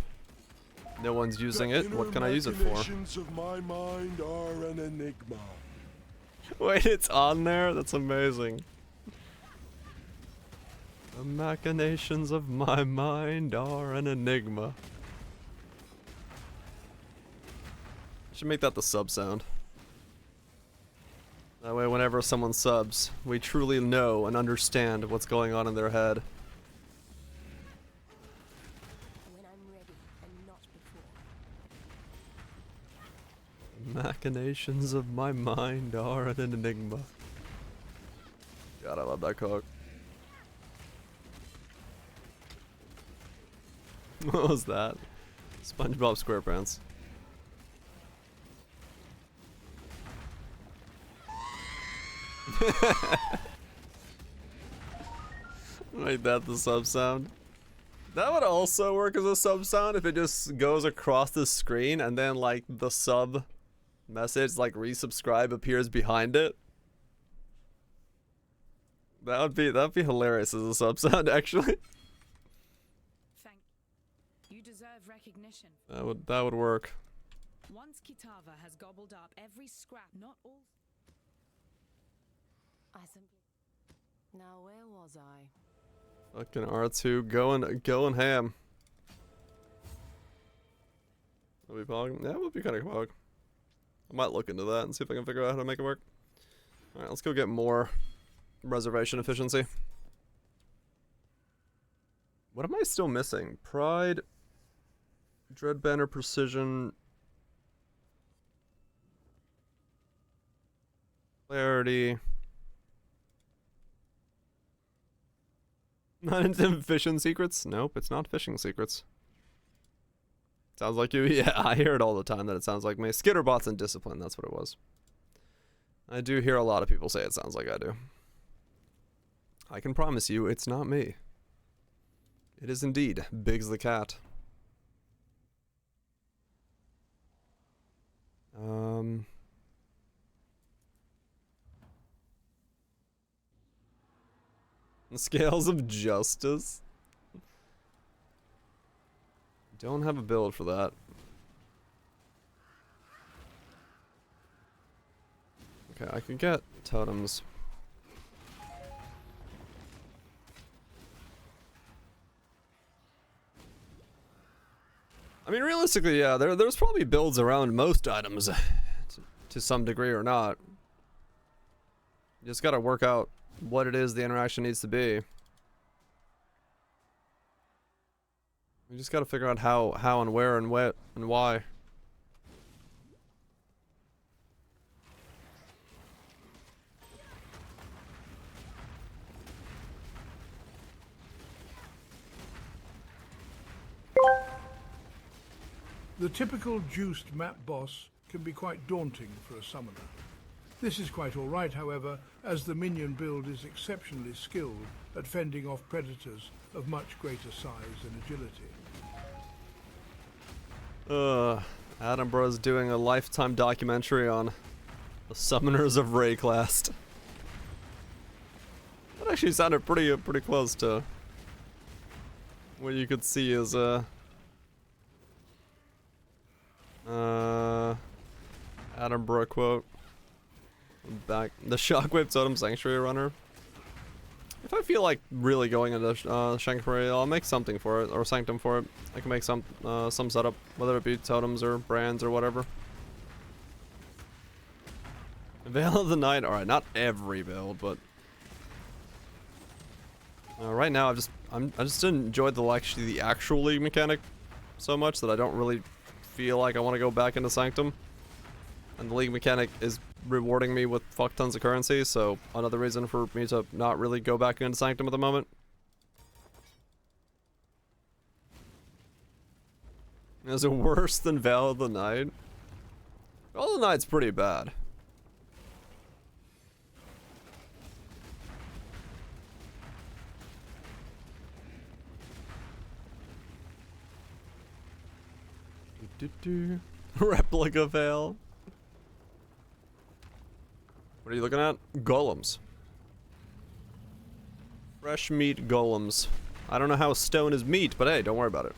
No one's using it. What can I use it for? Of my mind are an enigma. Wait, it's on there? That's amazing. The machinations of my mind are an enigma. Should make that the sub sound. That way whenever someone subs, we truly know and understand what's going on in their head. When I'm ready and not before. Machinations of my mind are an enigma. God, I love that quote. What was that? SpongeBob SquarePants. Make that the sub sound. That would also work as a sub sound if it just goes across the screen and then like the sub message like resubscribe appears behind it. That'd be hilarious as a sub sound actually. Thank you. You deserve recognition. That would work. Once Kitava has gobbled up every scrap, not all. I simply. Now where was I? Fucking R2 going ham. Will be pog? Yeah, we'll be kind of pog. I might look into that and see if I can figure out how to make it work. Alright, let's go get more reservation efficiency. What am I still missing? Pride, Dread Banner Precision, Clarity. Not into fishing secrets? Nope, it's not fishing secrets. Sounds like you. Yeah, I hear it all the time that it sounds like me. Skitterbots and Discipline, that's what it was. I do hear a lot of people say it sounds like I do. I can promise you it's not me. It is indeed Biggs the cat. The Scales of Justice. Don't have a build for that. Okay, I could get totems. I mean, realistically, yeah, there's probably builds around most items to some degree or not. You just gotta work out what it is the interaction needs to be. We just gotta figure out how and where and what and why. The typical juiced map boss can be quite daunting for a summoner. This is quite alright, however, as the minion build is exceptionally skilled at fending off predators of much greater size and agility. Adam Bro's doing a Lifetime documentary on the Summoners of Rayclast. That actually sounded pretty close to what you could see as Adam Bro quote. Back the Shockwave Totem Sanctuary Runner. If I feel like really going into Sanctuary, I'll make something for it, or Sanctum for it. I can make some setup, whether it be totems or brands or whatever. Veil of the Night. All right, not every build, but right now I just enjoyed the actual League mechanic so much that I don't really feel like I want to go back into Sanctum. And the League mechanic is rewarding me with fuck tons of currency, so another reason for me to not really go back into Sanctum at the moment. Is it worse than Veil of the Night? Veil of the Night's pretty bad. Replica Veil. What are you looking at? Golems. Fresh meat golems. I don't know how stone is meat, but hey, don't worry about it.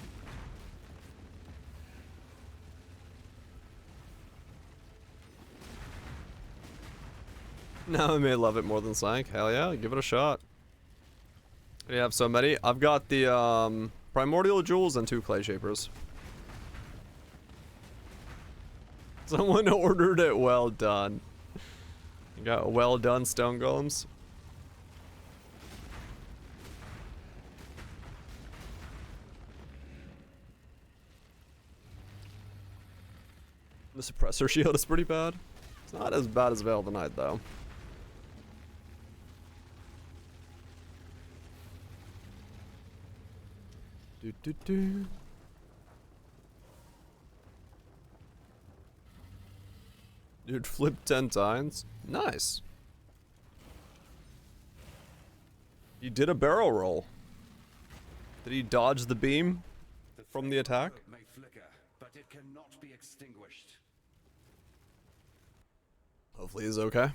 Now I may love it more than Sank. Hell yeah, give it a shot. Do you have so many? I've got the primordial jewels and 2 clay shapers. Someone ordered it well done. You got well done stone golems. The suppressor shield is pretty bad. It's not as bad as Veil of the Night though. Dude, flip 10 times. Nice. He did a barrel roll. Did he dodge the beam from the attack? May flicker, but it cannot be extinguished. Hopefully he's okay.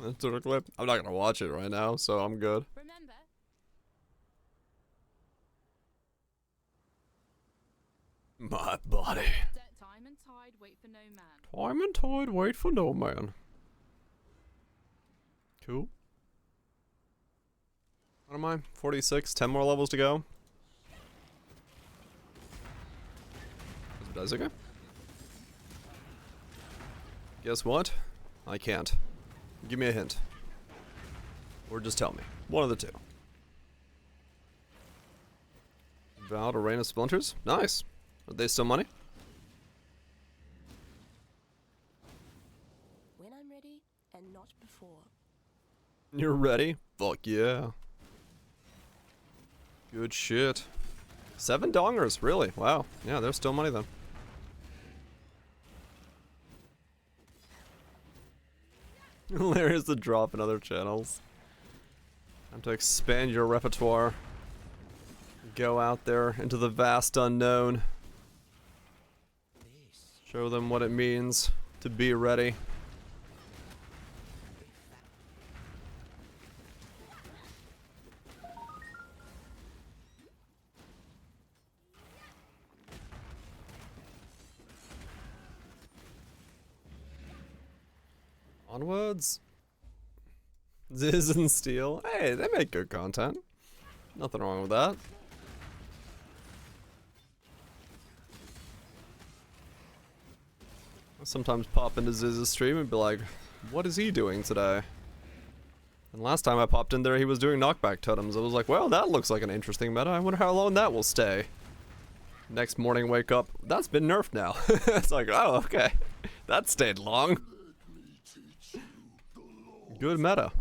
That's a clip. I'm not gonna watch it right now, so I'm good. Remember, My body. Time and tide wait for no man. Time and tide wait for no man. Cool. What am I? 46, 10 more levels to go. Is it okay? Guess what? I can't. Give me a hint. Or just tell me. One of the two. Vow to Rain of Splinters? Nice. Are they still money? when I'm ready and not before. You're ready? Fuck yeah. Good shit. 7 dongers, really? Wow. Yeah, there's still money then. Hilarious to drop in other channels. Time to expand your repertoire. Go out there into the vast unknown. Show them what it means to be ready. Onwards. Ziz and Steel. Hey, they make good content. Nothing wrong with that. I sometimes pop into Ziz's stream and be like, what is he doing today? And last time I popped in there, he was doing knockback totems. I was like, well, that looks like an interesting meta. I wonder how long that will stay. Next morning, wake up. That's been nerfed now. It's like, oh, okay. That stayed long. Good meta.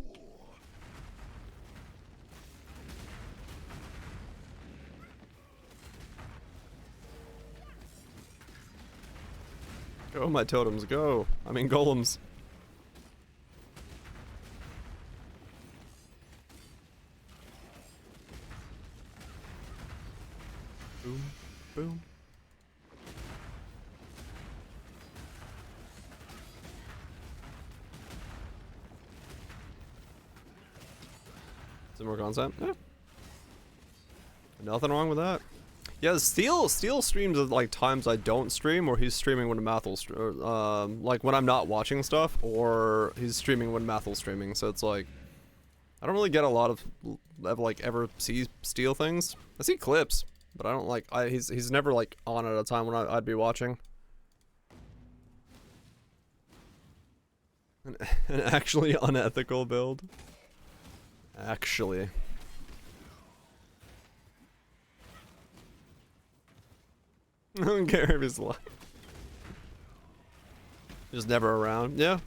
Go, my totems, go. I mean, golems. Boom, boom. Some more content? Yeah. Nothing wrong with that. Yeah, Steel streams at like times I don't stream, or he's streaming when Mathel's like when I'm not watching stuff, or he's streaming when Mathel's streaming. So it's like I don't really get a lot of like ever see Steel things. I see clips, but I don't like he's never like on at a time when I'd be watching. An actually unethical build. Actually. I don't care if he's lying. Just never around. Yeah.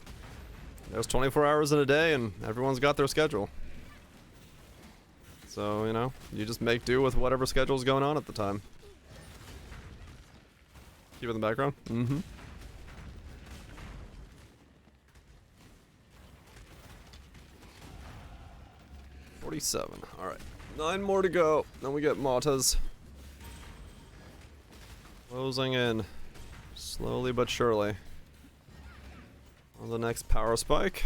There's 24 hours in a day and everyone's got their schedule. So, you know, you just make do with whatever schedule's going on at the time. Keep it in the background? Mm-hmm. $47. Alright. 9 more to go. Then we get Matas. Closing in. Slowly but surely. On the next power spike.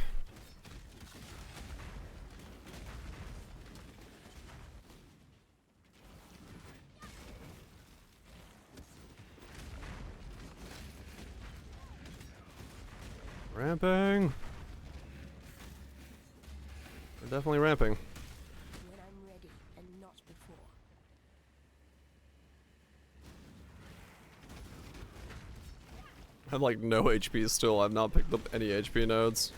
Ramping. We're definitely ramping. When I'm ready and not before. I have like no HP still. I've not picked up any HP nodes.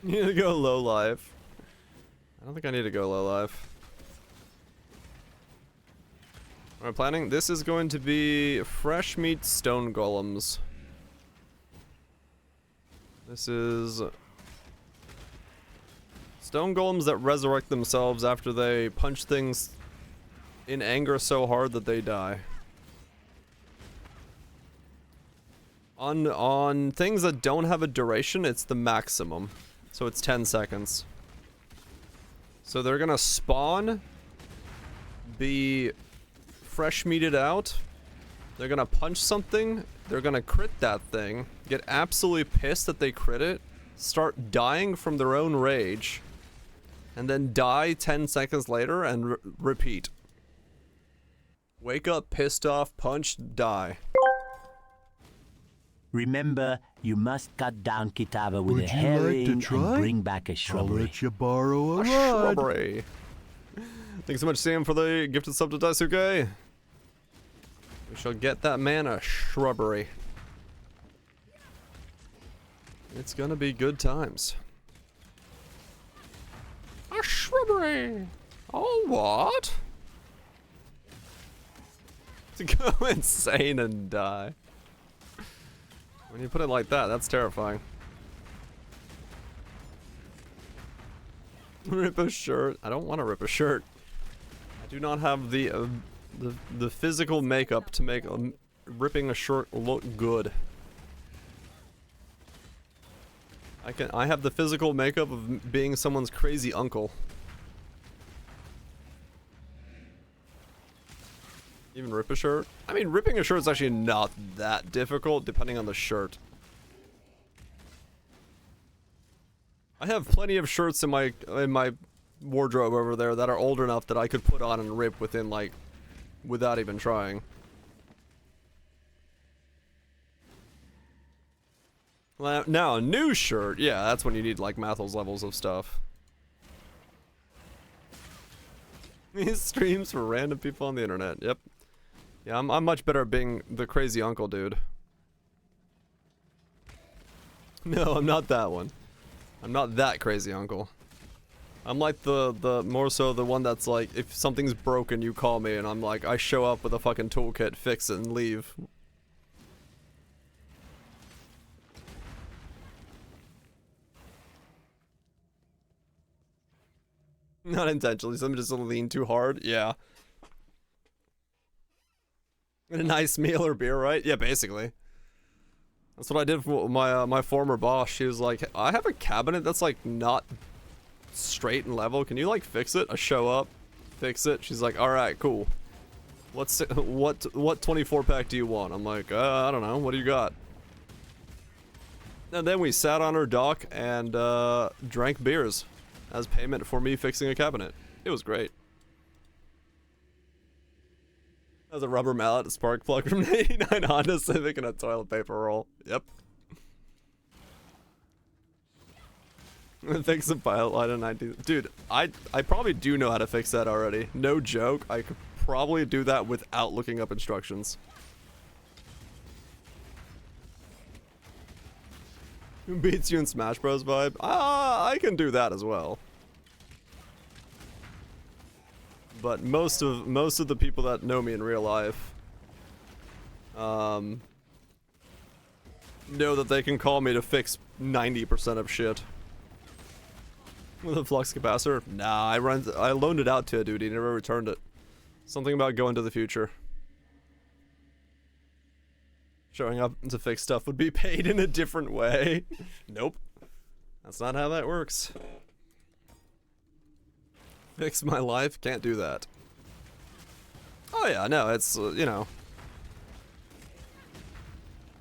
You need to go low life. I don't think I need to go low life. What am I planning? This is going to be fresh meat stone golems. This is Stone golems that resurrect themselves after they punch things in anger so hard that they die. On things that don't have a duration, it's the maximum. So it's 10 seconds. So they're gonna spawn, be fresh meated out, they're gonna punch something, they're gonna crit that thing, get absolutely pissed that they crit it, start dying from their own rage, and then die 10 seconds later and repeat. Wake up, pissed off, punch, die. Remember, you must cut down Kitava with Would a you herring like to try? and bring back a I'll shrubbery. let you borrow a rod. Shrubbery. Thanks so much, Sam, for the gifted sub to Daisuke. We shall get that man a shrubbery. It's gonna be good times. A shrubbery. Oh, what? To go insane and die. When you put it like that, that's terrifying. Rip a shirt. I don't want to rip a shirt. I do not have the physical makeup to make ripping a shirt look good. I have the physical makeup of being someone's crazy uncle. Even rip a shirt? I mean, ripping a shirt is actually not that difficult, depending on the shirt. I have plenty of shirts in my wardrobe over there that are old enough that I could put on and rip within, like, without even trying. Now, a new shirt, yeah, that's when you need, like, Mathel's levels of stuff. These streams for random people on the internet, yep. Yeah, I'm much better at being the crazy uncle, dude. No, I'm not that one. I'm not that crazy uncle. I'm like the more so the one that's like, if something's broken, you call me, and I'm like, I show up with a fucking toolkit, fix it, and leave. Not intentionally, so I'm just gonna lean too hard, yeah. And a nice meal or beer, right? Yeah, basically. That's what I did for my former boss. She was like, I have a cabinet that's like not straight and level. Can you like fix it? I show up, fix it. She's like, all right, cool. What 24 pack do you want? I'm like, I don't know. What do you got? And then we sat on her dock and drank beers as payment for me fixing a cabinet. It was great. As a rubber mallet, a spark plug from an 89 Honda Civic, and a toilet paper roll. Yep. Fix a pilot light in 19. Dude, I probably do know how to fix that already. No joke. I could probably do that without looking up instructions. Who beats you in Smash Bros vibe? I can do that as well. But most of the people that know me in real life know that they can call me to fix 90% of shit. With a flux capacitor? Nah, I loaned it out to a dude, he never returned it. Something about going to the future. Showing up to fix stuff would be paid in a different way. Nope. That's not how that works. Fix my life? Can't do that. Oh yeah, no, it's, you know.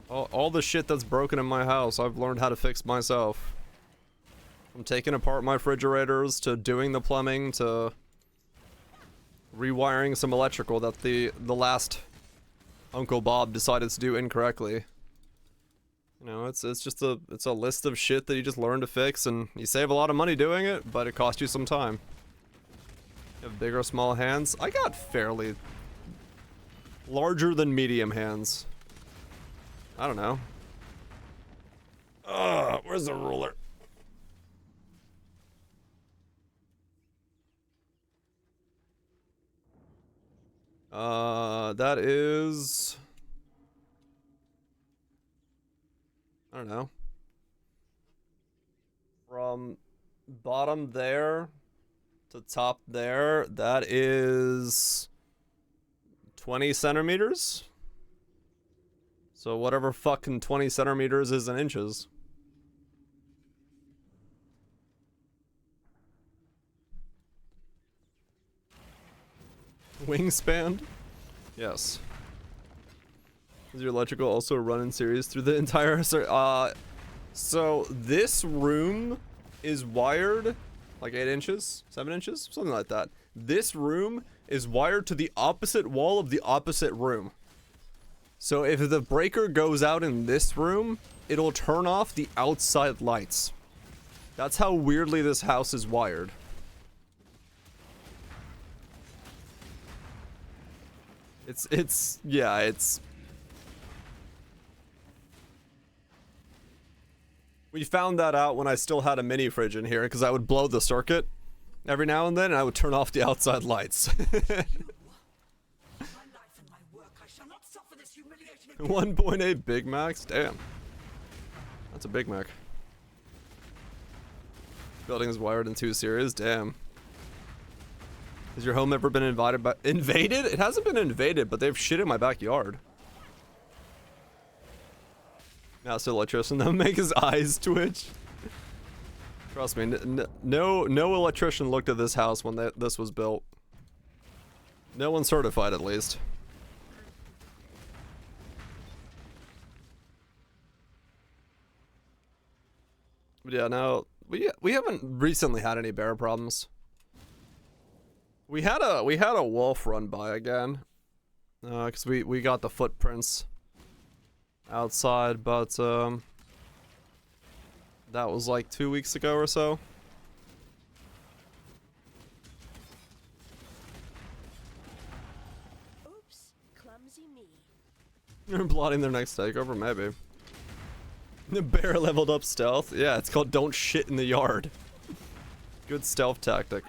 All the shit that's broken in my house, I've learned how to fix myself. From taking apart my refrigerators, to doing the plumbing, to rewiring some electrical that the last Uncle Bob decided to do incorrectly. You know, it's just a list of shit that you just learn to fix, and you save a lot of money doing it, but it costs you some time. You have big or small hands? I got fairly larger than medium hands. I don't know. Where's the ruler? That is... I don't know. From bottom there to top there, that is 20 centimeters. So whatever fucking 20 centimeters is in inches. Wingspan? Yes. Is your electrical also run in series through the entire... So this room is wired like 8 inches, 7 inches, something like that. This room is wired to the opposite wall of the opposite room. So if the breaker goes out in this room, it'll turn off the outside lights. That's how weirdly this house is wired. Yeah, it's... We found that out when I still had a mini fridge in here, because I would blow the circuit every now and then, and I would turn off the outside lights. 1.8 Big Macs? Damn. That's a Big Mac. Building is wired in 2 series? Damn. Has your home ever been invaded? It hasn't been invaded, but they've shit in my backyard. Master electrician, that would make his eyes twitch. Trust me, no electrician looked at this house when this was built. No one certified, at least. But yeah, no, we haven't recently had any bear problems. We had a wolf run by again, because we got the footprints outside, but that was like 2 weeks ago or so. Oops, clumsy me. They're plotting their next takeover, maybe. The bear leveled up stealth. Yeah, it's called don't shit in the yard. Good stealth tactic.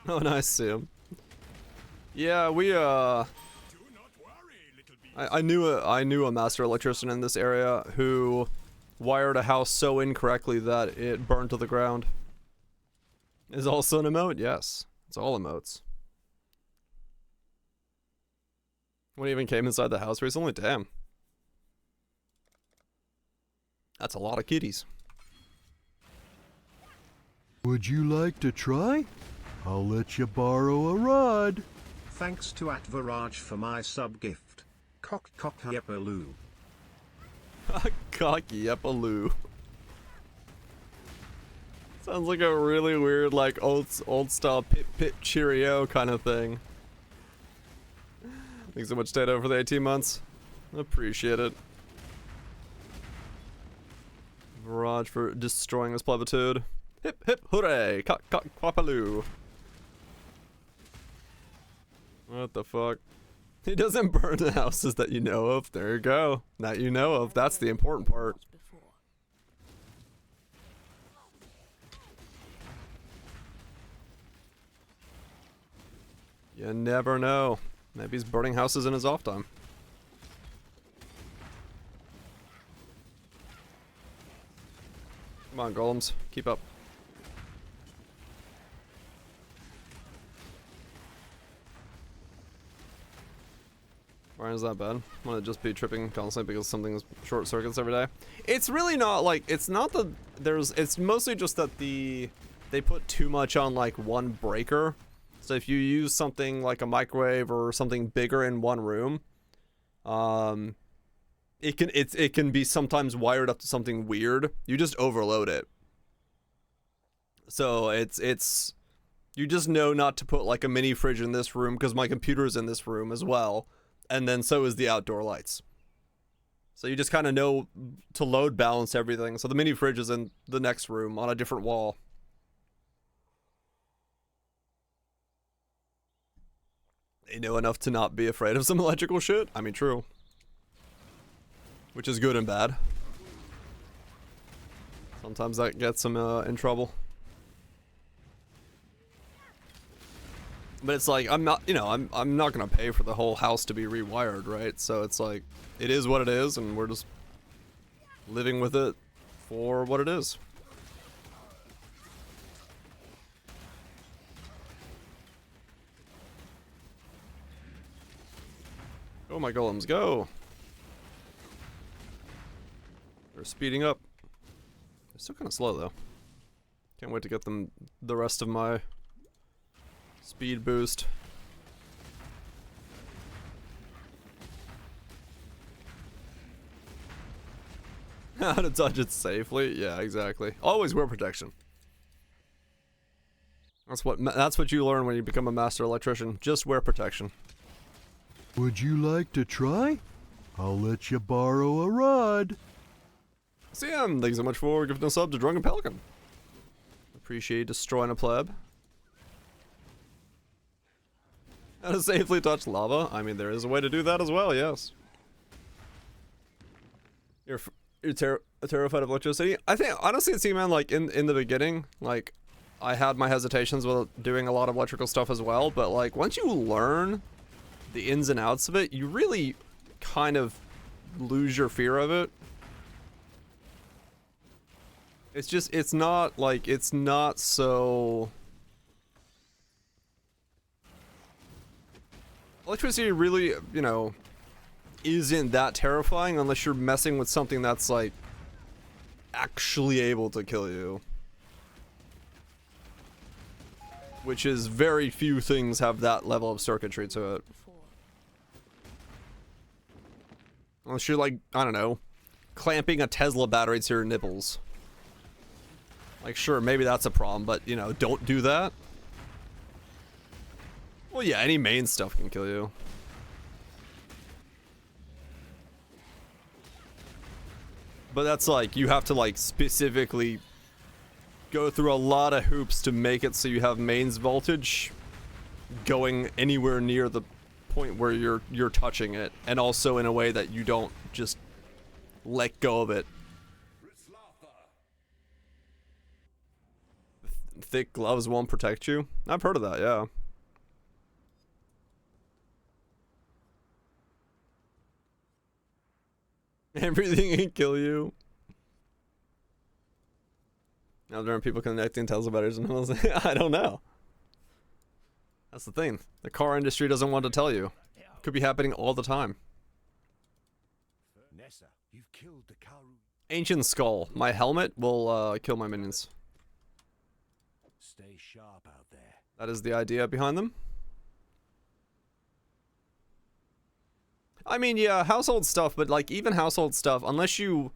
Oh, nice, see him. Yeah, we I knew a master electrician in this area who wired a house so incorrectly that it burned to the ground. Is also an emote? Yes, it's all emotes. When he even came inside the house recently, damn. That's a lot of kitties. Would you like to try? I'll let you borrow a rod. Thanks to @Viraj for my sub gift. Cock yepaloo. Cocky yepaloo. Sounds like a really weird, like old style pip cheerio kind of thing. Thanks so much, Tato, for the 18 months. Appreciate it. Viraj for destroying this plebitude. Hip hip hooray! Cock quapaloo. What the fuck? He doesn't burn the houses that you know of. There you go. That you know of. That's the important part. You never know. Maybe he's burning houses in his off time. Come on, golems. Keep up. Why is that bad? Want to just be tripping constantly because something's short circuits every day? It's really not like, it's not that it's mostly just that they put too much on like one breaker. So if you use something like a microwave or something bigger in one room, it can be sometimes wired up to something weird. You just overload it. So it's you just know not to put like a mini fridge in this room because my computer's in this room as well. And then so is the outdoor lights. So you just kind of know to load balance everything. So the mini fridge is in the next room on a different wall. They know enough to not be afraid of some electrical shit. I mean, true. Which is good and bad. Sometimes that gets them in trouble. But it's like, I'm not, you know, I'm not gonna pay for the whole house to be rewired, right? So it's like, it is what it is, and we're just living with it for what it is. Oh my golems, go! They're speeding up. They're still kind of slow though. Can't wait to get them the rest of my speed boost. How to touch it safely? Yeah, exactly. Always wear protection. That's what you learn when you become a master electrician. Just wear protection. Would you like to try? I'll let you borrow a rod. CM, thanks so much for giving a sub to Drunken Pelican. Appreciate destroying a pleb. How to safely touch lava? I mean, there is a way to do that as well, yes. You're terrified of electricity? I think, honestly, it seemed, man, like, in the beginning, like, I had my hesitations with doing a lot of electrical stuff as well, but, like, once you learn the ins and outs of it, you really kind of lose your fear of it. It's just, it's not, like, it's not so... Electricity really, you know, isn't that terrifying unless you're messing with something that's, like, actually able to kill you. Which is very few things have that level of circuitry to it. Unless you're, like, I don't know, clamping a Tesla battery to your nipples. Like, sure, maybe that's a problem, but, you know, don't do that. Well, yeah, any main stuff can kill you. But that's like, you have to like specifically go through a lot of hoops to make it so you have mains voltage going anywhere near the point where you're touching it, and also in a way that you don't just let go of it. Thick gloves won't protect you? I've heard of that, yeah. Everything can kill you. Now there are people connecting Tesla batteries and I don't know. That's the thing. The car industry doesn't want to tell you. It could be happening all the time. Nessa, you've killed the Karu. Ancient Skull. My helmet will kill my minions. Stay sharp out there. That is the idea behind them. I mean, yeah, household stuff, but like even household stuff, unless you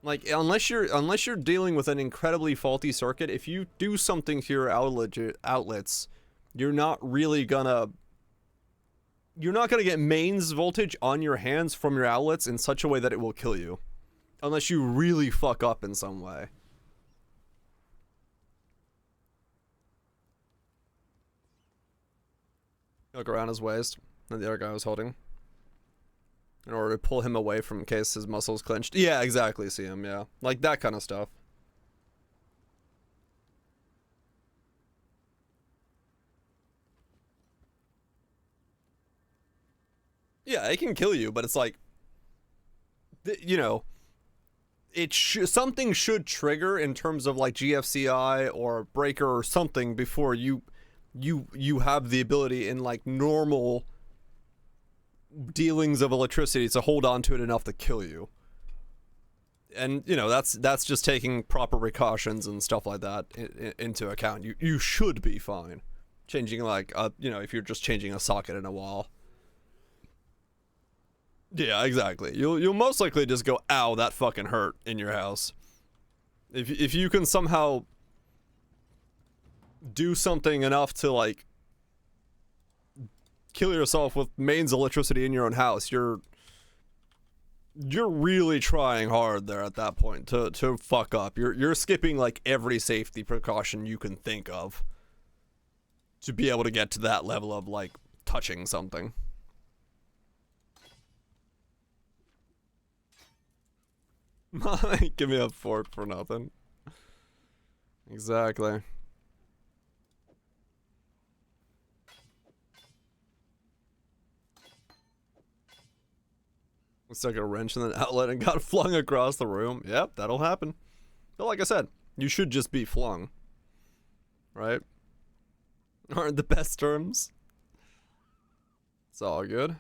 like unless you're dealing with an incredibly faulty circuit, if you do something to your outlets, you're not gonna get mains voltage on your hands from your outlets in such a way that it will kill you. Unless you really fuck up in some way. Look around his waist that the other guy was holding. In order to pull him away from in case his muscles clenched. Yeah, exactly, see him, yeah. Like that kind of stuff. Yeah, it can kill you, but it's like, you know, something should trigger in terms of like GFCI or breaker or something before you have the ability in like normal dealings of electricity to hold on to it enough to kill you. And you know, that's just taking proper precautions and stuff like that into account. You should be fine. Changing like you know, if you're just changing a socket in a wall. Yeah, exactly. You'll most likely just go, ow, that fucking hurt in your house. If you can somehow do something enough to like kill yourself with mains electricity in your own house, you're really trying hard there at that point to fuck up. You're skipping like every safety precaution you can think of to be able to get to that level of like touching something. Give me a fork for nothing. Exactly. Stuck a wrench in an outlet and got flung across the room. Yep, that'll happen. But like I said, you should just be flung. Right? Aren't the best terms? It's all good.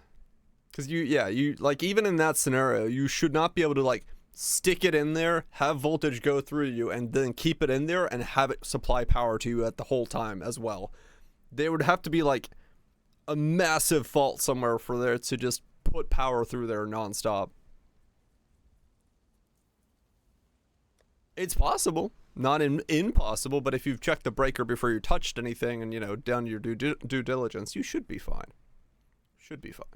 Because you, like, even in that scenario, you should not be able to, like, stick it in there, have voltage go through you, and then keep it in there and have it supply power to you at the whole time as well. There would have to be, like, a massive fault somewhere for there to just put power through there nonstop. It's possible. Not impossible, but if you've checked the breaker before you touched anything and, you know, done your due diligence, you should be fine. Should be fine.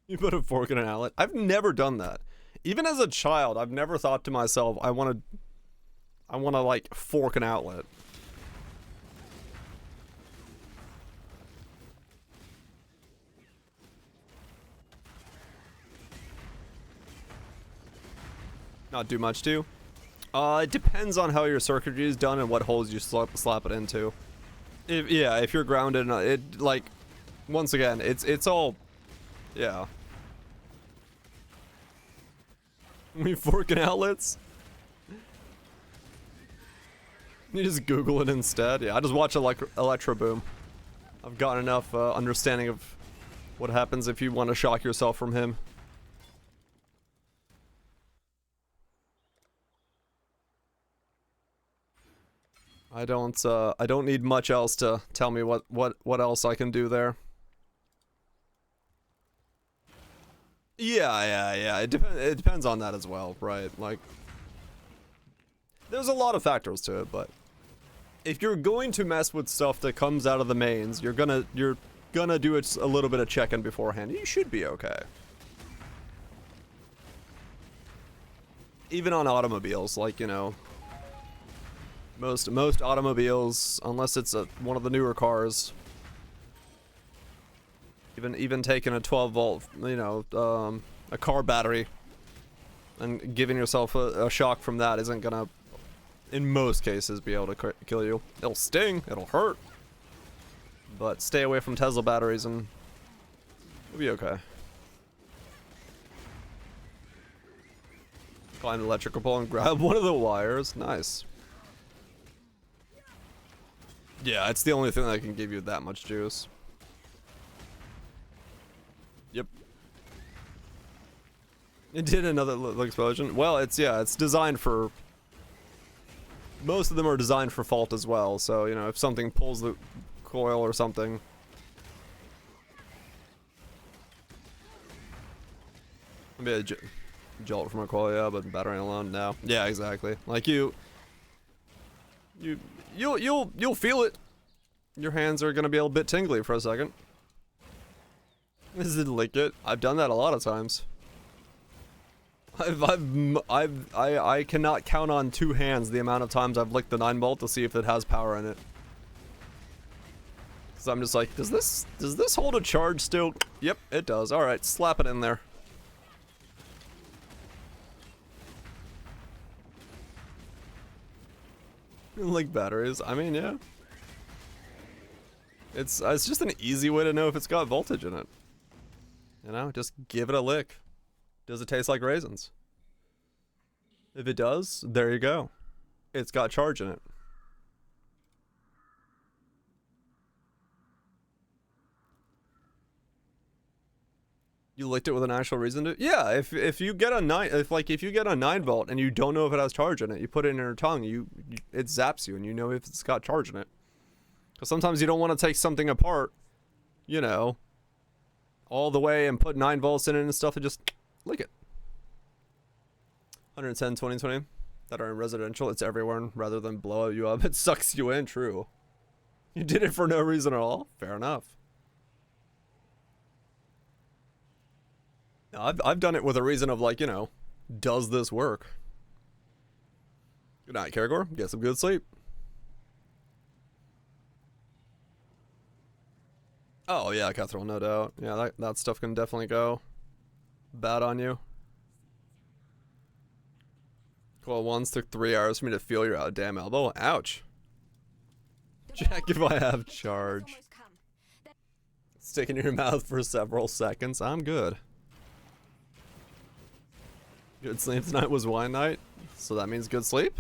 You put a fork in an outlet. I've never done that. Even as a child, I've never thought to myself, I want to like fork an outlet. Not do much to. It depends on how your circuitry is done and what holes you slap it into. If you're grounded, it, like, once again, it's all, yeah. We forking outlets? You just Google it instead. Yeah, I just watch Electro Boom. I've got enough understanding of what happens if you want to shock yourself from him. I don't need much else to tell me what else I can do there. Yeah. It depends on that as well, right? Like, there's a lot of factors to it, but if you're going to mess with stuff that comes out of the mains, you're gonna do a little bit of checking beforehand. You should be okay. Even on automobiles, like, you know, most automobiles, unless it's one of the newer cars, even taking a 12 volt, you know, a car battery and giving yourself a shock from that isn't gonna, in most cases, be able to kill you. It'll sting, it'll hurt, but stay away from Tesla batteries and you'll be okay. Climb the electrical pole and grab one of the wires. Nice. Yeah, it's the only thing that can give you that much juice. Yep. It did another little explosion. Well, it's designed for... Most of them are designed for fault as well, so, you know, if something pulls the coil or something... Maybe a jolt from a coil, yeah, but battery alone, no. Yeah, exactly. Like, you'll feel it. Your hands are gonna be a bit tingly for a second. This didn't lick it. I've done that a lot of times. I cannot count on two hands the amount of times I've licked the 9 volt to see if it has power in it. So I'm just like, does this hold a charge still? Yep, it does. All right, slap it in there. Like batteries. I mean, yeah. It's just an easy way to know if it's got voltage in it. You know, just give it a lick. Does it taste like raisins? If it does, there you go. It's got charge in it. You licked it with an actual reason to? Yeah, if you get a 9 volt and you don't know if it has charge in it, you put it in your tongue, it zaps you and you know if it's got charge in it. Because sometimes you don't want to take something apart, you know, all the way and put 9 volts in it and stuff and just lick it. 110, 20, 20 that are in residential, it's everywhere rather than blow you up. It sucks you in, true. You did it for no reason at all? Fair enough. I've done it with a reason of, like, you know, does this work? Good night, Karagor. Get some good sleep. Oh yeah, Catherine, no doubt. Yeah, that stuff can definitely go bad on you. Cool, once took 3 hours for me to feel your damn elbow. Ouch. Check if I have charge. Stick in your mouth for several seconds. I'm good. Good sleep tonight was wine night, so that means good sleep?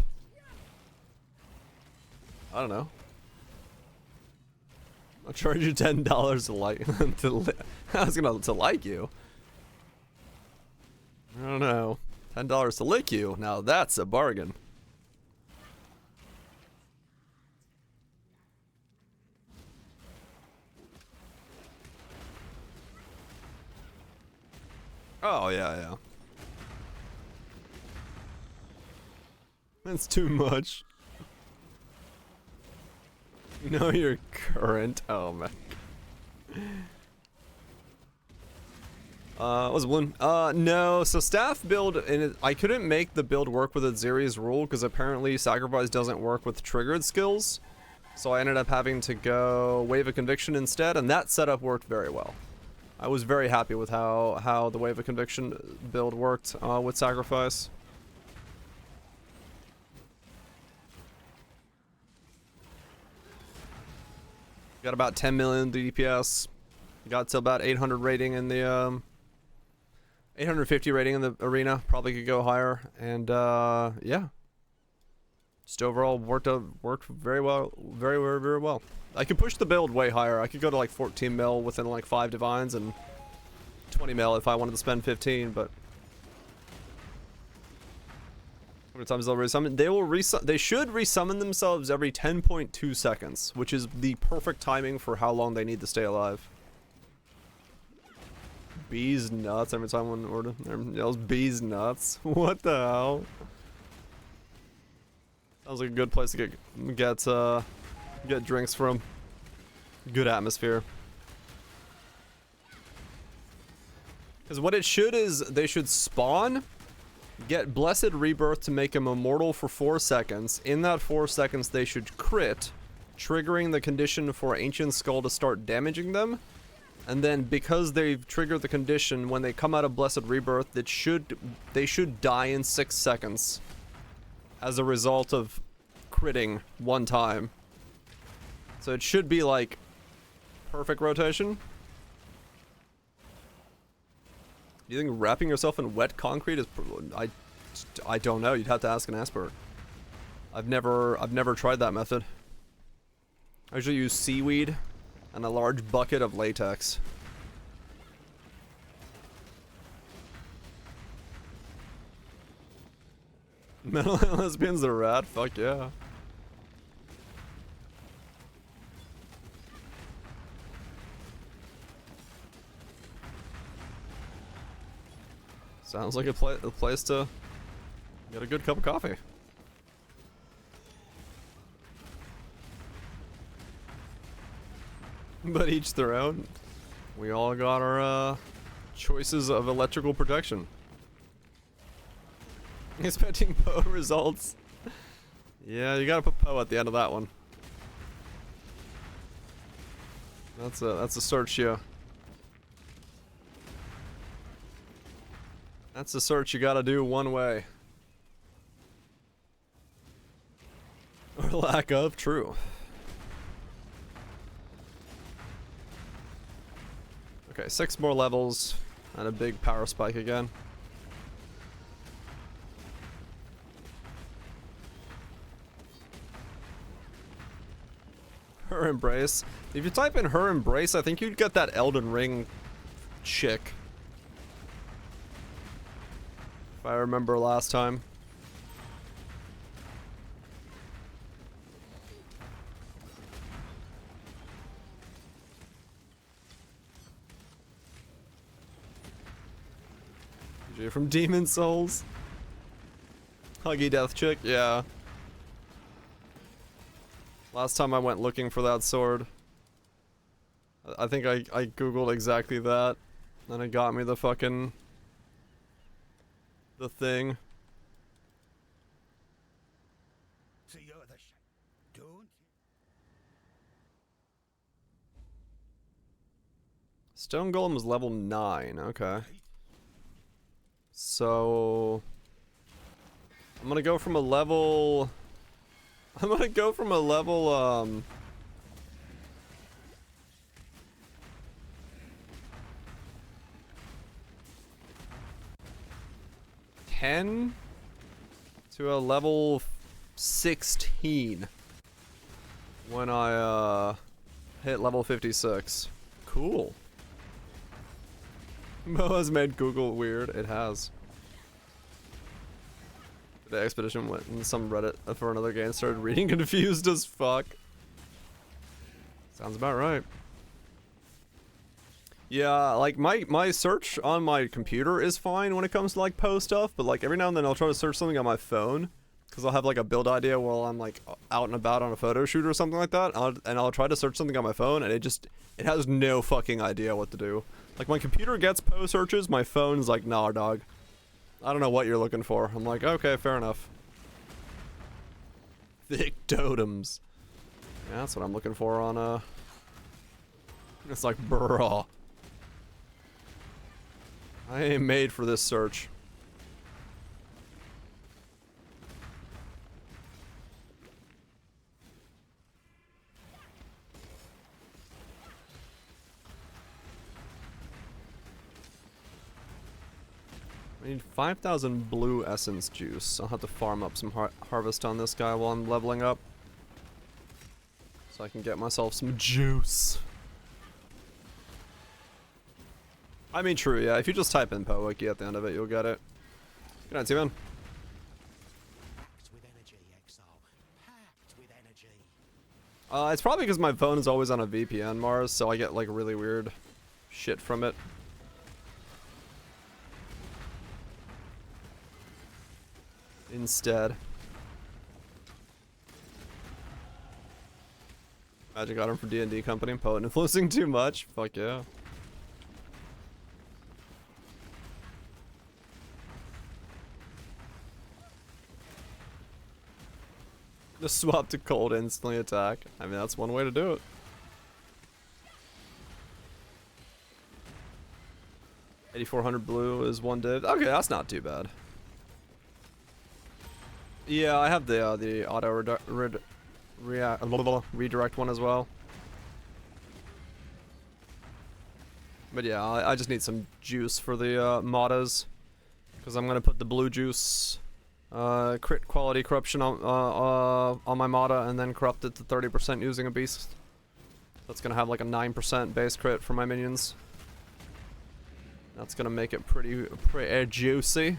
I don't know. I'll charge you $10 to like I was gonna to like you. I don't know. $10 to lick you. Now that's a bargain. Oh yeah. That's too much. No, you're current. Oh man. Was one? No. So staff build, and I couldn't make the build work with Aziri's rule because apparently sacrifice doesn't work with triggered skills. So I ended up having to go Wave of Conviction instead, and that setup worked very well. I was very happy with how the Wave of Conviction build worked with sacrifice. Got about 10 million DPS. Got to about 800 rating in the 850 rating in the arena. Probably could go higher. And yeah, just overall worked very well, very well. I could push the build way higher. I could go to like 14 mil within like 5 divines and 20 mil if I wanted to spend 15. But how many times they'll resummon? They should resummon themselves every 10.2 seconds, which is the perfect timing for how long they need to stay alive. Bees nuts every time one order yells bees nuts. What the hell? Sounds like a good place to get drinks from. Good atmosphere. Because what it should is they should spawn, get Blessed Rebirth to make him immortal for 4 seconds. In that 4 seconds, they should crit, triggering the condition for Ancient Skull to start damaging them. And then, because they've triggered the condition, when they come out of Blessed Rebirth, they should die in 6 seconds as a result of critting 1 time. So it should be like perfect rotation. Do you think wrapping yourself in wet concrete is? I don't know. You'd have to ask an expert. I've never tried that method. I usually use seaweed and a large bucket of latex. Metal lesbians are rad. Fuck yeah. Sounds like a place to get a good cup of coffee. But each their own. We all got our choices of electrical protection. Expecting Poe results. Yeah, you gotta put Poe at the end of that one. That's a search, yeah. That's a search you gotta do one way. Or lack of, true. Okay, 6 more levels and a big power spike again. Her Embrace. If you type in Her Embrace, I think you'd get that Elden Ring chick. If I remember last time. From Demon Souls. Huggy Death Chick, yeah. Last time I went looking for that sword, I think I googled exactly that, and it got me the fucking the thing. So you're the don't Stone Golem was level 9. Okay. So I'm gonna go from a level. 10 to a level 16 when I hit level 56. Cool. Mo has made Google weird. It has. The expedition went in some Reddit for another game, started reading confused as fuck. Sounds about right. Yeah, like my search on my computer is fine when it comes to like Poe stuff, but like every now and then I'll try to search something on my phone because I'll have like a build idea while I'm like out and about on a photo shoot or something like that, and I'll try to search something on my phone and it has no fucking idea what to do. Like my computer gets Poe searches, my phone's like, nah, dog. I don't know what you're looking for. I'm like, okay, fair enough. Thick totems. Yeah, that's what I'm looking for on it's like, bruh. I ain't made for this search. I need 5,000 blue essence juice. I'll have to farm up some harvest on this guy while I'm leveling up. So I can get myself some juice. I mean, true, yeah. If you just type in Poe Wiki at the end of it, you'll get it. Good night, T-Man. It's probably because my phone is always on a VPN, Mars, so I get like really weird shit from it. Instead. Magic got him from D&D Company. Poet influencing too much. Fuck yeah. Just swap to cold, instantly attack. I mean, that's one way to do it. $8,400 blue is one div. Okay, that's not too bad. Yeah, I have the auto redirect one as well. But yeah, I just need some juice for the Matas, because I'm gonna put the blue juice crit quality corruption on my Mata and then corrupt it to 30% using a beast. That's gonna have like a 9% base crit for my minions. That's gonna make it pretty juicy.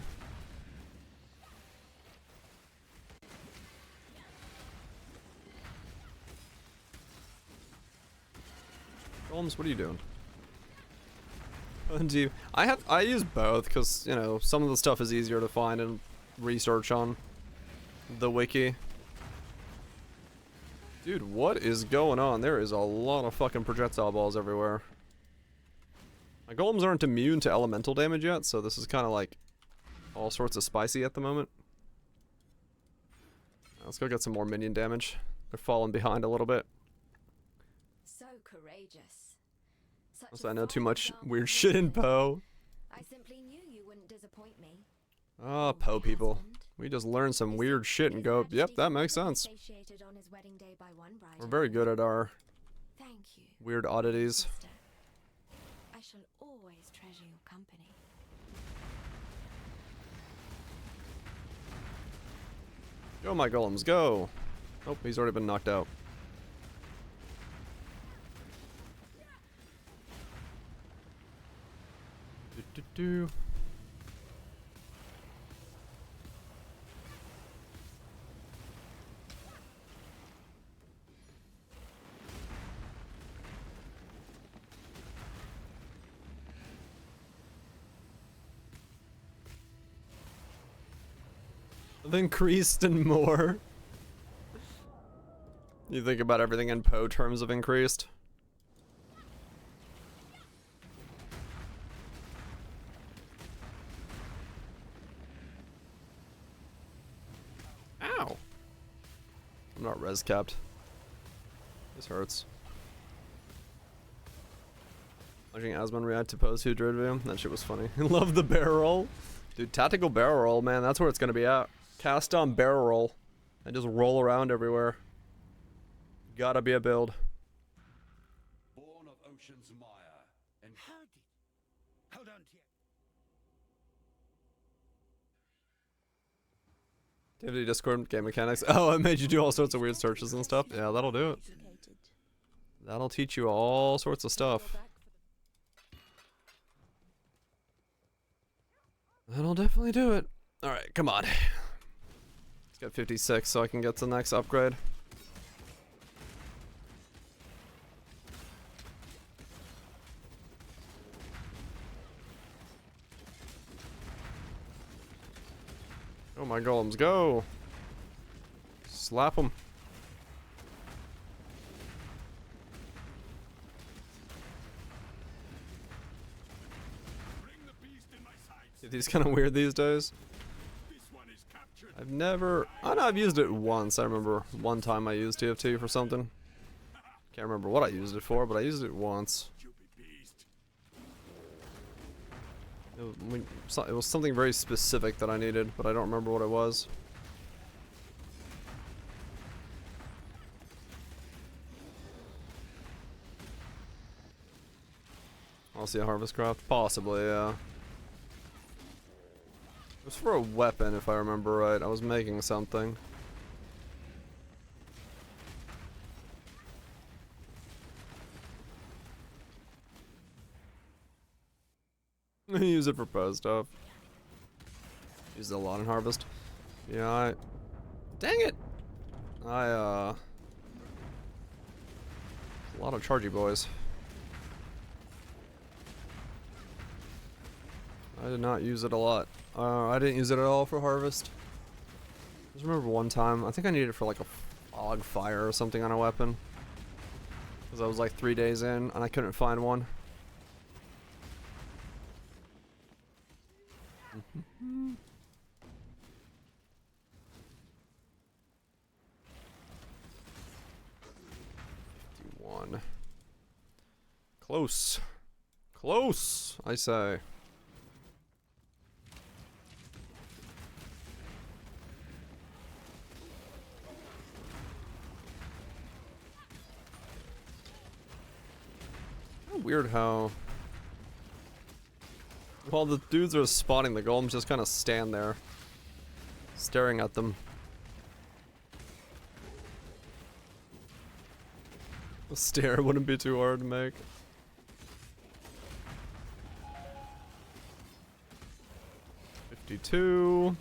Holmes, what are you doing? I use both because, you know, some of the stuff is easier to find and research on the wiki. Dude, what is going on? There is a lot of fucking projectile balls everywhere. My golems aren't immune to elemental damage yet, so this is kind of like all sorts of spicy at the moment. Let's go get some more minion damage. They're falling behind a little bit. So courageous. I know too much weird shit in Poe. I simply knew you wouldn't disappoint me. Oh, Poe people. We just learn some weird shit and go, yep, that makes sense. We're very good at our weird oddities. I shall always treasure your company. Go, my golems, go! Oh, he's already been knocked out. Do. I've increased and more. You think about everything in Poe terms of increased. Ow! I'm not res capped. This hurts. Watching Asmon react to post who dread video. That shit was funny. Love the barrel roll. Dude, tactical barrel roll, man, that's where it's gonna be at. Cast on barrel roll. And just roll around everywhere. Gotta be a build. Born of ocean's mire and Hold on to Activity Discord, game mechanics. Oh, it made you do all sorts of weird searches and stuff. Yeah, that'll do it. That'll teach you all sorts of stuff. That'll definitely do it. Alright, come on. Let's get 56 so I can get to the next upgrade. Oh my golems, go! Slap them. He's kind of weird these days. I've never... I know I've used it once. I remember one time I used TFT for something. Can't remember what I used it for, but I used it once. It was something very specific that I needed, but I don't remember what it was. I'll see a harvest craft? Possibly, yeah. It was for a weapon, if I remember right. I was making something. Use it for post stuff. Use it a lot in harvest. Yeah, dang it! A lot of chargy boys. I did not use it a lot. I didn't use it at all for harvest. I just remember one time, I think I needed it for like a fog fire or something on a weapon. Because I was like 3 days in and I couldn't find one. $51. Close. Close, I say. Weird how while the dudes are spawning, the golems just kind of stand there staring at them. A stare wouldn't be too hard to make. $52.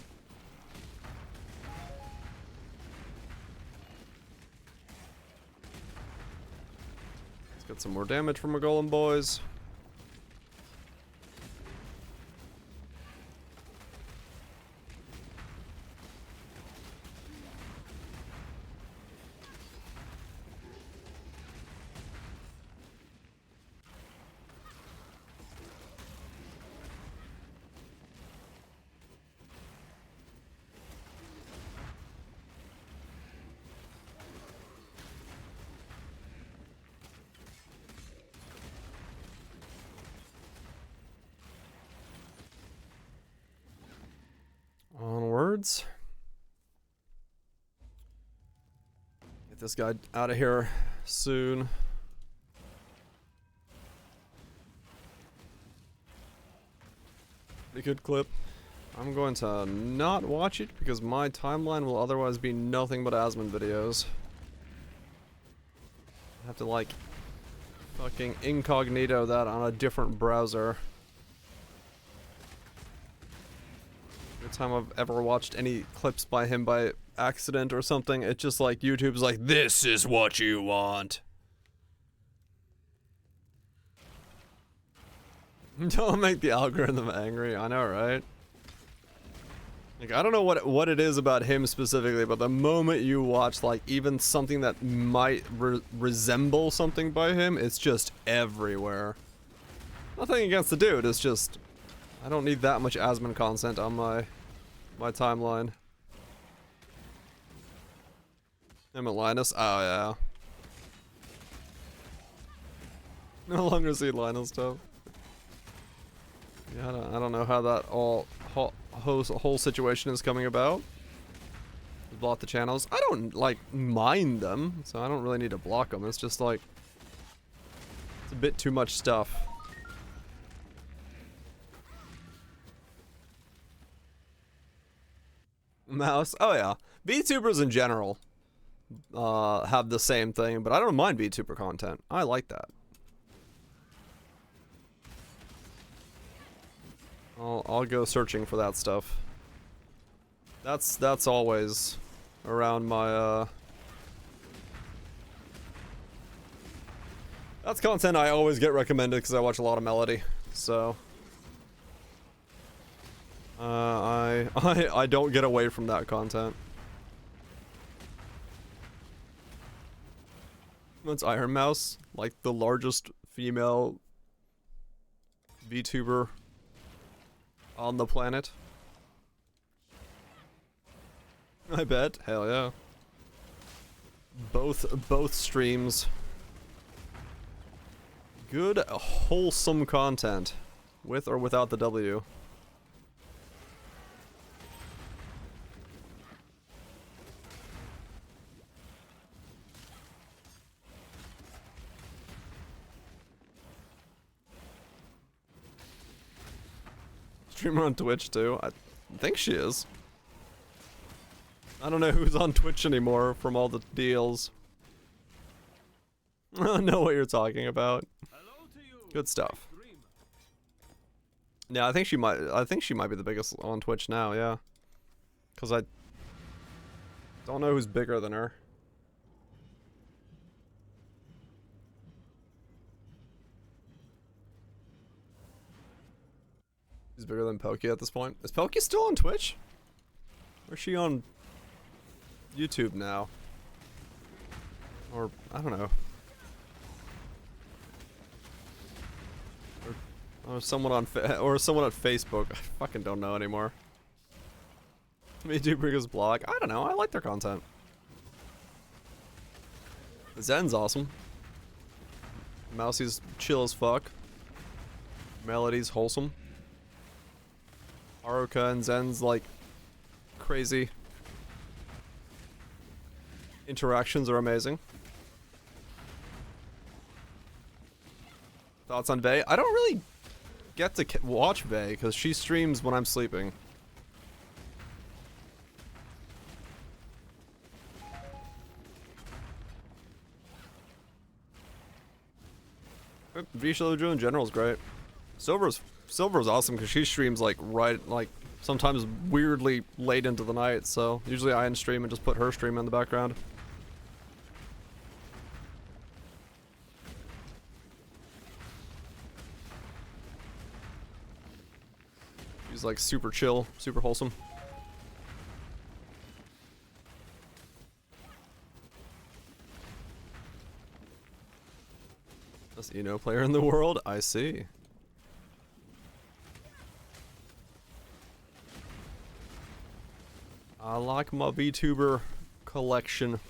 Get some more damage from a golem, boys. Onwards. Get this guy out of here soon. Pretty good clip. I'm going to not watch it because my timeline will otherwise be nothing but Asmon videos. I have to like fucking incognito that on a different browser. Every time I've ever watched any clips by him by accident or something, it's just like YouTube's like, this is what you want. Don't make the algorithm angry, I know, right? Like, I don't know what it is about him specifically, but the moment you watch, like, even something that might resemble something by him, it's just everywhere. Nothing against the dude, it's just... I don't need that much Asmon content on my timeline. Him and Linus? Oh, yeah. No longer see Lionel stuff. Yeah, I don't know how that whole situation is coming about. Block the channels. I don't like mind them, so I don't really need to block them. It's just like it's a bit too much stuff. Mouse. Oh yeah, VTubers in general have the same thing, but I don't mind VTuber content. I like that. I'll go searching for that stuff. That's always around my that's content I always get recommended because I watch a lot of Melody. So I don't get away from that content. That's Iron Mouse, like the largest female VTuber on the planet. I bet. Hell yeah. Both streams. Good, wholesome content. With or without the W. Streamer on Twitch too. I think she is. I don't know who's on Twitch anymore from all the deals. I don't know what you're talking about. Good stuff. Yeah, I think she might be the biggest on Twitch now, yeah. Cause I don't know who's bigger than her. She's bigger than Pokey at this point. Is Pokey still on Twitch? Or is she on YouTube now? Or, I don't know. Or someone on someone on Facebook. I fucking don't know anymore. Me do Briga's blog. I don't know. I like their content. Zen's awesome. Mousie's chill as fuck. Melody's wholesome. Haruka and Zen's like crazy. Interactions are amazing. Thoughts on Vey? I don't really get to watch Vey because she streams when I'm sleeping. Vishaluju in general is great. Silver's awesome because she streams like sometimes weirdly late into the night, so usually I end stream and just put her stream in the background. She's like super chill, super wholesome. Best Eno player in the world? I see. I like my VTuber collection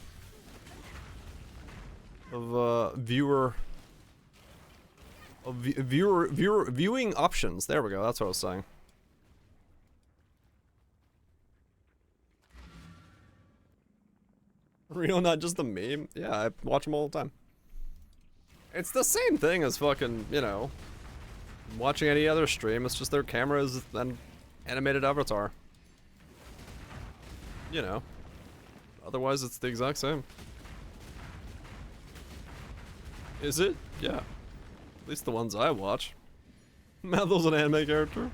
of viewing options. There we go. That's what I was saying. Real, not just the meme. Yeah, I watch them all the time. It's the same thing as fucking, you know, watching any other stream. It's just their cameras and animated avatar. You know. Otherwise, it's the exact same. Is it? Yeah. At least the ones I watch. Mathel's an anime character.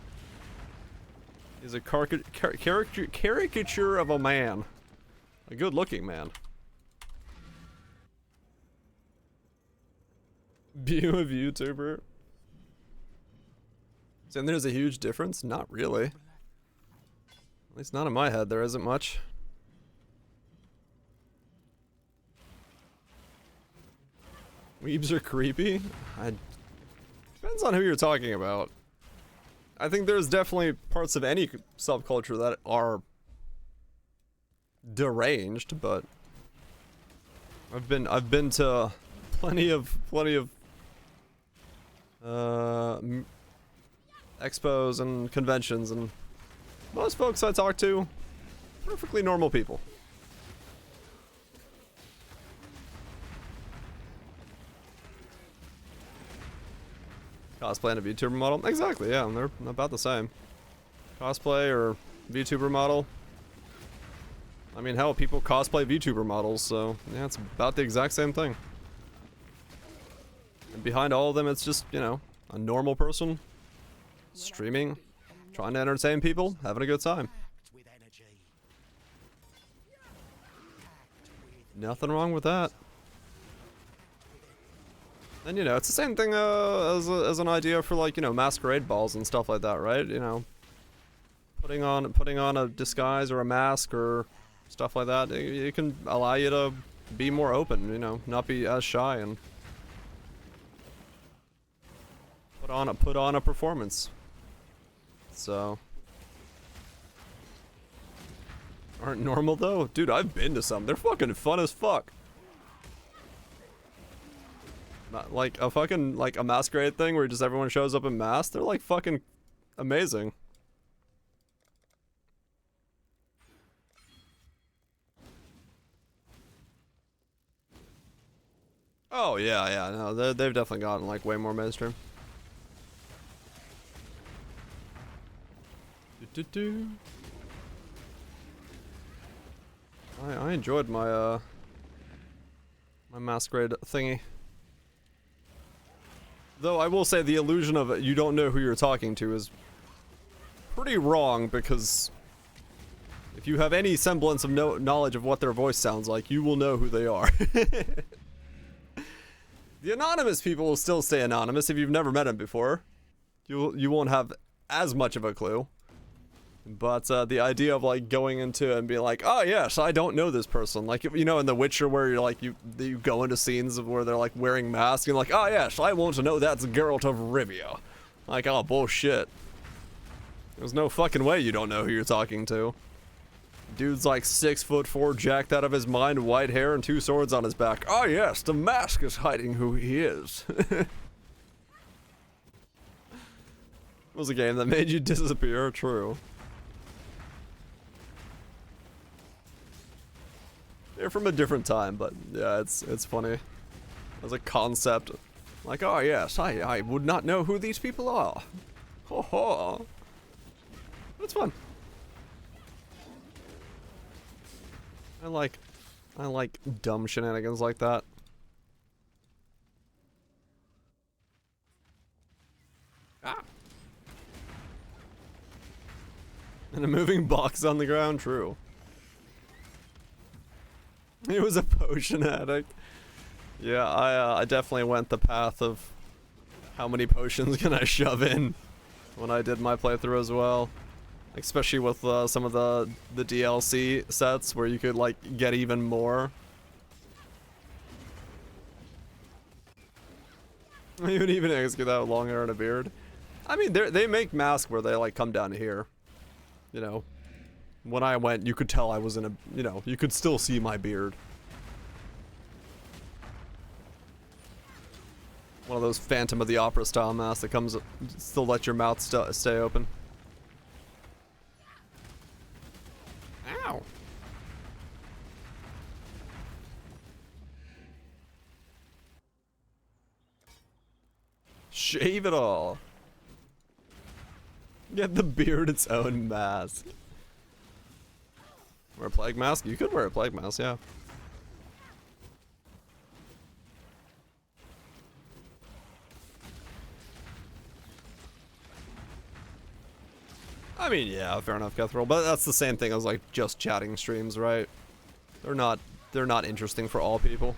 He's a caricature of a man. A good-looking man. View of YouTuber. And there's a huge difference? Not really. At least not in my head, there isn't much. Weebs are creepy? Depends on who you're talking about. I think there's definitely parts of any subculture that are deranged, but I've been to plenty of expos and conventions, and most folks I talk to, perfectly normal people. Cosplay and a VTuber model? Exactly, yeah, they're about the same. Cosplay or VTuber model. I mean, hell, people cosplay VTuber models, so yeah, it's about the exact same thing. And behind all of them, it's just, you know, a normal person streaming, trying to entertain people, having a good time. Nothing wrong with that. And you know, it's the same thing as an idea for, like, you know, masquerade balls and stuff like that, right? You know, putting on a disguise or a mask or stuff like that, it can allow you to be more open, you know, not be as shy and put on a performance. So, aren't normal though? Dude, I've been to some. They're fucking fun as fuck. Not like a masquerade thing where just everyone shows up in masks. They're like fucking amazing. Oh yeah, no, they've definitely gotten like way more mainstream. I enjoyed my my masquerade thingy. Though I will say the illusion of you don't know who you're talking to is pretty wrong, because if you have any semblance of knowledge of what their voice sounds like, you will know who they are. The anonymous people will still stay anonymous if you've never met them before. You won't have as much of a clue. But the idea of like going into it and being like, oh yes, I don't know this person, like, you know, in The Witcher where you're like you go into scenes of where they're like wearing masks and like, oh yes, I want to know that's Geralt of Rivia. Like, oh bullshit. There's no fucking way you don't know who you're talking to. Dude's like 6'4", jacked out of his mind, white hair and 2 swords on his back. Oh yes, the mask is hiding who he is. It was a game that made you disappear, true. They're from a different time, but yeah, it's funny as a concept. Like, oh yes, I would not know who these people are. Ho ho. It's fun. I like dumb shenanigans like that. Ah. And a moving box on the ground, true. It was a potion addict. Yeah, I definitely went the path of how many potions can I shove in when I did my playthrough as well. Especially with some of the DLC sets where you could like get even more. You would even ask you that with long hair and a beard. I mean, they make masks where they like come down to here. You know. When I went, you could tell I was in a, you know, you could still see my beard. One of those Phantom of the Opera style masks that comes, still let your mouth stay open. Ow. Shave it all. Get the beard its own mask. Wear a plague mask? You could wear a plague mask, yeah. I mean, yeah, fair enough, Kethril, but that's the same thing as like just chatting streams, right? They're not interesting for all people.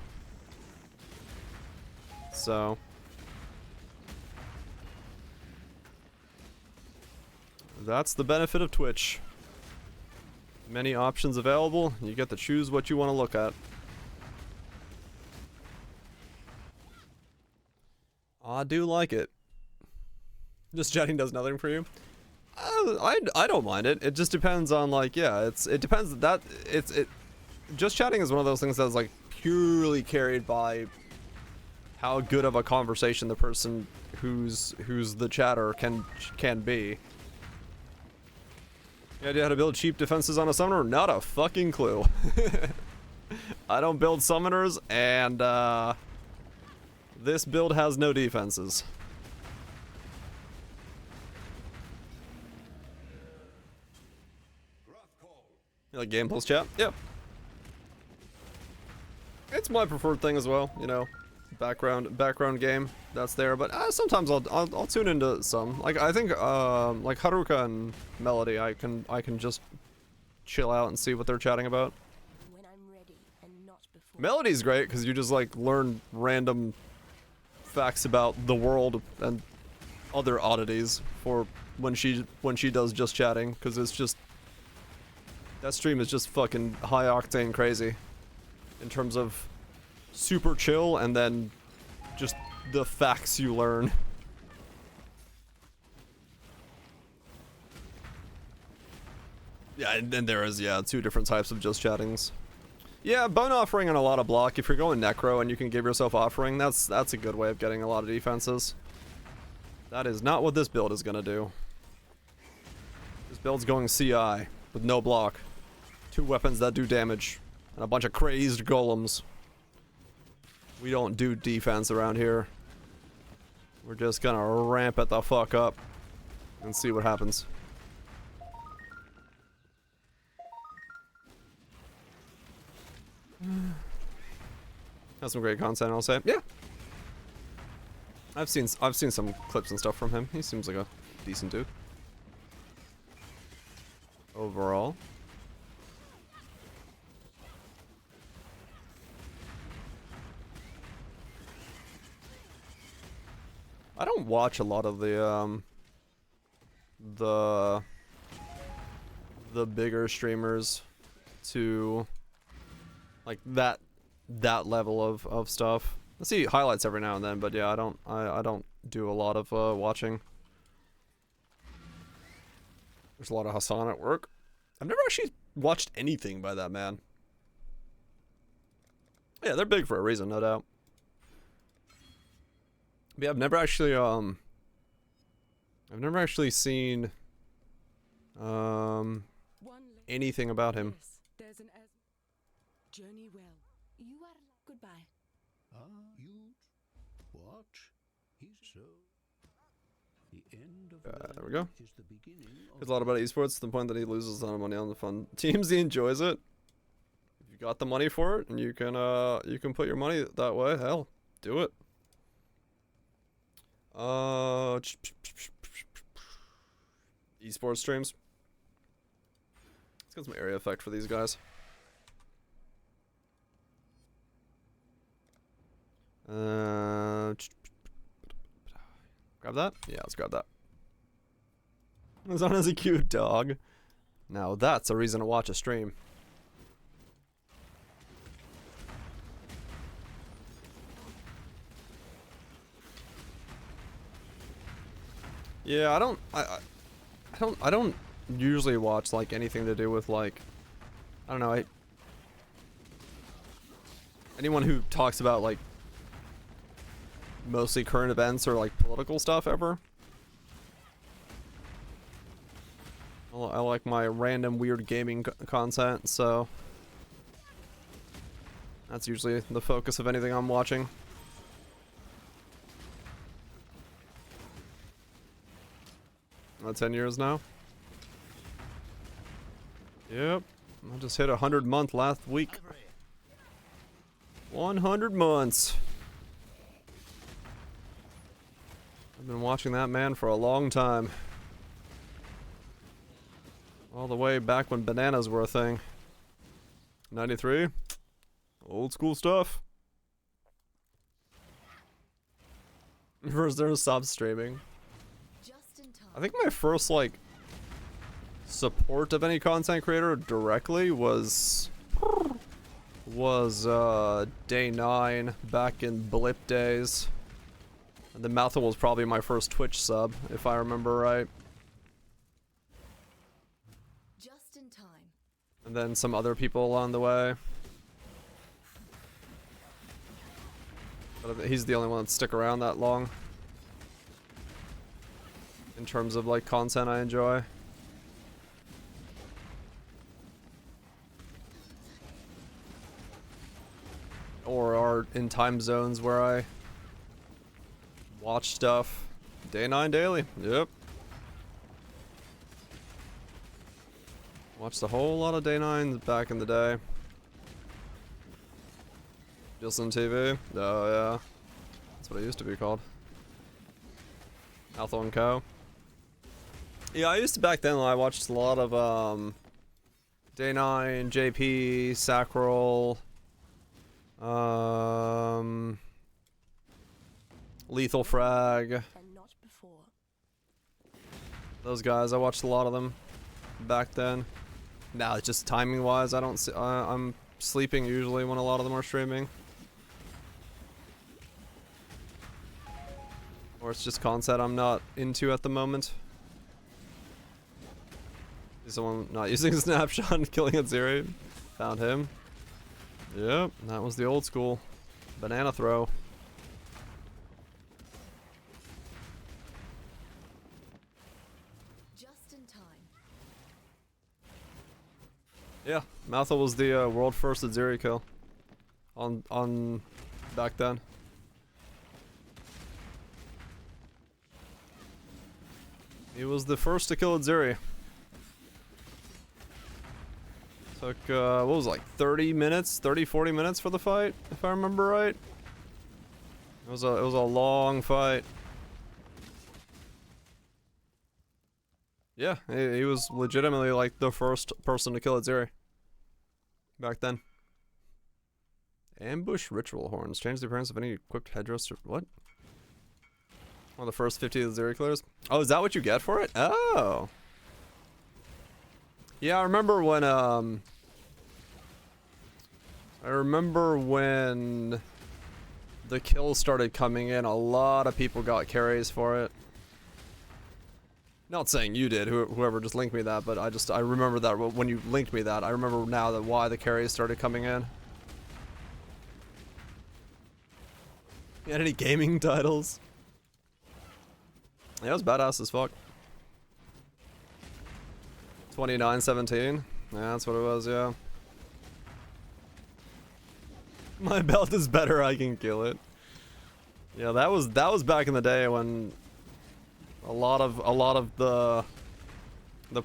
So that's the benefit of Twitch. Many options available. You get to choose what you want to look at. I do like it. Just chatting does nothing for you. I don't mind it. It just depends on like, yeah, it depends that just chatting is one of those things that's like purely carried by how good of a conversation the person who's the chatter can be. You idea how to build cheap defenses on a summoner? Not a fucking clue. I don't build summoners, and this build has no defenses. You like game plus chat? Yep. It's my preferred thing as well, you know. Background game that's there, but sometimes I'll tune into some. Like I think like Haruka and Melody, I can just chill out and see what they're chatting about. When I'm ready and not before. Melody's great because you just like learn random facts about the world and other oddities for when she does just chatting, because it's just that stream is just fucking high octane crazy in terms of super chill and then just the facts you learn. Yeah, and then there is, yeah, 2 different types of just chattings. Yeah, bone offering and a lot of block. If you're going necro and you can give yourself offering, that's a good way of getting a lot of defenses. That is not what this build is gonna do. This build's going CI with no block. 2 weapons that do damage and a bunch of crazed golems. We don't do defense around here. We're just gonna ramp it the fuck up and see what happens. That's some great content, I'll say. Yeah. I've seen some clips and stuff from him. He seems like a decent dude. Overall. I don't watch a lot of the bigger streamers to like that level of stuff. I see highlights every now and then, but yeah, I don't do a lot of watching. There's a lot of Hassan at work. I've never actually watched anything by that man. Yeah, they're big for a reason, no doubt. But yeah, I've never actually seen anything about him. There's an journey well. You are goodbye. You watch. He's so. The end of There we go. is the beginning of There's a lot about esports to the point that he loses a ton of money on the fun teams. He enjoys it. If you got the money for it and you can put your money that way, hell, do it. Esports streams. Let's get some area effect for these guys. Grab that? Yeah, let's grab that. Zon is a cute dog. Now that's a reason to watch a stream. Yeah, I don't usually watch like anything to do with like, I don't know, anyone who talks about like mostly current events or like political stuff ever. I like my random weird gaming content, so that's usually the focus of anything I'm watching. About 10 years now. Yep. I just hit 100 month last week. 100 months. I've been watching that man for a long time. All the way back when bananas were a thing. 93. Old school stuff. First there was stop streaming. I think my first like support of any content creator directly was day 9 back in Blip days. And the Mouthful was probably my first Twitch sub, if I remember right. Just in time. And then some other people along the way. But he's the only one that stick around that long. in terms of like content I enjoy. Or are in time zones where I watch stuff. Day 9 daily. Yep. Watched a whole lot of Day 9s back in the day. Gilson TV. Oh yeah. That's what it used to be called. Alpha and Co. Yeah, I used to back then. I watched a lot of Day 9, JP, Sacral, Lethal Frag. And not before. Those guys, I watched a lot of them back then. Now, it's just timing wise, I don't see, I'm sleeping usually when a lot of them are streaming. Or it's just content I'm not into at the moment. Is someone not using Snapshot and killing at zero? Found him. Yep, that was the old school banana throw. Just in time. Yeah, Malthal was the world first at zero kill. On back then. He was the first to kill at Zeri. Took, what was it, like 30 minutes, 40 minutes for the fight, if I remember right. It was a long fight. Yeah, he was legitimately like the first person to kill at Zeri. Back then. Ambush ritual horns. Change the appearance of any equipped headdress or what? One of the first 50 of the Zeri killers. Oh, is that what you get for it? Oh. Yeah, I remember when the kills started coming in, a lot of people got carries for it. Not saying you did, whoever just linked me that, but I remember that when you linked me that, I remember now that why the carries started coming in. You had any gaming titles? Yeah, it was badass as fuck. 29-17. Yeah, that's what it was, yeah. My belt is better, I can kill it. Yeah, that was back in the day when a lot of the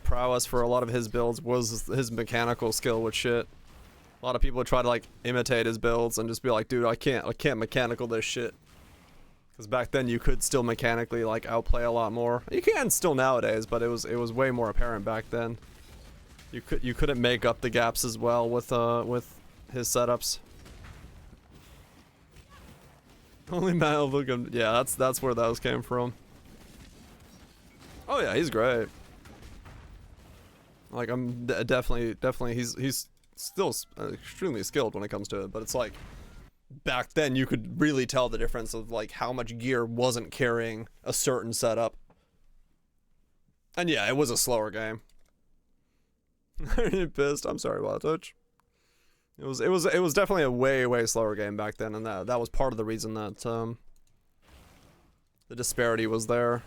prowess for a lot of his builds was his mechanical skill with shit. A lot of people would try to like imitate his builds and just be like, dude, I can't mechanical this shit. Because back then you could still mechanically like outplay a lot more. You can still nowadays, but it was way more apparent back then. You couldn't make up the gaps as well with his setups. Only Mal looking, yeah, that's where those came from. Oh yeah, he's great. Like I'm definitely he's still extremely skilled when it comes to it, but it's like back then you could really tell the difference of like how much gear wasn't carrying a certain setup. And yeah, it was a slower game. Are you pissed? I'm sorry about Twitch. It was definitely a way slower game back then, and that was part of the reason that the disparity was there.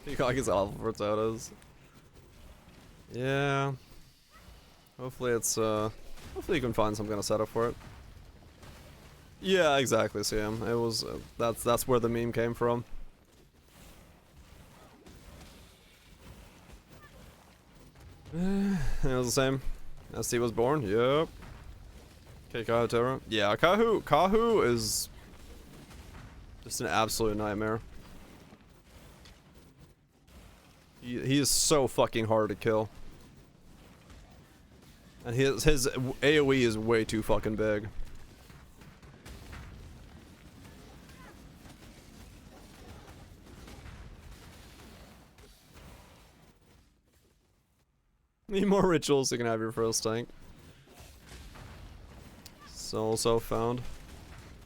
Peacock is awful for TOTAs. Yeah. Hopefully it's hopefully you can find some kind of setup for it. Yeah, exactly, Sam. It was that's where the meme came from. It was the same. ST was born. Yep. Okay, Kahu Terra. Yeah, Kahu is just an absolute nightmare. He is so fucking hard to kill. And his AoE is way too fucking big. Need more rituals so you can have your first tank. So found.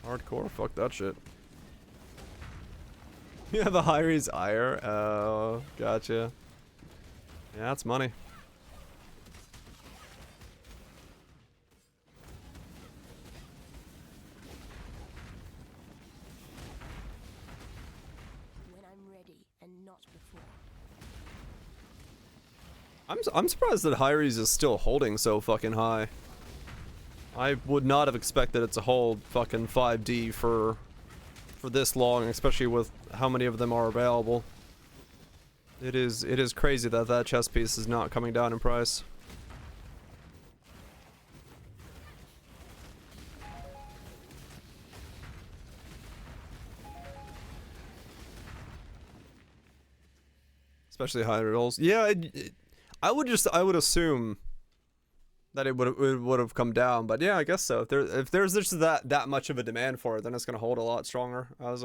Hardcore? Fuck that shit. Yeah, the Hyries ire. Oh, gotcha. Yeah, that's money. I'm surprised that Hyries is still holding so fucking high. I would not have expected it to hold fucking 5D for this long, especially with how many of them are available. It is crazy that that chess piece is not coming down in price. Especially high rolls. Yeah, I would assume that it would have come down, but yeah, I guess so. If there's just that much of a demand for it, then it's gonna hold a lot stronger as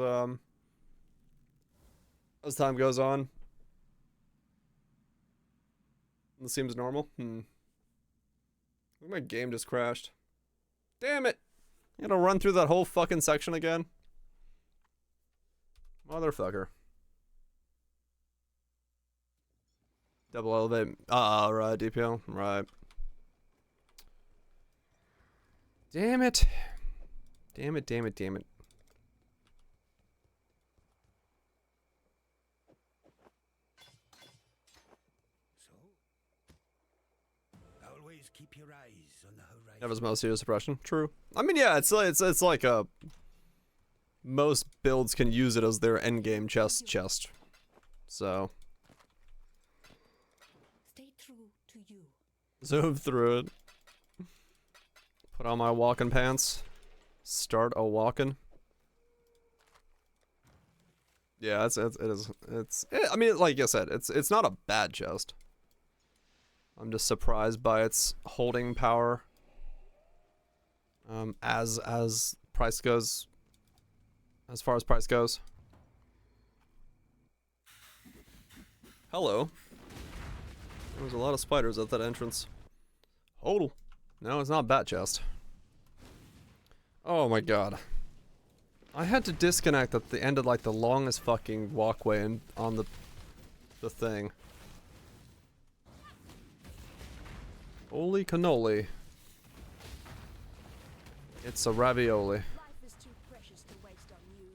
time goes on. This seems normal. My game just crashed. Damn it! You gotta run through that whole fucking section again, motherfucker. Double elevate. Ah, right, DPL. Right. Damn it. Damn it, damn it, damn it. Always keep your eyes on the horizon. That was most serious suppression. True. I mean, yeah, it's like a... Most builds can use it as their endgame chest. So... Zoom through it. Put on my walking pants. Start a walking. Yeah, I mean, like I said, it's not a bad chest. I'm just surprised by its holding power. As price goes. As far as price goes. Hello. There was a lot of spiders at that entrance. Oh, no, it's not bat chest. Oh my god. I had to disconnect at the end of like the longest fucking walkway on the thing. Holy cannoli. It's a ravioli. Life is too precious to waste on you.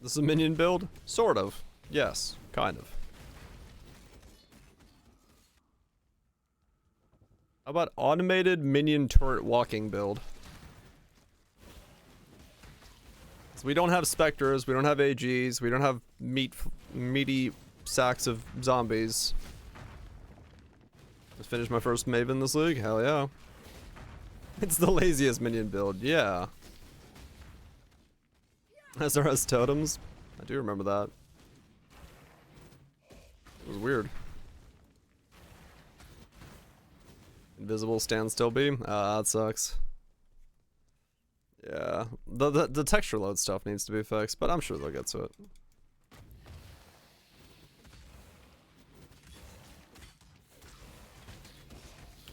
This is a minion build? Sort of. Yes, kind of. How about automated minion turret walking build? So we don't have specters, we don't have AGs, we don't have meaty sacks of zombies. Just finished my first Maven this league? Hell yeah. It's the laziest minion build, yeah. SRS totems? I do remember that. It was weird. Invisible standstill beam? Ah, that sucks. Yeah. The texture load stuff needs to be fixed, but I'm sure they'll get to it.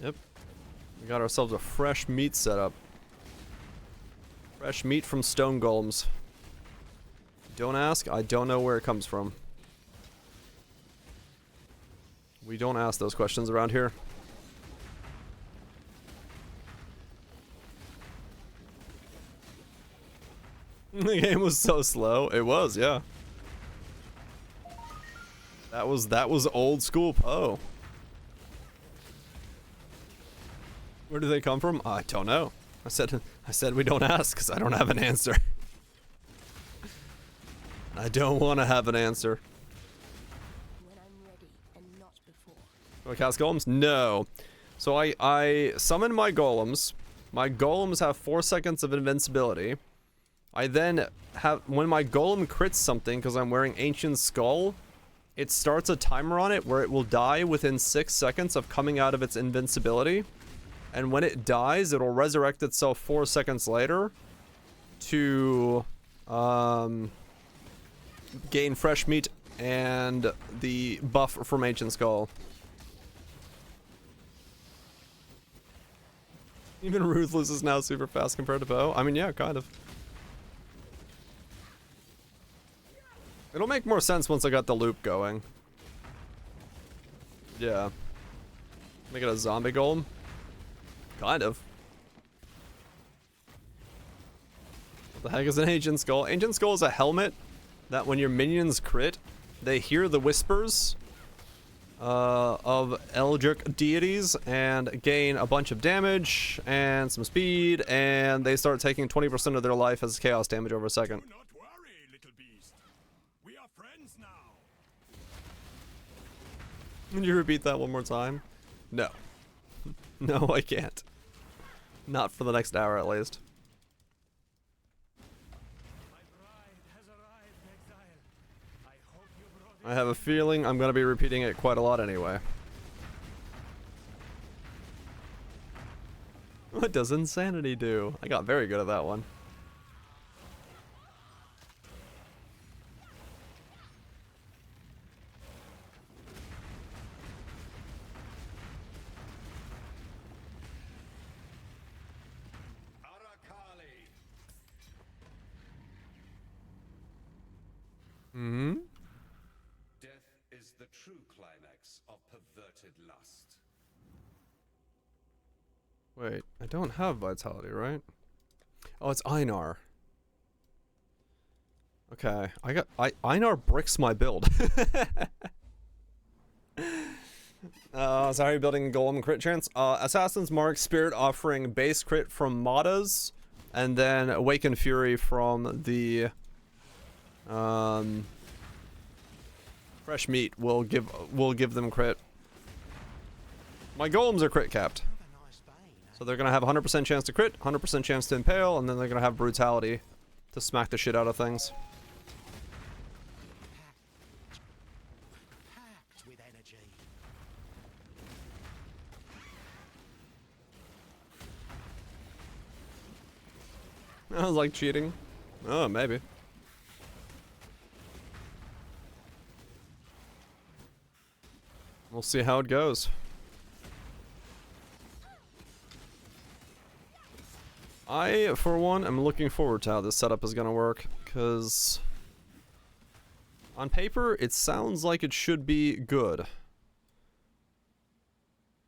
Yep. We got ourselves a fresh meat setup. Fresh meat from stone golems. Don't ask, I don't know where it comes from. We don't ask those questions around here. The game was so slow. It was, yeah. That was old school Poe. Where do they come from? I don't know. I said we don't ask because I don't have an answer. I don't want to have an answer. When I'm ready and not before. Do I cast golems? No. So I summon my golems. My golems have 4 seconds of invincibility. I then have, when my golem crits something, because I'm wearing Ancient Skull, it starts a timer on it where it will die within 6 seconds of coming out of its invincibility. And when it dies, it'll resurrect itself 4 seconds later to gain fresh meat and the buff from Ancient Skull. Even Ruthless is now super fast compared to Poe. I mean, yeah, kind of. It'll make more sense once I got the loop going. Yeah. Make it a zombie golem. Kind of. What the heck is an Ancient Skull? Ancient Skull is a helmet that when your minions crit, they hear the whispers of Eldritch deities and gain a bunch of damage and some speed, and they start taking 20% of their life as chaos damage over a second. Do not worry, little beast. We are friends now. Can you repeat that one more time? No. No, I can't. Not for the next hour, at least. I have a feeling I'm going to be repeating it quite a lot anyway. What does insanity do? I got very good at that one. Mm-hmm. Death is the true climax of perverted lust. Wait, I don't have vitality, right? Oh, it's Einar. Okay, Einar bricks my build. So how are you building Golem crit chance? Assassin's Mark, Spirit Offering, base crit from Madas, and then Awaken Fury from the Fresh Meat will give them crit. My golems are crit capped. So they're gonna have 100% chance to crit, 100% chance to impale, and then they're gonna have brutality to smack the shit out of things. Packed with energy. I was like cheating. Oh, maybe. We'll see how it goes. I, for one, am looking forward to how this setup is gonna work, because on paper, it sounds like it should be good.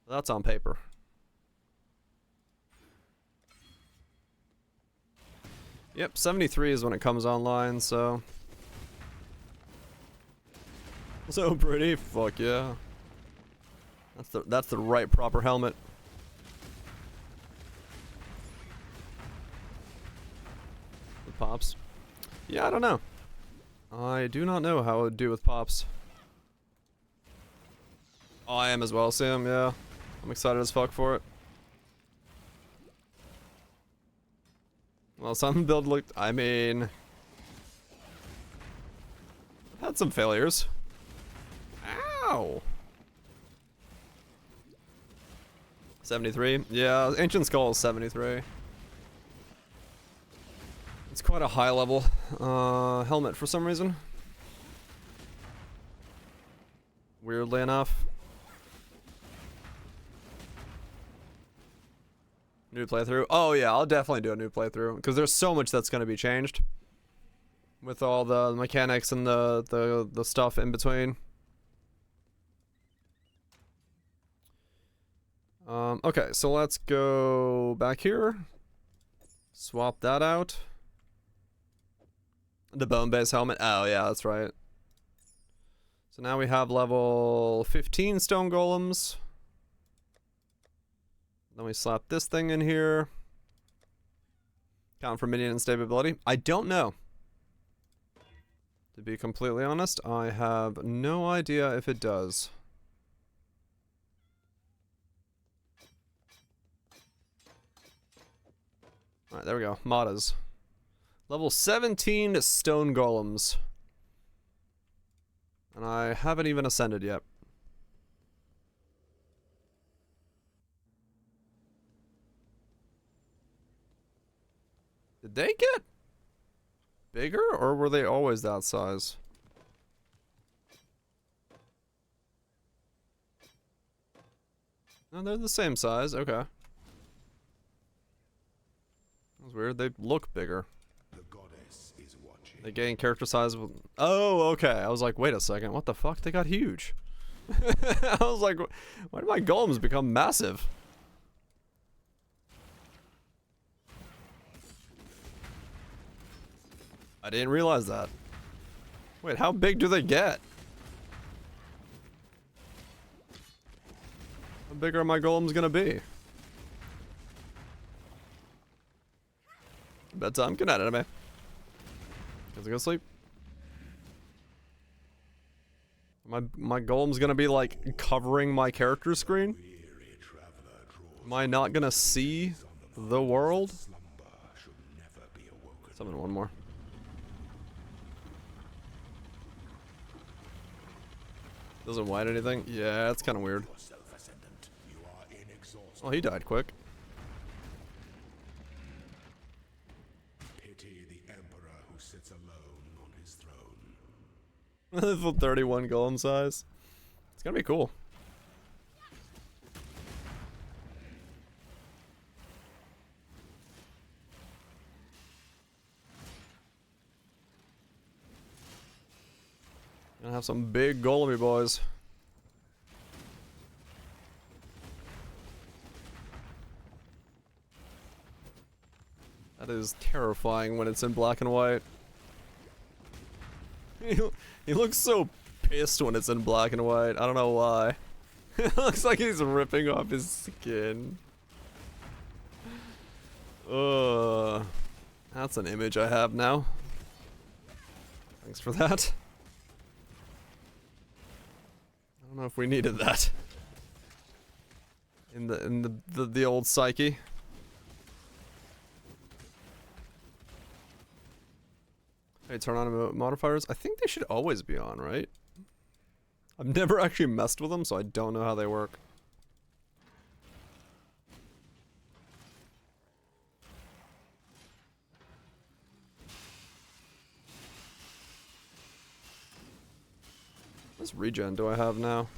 That's on paper. Yep, 73 is when it comes online, so... So pretty, fuck yeah. That's the right proper helmet. With pops? Yeah, I don't know. I do not know how it would do with pops. Oh, I am as well, Sam, yeah. I'm excited as fuck for it. Well, some build looked, I mean... I've had some failures. Ow! 73? Yeah, Ancient Skull is 73. It's quite a high level helmet for some reason. Weirdly enough. New playthrough? Oh yeah, I'll definitely do a new playthrough, because there's so much that's going to be changed. With all the mechanics and the stuff in between. Okay, so let's go back here. Swap that out. The bone base helmet. Oh, yeah, that's right. So now we have level 15 stone golems. Then we slap this thing in here. Count for minion instability. I don't know. To be completely honest, I have no idea if it does. Alright, there we go. Modders. Level 17 stone golems. And I haven't even ascended yet. Did they get bigger, or were they always that size? No, they're the same size. Okay. That's weird. They look bigger. The goddess is watching. They gain character size. Oh, okay. I was like, wait a second. What the fuck? They got huge. I was like, why did my golems become massive? I didn't realize that. Wait, how big do they get? How big are my golems gonna be? Bedtime. Good night, anime. Guys, go sleep. My golem's gonna be like covering my character screen. Am I not gonna see the world? Summon one more. Doesn't white anything? Yeah, that's kind of weird. Oh, he died quick. Pity the emperor who sits alone on his throne. Level 31 golem size. It's gonna be cool. Gonna have some big golemy boys. That is terrifying when it's in black and white. He looks so pissed when it's in black and white. I don't know why. It looks like he's ripping off his skin. That's an image I have now. Thanks for that. I don't know if we needed that. In the old psyche. Hey, turn on modifiers. I think they should always be on, right? I've never actually messed with them, so I don't know how they work. What regen do I have now?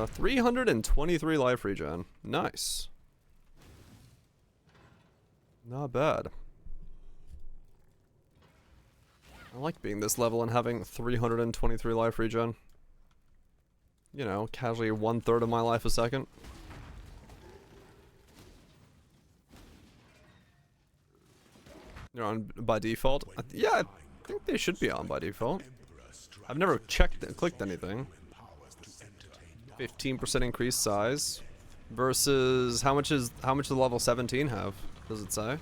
323 life regen. Nice. Not bad. I like being this level and having 323 life regen. You know, casually 1/3 of my life a second. You're on by default? Yeah, I think they should be on by default. I've never clicked anything. 15% increased size versus how much does level 17 have? Does it say?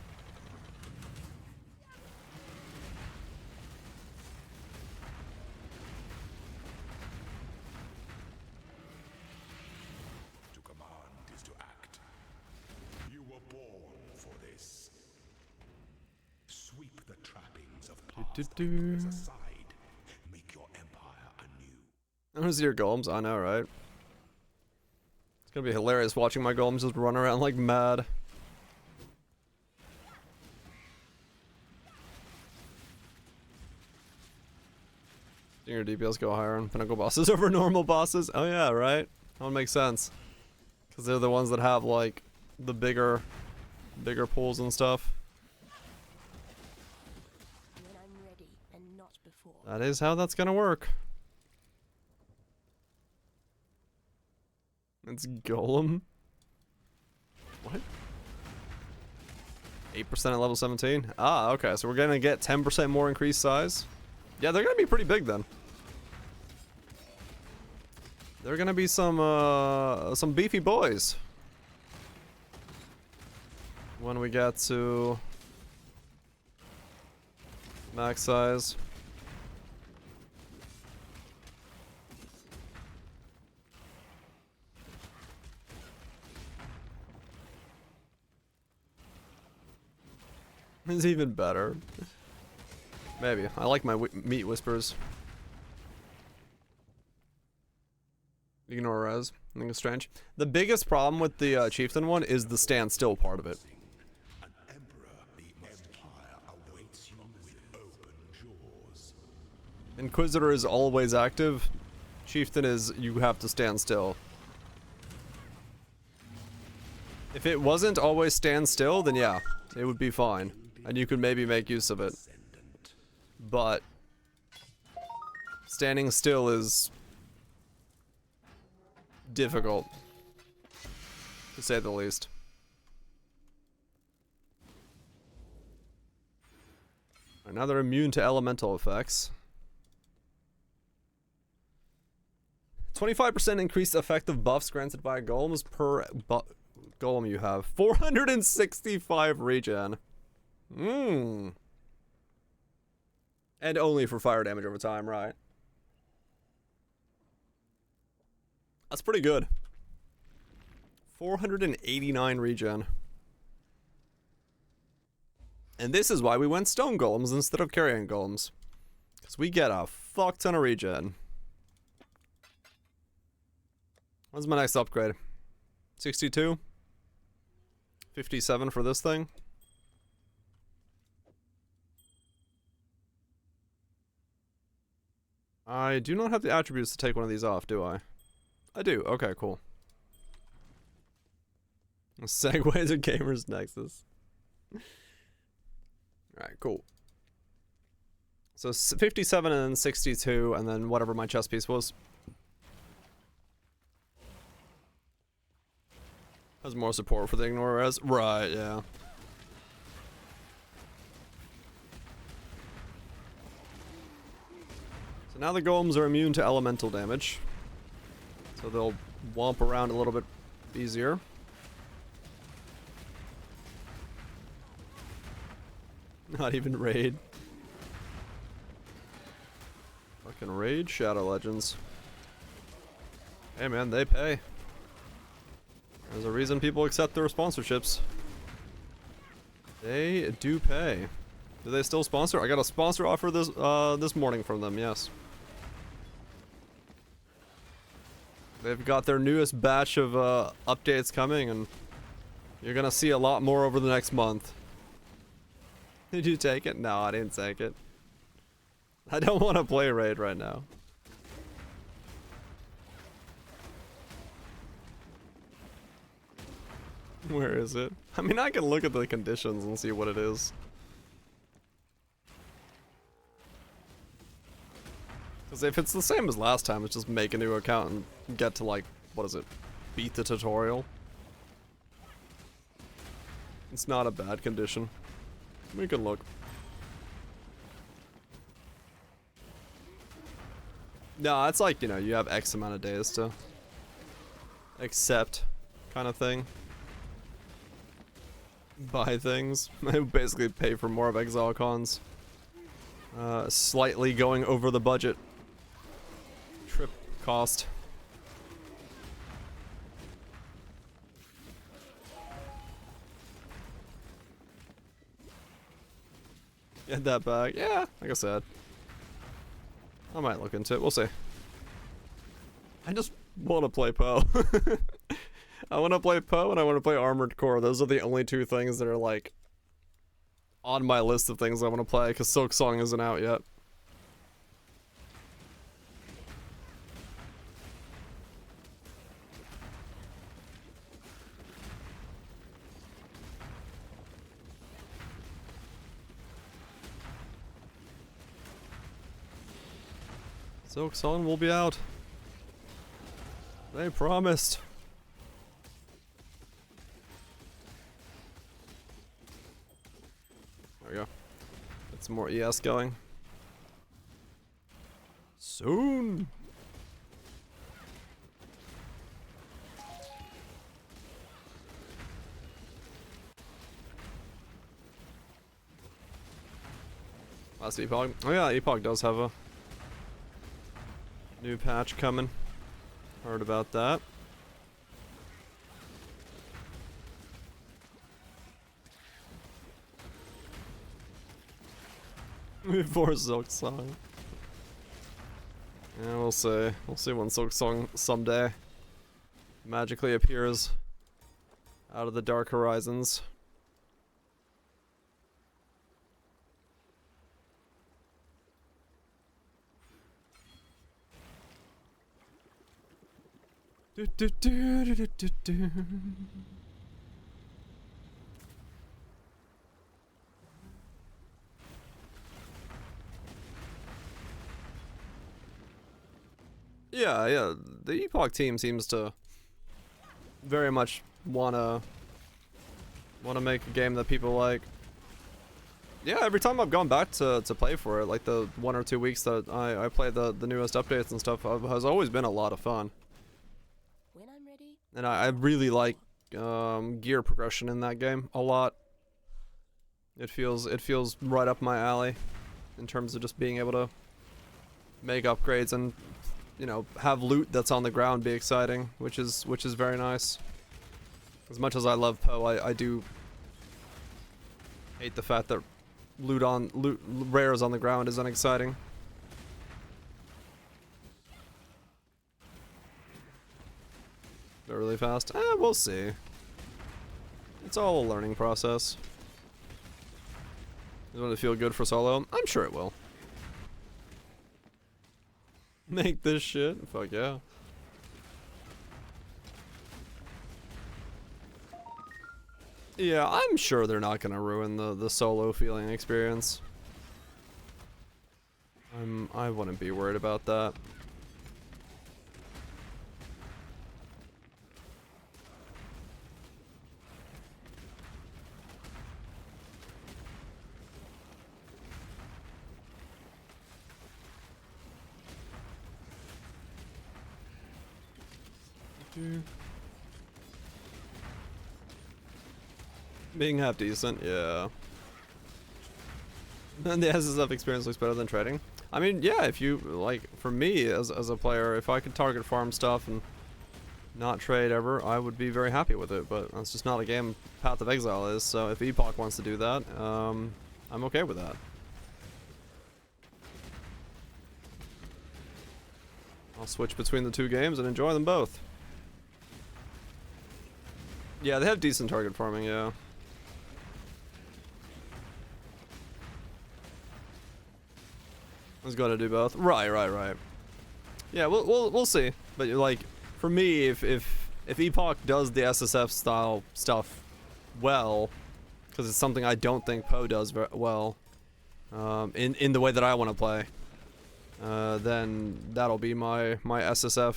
To command is to act. You were born for this. Sweep the trappings of past empires aside. Make your empire anew. I want to see your golems. I know, right? It's gonna be hilarious watching my golems just run around like mad. Your DPS go higher on pinnacle bosses over normal bosses. Oh yeah, right? That would make sense. Because they're the ones that have like the bigger pools and stuff. When I'm ready and not before. That is how that's gonna work. It's Golem. What? 8% at level 17? Ah, okay, so we're gonna get 10% more increased size. Yeah, they're gonna be pretty big then. They're gonna be some beefy boys. When we get to max size. It's even better. Maybe. I like my meat whispers. Ignore res. I think it's strange. The biggest problem with the chieftain one is the stand still part of it. An emperor, the empire awaits you with open jaws. Inquisitor is always active. Chieftain is you have to stand still. If it wasn't always stand still, then yeah, it would be fine. And you could maybe make use of it. But standing still is difficult, to say the least. Now they're immune to elemental effects. 25% increased effective buffs granted by golems per golem you have. 465 regen. And only for fire damage over time, right? That's pretty good. 489 regen. And this is why we went stone golems instead of carrion golems. Because we get a fuck ton of regen. What's my next upgrade? 62? 57 for this thing? I do not have the attributes to take one of these off, do I? I do. Okay, cool. Segue to Gamers Nexus. Alright, cool. So 57 and then 62, and then whatever my chest piece was. Has more support for the ignore res. Right, yeah. So now the golems are immune to elemental damage. So they'll womp around a little bit easier. Not even raid. Fucking raid Shadow Legends. Hey man, they pay. There's a reason people accept their sponsorships. They do pay. Do they still sponsor? I got a sponsor offer this morning from them, yes. They've got their newest batch of updates coming, and you're gonna see a lot more over the next month. Did you take it? No, I didn't take it. I don't want to play raid right now. Where is it? I mean, I can look at the conditions and see what it is. Because if it's the same as last time, it's just make a new account and get to, like, what is it? Beat the tutorial. It's not a bad condition. We can look. No, it's like, you know, you have X amount of days to accept kind of thing. Buy things. Basically pay for more of Exile Cons. Slightly going over the budget. Trip cost. Get that back. Yeah, like I said. I might look into it. We'll see. I just want to play Poe. I want to play Poe and I want to play Armored Core. Those are the only two things that are like on my list of things I want to play because Silk Song isn't out yet. Silk Song will be out. They promised. There we go. Get some more ES going. Soon. Last Epoch. Oh yeah, Epoch does have a new patch coming. Heard about that. Before Silk Song. Yeah, we'll see. We'll see when Silk Song someday magically appears out of the dark horizons. Do, do, do, do, do, do, do. Yeah, the Epoch team seems to very much wanna make a game that people like. Yeah, every time I've gone back to play for it, like the 1 or 2 weeks that I played the newest updates and stuff, has always been a lot of fun. When I'm ready. And I really like gear progression in that game a lot. It feels right up my alley in terms of just being able to make upgrades and, you know, have loot that's on the ground be exciting, which is very nice. As much as I love Poe, I do hate the fact that loot rares on the ground isn't exciting. They're really fast. We'll see. It's all a learning process. Does it feel good for solo? I'm sure it will. Make this shit? Fuck yeah. Yeah, I'm sure they're not gonna ruin the solo feeling experience. I wouldn't be worried about that. Being half decent, yeah. And the SSF experience looks better than trading. I mean, yeah, if you, like, for me as a player, if I could target farm stuff and not trade ever, I would be very happy with it, but that's just not a game Path of Exile is, so if Epoch wants to do that, I'm okay with that. I'll switch between the two games and enjoy them both. Yeah, they have decent target farming, yeah. I was gonna do both. Right. Yeah, we'll see. But like, for me, if Epoch does the SSF style stuff well, because it's something I don't think Poe does very well, in the way that I want to play, then that'll be my SSF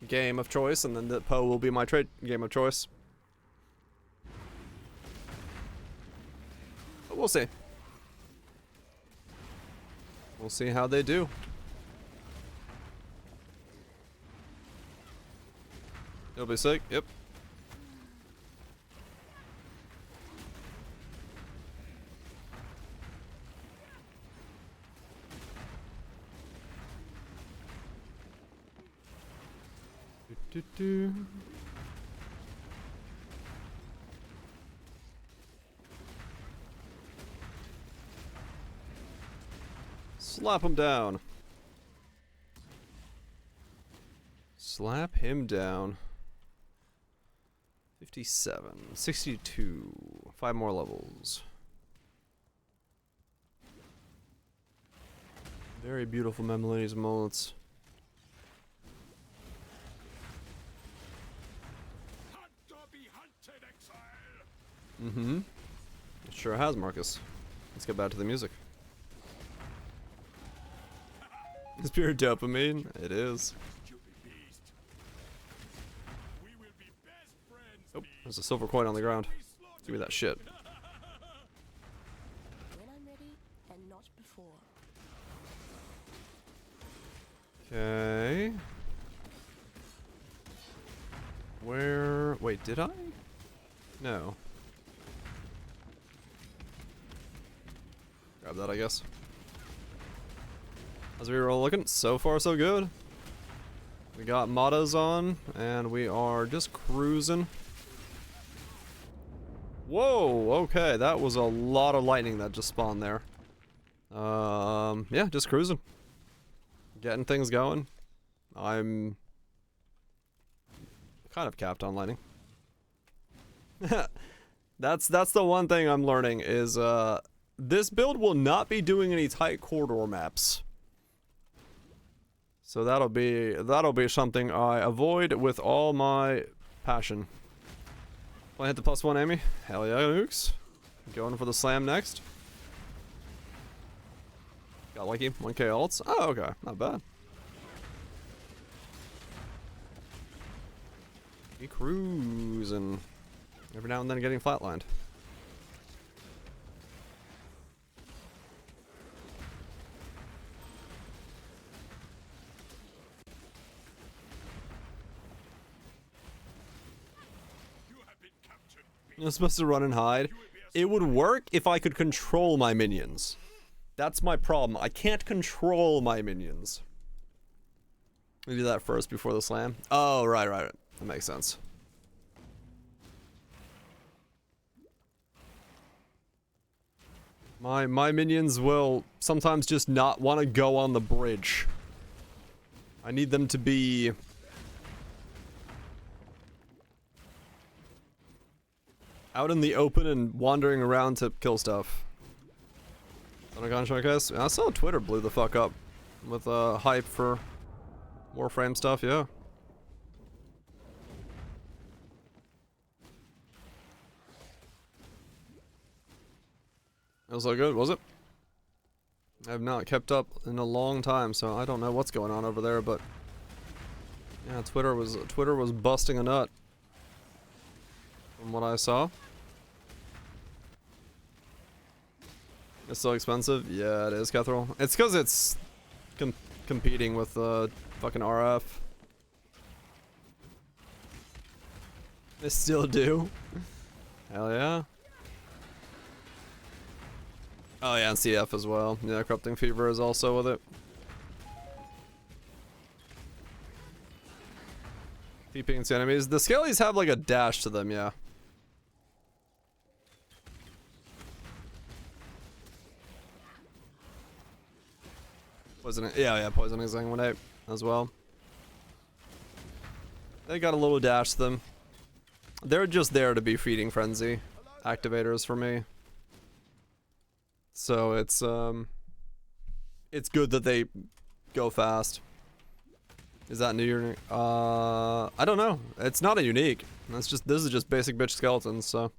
game of choice, and then the Poe will be my trade game of choice. But we'll see. We'll see how they do. It'll be sick, yep. Do. Slap him down. Slap him down. 57. 62. 5 more levels. Very beautiful memories and moments. Mm-hmm. It sure has, Marcus. Let's get back to the music. It's pure dopamine. It is. Oh, there's a silver coin on the ground. Give me that shit. When I'm ready and not before. Okay. Where? Wait, did I? No. Grab that, I guess. How's the reroll looking? So far, so good. We got mottos on, and we are just cruising. Whoa, okay, that was a lot of lightning that just spawned there. Yeah, just cruising. Getting things going. I'm kind of capped on lightning. That's the one thing I'm learning is, this build will not be doing any tight corridor maps. So that'll be something I avoid with all my passion. Will I hit the +1, Amy? Hell yeah, nukes. Going for the slam next. Got lucky. 1k ults. Oh, okay. Not bad. Be cruising. Every now and then getting flatlined. You're supposed to run and hide. It would work if I could control my minions. That's my problem. I can't control my minions. We do that first before the slam. Oh, right. That makes sense. My minions will sometimes just not want to go on the bridge. I need them to be out in the open and wandering around to kill stuff. I saw Twitter blew the fuck up with hype for Warframe stuff, yeah. It was so good, was it? I have not kept up in a long time, so I don't know what's going on over there, but yeah, Twitter was busting a nut from what I saw. It's so expensive? Yeah, it is, Kethril. It's because it's competing with fucking RF. They still do? Hell yeah. Oh yeah, and CF as well. Yeah, Corrupting Fever is also with it. Peeping into enemies. The Scalies have like a dash to them, yeah. Poisoning, yeah, Poisoning Sanguinate as well. They got a little dash to them. They're just there to be Feeding Frenzy activators for me. So it's good that they go fast. Is that new unique? I don't know. It's not a unique. This is just basic bitch skeletons, so.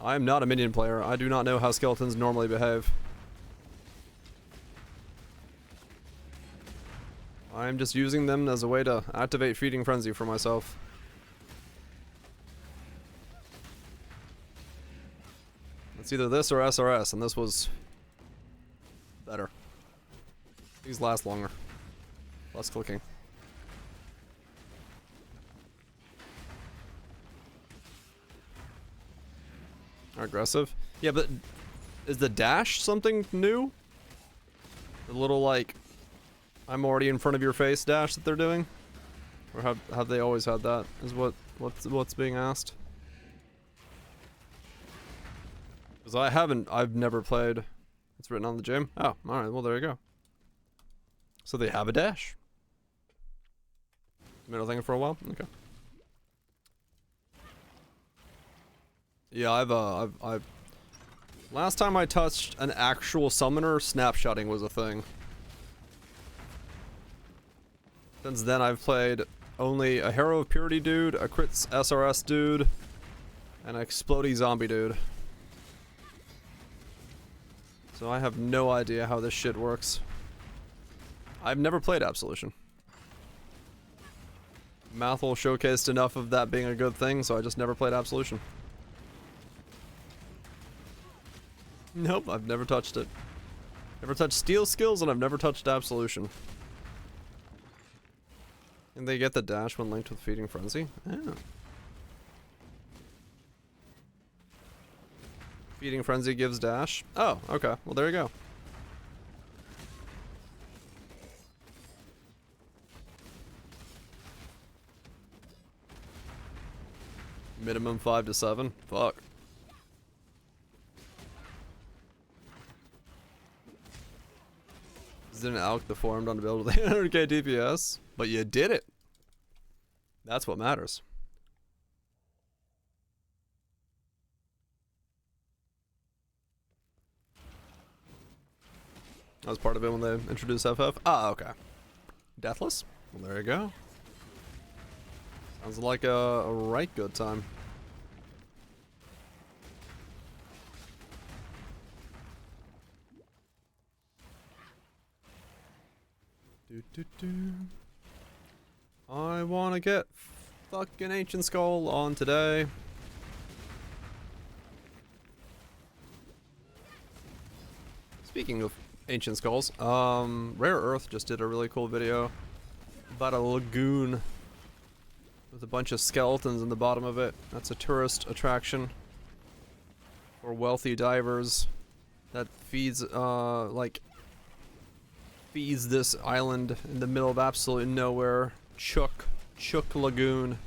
I am not a minion player. I do not know how skeletons normally behave. I'm just using them as a way to activate Feeding Frenzy for myself. It's either this or SRS, and this was better. These last longer. Less clicking. Aggressive? Yeah, but is the dash something new? The little, like, I'm already in front of your face dash that they're doing? Or have they always had that, is what's being asked? Because I've never played. It's written on the gym. Oh, alright, well there you go. So they have a dash. Middle thing for a while? Okay. Yeah, I've last time I touched an actual summoner, snapshotting was a thing. Since then I've played only a Hero of Purity dude, a Crits SRS dude, and an Explodey Zombie dude. So I have no idea how this shit works. I've never played Absolution. Mathel showcased enough of that being a good thing, so I just never played Absolution. Nope, I've never touched it. Never touched Steel Skills, and I've never touched Absolution. And they get the dash when linked with Feeding Frenzy? Oh. Feeding Frenzy gives dash? Oh, okay. Well, there you go. Minimum 5 to 7? Fuck. Didn't alch the formed on the build with 800k DPS, but you did it. That's what matters. That was part of it when they introduced FF. Ah, okay. Deathless? Well, there you go. Sounds like a right good time. I want to get fucking Ancient Skull on today. Speaking of Ancient Skulls, Rare Earth just did a really cool video about a lagoon With a bunch of skeletons in the bottom of it. That's a tourist attraction for wealthy divers that feeds feeds this island in the middle of absolutely nowhere, Chook Lagoon,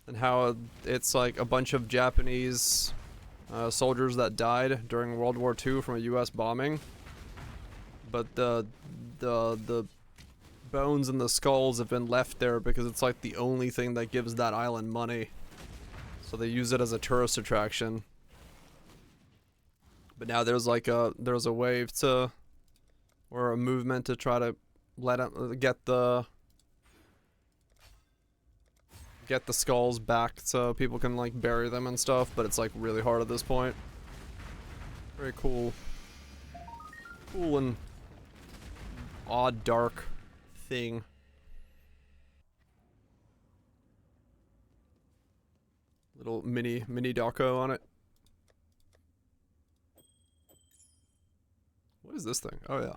and how it's like a bunch of Japanese soldiers that died during World War II from a U.S. bombing, but the bones and the skulls have been left there because it's like the only thing that gives that island money, so they use it as a tourist attraction. But now there's like there's a wave to, or a movement to try to get the skulls back so people can like bury them and stuff, but it's like really hard at this point. Very cool and odd dark thing. Little mini doco on it. What is this thing? Oh yeah.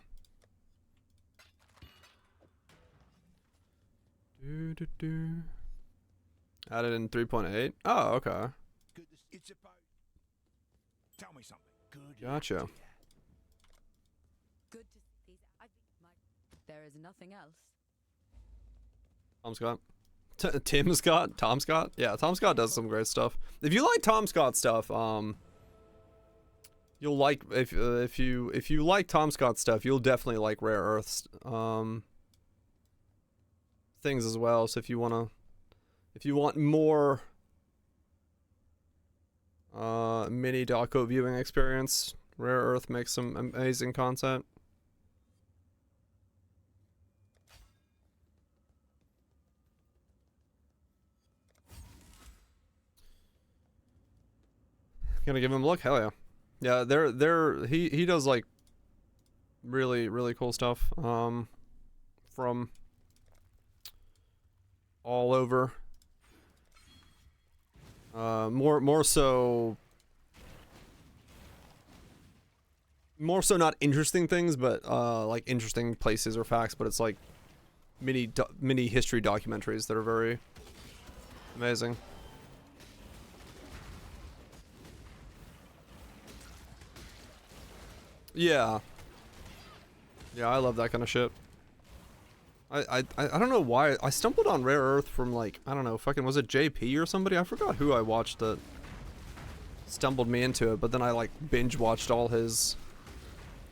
Added in 3.8. Oh, okay. It's about. Tell me something. Good. Gotcha. Good to see. There is nothing else. Tom Scott. Tim Scott? Tom Scott? Yeah, Tom Scott does some great stuff. If you like Tom Scott stuff, you'll like, if you like Tom Scott stuff, you'll definitely like Rare Earth's things as well. So if you want more mini doco viewing experience, Rare Earth makes some amazing content. Gonna give him a look? Hell yeah. Yeah, he does like really cool stuff from all over. More so not interesting things, but like interesting places or facts, but it's like mini history documentaries that are very amazing. Yeah. Yeah, I love that kind of shit. I don't know why I stumbled on Rare Earth from like, I don't know, fucking, was it JP or somebody? I forgot who I watched that stumbled me into it, but then I like binge watched all the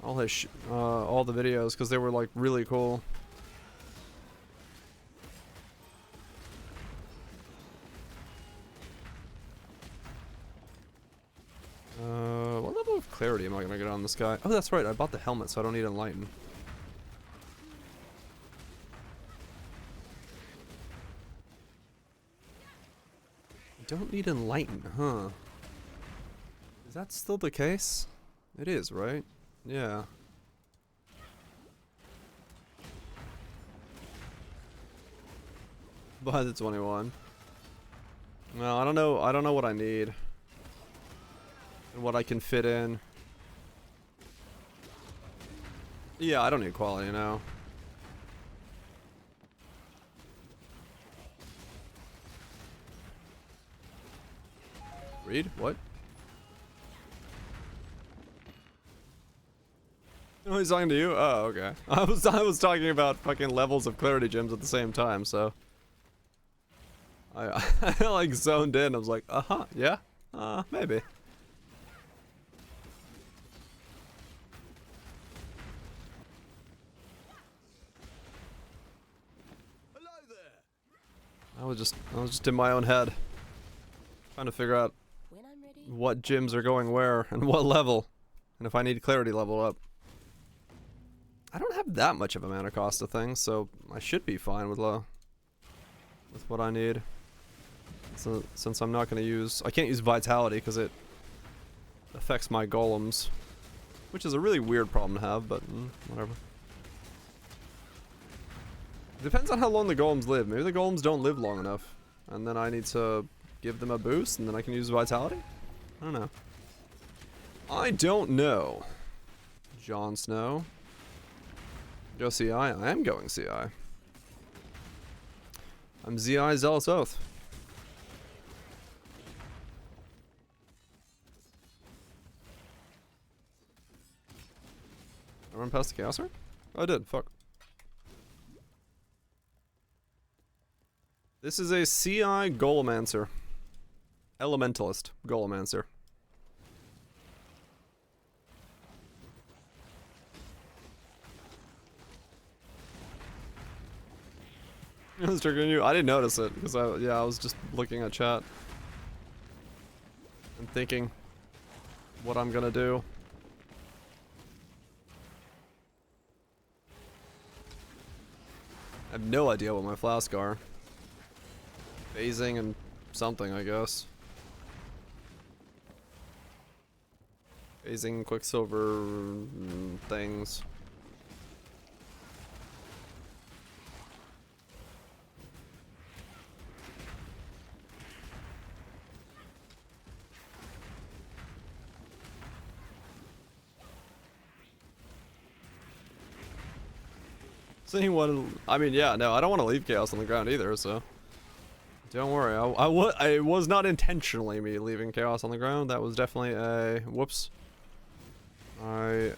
videos because they were like really cool. What level of clarity am I gonna get on this guy? Oh, that's right, I bought the helmet, so I don't need Enlighten. I don't need Enlighten, huh? Is that still the case? It is, right? Yeah. By the 21. No, I don't know what I need. And what I can fit in. Yeah, I don't need quality now. Read? What? Oh, he's talking to you? Oh, okay. I was talking about fucking levels of clarity gems at the same time, so I like zoned in. I was like, yeah, maybe. I was just in my own head, trying to figure out what gyms are going where and what level, and if I need clarity level up. I don't have that much of a mana cost of things, so I should be fine with what I need. So since I'm not gonna use, I can't use Vitality because it affects my golems, which is a really weird problem to have, but whatever. Depends on how long the golems live. Maybe the golems don't live long enough, and then I need to give them a boost, and then I can use Vitality? I don't know. I don't know. Jon Snow. Go CI? I am going CI. I'm ZI Zealous Oath. I run past the Chaos Art? Oh, I did. Fuck. This is a CI Golemancer. Elementalist Golemancer. I was triggering you. I didn't notice it because I was just looking at chat and thinking what I'm gonna do. I have no idea what my flask are. Phasing and something, I guess. Phasing, Quicksilver, things. Does anyone? I mean, yeah, no, I don't want to leave Chaos on the ground either, so don't worry. I was not intentionally me leaving Chaos on the ground. That was definitely a whoops. I'm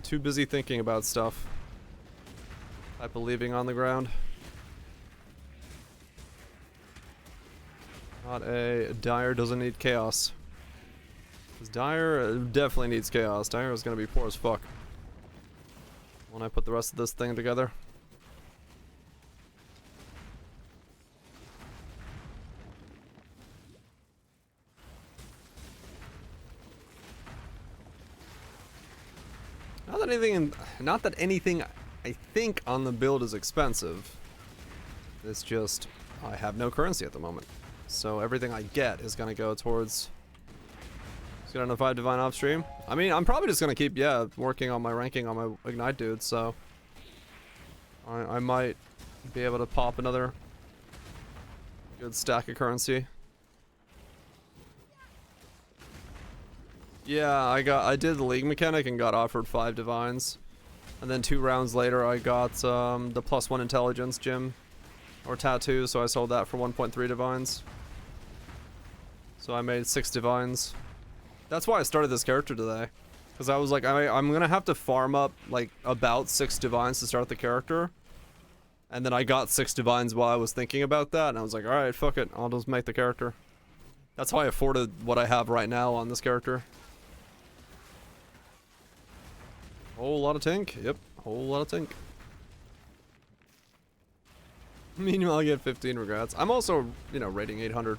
too busy thinking about stuff. Type of leaving on the ground. Not a Dire doesn't need Chaos. Because Dire definitely needs Chaos. Dire is gonna be poor as fuck when I put the rest of this thing together. Not that anything I think on the build is expensive. It's just I have no currency at the moment, so everything I get is gonna go towards. Let's get on the 5 Divine off stream. I mean, I'm probably just gonna keep working on my ranking on my Ignite dude. So I might be able to pop another good stack of currency. Yeah, I did the League mechanic and got offered 5 Divines. And then 2 rounds later I got the +1 Intelligence gem. Or tattoo, so I sold that for 1.3 Divines. So I made 6 Divines. That's why I started this character today. Because I was like, I'm gonna have to farm up like about 6 Divines to start the character. And then I got 6 Divines while I was thinking about that, and I was like, alright, fuck it, I'll just make the character. That's how I afforded what I have right now on this character. Whole lot of tink. Yep, whole lot of tink. Meanwhile, I get 15 regrets. I'm also, you know, rating 800.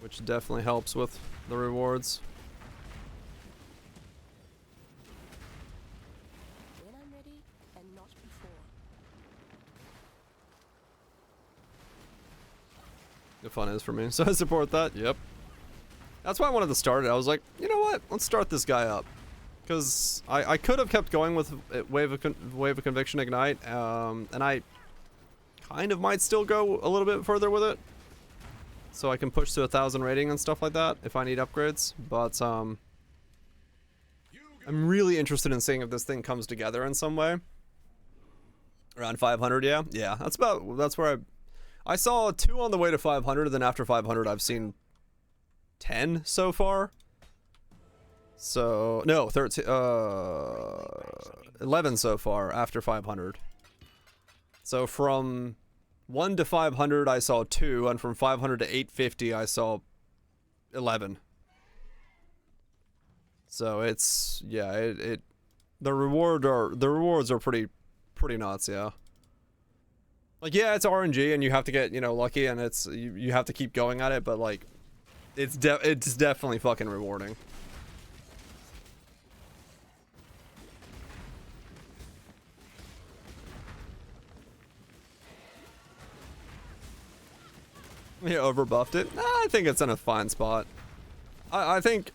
Which definitely helps with the rewards. When I'm ready, and not before. The fun is for me, so I support that. Yep. That's why I wanted to start it. I was like, you know what? Let's start this guy up. Because I could have kept going with Wave of Conviction Ignite, and I kind of might still go a little bit further with it. So I can push to 1,000 rating and stuff like that if I need upgrades. But I'm really interested in seeing if this thing comes together in some way. Around 500, yeah? Yeah, that's where I saw 2 on the way to 500, then after 500 I've seen 10 so far. So, no, 13, 11 so far after 500. So from 1 to 500 I saw 2, and from 500 to 850 I saw 11. So it's, yeah, the rewards are pretty nuts, yeah. Like, yeah, it's RNG and you have to get, you know, lucky, and it's you have to keep going at it, but like it's definitely fucking rewarding. Yeah, overbuffed it. I think it's in a fine spot. I think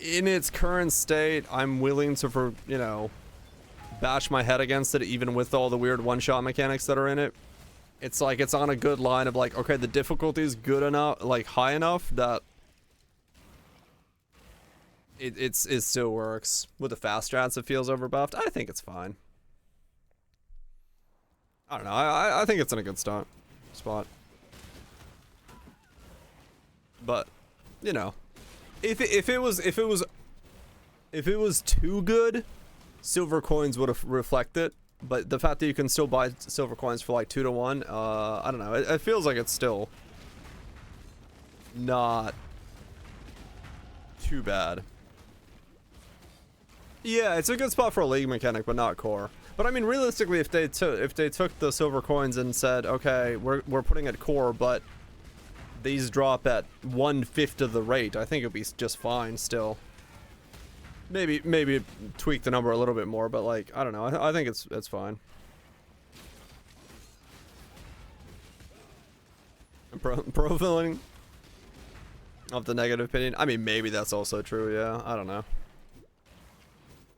in its current state, I'm willing to, you know, bash my head against it, even with all the weird one-shot mechanics that are in it. It's like, it's on a good line of like, okay, the difficulty is good enough, like high enough that it still works. With the fast strats, it feels overbuffed. I think it's fine. I don't know. I think it's in a good spot. But, you know, if it was too good, silver coins would have reflected it. But the fact that you can still buy silver coins for like 2 to 1, I don't know. It feels like it's still not too bad. Yeah, it's a good spot for a league mechanic, but not core. But I mean, realistically, if they took the silver coins and said, okay, we're putting it core, but these drop at 1/5 of the rate, I think it'd be just fine still. Maybe tweak the number a little bit more, but like, I don't know. I think it's fine. Profiling of the negative opinion. I mean, maybe that's also true. Yeah, I don't know.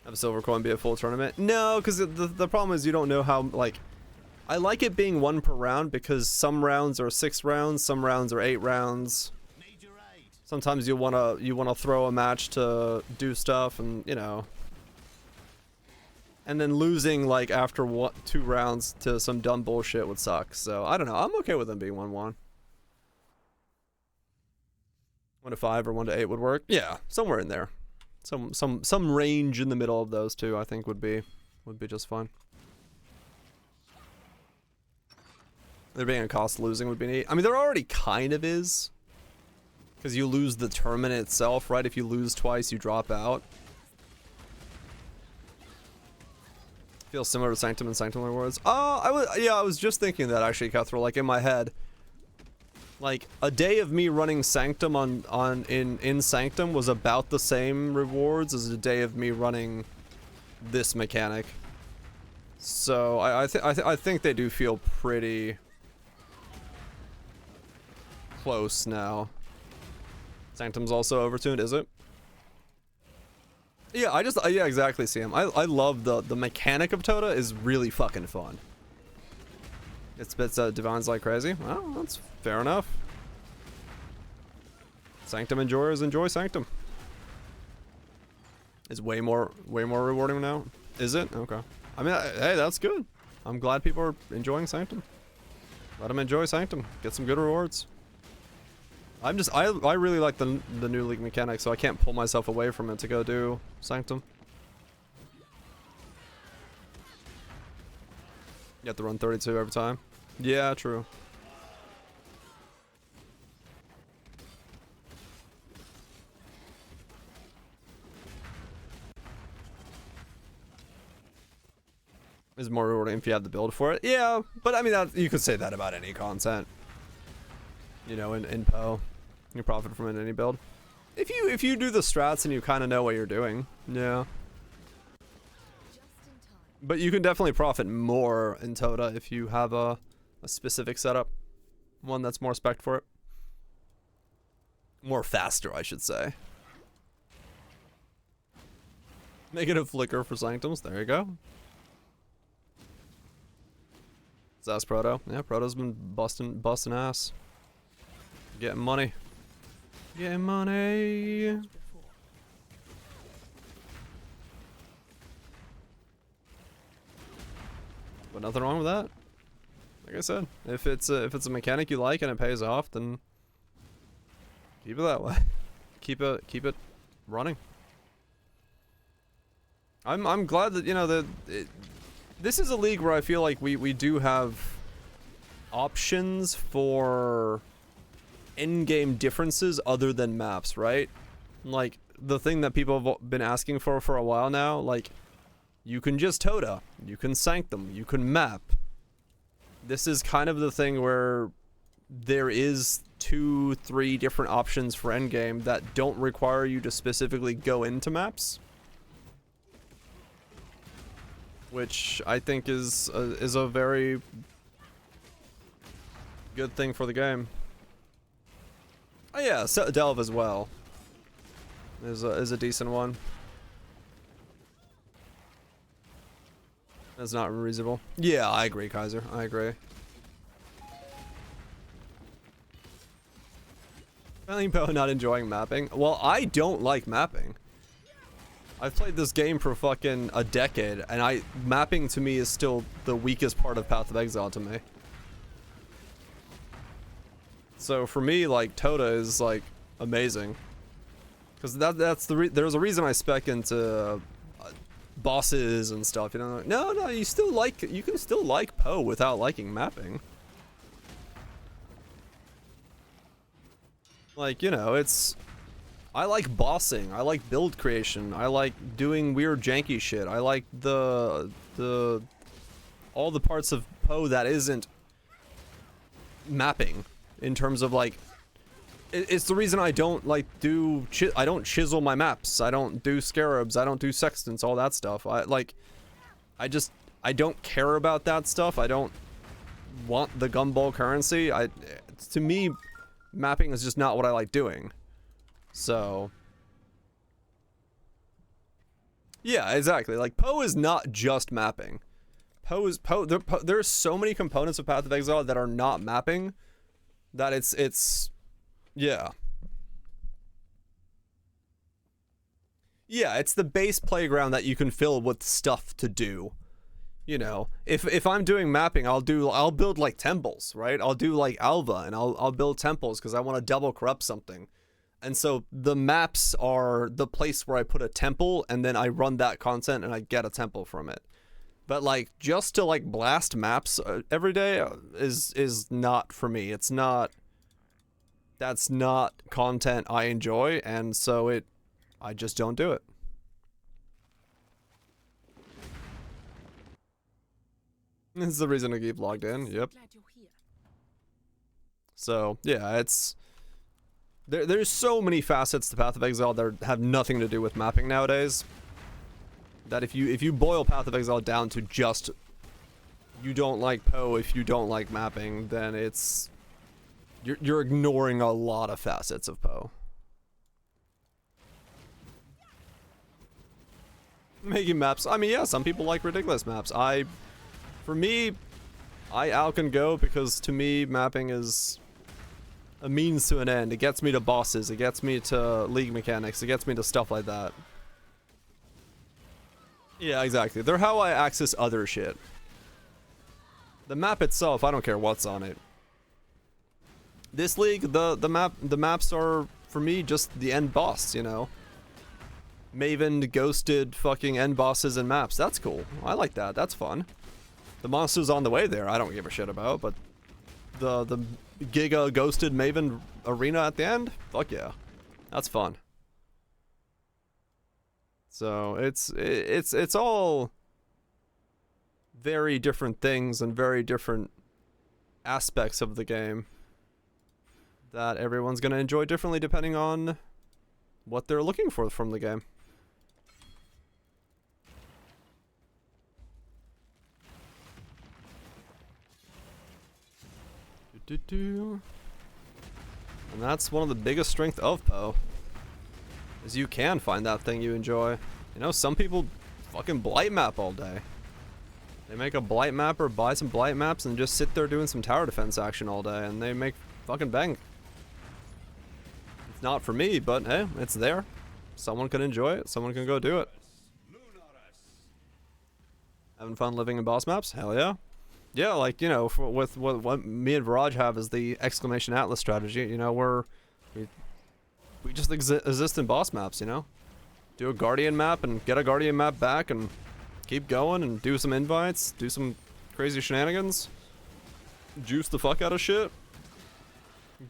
Have a silver coin be a full tournament? No, because the problem is you don't know how, like, I like it being 1 per round because some rounds are 6 rounds, some rounds are 8 rounds. Sometimes you wanna throw a match to do stuff, and you know, and then losing like after 2 rounds to some dumb bullshit would suck. So I don't know. I'm okay with them being 1-1. 1 to 5 or 1 to 8 would work. Yeah, somewhere in there. Some range in the middle of those two, I think would be just fine. There being a cost losing would be neat. I mean, there already kind of is, because you lose the tournament itself, right? If you lose twice, you drop out. Feels similar to Sanctum and Sanctum rewards. I was just thinking that actually, Cutthroat, like in my head. Like, a day of me running Sanctum in Sanctum was about the same rewards as a day of me running this mechanic. So I think they do feel pretty close now. Sanctum's also overtuned, is it? Yeah, yeah, exactly, Sam. I love the mechanic of Tota is really fucking fun. It spits divines like crazy. Well, that's fair enough. Sanctum enjoyers enjoy Sanctum. It's way more rewarding now. Is it? Okay. I mean, hey, that's good. I'm glad people are enjoying Sanctum. Let them enjoy Sanctum. Get some good rewards. I really like the new league mechanic, so I can't pull myself away from it to go do Sanctum. You have to run 32 every time. Yeah, true. Is more rewarding if you have the build for it. Yeah, but I mean, you could say that about any content. You know, in PoE, you profit from it in any build. If you do the strats and you kind of know what you're doing, yeah. But you can definitely profit more in Tota if you have a specific setup, one that's more spec'd for it, more faster, I should say. Negative flicker for Sanctums. There you go. Zaz Proto. Yeah, Proto's been busting ass. Getting money. Getting money. But nothing wrong with that. Like I said, if it's a mechanic you like and it pays off, then keep it that way. Keep it running. I'm glad that, you know, this is a league where I feel like we do have options for in-game differences other than maps, right? Like, the thing that people have been asking for a while now, like, you can just Tota, you can Sanctum, you can map. This is kind of the thing where there is 2-3 different options for endgame that don't require you to specifically go into maps, which I think is a very good thing for the game. Oh yeah, so Delve as well is a decent one. That's not reasonable. Yeah, I agree, Kaiser. I agree. Poe not enjoying mapping. Well, I don't like mapping. I've played this game for fucking a decade, and mapping to me is still the weakest part of Path of Exile to me. So for me, like, Tota is, like, amazing. Because there's a reason I spec into bosses and stuff, you know? No, you can still like Poe without liking mapping. Like, you know, I like bossing, I like build creation, I like doing weird janky shit, I like all the parts of Poe that isn't mapping, in terms of, like, it's the reason I don't, like, I don't chisel my maps, I don't do scarabs, I don't do sextants, all that stuff. I don't care about that stuff, I don't want the gumball currency. To me, mapping is just not what I like doing. So, yeah, exactly. Like, Poe is not just mapping. There's so many components of Path of Exile that are not mapping that yeah. Yeah, it's the base playground that you can fill with stuff to do. You know, if I'm doing mapping, I'll build like temples, right? I'll do like Alva, and I'll build temples because I want to double corrupt something. And so the maps are the place where I put a temple, and then I run that content and I get a temple from it. But like, just to like blast maps every day is not for me. That's not content I enjoy, and so I just don't do it. This is the reason I keep logged in. Yep. So yeah, there's so many facets to Path of Exile that have nothing to do with mapping nowadays. That if you boil Path of Exile down to just you don't like Poe if you don't like mapping, then you're ignoring a lot of facets of Poe. Making maps. I mean, yeah, some people like ridiculous maps. For me, I out can go because to me, mapping is a means to an end. It gets me to bosses. It gets me to league mechanics. It gets me to stuff like that. Yeah, exactly. They're how I access other shit. The map itself, I don't care what's on it. This league, the maps are, for me, just the end boss, you know? Maven ghosted fucking end bosses and maps. That's cool. I like that. That's fun. The monsters on the way there, I don't give a shit about, but the Giga ghosted Maven arena at the end? Fuck yeah. That's fun. So it's all very different things and very different aspects of the game that everyone's gonna enjoy differently depending on what they're looking for from the game. And that's one of the biggest strengths of Poe, is you can find that thing you enjoy. You know, some people fucking blight map all day. They make a blight map or buy some blight maps and just sit there doing some tower defense action all day, and they make fucking bank. It's not for me, but hey, it's there. Someone can enjoy it. Someone can go do it. Having fun living in boss maps? Hell yeah. Yeah, like, you know, with what me and Viraj have is the exclamation atlas strategy. You know, we just exist in boss maps, you know? Do a guardian map and get a guardian map back and keep going and do some invites, do some crazy shenanigans, juice the fuck out of shit,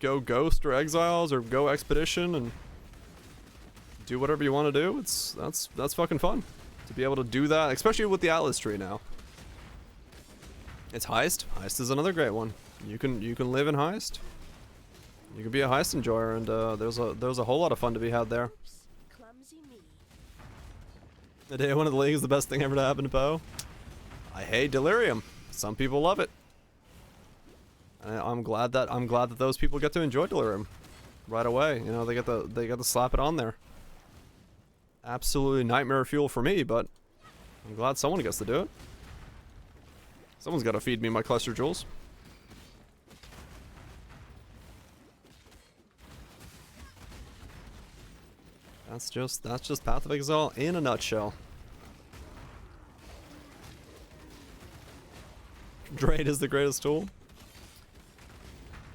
go ghost or exiles or go expedition and do whatever you want to do. That's fucking fun to be able to do that, especially with the atlas tree now. It's Heist. Heist is another great one. You can live in Heist. You can be a Heist enjoyer, and there's a whole lot of fun to be had there. The day one of the league is the best thing ever to happen to Poe. I hate Delirium. Some people love it. I'm glad that those people get to enjoy Delirium right away. You know, they get to slap it on there. Absolutely nightmare fuel for me, but I'm glad someone gets to do it. Someone's got to feed me my cluster jewels. That's just Path of Exile in a nutshell. Trade is the greatest tool.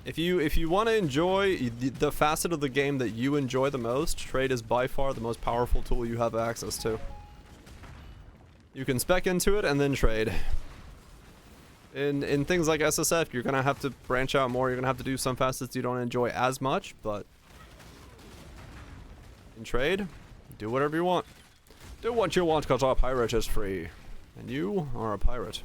If you want to enjoy the facet of the game that you enjoy the most, trade is by far the most powerful tool you have access to. You can spec into it and then trade. In things like SSF, you're gonna have to branch out more. You're gonna have to do some facets you don't enjoy as much, but in trade, do whatever you want. Do what you want because our pirate is free. And you are a pirate.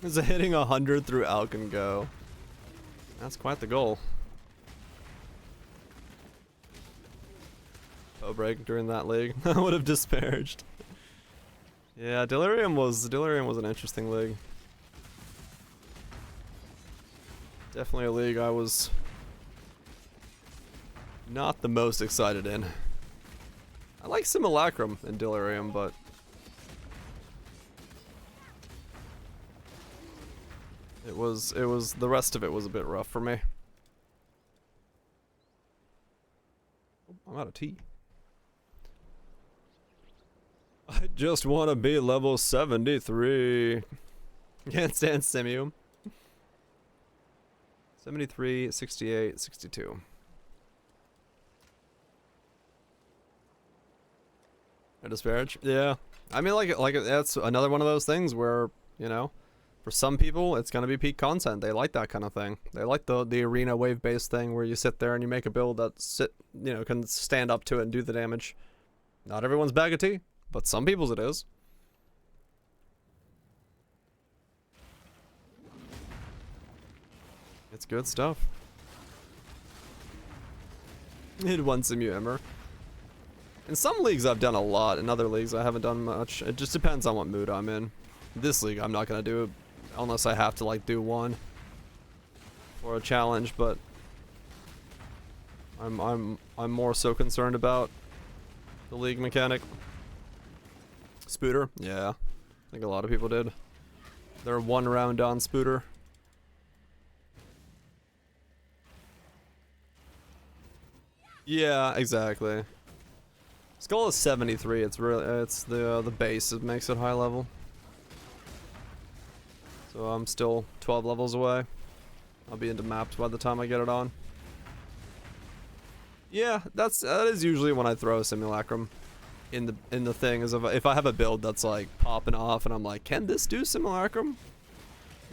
Is it hitting 100 through Alk and Go? That's quite the goal. Break during that league. I would have disparaged. Yeah, Delirium was an interesting league. Definitely a league I was not the most excited in. I like Simulacrum in Delirium, but it was the rest of it was a bit rough for me. I'm out of tea. I just want to be level 73. Can't stand Simium. 73, 68, 62. I disparage? Yeah. I mean, like that's another one of those things where, you know, for some people it's gonna be peak content. They like that kind of thing. They like the arena wave based thing where you sit there and you make a build that can stand up to it and do the damage. Not everyone's bag of tea, but some people's it is. It's good stuff. Hit one Simu Emmer. In some leagues I've done a lot, in other leagues I haven't done much. It just depends on what mood I'm in. This league I'm not gonna do it unless I have to like do one for a challenge, but I'm more so concerned about the league mechanic. Spooter? Yeah. I think a lot of people did. They're one round on Spooter. Yeah, exactly. Skull is 73. It's the base that makes it high level. So I'm still 12 levels away. I'll be into maps by the time I get it on. Yeah, that is usually when I throw a Simulacrum in the thing. Is if I have a build that's like popping off and I'm like, can this do Simulacrum?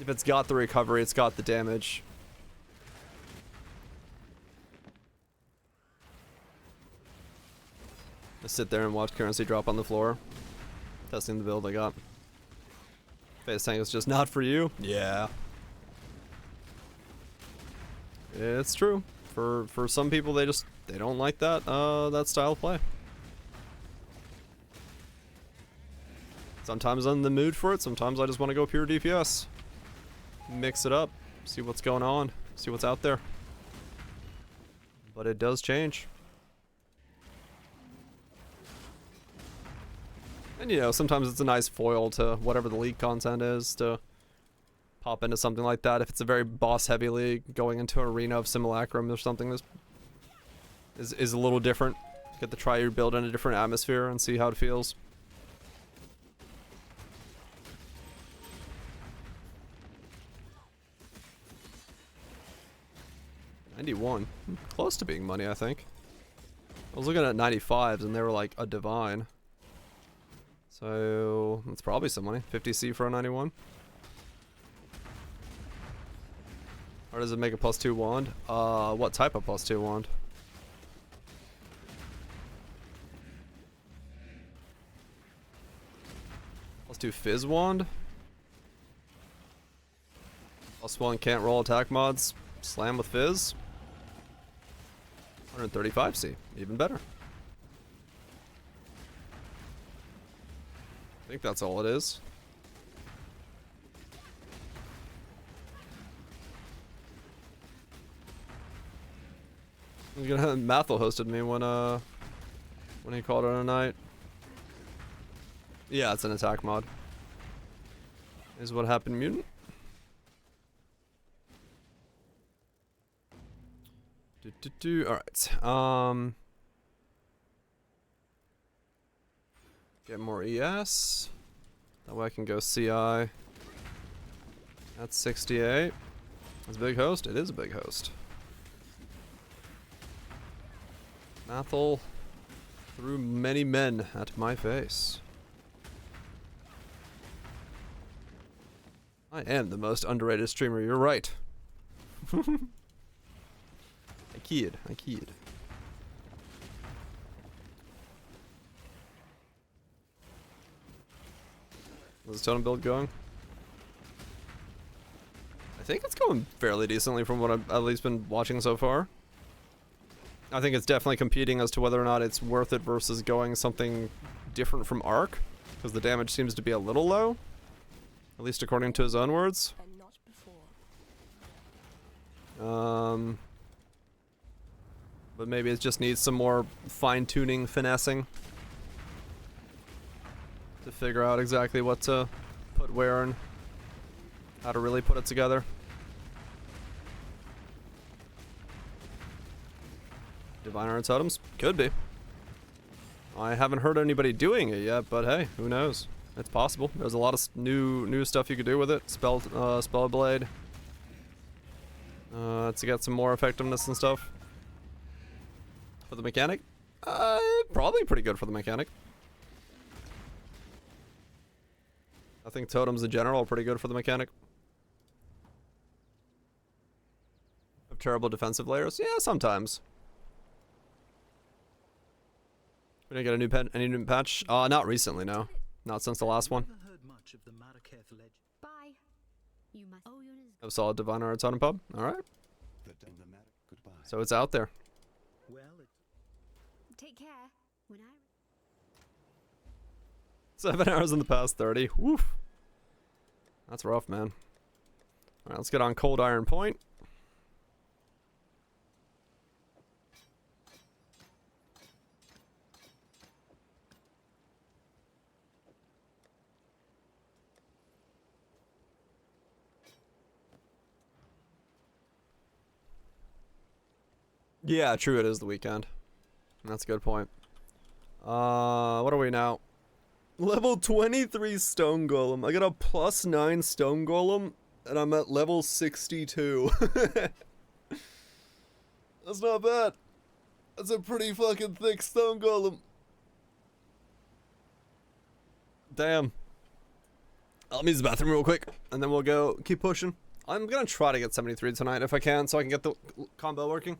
If it's got the recovery, it's got the damage. Just sit there and watch currency drop on the floor. Testing the build I got. Face tank is just not for you. Yeah. It's true. For some people they don't like that that style of play. Sometimes I'm in the mood for it, sometimes I just want to go pure DPS. Mix it up, see what's going on, see what's out there. But it does change. And you know, sometimes it's a nice foil to whatever the league content is to pop into something like that. If it's a very boss heavy league, going into arena of Simulacrum or something that is a little different. Get to try your build in a different atmosphere and see how it feels. $91. Close to being money, I think. I was looking at 95s and they were like a divine. So that's probably some money. 50C for a 91. Or does it make a +2 wand? What type of +2 wand? +2 fizz wand? +1 can't roll attack mods. Slam with fizz. 135C. Even better. I think that's all it is. I'm gonna have Mathel hosted me when he called it a night. Yeah, it's an attack mod. Is what happened, mutant. Alright. Get more ES. That way I can go CI. That's 68. That's a big host? It is a big host. Mathel threw many men at my face. I am the most underrated streamer, you're right. I keyed. How's the totem build going? I think it's going fairly decently from what I've at least been watching so far. I think it's definitely competing as to whether or not it's worth it versus going something different from Arc, because the damage seems to be a little low, at least according to his own words. But maybe it just needs some more fine-tuning, finessing to figure out exactly what to put where and how to really put it together. Divine Iron Totems? Could be. I haven't heard anybody doing it yet, but hey, who knows? It's possible. There's a lot of new stuff you could do with it. Spell Blade. To get some more effectiveness and stuff. For the mechanic? Probably pretty good for the mechanic. I think totems in general are pretty good for the mechanic. Have terrible defensive layers? Yeah, sometimes. We didn't get any new patch? Not recently, no. Not since the last one. Bye. You must. Oh, you're Have a solid Divine Iron Totem pub? Alright. So it's out there. Take care. When I 7 hours in the past 30. Woof. That's rough, man. Alright, let's get on Cold Iron Point. Yeah, true, it is the weekend. That's a good point. What are we now? Level 23 Stone Golem. I got a +9 Stone Golem, and I'm at level 62. That's not bad. That's a pretty fucking thick Stone Golem. Damn. Let me use the bathroom real quick, and then we'll go keep pushing. I'm gonna try to get 73 tonight if I can, so I can get the combo working.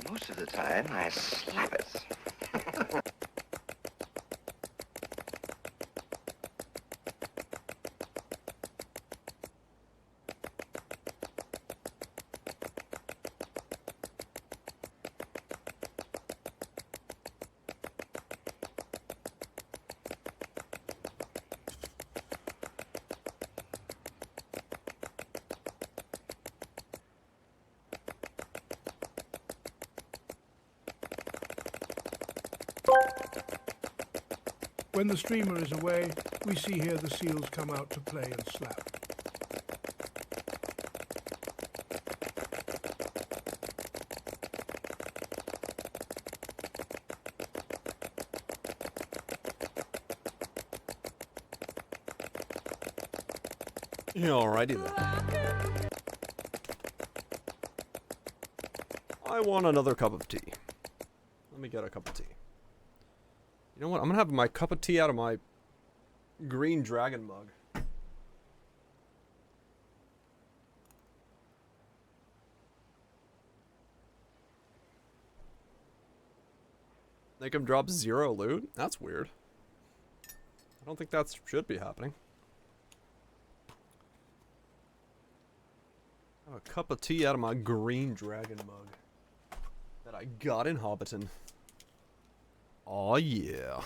Most of the time, I slap it. When the streamer is away, we see here the seals come out to play and slap. Yeah, alrighty then. I want another cup of tea. Let me get a cup of tea. You know what? I'm gonna have my cup of tea out of my green dragon mug. Make him drop 0 loot? That's weird. I don't think that should be happening. Have a cup of tea out of my green dragon mug that I got in Hobbiton. Aw, yeah.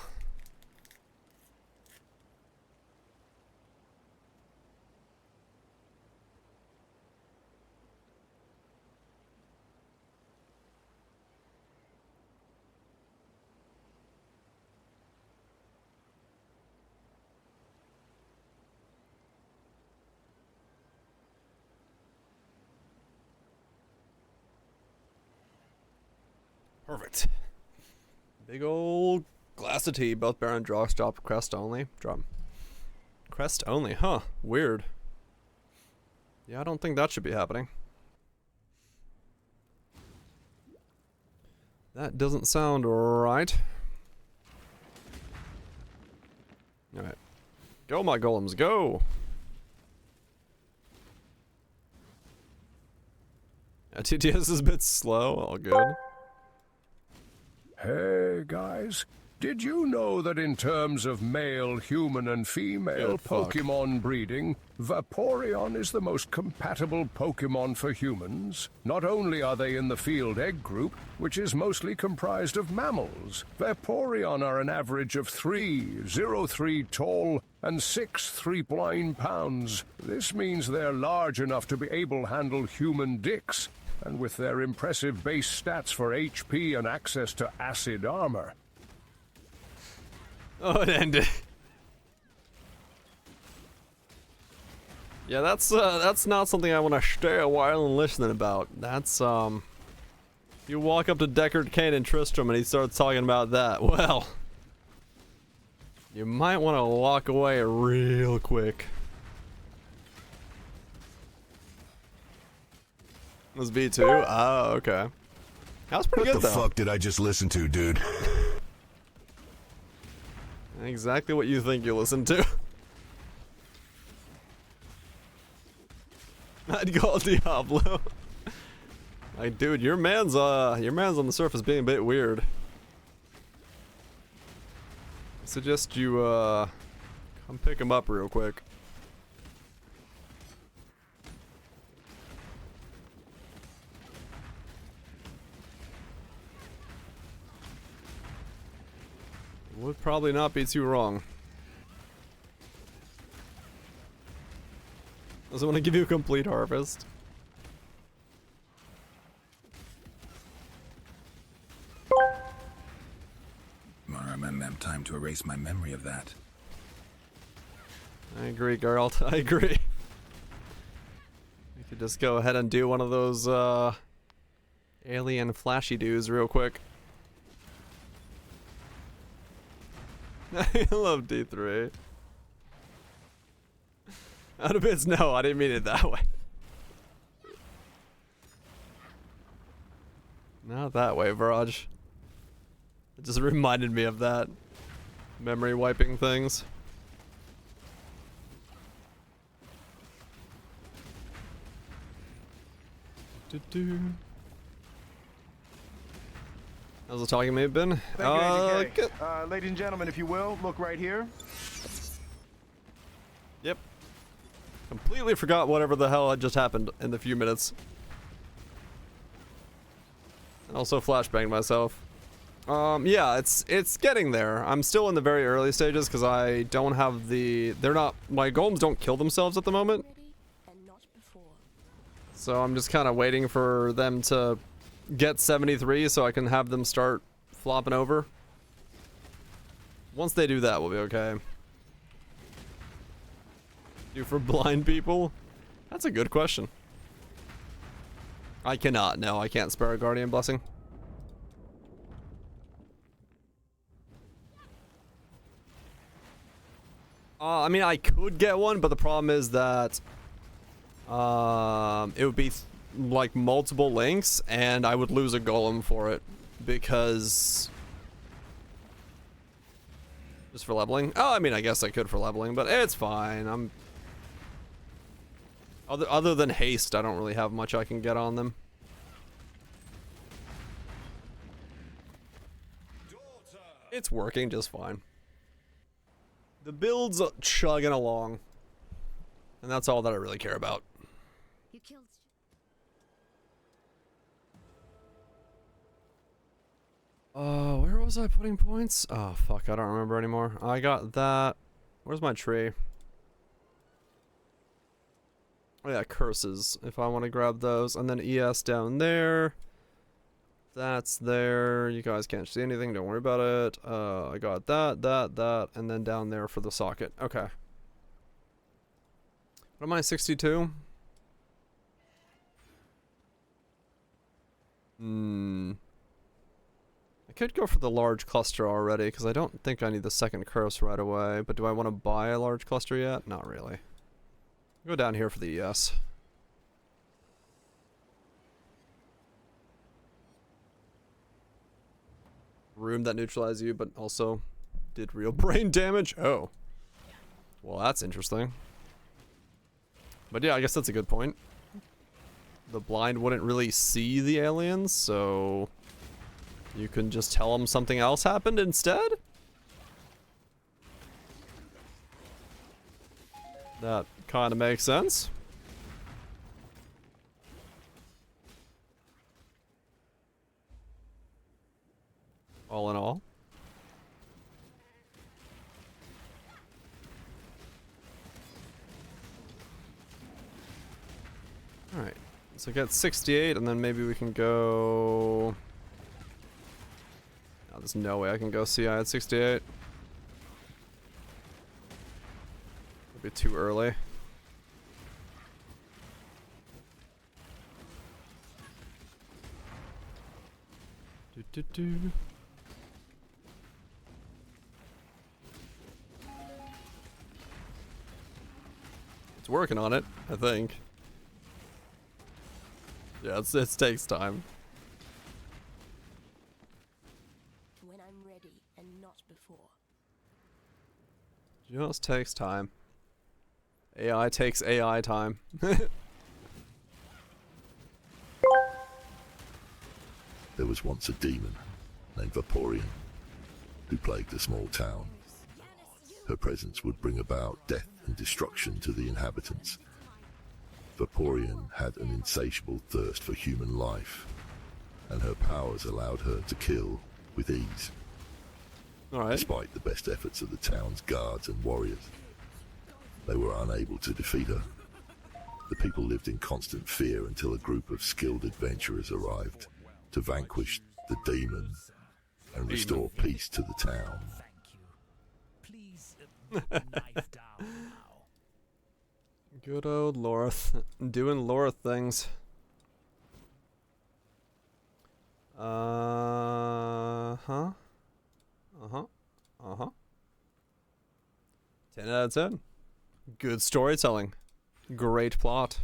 Perfect. Big old glass of tea, both Baron draws, drop crest only. Drop. Crest only, huh? Weird. Yeah, I don't think that should be happening. That doesn't sound right. Alright. Go, my golems, go! TTS is a bit slow, all good. Hey, guys. Did you know that in terms of male, human, and female Pokemon breeding, Vaporeon is the most compatible Pokemon for humans? Not only are they in the field egg group, which is mostly comprised of mammals, Vaporeon are an average of 3.03 tall and 6.3 pounds. This means they're large enough to be able to handle human dicks, and with their impressive base stats for HP and access to acid armor. Oh, it ended. Yeah, that's not something I want to stay a while and listen about. That's, you walk up to Deckard Cain and Tristram and he starts talking about that. Well, you might want to walk away real quick. It was B2? Oh, okay. That was pretty good, though. What the fuck did I just listen to, dude? Exactly what you think you listen to. I'd call Diablo. Like, dude, your man's on the surface being a bit weird. I suggest you come pick him up real quick. Would probably not be too wrong. Doesn't want to give you a complete harvest. Time to erase my memory of that. I agree, Geralt. I agree. We could just go ahead and do one of those alien flashy dudes real quick. I love D3. Out of bits, no, I didn't mean it that way. Not that way, Viraj. It just reminded me of that. Memory wiping things. How's the talking maybe been? Thank you, ladies and gentlemen, if you will, look right here. Yep. Completely forgot whatever the hell had just happened in the few minutes. Also flashbanged myself. Yeah, it's getting there. I'm still in the very early stages because I don't have the... my golems don't kill themselves at the moment. So I'm just kind of waiting for them to get 73 so I can have them start flopping over. Once they do that, we'll be okay. Do for blind people? That's a good question. I cannot. No, I can't spare a Guardian Blessing. I mean, I could get one, but the problem is that It would be like multiple links, and I would lose a golem for it because just for leveling. Oh, I mean, I guess I could for leveling, but it's fine. I'm other than haste, I don't really have much I can get on them. It's working just fine. The build's chugging along, and that's all that I really care about. You killed. Where was I putting points? Oh, fuck, I don't remember anymore. I got that. Where's my tree? Oh yeah, curses, if I want to grab those. And then ES down there. That's there. You guys can't see anything, don't worry about it. I got that, and then down there for the socket. Okay. What am I, 62? I could go for the large cluster already, because I don't think I need the second curse right away. But do I want to buy a large cluster yet? Not really. Go down here for the ES. Room that neutralized you, but also did real brain damage. Oh. Well, that's interesting. But yeah, I guess that's a good point. The blind wouldn't really see the aliens, so you can just tell them something else happened instead? That kind of makes sense. All in all. Alright, so get 68, and then maybe we can go... Oh, there's no way I can go CI at 68. It'll be too early. Do. It's working on it, I think. Yeah, it takes time. When I'm ready and not before. Just takes time. AI takes AI time. There was once a demon named Vaporeon who plagued a small town. Her presence would bring about death and destruction to the inhabitants. Vaporeon had an insatiable thirst for human life, and her powers allowed her to kill with ease. Despite the best efforts of the town's guards and warriors, they were unable to defeat her. The people lived in constant fear until a group of skilled adventurers arrived to vanquish the demon and restore peace to the town. Good old Lorth. Doing Lorth things. Uh-huh. 10 out of 10. Good storytelling. Great plot.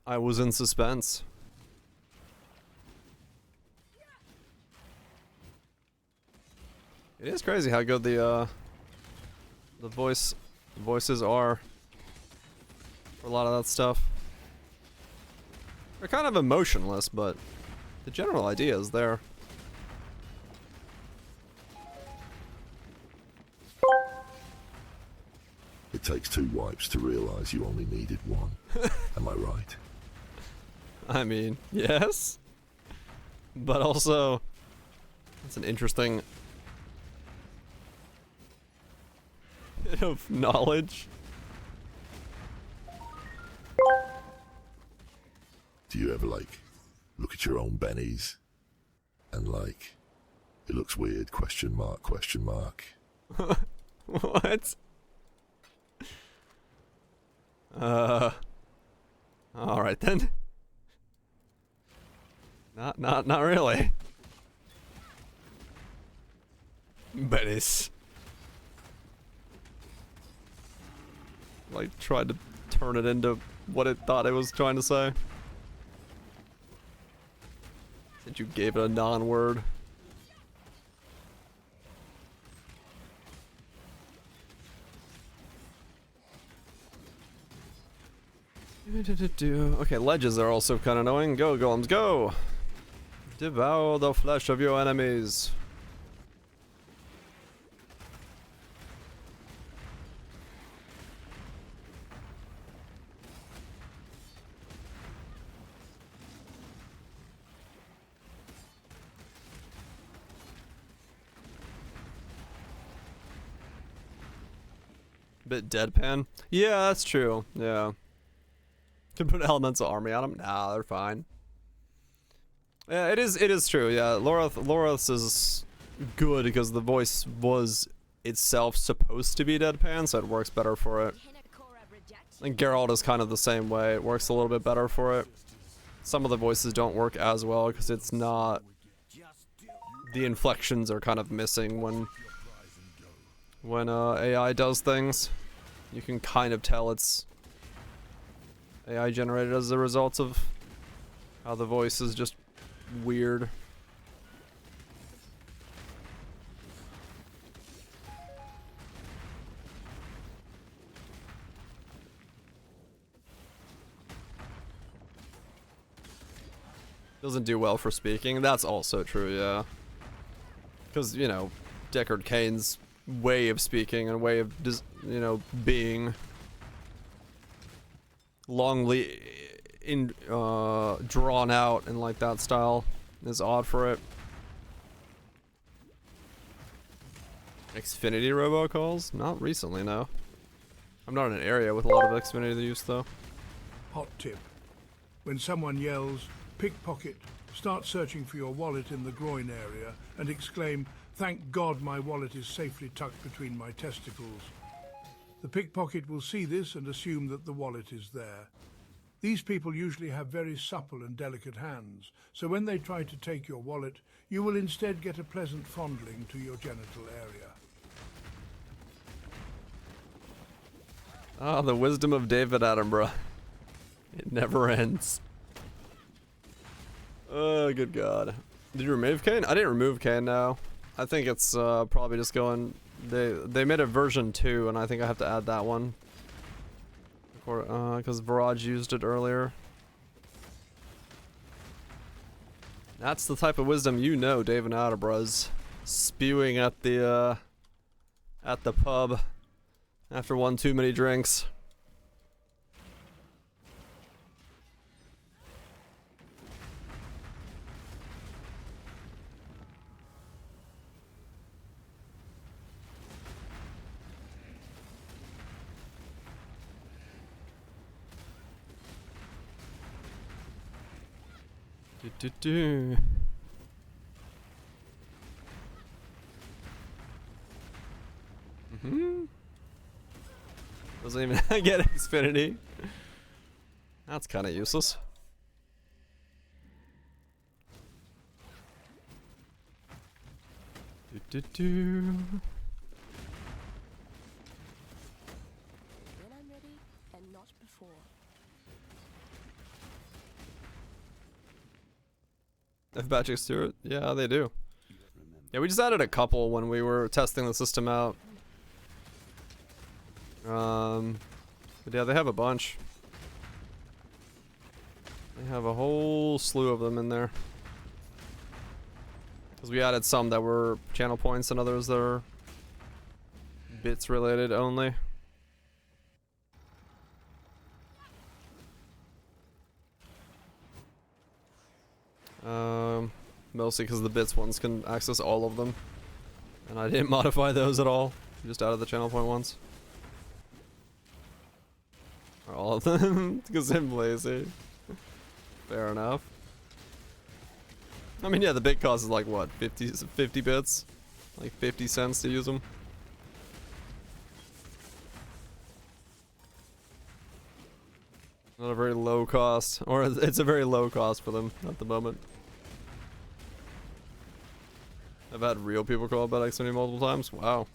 I was in suspense. It is crazy how good the voices are for a lot of that stuff. They're kind of emotionless, but the general idea is there. It takes 2 wipes to realize you only needed 1. Am I right? I mean, yes. But also, it's an interesting bit of knowledge. Do you ever, like, look at your own bennies and, like, it looks weird, question mark, question mark? What? Alright then. Not really. Bennies. Like, tried to turn it into what it thought it was trying to say. That you gave it a non-word. Okay, ledges are also kind of annoying. Go, golems, go! Devour the flesh of your enemies. Bit deadpan. Yeah, that's true. Yeah. Could put elemental army on them. Nah, they're fine. Yeah, it is true. Yeah, Loreth is good because the voice was itself supposed to be deadpan, so it works better for it. And Geralt is kind of the same way. It works a little bit better for it. Some of the voices don't work as well because it's not. The inflections are kind of missing when AI does things. You can kind of tell it's AI generated as a result of how the voice is just weird. Doesn't do well for speaking. That's also true, yeah. Because, you know, Deckard Cain's way of speaking and way of, you know, being longly drawn out in like that style is odd for it. Xfinity robocalls? Not recently, no. I'm not in an area with a lot of Xfinity use though. Hot tip. When someone yells, pickpocket, start searching for your wallet in the groin area and exclaim, "Thank God my wallet is safely tucked between my testicles." The pickpocket will see this and assume that the wallet is there. These people usually have very supple and delicate hands, so when they try to take your wallet, you will instead get a pleasant fondling to your genital area. Ah, the wisdom of David Attenborough. It never ends. Oh, good God. Did you remove Kane? I didn't remove Kane, no. I think it's probably just going... They made a version 2, and I think I have to add that one. Because Viraj used it earlier. That's the type of wisdom you know David Attenborough's spewing at the pub after one too many drinks. Doesn't even get Xfinity. That's kind of useless. When I'm ready, and not before. If Patrick Stewart? Yeah, they do. Yeah, we just added a couple when we were testing the system out. But yeah, they have a bunch. They have a whole slew of them in there. Because we added some that were channel points and others that are bits related only. Mostly because the bits ones can access all of them. And I didn't modify those at all. Just added the channel point ones. Or all of them, because I'm lazy. Fair enough. I mean, yeah, the bit cost is like, what, 50 bits? Like 50 cents to use them? Not a very low cost. Or it's a very low cost for them at the moment. I've had real people call about Xfinity multiple times. Wow.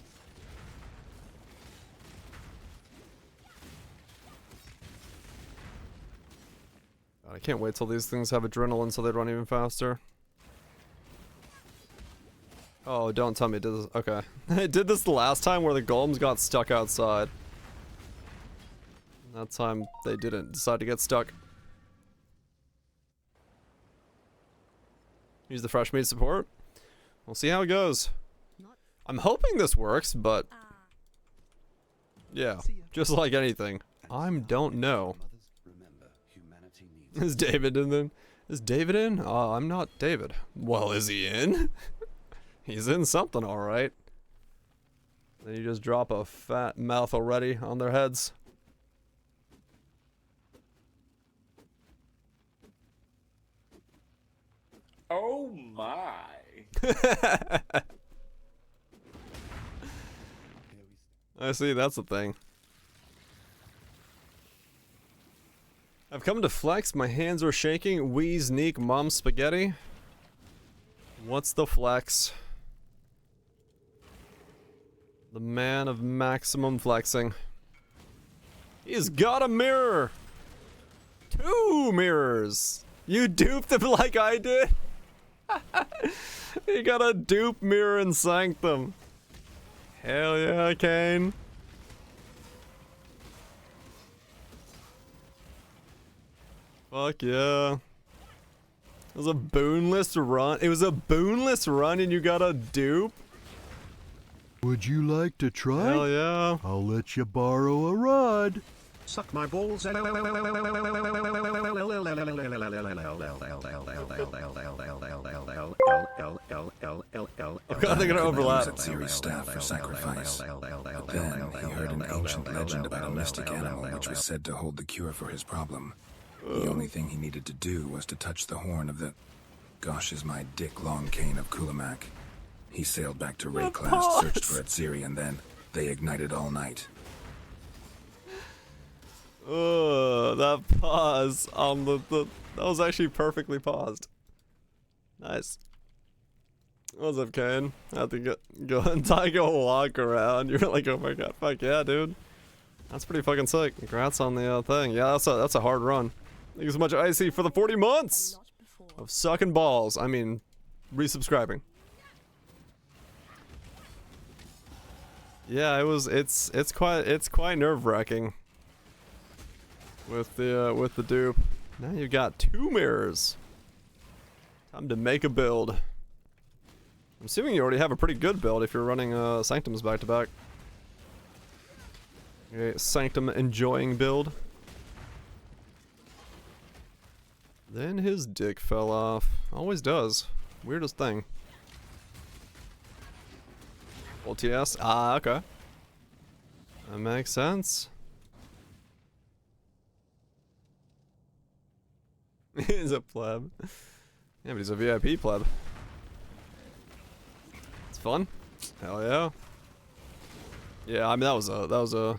I can't wait till these things have adrenaline so they run even faster. Oh, don't tell me it did this. Okay. It did this the last time where the golems got stuck outside. That time they didn't decide to get stuck. Use the fresh meat support. We'll see how it goes. I'm hoping this works, but yeah, just like anything, I don't know. Is David in then? Is David in? I'm not David. Well, is he in? He's in something, all right. Then you just drop a fat mouth already on their heads. Oh my. I see, that's the thing. I've come to flex, my hands are shaking, wheeze, neek, mom spaghetti. What's the flex? The man of maximum flexing. He's got a mirror! 2 mirrors! You duped him like I did? He got a dupe mirror in Sanctum. Hell yeah, Kane. Fuck yeah. It was a boonless run. It was a boonless run and you got a dupe? Would you like to try? Hell yeah. I'll let you borrow a rod. Suck my balls. I think they're gonna overlap. Ciri's staff for sacrifice. But then he heard an ancient legend about a mystic animal which was said to hold the cure for his problem. The only thing he needed to do was to touch the horn of the... Gosh is my dick long cane of Kulamak. He sailed back to Rayclast, searched for Ciri, and then they ignited all night. That pause on the that was actually perfectly paused. Nice. What's up, Kane? I have to go and take a walk around. You're like, oh my god, fuck yeah, dude. That's pretty fucking sick. Congrats on the thing. Yeah, that's a hard run. Thank you so much, Icy, for the 40 months of sucking balls. I mean, resubscribing. Yeah, it's quite nerve-wracking with the dupe. Now you got 2 mirrors. Time to make a build. I'm assuming you already have a pretty good build if you're running Sanctums back to back. Okay, Sanctum enjoying build. Then his dick fell off. Always does. Weirdest thing. OTS? Ah, okay. That makes sense. He's a pleb. Yeah, but he's a VIP pleb. It's fun. Hell yeah. Yeah, I mean that was a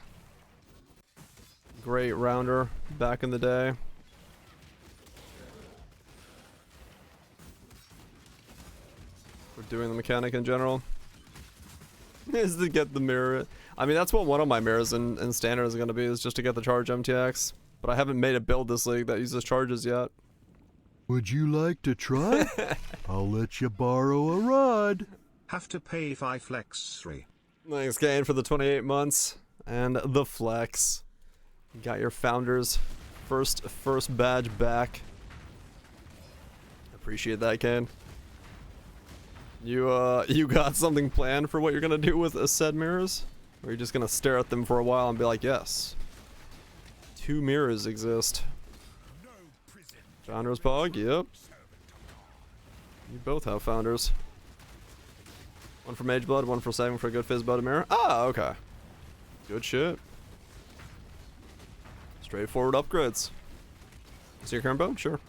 great rounder back in the day. We're doing the mechanic in general. Is to get the mirror. I mean, that's what one of my mirrors in standard is going to be, is just to get the charge MTX. But I haven't made a build this league that uses charges yet. Would you like to try? I'll let you borrow a rod. Have to pay if I flex 3. Thanks, Kane, for the 28 months and the flex. You got your founders first badge back. Appreciate that, Kane. You got something planned for what you're gonna do with said mirrors? Or are you just gonna stare at them for a while and be like, yes, 2 mirrors exist. Founders Pog, yep. You both have founders. One for Mage Blood, one for saving for a good Fizz Blood mirror. Ah, okay. Good shit. Straightforward upgrades. See your current bow? Sure.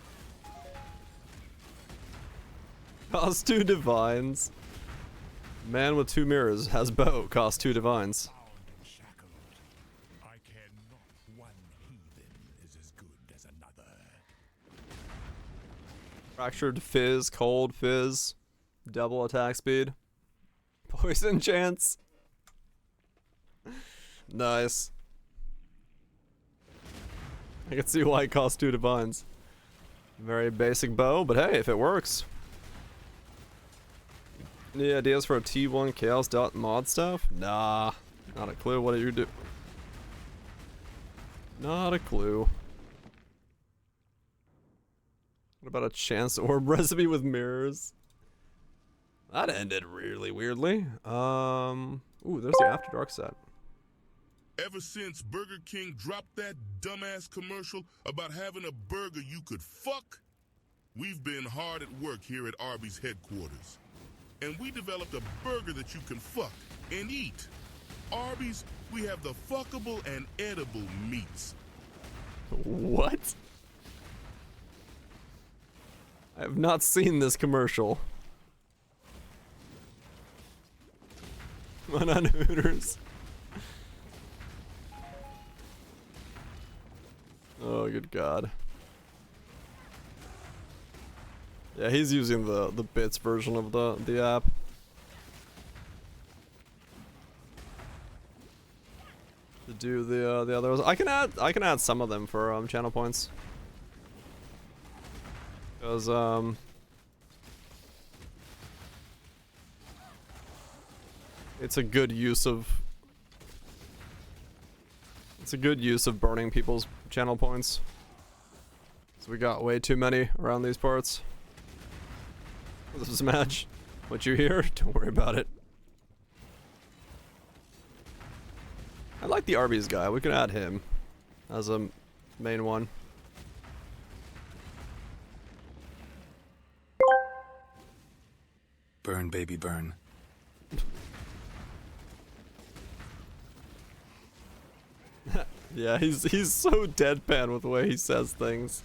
Cost 2 divines. Man with 2 mirrors has bow. Cost 2 divines. Fractured Fizz, Cold Fizz, double attack speed, poison chance. Nice. I can see why it costs 2 divines. Very basic bow, but hey, if it works. Any ideas for a T1 chaos.mod stuff? Nah, not a clue. What do you do? Not a clue. What about a chance orb recipe with mirrors? That ended really weirdly. Ooh, there's the After Dark set. Ever since Burger King dropped that dumbass commercial about having a burger you could fuck, we've been hard at work here at Arby's headquarters. And we developed a burger that you can fuck and eat. Arby's, we have the fuckable and edible meats. What? I have not seen this commercial. Come on, Hooters. Oh, good God. Yeah, he's using the bits version of the app. To do the others. I can add some of them for channel points. Because it's a good use of burning people's channel points. So we got way too many around these parts. This is a match. What you hear? Don't worry about it. I like the Arby's guy. We can add him as a main one. Burn, baby, burn. Yeah, he's so deadpan with the way he says things.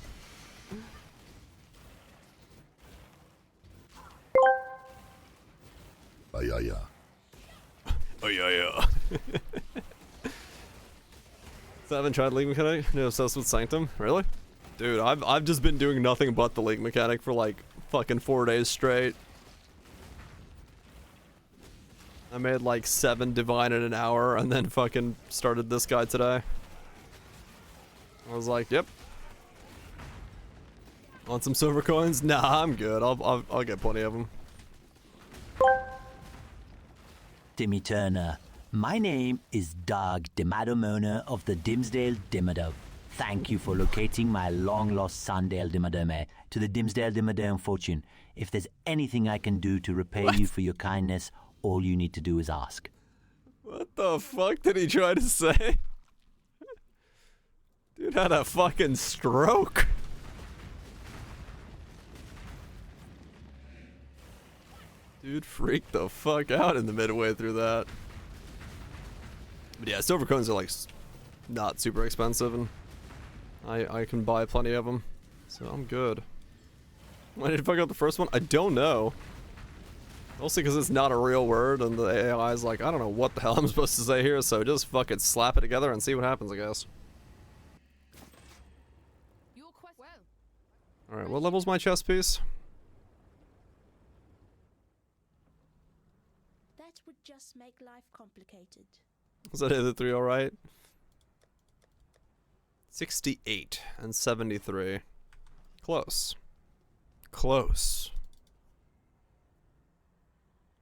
Oh yeah, yeah. Oh yeah, yeah. So I haven't tried League Mechanic? No, obsessed with Sanctum? Really? Dude, I've just been doing nothing but the League Mechanic for like fucking 4 days straight. I made like 7 divine in an hour and then fucking started this guy today. I was like, yep. Want some silver coins? Nah, I'm good. I'll get plenty of them. Timmy Turner. My name is Doug Dimadomona of the Dimsdale Dimmadome. Thank you for locating my long-lost son Dale Dimmadome to the Dimsdale Dimmadome fortune. If there's anything I can do to repay you for your kindness, all you need to do is ask. What the fuck did he try to say? Dude had a fucking stroke. Dude freaked the fuck out in the midway through that. But yeah, silver coins are like not super expensive, and I can buy plenty of them, so I'm good. Why did I fuck up the first one? I don't know. Mostly because it's not a real word, and the AI is like, I don't know what the hell I'm supposed to say here, so just fucking slap it together and see what happens, I guess. Alright, what level's my chess piece? That would just make life complicated. Was that the 3 alright? 68 and 73. Close. Close.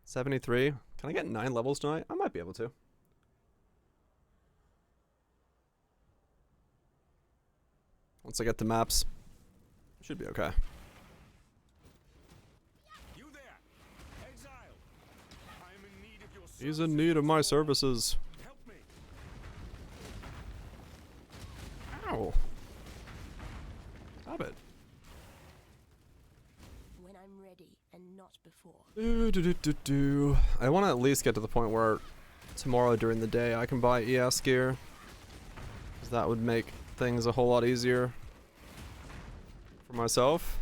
73. Can I get 9 levels tonight? I might be able to. Once I get the maps, should be okay. You there, exile. I am in need of your He's in need of my services. Help me. Ow. Stop it. When I'm ready and not before. I want to at least get to the point where tomorrow during the day I can buy ES gear. Because that would make things a whole lot easier for myself.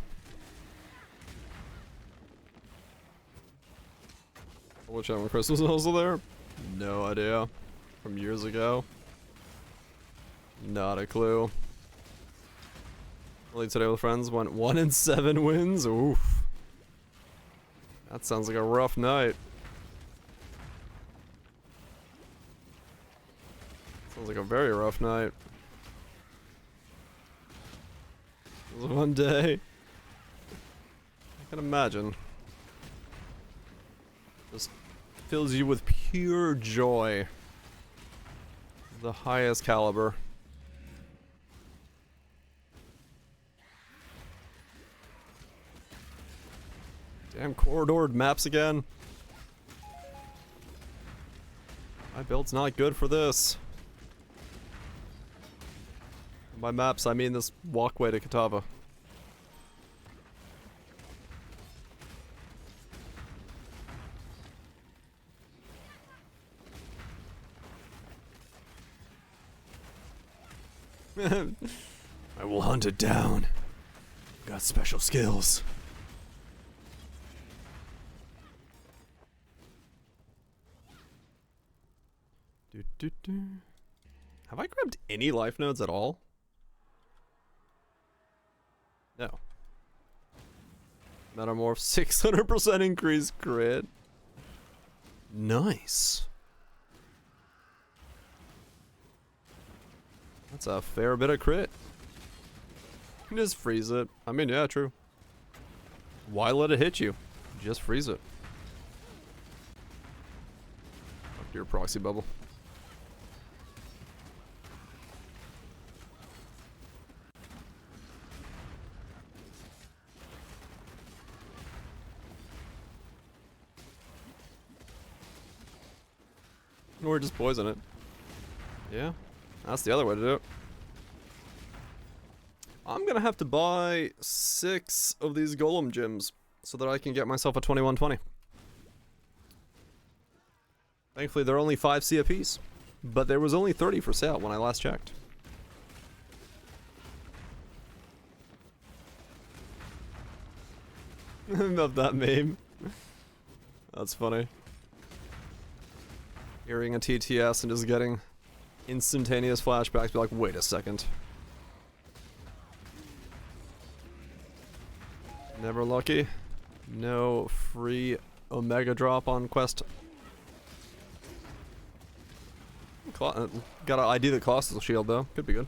Which when Christmas was also there? No idea. From years ago. Not a clue. Early today with friends went 1 in 7 wins. Oof. That sounds like a rough night. Sounds like a very rough night. It was one day. can imagine. Just fills you with pure joy. The highest caliber. Damn corridored maps again. My build's not good for this. By maps, I mean this walkway to Katava. I will hunt it down. Got special skills. Have I grabbed any life nodes at all? No. Metamorph 600% increase crit. Nice. That's a fair bit of crit. You can just freeze it. I mean, yeah, true. Why let it hit you? Just freeze it. Fuck your proxy bubble. Or just poison it. Yeah, that's the other way to do it. I'm gonna have to buy 6 of these golem gems so that I can get myself a 2120. Thankfully, they're only 5 C apiece, but there was only 30 for sale when I last checked. Love that meme. That's funny. Hearing a TTS and just getting instantaneous flashbacks, be like, wait a second. Never lucky. No free Omega drop on quest. Got an ID that costs a shield though. Could be good.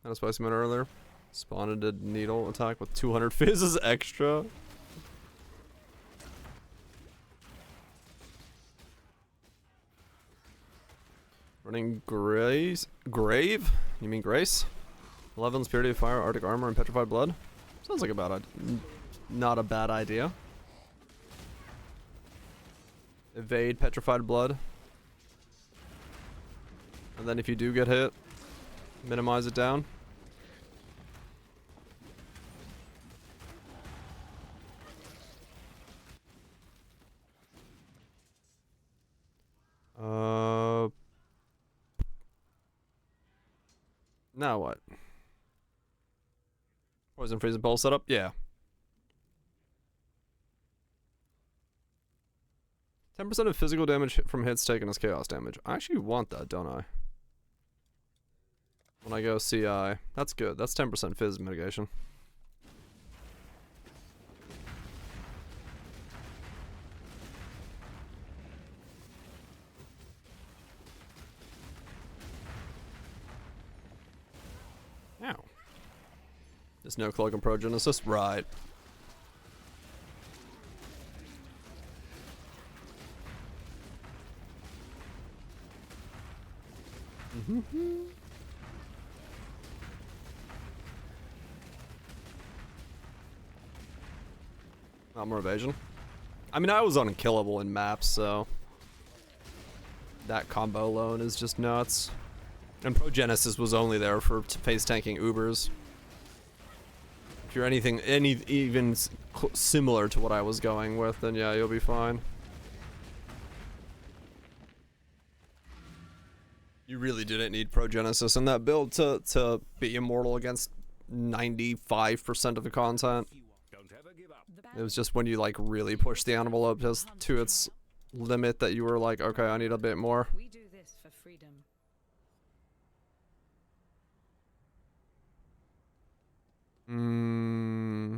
Had a spicy minute earlier. Spawned a needle attack with 200 fizzes extra. Running Grave? You mean Grace? 11's Purity of Fire, Arctic Armor, and Petrified Blood? Sounds like not a bad idea. Evade Petrified Blood. And then if you do get hit, minimize it down. Now what? Poison freeze and pulse setup? Yeah. 10% of physical damage from hits taken as chaos damage. I actually want that, don't I? When I go CI. That's good. That's 10% fizz mitigation. Ow. There's no cloak and progenesis? Right. Not more evasion. I mean, I was unkillable in maps, so that combo alone is just nuts. And Progenesis was only there for face tanking Ubers. If you're even similar to what I was going with, then yeah, you'll be fine. You really didn't need Progenesis in that build to be immortal against 95% of the content. It was just when you like really push the envelope to its limit that you were like, okay, I need a bit more. We do this for freedom.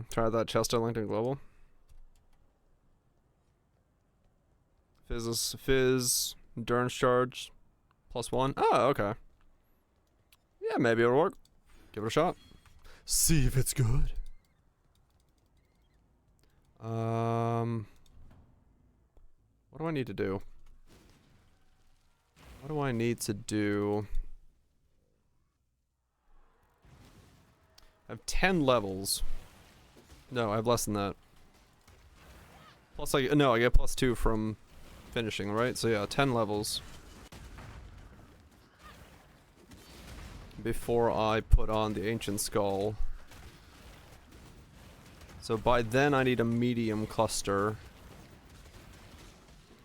Try that Chester LinkedIn Global. Fizz, endurance charge, +1. Oh, okay. Yeah, maybe it'll work. Give it a shot. See if it's good. What do I need to do? What do I need to do? I have 10 levels. No, I have less than that. Plus, I get +2 from finishing, right? So yeah, 10 levels. Before I put on the Ancient Skull. So by then I need a medium cluster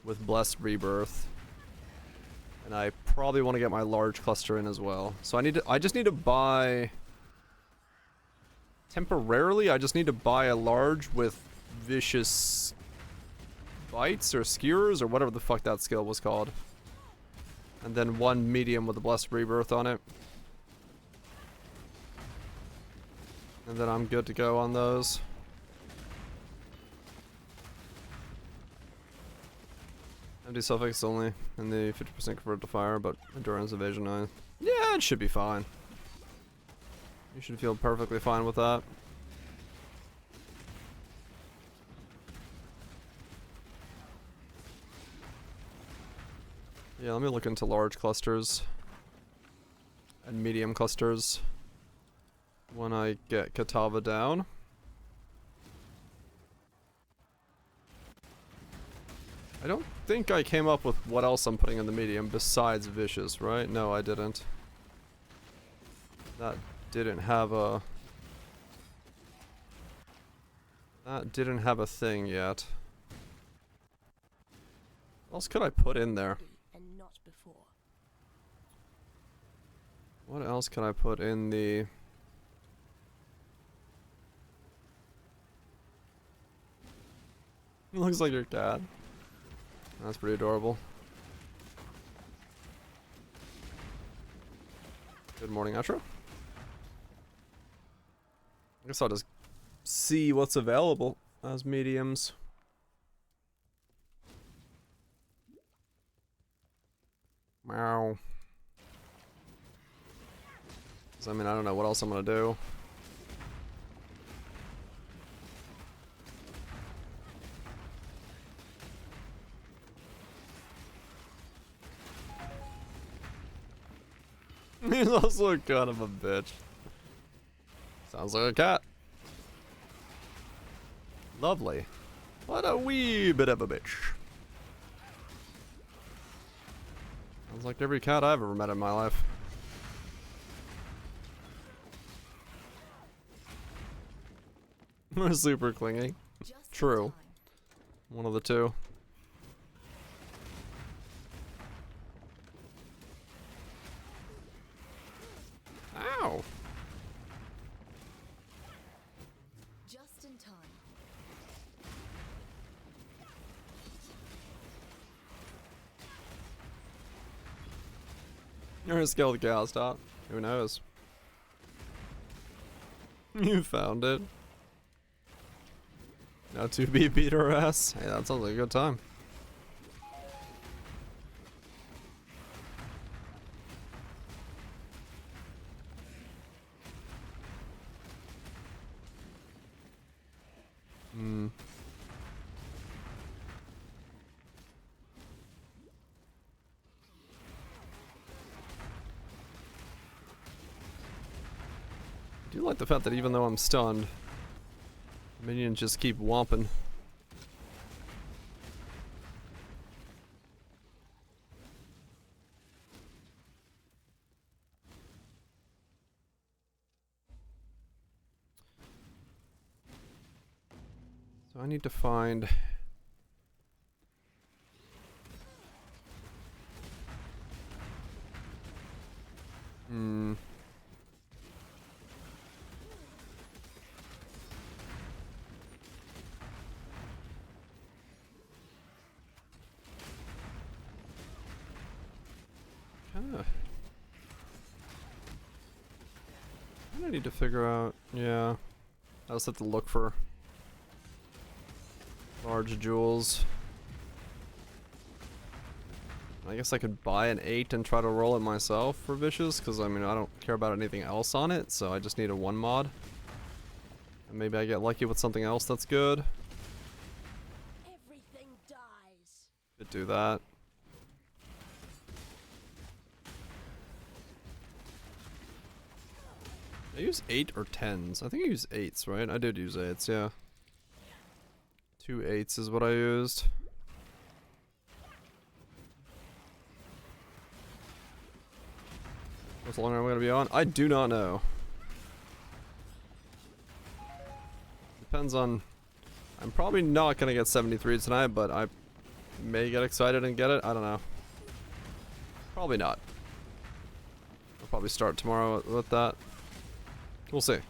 with Blessed Rebirth. And I probably want to get my large cluster in as well. So I just need to buy temporarily, I just need to buy a large with Vicious Bites or Skewers or whatever the fuck that skill was called. And then one medium with a Blessed Rebirth on it. And then I'm good to go on those. Empty suffix only, and the 50% convert to fire, but endurance evasion 9. Yeah, it should be fine. You should feel perfectly fine with that. Yeah, let me look into large clusters and medium clusters when I get Katava down. I don't think I came up with what else I'm putting in the medium besides Vicious, right? No, I didn't. That didn't have a... That didn't have a thing yet. What else could I put in there? And not before. What else can I put in the... Looks like your cat. That's pretty adorable. Good morning, Outro. I guess I'll just see what's available as mediums. Meow. 'Cause I mean, I don't know what else I'm gonna do. He's also kind of a bitch. Sounds like a cat. Lovely. What a wee bit of a bitch. Sounds like every cat I've ever met in my life. We're super clingy. True. One of the two. Ow! Just in time. You're a skilled gal, stop. Who knows? You found it. Now to be beat her ass. Hey, that sounds like a good time. Hmm. I do like the fact that even though I'm stunned, minions just keep whomping. So I need to find... Hmm. I need to figure out, yeah. I just have to look for large jewels. I guess I could buy an 8 and try to roll it myself for Vicious, because I mean I don't care about anything else on it, so I just need a 1 mod. And maybe I get lucky with something else that's good. Could do that. I use 8 or 10s. I think I use 8s, right? I did use 8s, yeah. 2 8s is what I used. How long am I gonna be on? I do not know. Depends on... I'm probably not gonna get 73 tonight, but I may get excited and get it. I don't know. Probably not. I'll probably start tomorrow with that. We'll see. I'm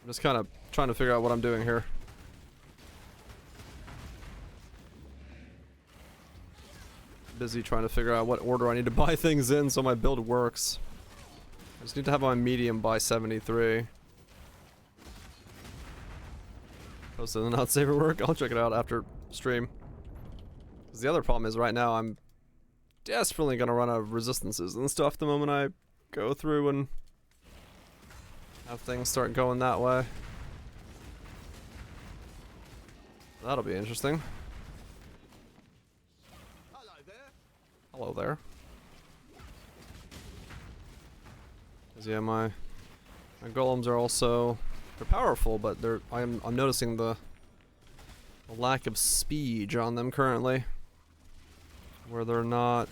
just kind of trying to figure out what I'm doing here. Busy trying to figure out what order I need to buy things in so my build works. I just need to have my medium by 73. Posted the not saver work. I'll check it out after stream. Because the other problem is right now I'm desperately gonna run out of resistances and stuff the moment I go through and have things start going that way. That'll be interesting. Hello there. Cause yeah, my golems are also, they're powerful, but I'm noticing the lack of speed on them currently, where they're not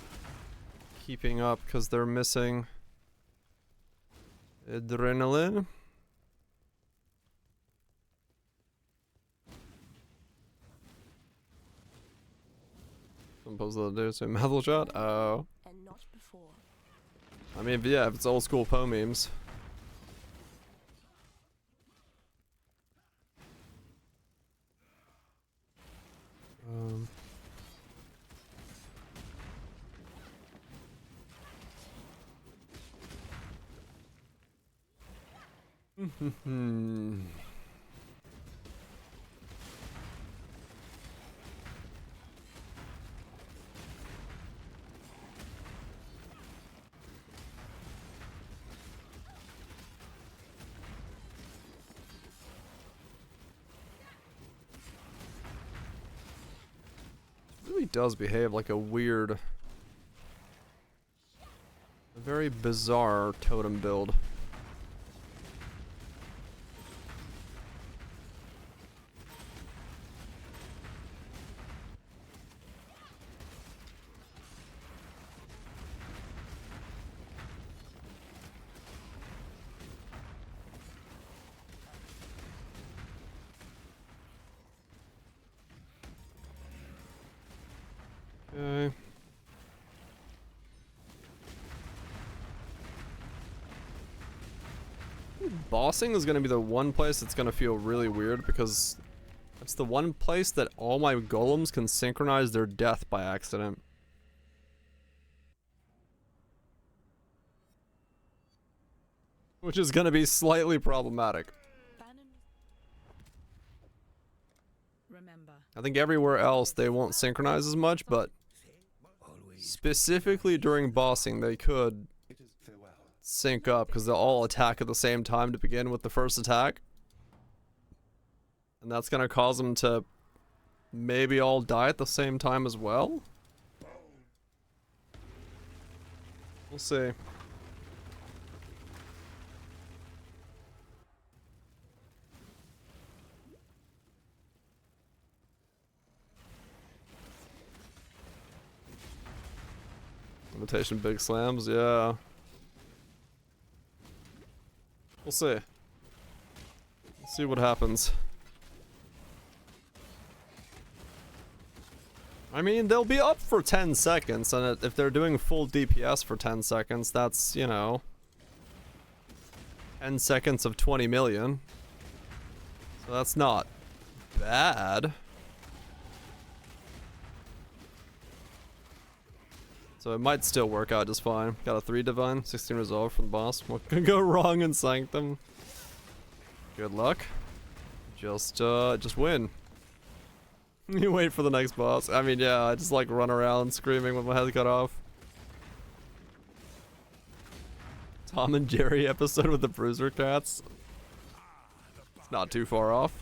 keeping up because they're missing adrenaline. Suppose they'll do some metal shot. Oh. And not before. I mean, yeah, if it's old school Poe memes. Really does behave like a weird, a very bizarre totem build. Okay. Bossing is going to be the one place that's going to feel really weird because it's the one place that all my golems can synchronize their death by accident. Which is going to be slightly problematic. I think everywhere else they won't synchronize as much, but specifically during bossing they could sync up because they'll all attack at the same time to begin with the first attack. And that's going to cause them to maybe all die at the same time as well. We'll see. Limitation big slams, yeah. We'll see. Let's see what happens. I mean, they'll be up for 10 seconds, and if they're doing full DPS for 10 seconds, that's, you know, 10 seconds of 20 million. So that's not bad. So it might still work out just fine. Got a 3 divine, 16 resolve from the boss. What could go wrong in Sanctum? Good luck. Just win. You wait for the next boss. I mean, yeah, I just like run around screaming with my head cut off. Tom and Jerry episode with the Bruiser Cats. It's not too far off.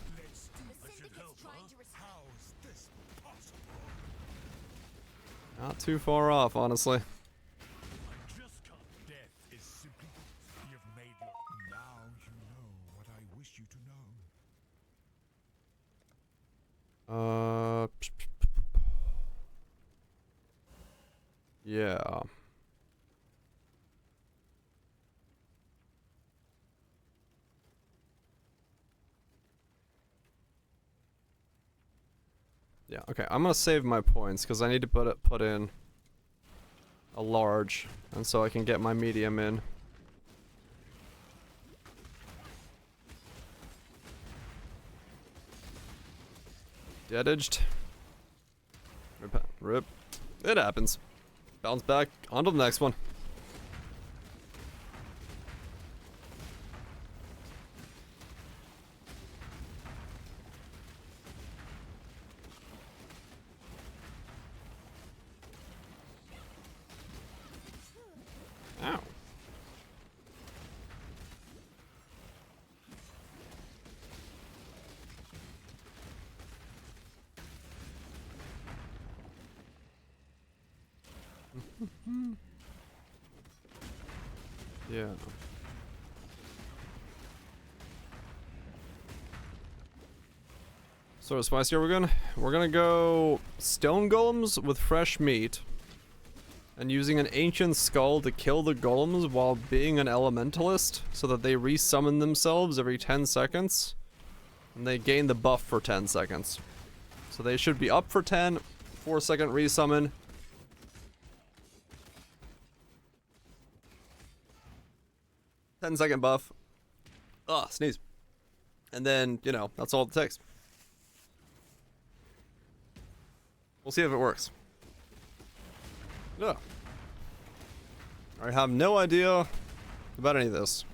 Not too far off, honestly. Death is simply you've made your now you know what I wish you to know. Yeah. Yeah, okay, I'm gonna save my points because I need to put in a large, and so I can get my medium in. Dead-edged. Rip. It happens. Bounce back onto the next one. Ow. Yeah. So spicy are we going? We're gonna go stone golems with fresh meat. And using an ancient skull to kill the golems while being an elementalist so that they resummon themselves every 10 seconds. And they gain the buff for 10 seconds. So they should be up for 10, 4-second resummon. Ten-second buff. Ugh, sneeze. And then, you know, that's all it takes. We'll see if it works. Yeah. I have no idea about any of this.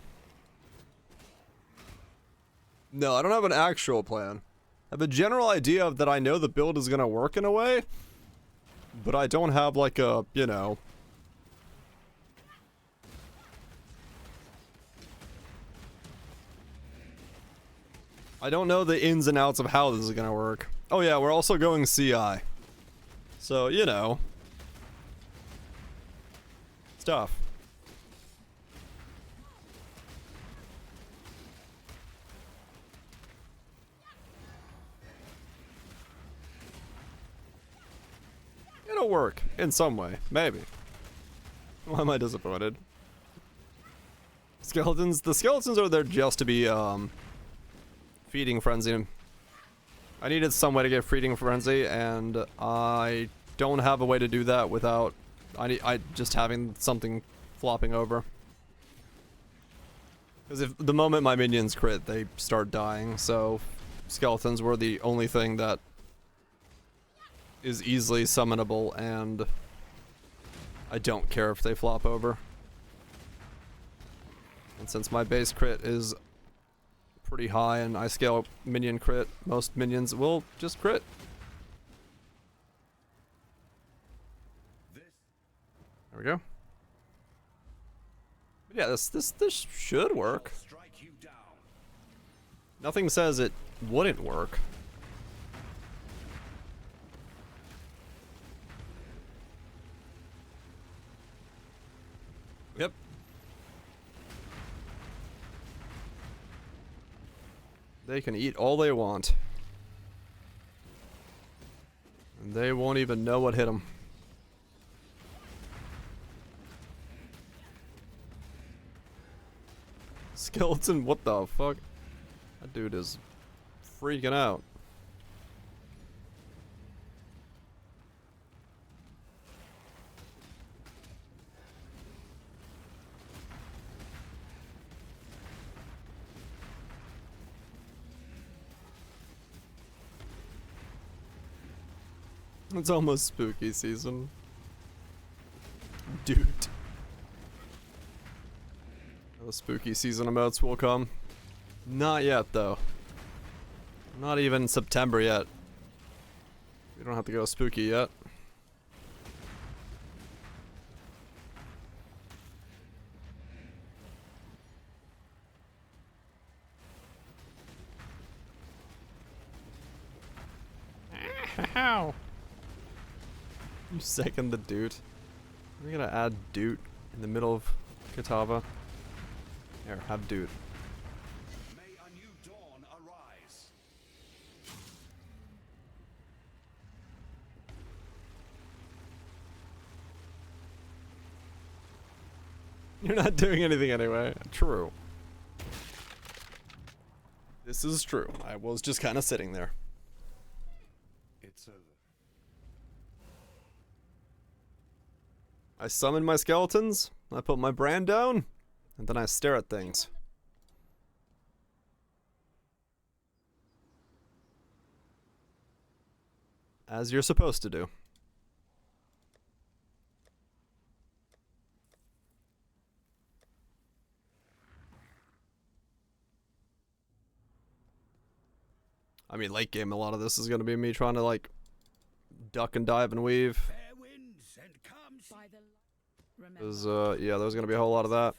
No, I don't have an actual plan. I have a general idea of that I know the build is gonna work in a way, but I don't have like a, you know... I don't know the ins and outs of how this is gonna work. Oh yeah, we're also going CI. So, you know. Stuff. It'll work in some way, maybe. Why am I disappointed? Skeletons, the skeletons are there just to be feeding frenzy. I needed some way to get feeding frenzy, and I don't have a way to do that without I just having something flopping over. Because if the moment my minions crit, they start dying, so skeletons were the only thing that is easily summonable, and I don't care if they flop over. And since my base crit is pretty high and I scale minion crit, most minions will just crit. There we go. But yeah, this should work. Nothing says it wouldn't work. Yep. They can eat all they want. And they won't even know what hit them. Skeleton, what the fuck? That dude is freaking out. It's almost spooky season. Dude. The spooky season emotes will come. Not yet, though. Not even September yet. We don't have to go spooky yet. Ow. You second the Doot. We're gonna add Doot in the middle of Kitava. Here, have Doot. May a new dawn arise. You're not doing anything anyway. True. This is true. I was just kind of sitting there. It's over. I summon my skeletons, I put my brand down, and then I stare at things. As you're supposed to do. I mean, late game, a lot of this is going to be me trying to, like, duck and dive and weave. There's, yeah, there's going to be a whole lot of that.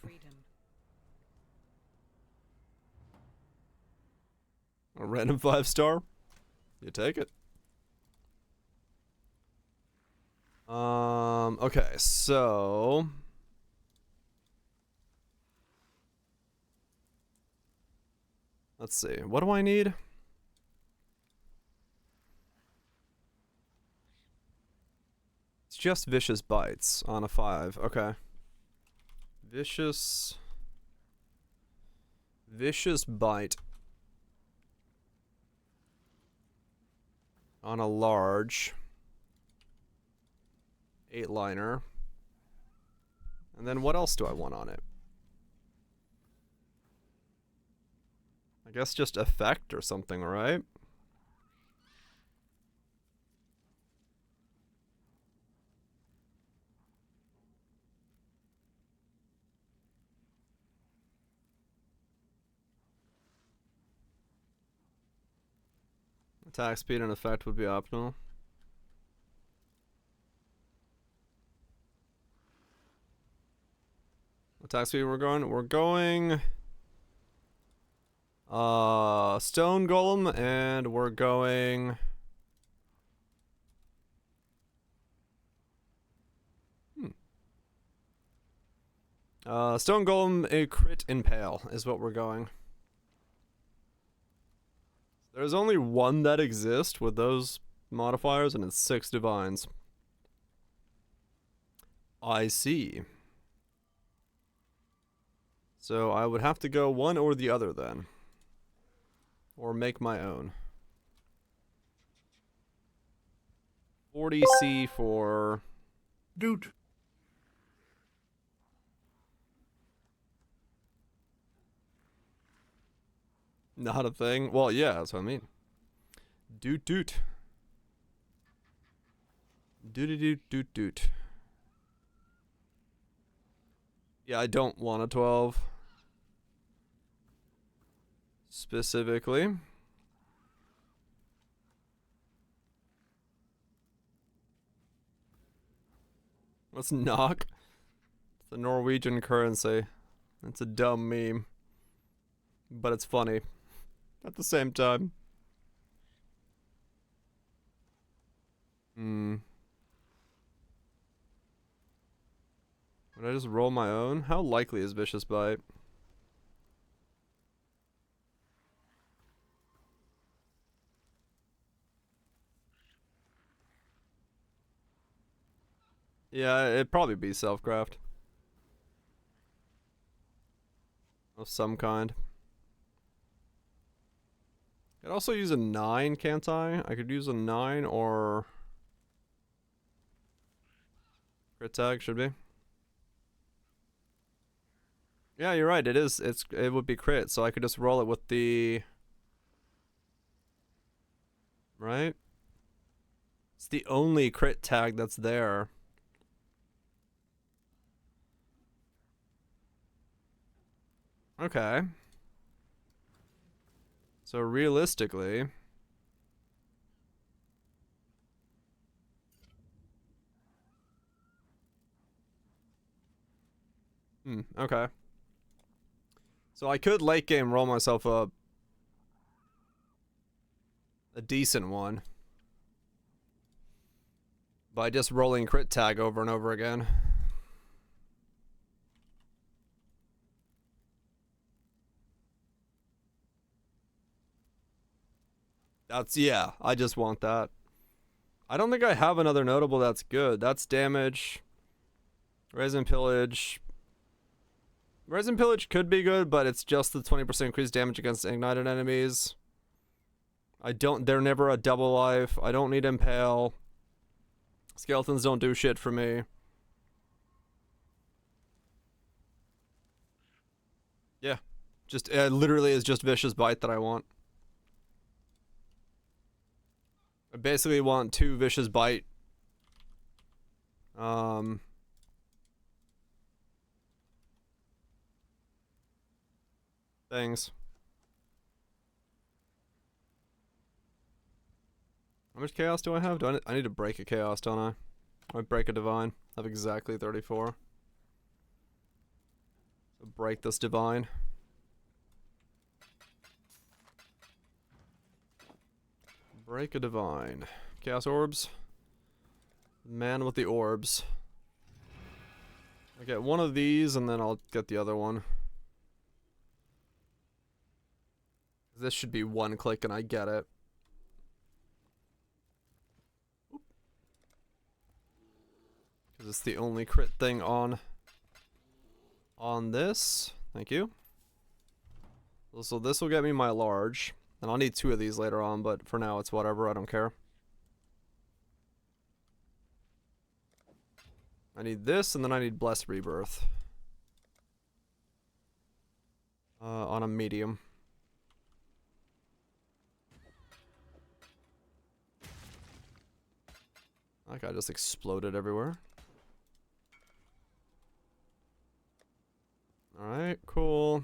A random 5-star? You take it. Okay, so... let's see, what do I need? It's just Vicious Bites on a 5, okay. Vicious Bite on a large 8-liner. And then what else do I want on it? I guess just effect or something, right? Attack speed and effect would be optional. Attack speed we're going Stone Golem, and we're going Stone Golem, a crit impale is what we're going. There's only one that exists with those modifiers, and it's 6 divines. I see. So I would have to go one or the other then. Or make my own. 40C for... Doot. Not a thing? Well, yeah, that's what I mean. Doot doot. Doot doot doot doot. Yeah, I don't want a 12. Specifically. What's knock? It's the Norwegian currency. It's a dumb meme. But it's funny. At the same time. Would I just roll my own? How likely is Vicious Bite? Yeah, it'd probably be self-craft. Of some kind. I'd also use a 9, can't I? I could use a 9 or... crit tag, should be. Yeah, you're right, it is. It would be crit, so I could just roll it with the... right? It's the only crit tag that's there. Okay. So realistically... okay. So I could late game roll myself a decent one. by just rolling crit tag over and over again. Yeah, I just want that. I don't think I have another notable that's good. That's damage. Resin Pillage. Resin Pillage could be good, but it's just the 20% increased damage against ignited enemies. They're never a double life. I don't need Impale. Skeletons don't do shit for me. Yeah. Just, literally is just Vicious Bite that I want. I basically want 2 Vicious Bite. Things. How much chaos do I have? I need to break a chaos, don't I? I break a divine. I have exactly 34. So break this divine. Break a divine. Chaos orbs. Man with the orbs. I get one of these and then I'll get the other one. This should be one click and I get it. Because it's the only crit thing on this. Thank you. So this will get me my large. And I'll need 2 of these later on, but for now it's whatever, I don't care. I need this, and then I need Blessed Rebirth. On a medium. That guy just exploded everywhere. Alright, cool.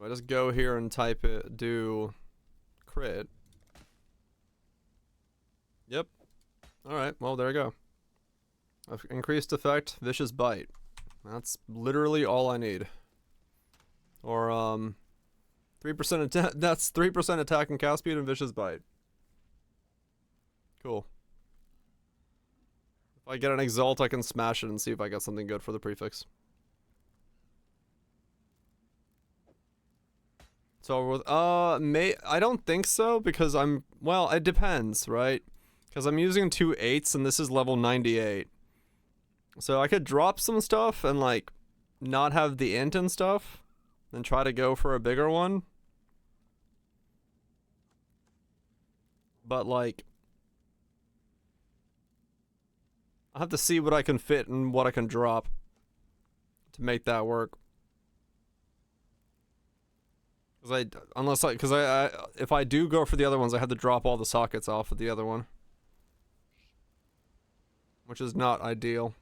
I just go here and type it, do crit. Yep. Alright, well, there you go. Increased effect, Vicious Bite. That's literally all I need. Or, 3% attack, that's 3% attack and cast speed and Vicious Bite. Cool. If I get an Exalt, I can smash it and see if I get something good for the prefix. So with I don't think so because well, it depends, right? Because I'm using 2 8s and this is level 98. So I could drop some stuff and like not have the int and stuff and try to go for a bigger one. But like I'll have to see what I can fit and what I can drop to make that work. Because if I do go for the other ones, I have to drop all the sockets off of the other one, which is not ideal.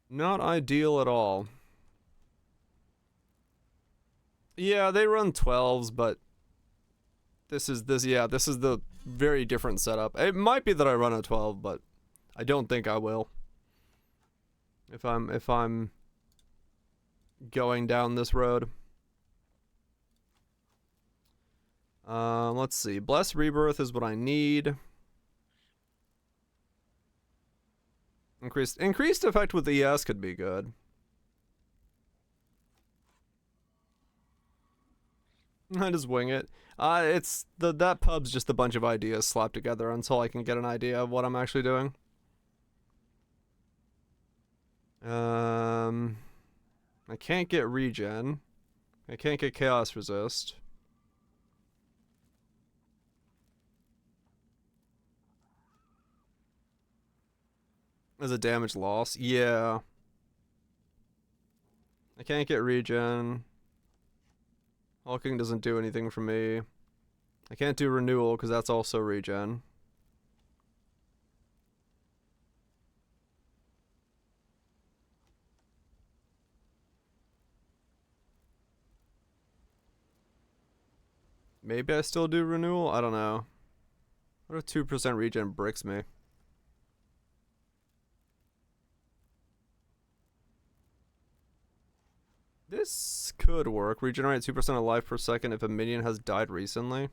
Not ideal at all. Yeah, they run 12s, but this is the very different setup. It might be that I run a 12, but I don't think I will. If I'm going down this road. Let's see. Blessed Rebirth is what I need. Increased effect with ES could be good. I just wing it. It's that pub's just a bunch of ideas slapped together until I can get an idea of what I'm actually doing. I can't get regen. I can't get chaos resist. As a damage loss, yeah. I can't get regen. Hulking doesn't do anything for me. I can't do renewal because that's also regen. Maybe I still do renewal? I don't know. What if 2% regen bricks me? This could work. Regenerate 2% of life per second if a minion has died recently.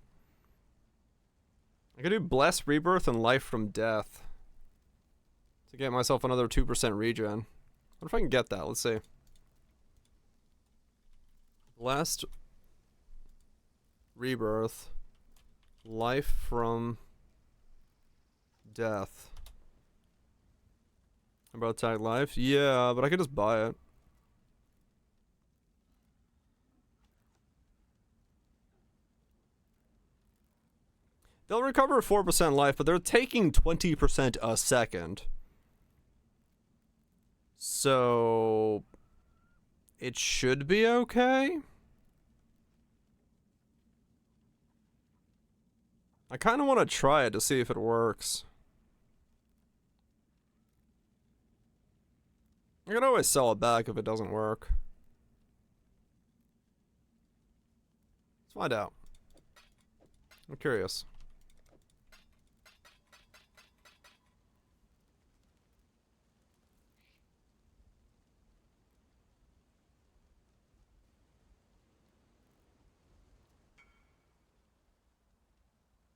I could do Bless Rebirth and Life from Death to get myself another 2% regen. What if I can get that? Let's see. Blessed Rebirth, Life from Death. About tag life? Yeah, but I could just buy it. They'll recover 4% life, but they're taking 20% a second. So it should be okay. I kind of want to try it to see if it works. I can always sell it back if it doesn't work. Let's find out. I'm curious.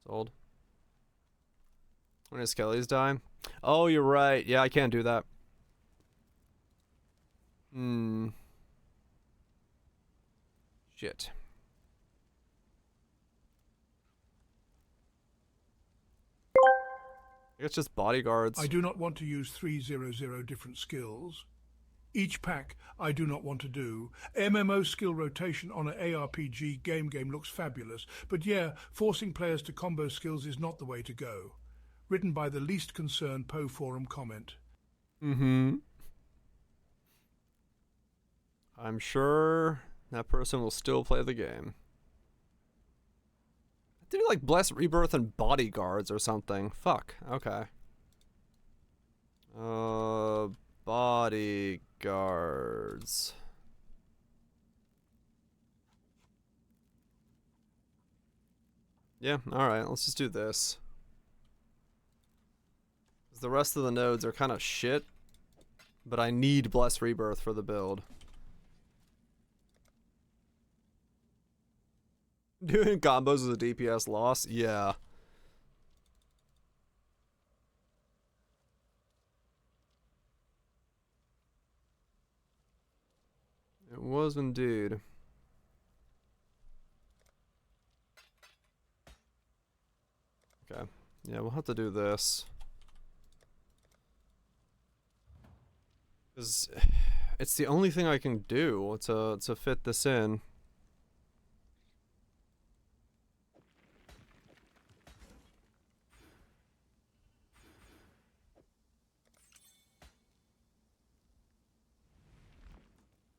Sold. When does Skelly's die? Oh, you're right. Yeah, I can't do that. Shit. It's just bodyguards. I do not want to use 300 different skills. Each pack I do not want to do. MMO skill rotation on an ARPG game looks fabulous, but yeah, forcing players to combo skills is not the way to go. Written by the least concerned Poe forum comment. I'm sure that person will still play the game. I do like Bless Rebirth and Bodyguards or something. Fuck. Okay. Bodyguards. Yeah, alright, let's just do this. The rest of the nodes are kind of shit, but I need Bless Rebirth for the build. Doing combos is a DPS loss? Yeah. It was indeed. Okay. Yeah, we'll have to do this. Because it's the only thing I can do to fit this in.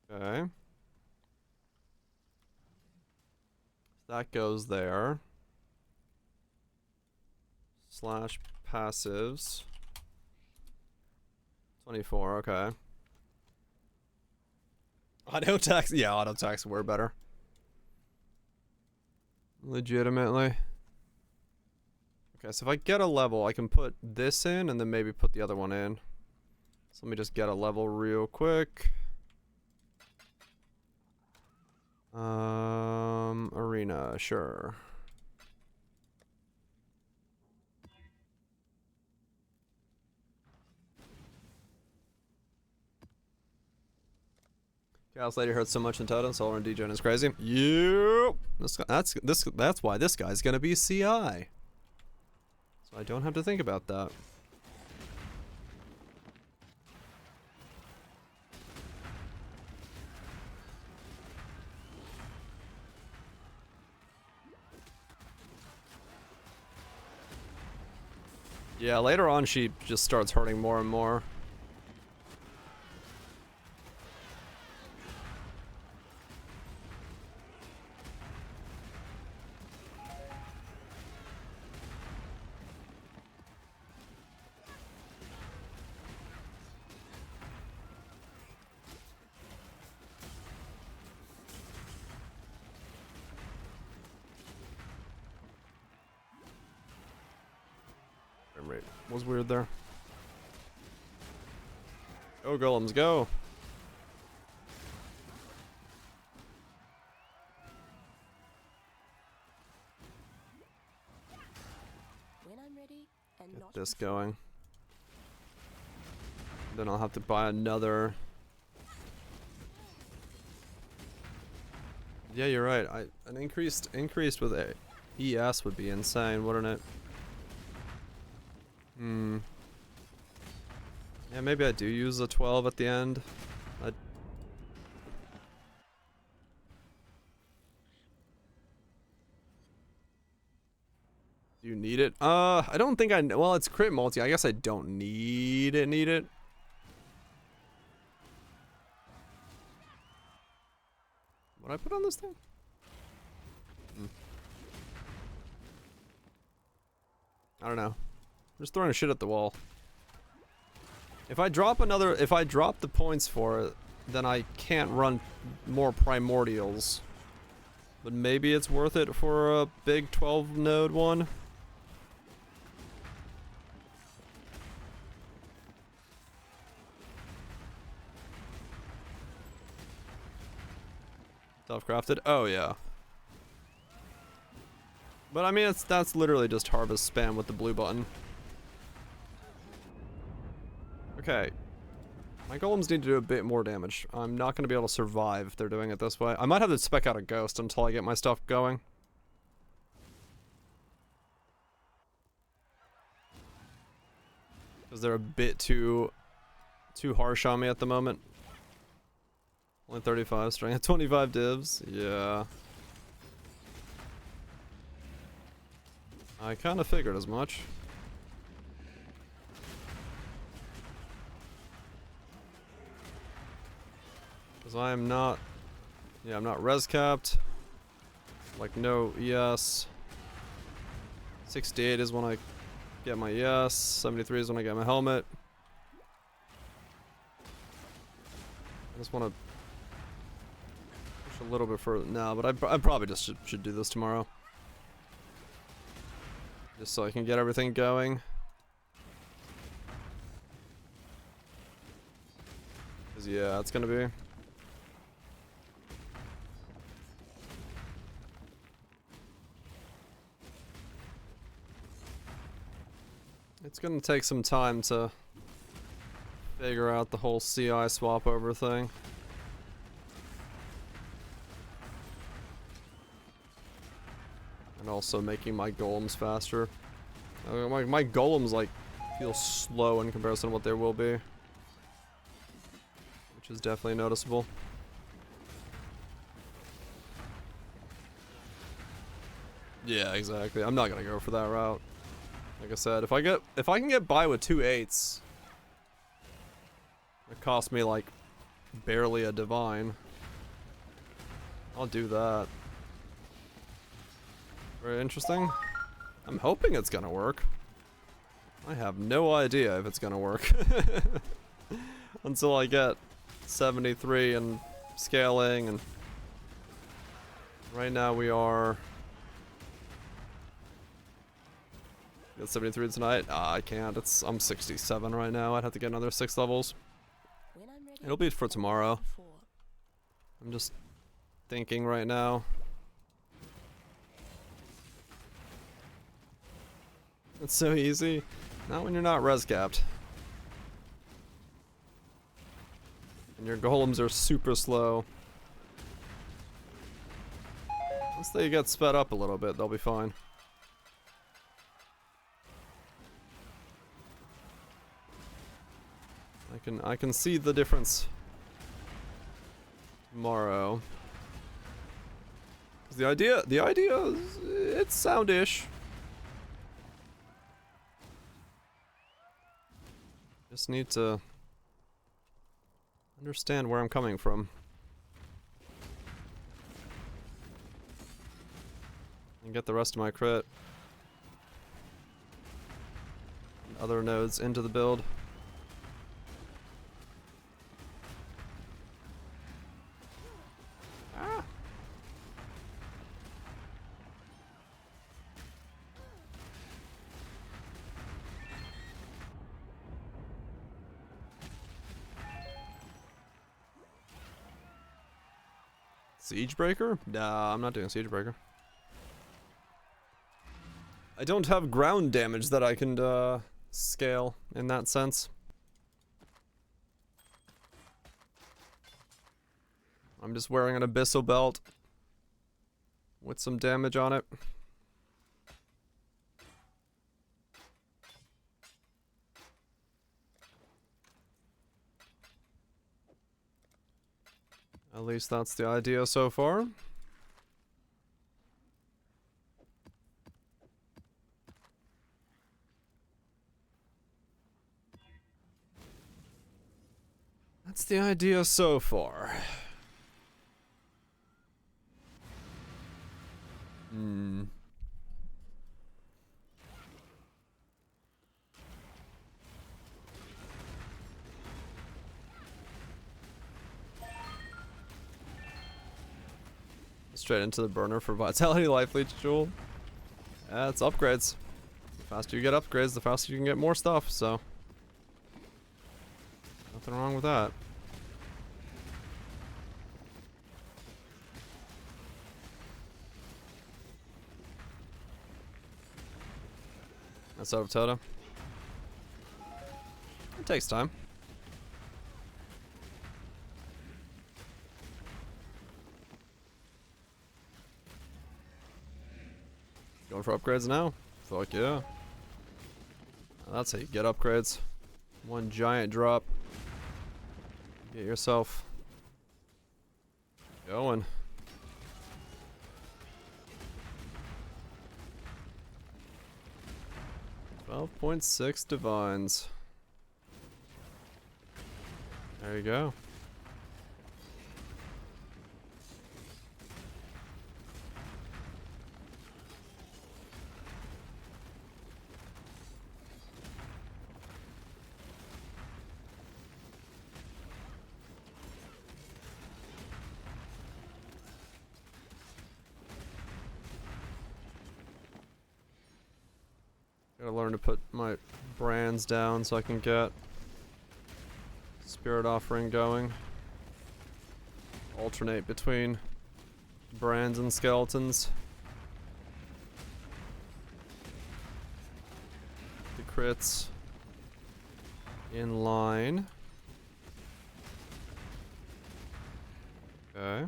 Okay. That goes there. Slash passives. 24, okay. Auto tax, yeah, auto tax were better. Legitimately. Okay, so if I get a level, I can put this in and then maybe put the other one in. So let me just get a level real quick. Arena, sure. Chaos Lady hurts so much in Tota, Solar and Degen is crazy. Yep. That's why this guy's gonna be CI. So I don't have to think about that. Yeah, later on she just starts hurting more and more. Was weird there. Go golems, go. Get this going. Then I'll have to buy another. Yeah, you're right. An increased with a ES would be insane, wouldn't it? Hmm. Yeah, maybe I do use a 12 at the end. Do you need it? I don't think well, it's crit multi. I guess I don't need it. What I put on this thing? I don't know. I'm just throwing shit at the wall. If I drop the points for it, then I can't run more primordials. But maybe it's worth it for a big 12 node one. Self-crafted? Oh yeah. But I mean, that's literally just harvest spam with the blue button. Okay. My golems need to do a bit more damage. I'm not going to be able to survive if they're doing it this way. I might have to spec out a ghost until I get my stuff going. Because they're a bit too harsh on me at the moment. Only 35 strength, 25 divs. Yeah. I kind of figured as much. Because I am not... Yeah, I'm not res capped. Like, no ES. 68 is when I get my ES. 73 is when I get my helmet. I just want to push a little bit further. No, but I probably just should do this tomorrow. Just so I can get everything going. Because, yeah, it's going to be... It's gonna take some time to figure out the whole CI swap over thing. And also making my golems faster. My golems like feel slow in comparison to what they will be. Which is definitely noticeable. Yeah, exactly. I'm not gonna go for that route. Like I said, if I can get by with 2 8s, it cost me like barely a divine. I'll do that. Very interesting. I'm hoping it's gonna work. I have no idea if it's gonna work. Until I get 73 and scaling, and right now we are... Got 73 tonight? I can't. I'm 67 right now. I'd have to get another 6 levels. It'll be for tomorrow. I'm just thinking right now. It's so easy. Not when you're not res capped. And your golems are super slow. Once they get sped up a little bit, they'll be fine. I can see the difference tomorrow. 'Cause the idea is, it's soundish. Just need to understand where I'm coming from. And get the rest of my crit. And other nodes into the build. Siege Breaker? Nah, I'm not doing Siege Breaker. I don't have ground damage that I can scale in that sense. I'm just wearing an abyssal belt with some damage on it. At least that's the idea so far. That's the idea so far. Straight into the burner for Vitality Life Leech Jewel. Yeah, it's upgrades. The faster you get upgrades, the faster you can get more stuff, so. Nothing wrong with that. That's out of Tota. It takes time. Going for upgrades now? Fuck yeah. That's how you get upgrades. One giant drop. Get yourself going. .6 divines. There you go. Gotta learn to put my brands down so I can get Spirit Offering going. Alternate between brands and skeletons. The crits in line. Okay.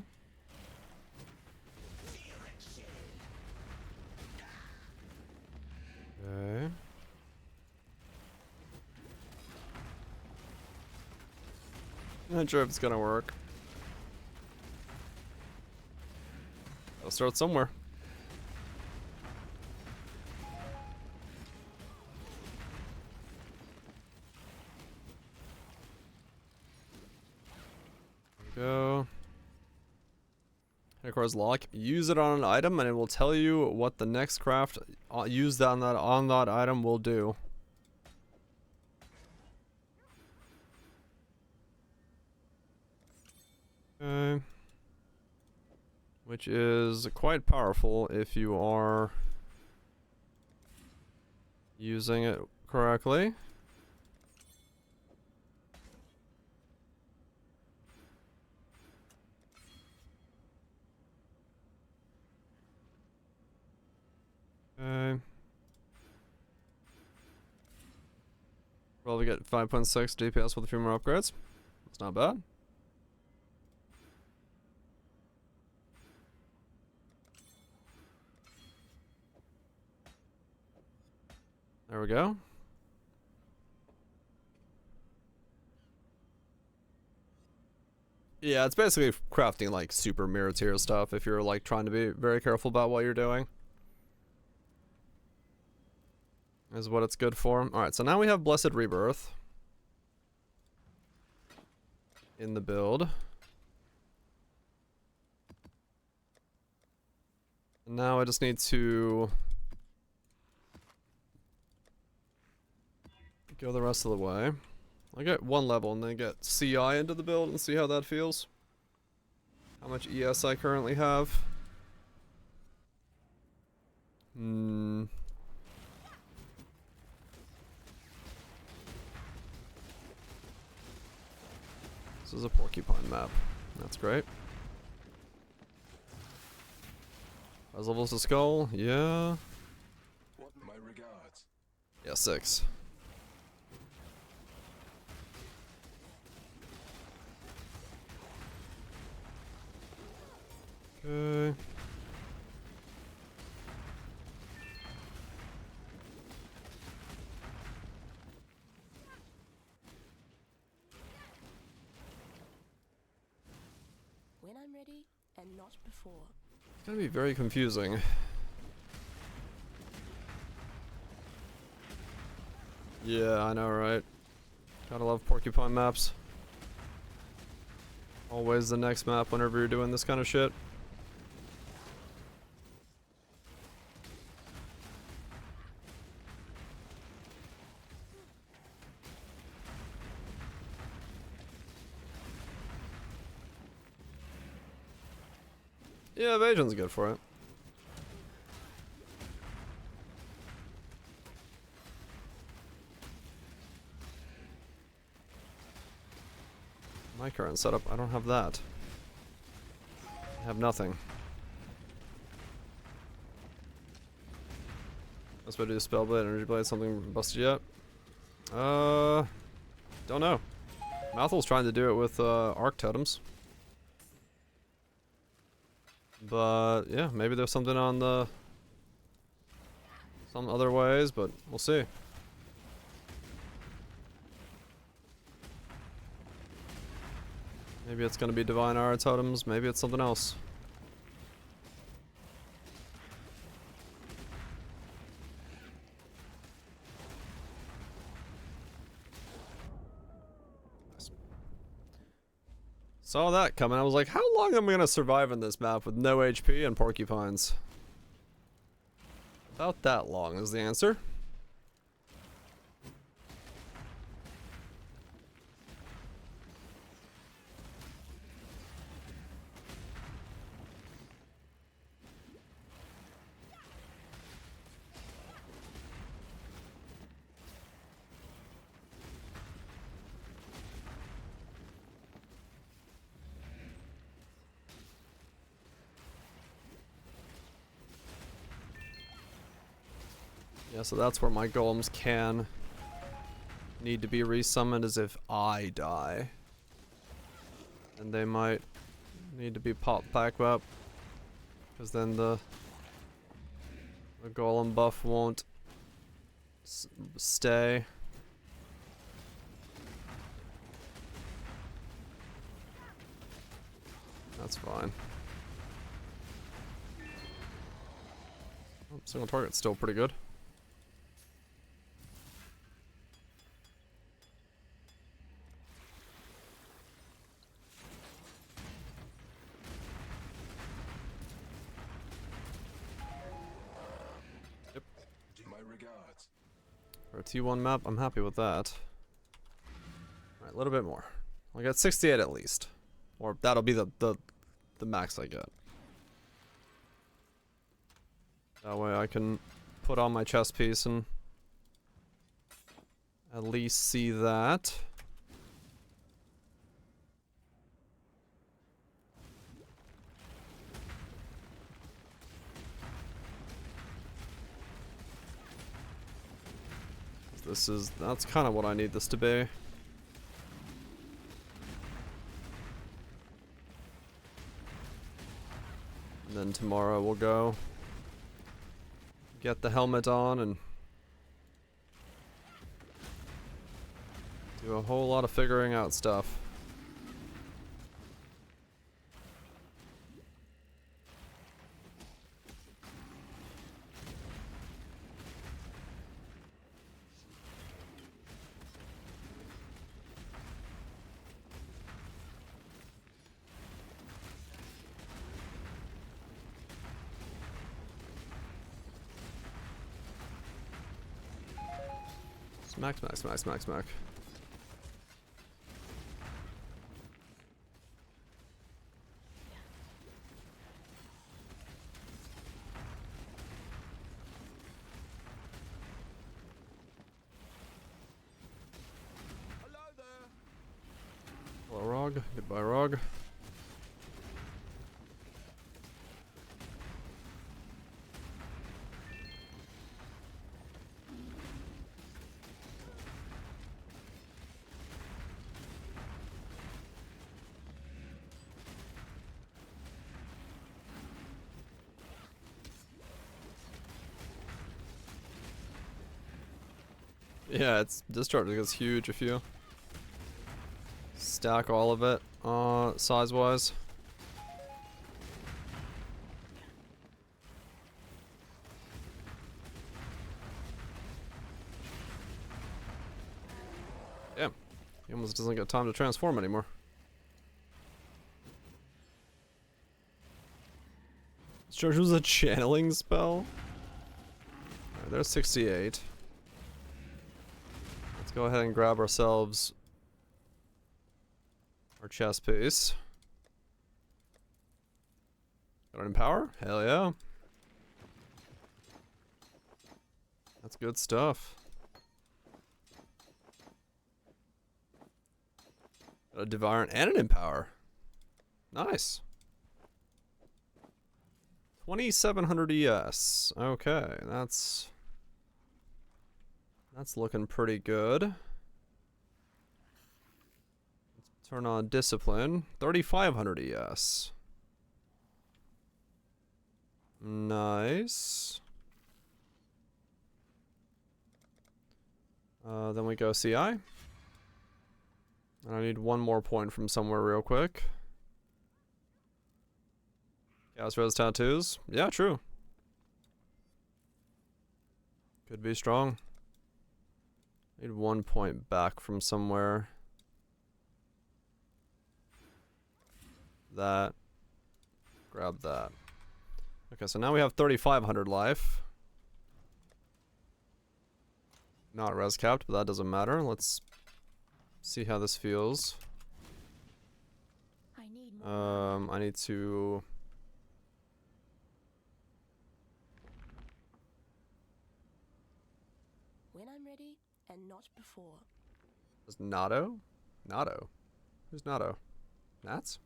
Okay. Not sure if it's gonna work. I'll start somewhere. There we go. Headquarters lock. Use it on an item and it will tell you what the next craft used on that item will do. Okay. Which is quite powerful if you are using it correctly. Okay. Probably get 5.6 DPS with a few more upgrades. That's not bad. There we go. Yeah, it's basically crafting like super mirror tier stuff if you're like trying to be very careful about what you're doing. Is what it's good for. Alright, so now we have Blessed Rebirth in the build. And now I just need to go the rest of the way. I'll get one level and then get CI into the build and see how that feels. How much ES I currently have. This is a porcupine map. That's great. 5 levels to skull, yeah. Yeah, 6. Okay. When I'm ready, and not before. It's gonna be very confusing. Yeah, I know, right? Gotta love porcupine maps. Always the next map whenever you're doing this kind of shit. Yeah, evasion's good for it. My current setup, I don't have that. I have nothing. That's what I do Spellblade, Energy Blade, something busted yet? Don't know. Malthal's trying to do it with Arc Totems. But yeah, maybe there's something on the some other ways, but we'll see. Maybe it's gonna be Divine Aura Totems, maybe it's something else. Saw that coming. I was like, how long am I gonna survive in this map with no HP and porcupines? About that long is the answer. Yeah, so that's where my golems can need to be resummoned, is if I die. And they might need to be popped back up, because then the golem buff won't stay. That's fine. Oh, single target's still pretty good. For a T1 map, I'm happy with that. Alright, a little bit more. I'll get 68 at least. Or that'll be the max I get. That way I can put on my chest piece and at least see that. That's kind of what I need this to be. And then tomorrow we'll go get the helmet on and do a whole lot of figuring out stuff. Smack, smack, smack, smack, smack. Hello, Rog. Goodbye, Rog. Yeah, its discharge is huge if you stack all of it, size-wise. Damn. He almost doesn't get time to transform anymore. Discharge was a channeling spell? Alright, there's 68. Let's go ahead and grab ourselves our chest piece. Got an empower? Hell yeah. That's good stuff. Got a Devour and an empower. Nice. 2700 ES. Okay, that's looking pretty good. Let's turn on discipline. 3500 ES. Nice. Then we go CI. And I need one more point from somewhere real quick. Chaos Res tattoos? Yeah, true. Could be strong. Need 1 point back from somewhere. That. Grab that. Okay, so now we have 3,500 life. Not res capped, but that doesn't matter. Let's see how this feels. I need to... When I'm ready, and not before. Is Nato? Nato? Who's Nato? Nats?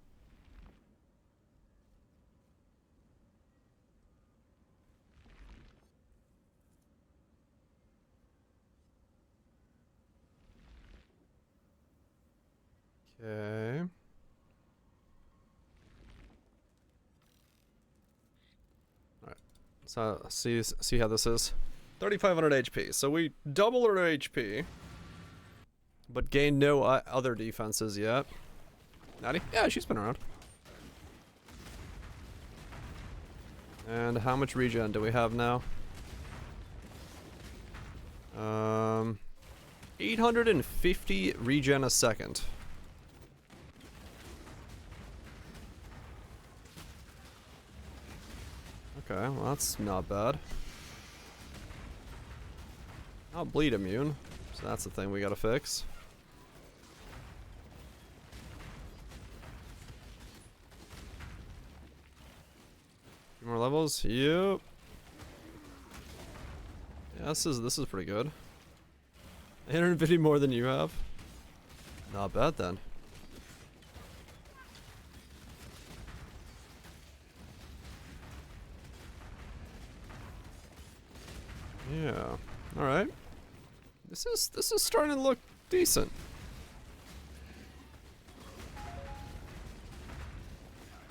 Okay. Alright. So see how this is. 3,500 HP. So we double our HP, but gain no other defenses yet. Natty? Yeah, she's been around. And how much regen do we have now? 850 regen a second. Okay, well that's not bad. Not bleed immune, so that's the thing we gotta fix. Few more levels? Yep. Yeah, this is pretty good. 850 more than you have. Not bad then. Yeah. All right. This is starting to look decent.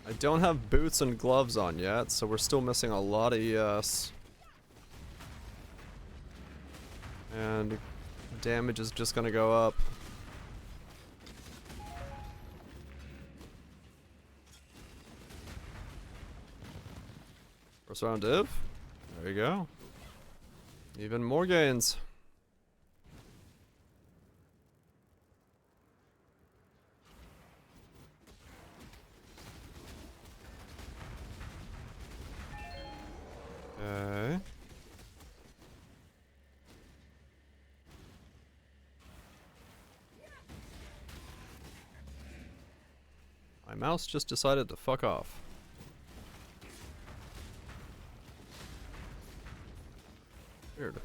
I don't have boots and gloves on yet, so we're still missing a lot of ES. And damage is just gonna go up. First round div. There you go. Even more gains. Okay. My mouse just decided to fuck off. Weird.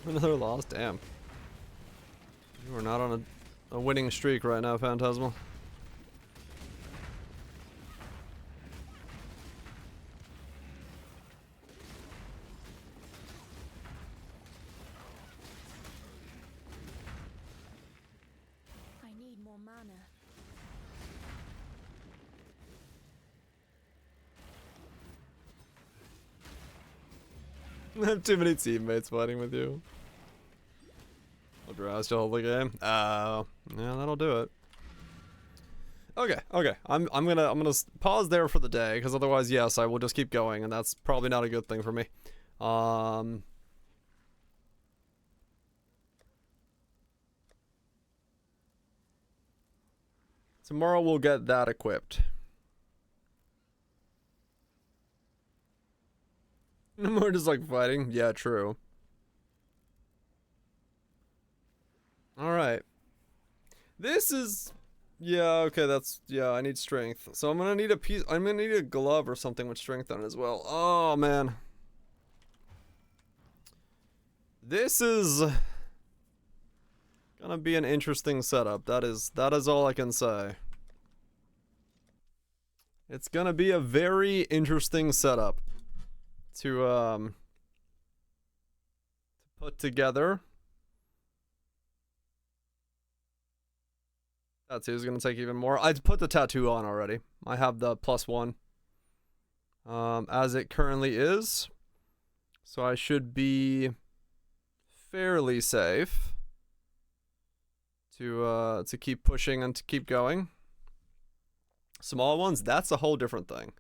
Another loss? Damn. You are not on a winning streak right now, Phantasmal. I need more mana. I have too many teammates fighting with you. I'll drowse to hold the game. Yeah, that'll do it. Okay, okay. I'm gonna pause there for the day, because otherwise, yes, I will just keep going, and that's probably not a good thing for me. Tomorrow we'll get that equipped. No more just like fighting. Yeah, true. All right. This is. Yeah, okay, that's, yeah, I need strength. So I'm gonna need a piece, I'm gonna need a glove or something with strength on it as well. Oh, man. This is gonna be an interesting setup. That is all I can say. It's gonna be a very interesting setup to put together. Tattoo is gonna take even more. I put the tattoo on already. I have the +1 as it currently is, so I should be fairly safe to keep pushing and to keep going. Small ones, that's a whole different thing.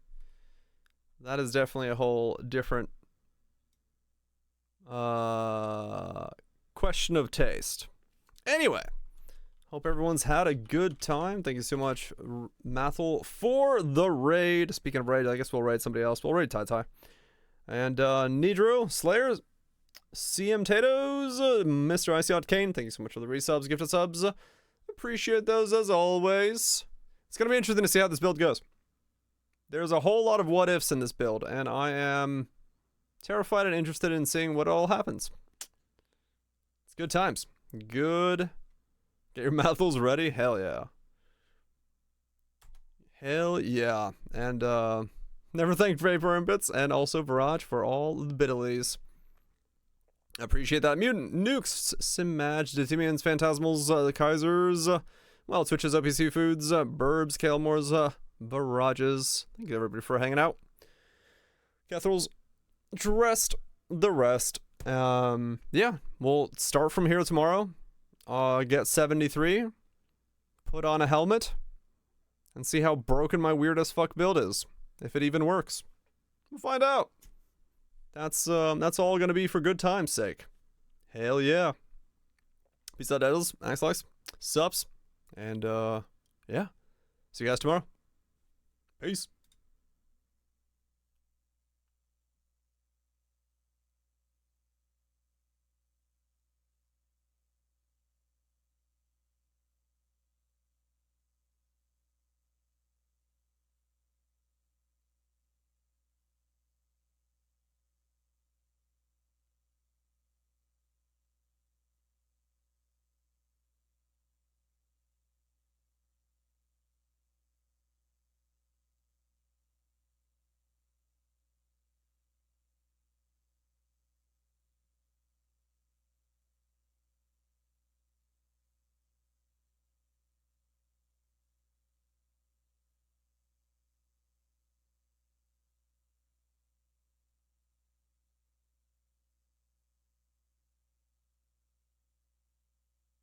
That is definitely a whole different question of taste. Anyway. Hope everyone's had a good time. Thank you so much, Mathel, for the raid. Speaking of raid, I guess we'll raid somebody else. We'll raid Tai. And Nidro, Slayers, CM Tatoes, Mr. Icy Kane, thank you so much for the resubs, gifted subs. Appreciate those as always. It's going to be interesting to see how this build goes. There's a whole lot of what ifs in this build, and I am terrified and interested in seeing what all happens. It's good times. Good. Get your Mathels ready? Hell yeah. Hell yeah. And never thanked Vapor and Bits, and also Viraj for all the biddies. Appreciate that. Mutant, Nukes, Simaj, Detimians, Phantasmals, the Kaisers, well, Twitches, OPC Foods, Burbs, Kalemores, Virages. Thank you everybody for hanging out. Cathral's dressed the rest. Yeah, we'll start from here tomorrow. Get 73, put on a helmet, and see how broken my weird as fuck build is. If it even works. We'll find out. That's all gonna be for good time's sake. Hell yeah. Peace out, Eddles, Axelikes, Sups, and yeah. See you guys tomorrow. Peace.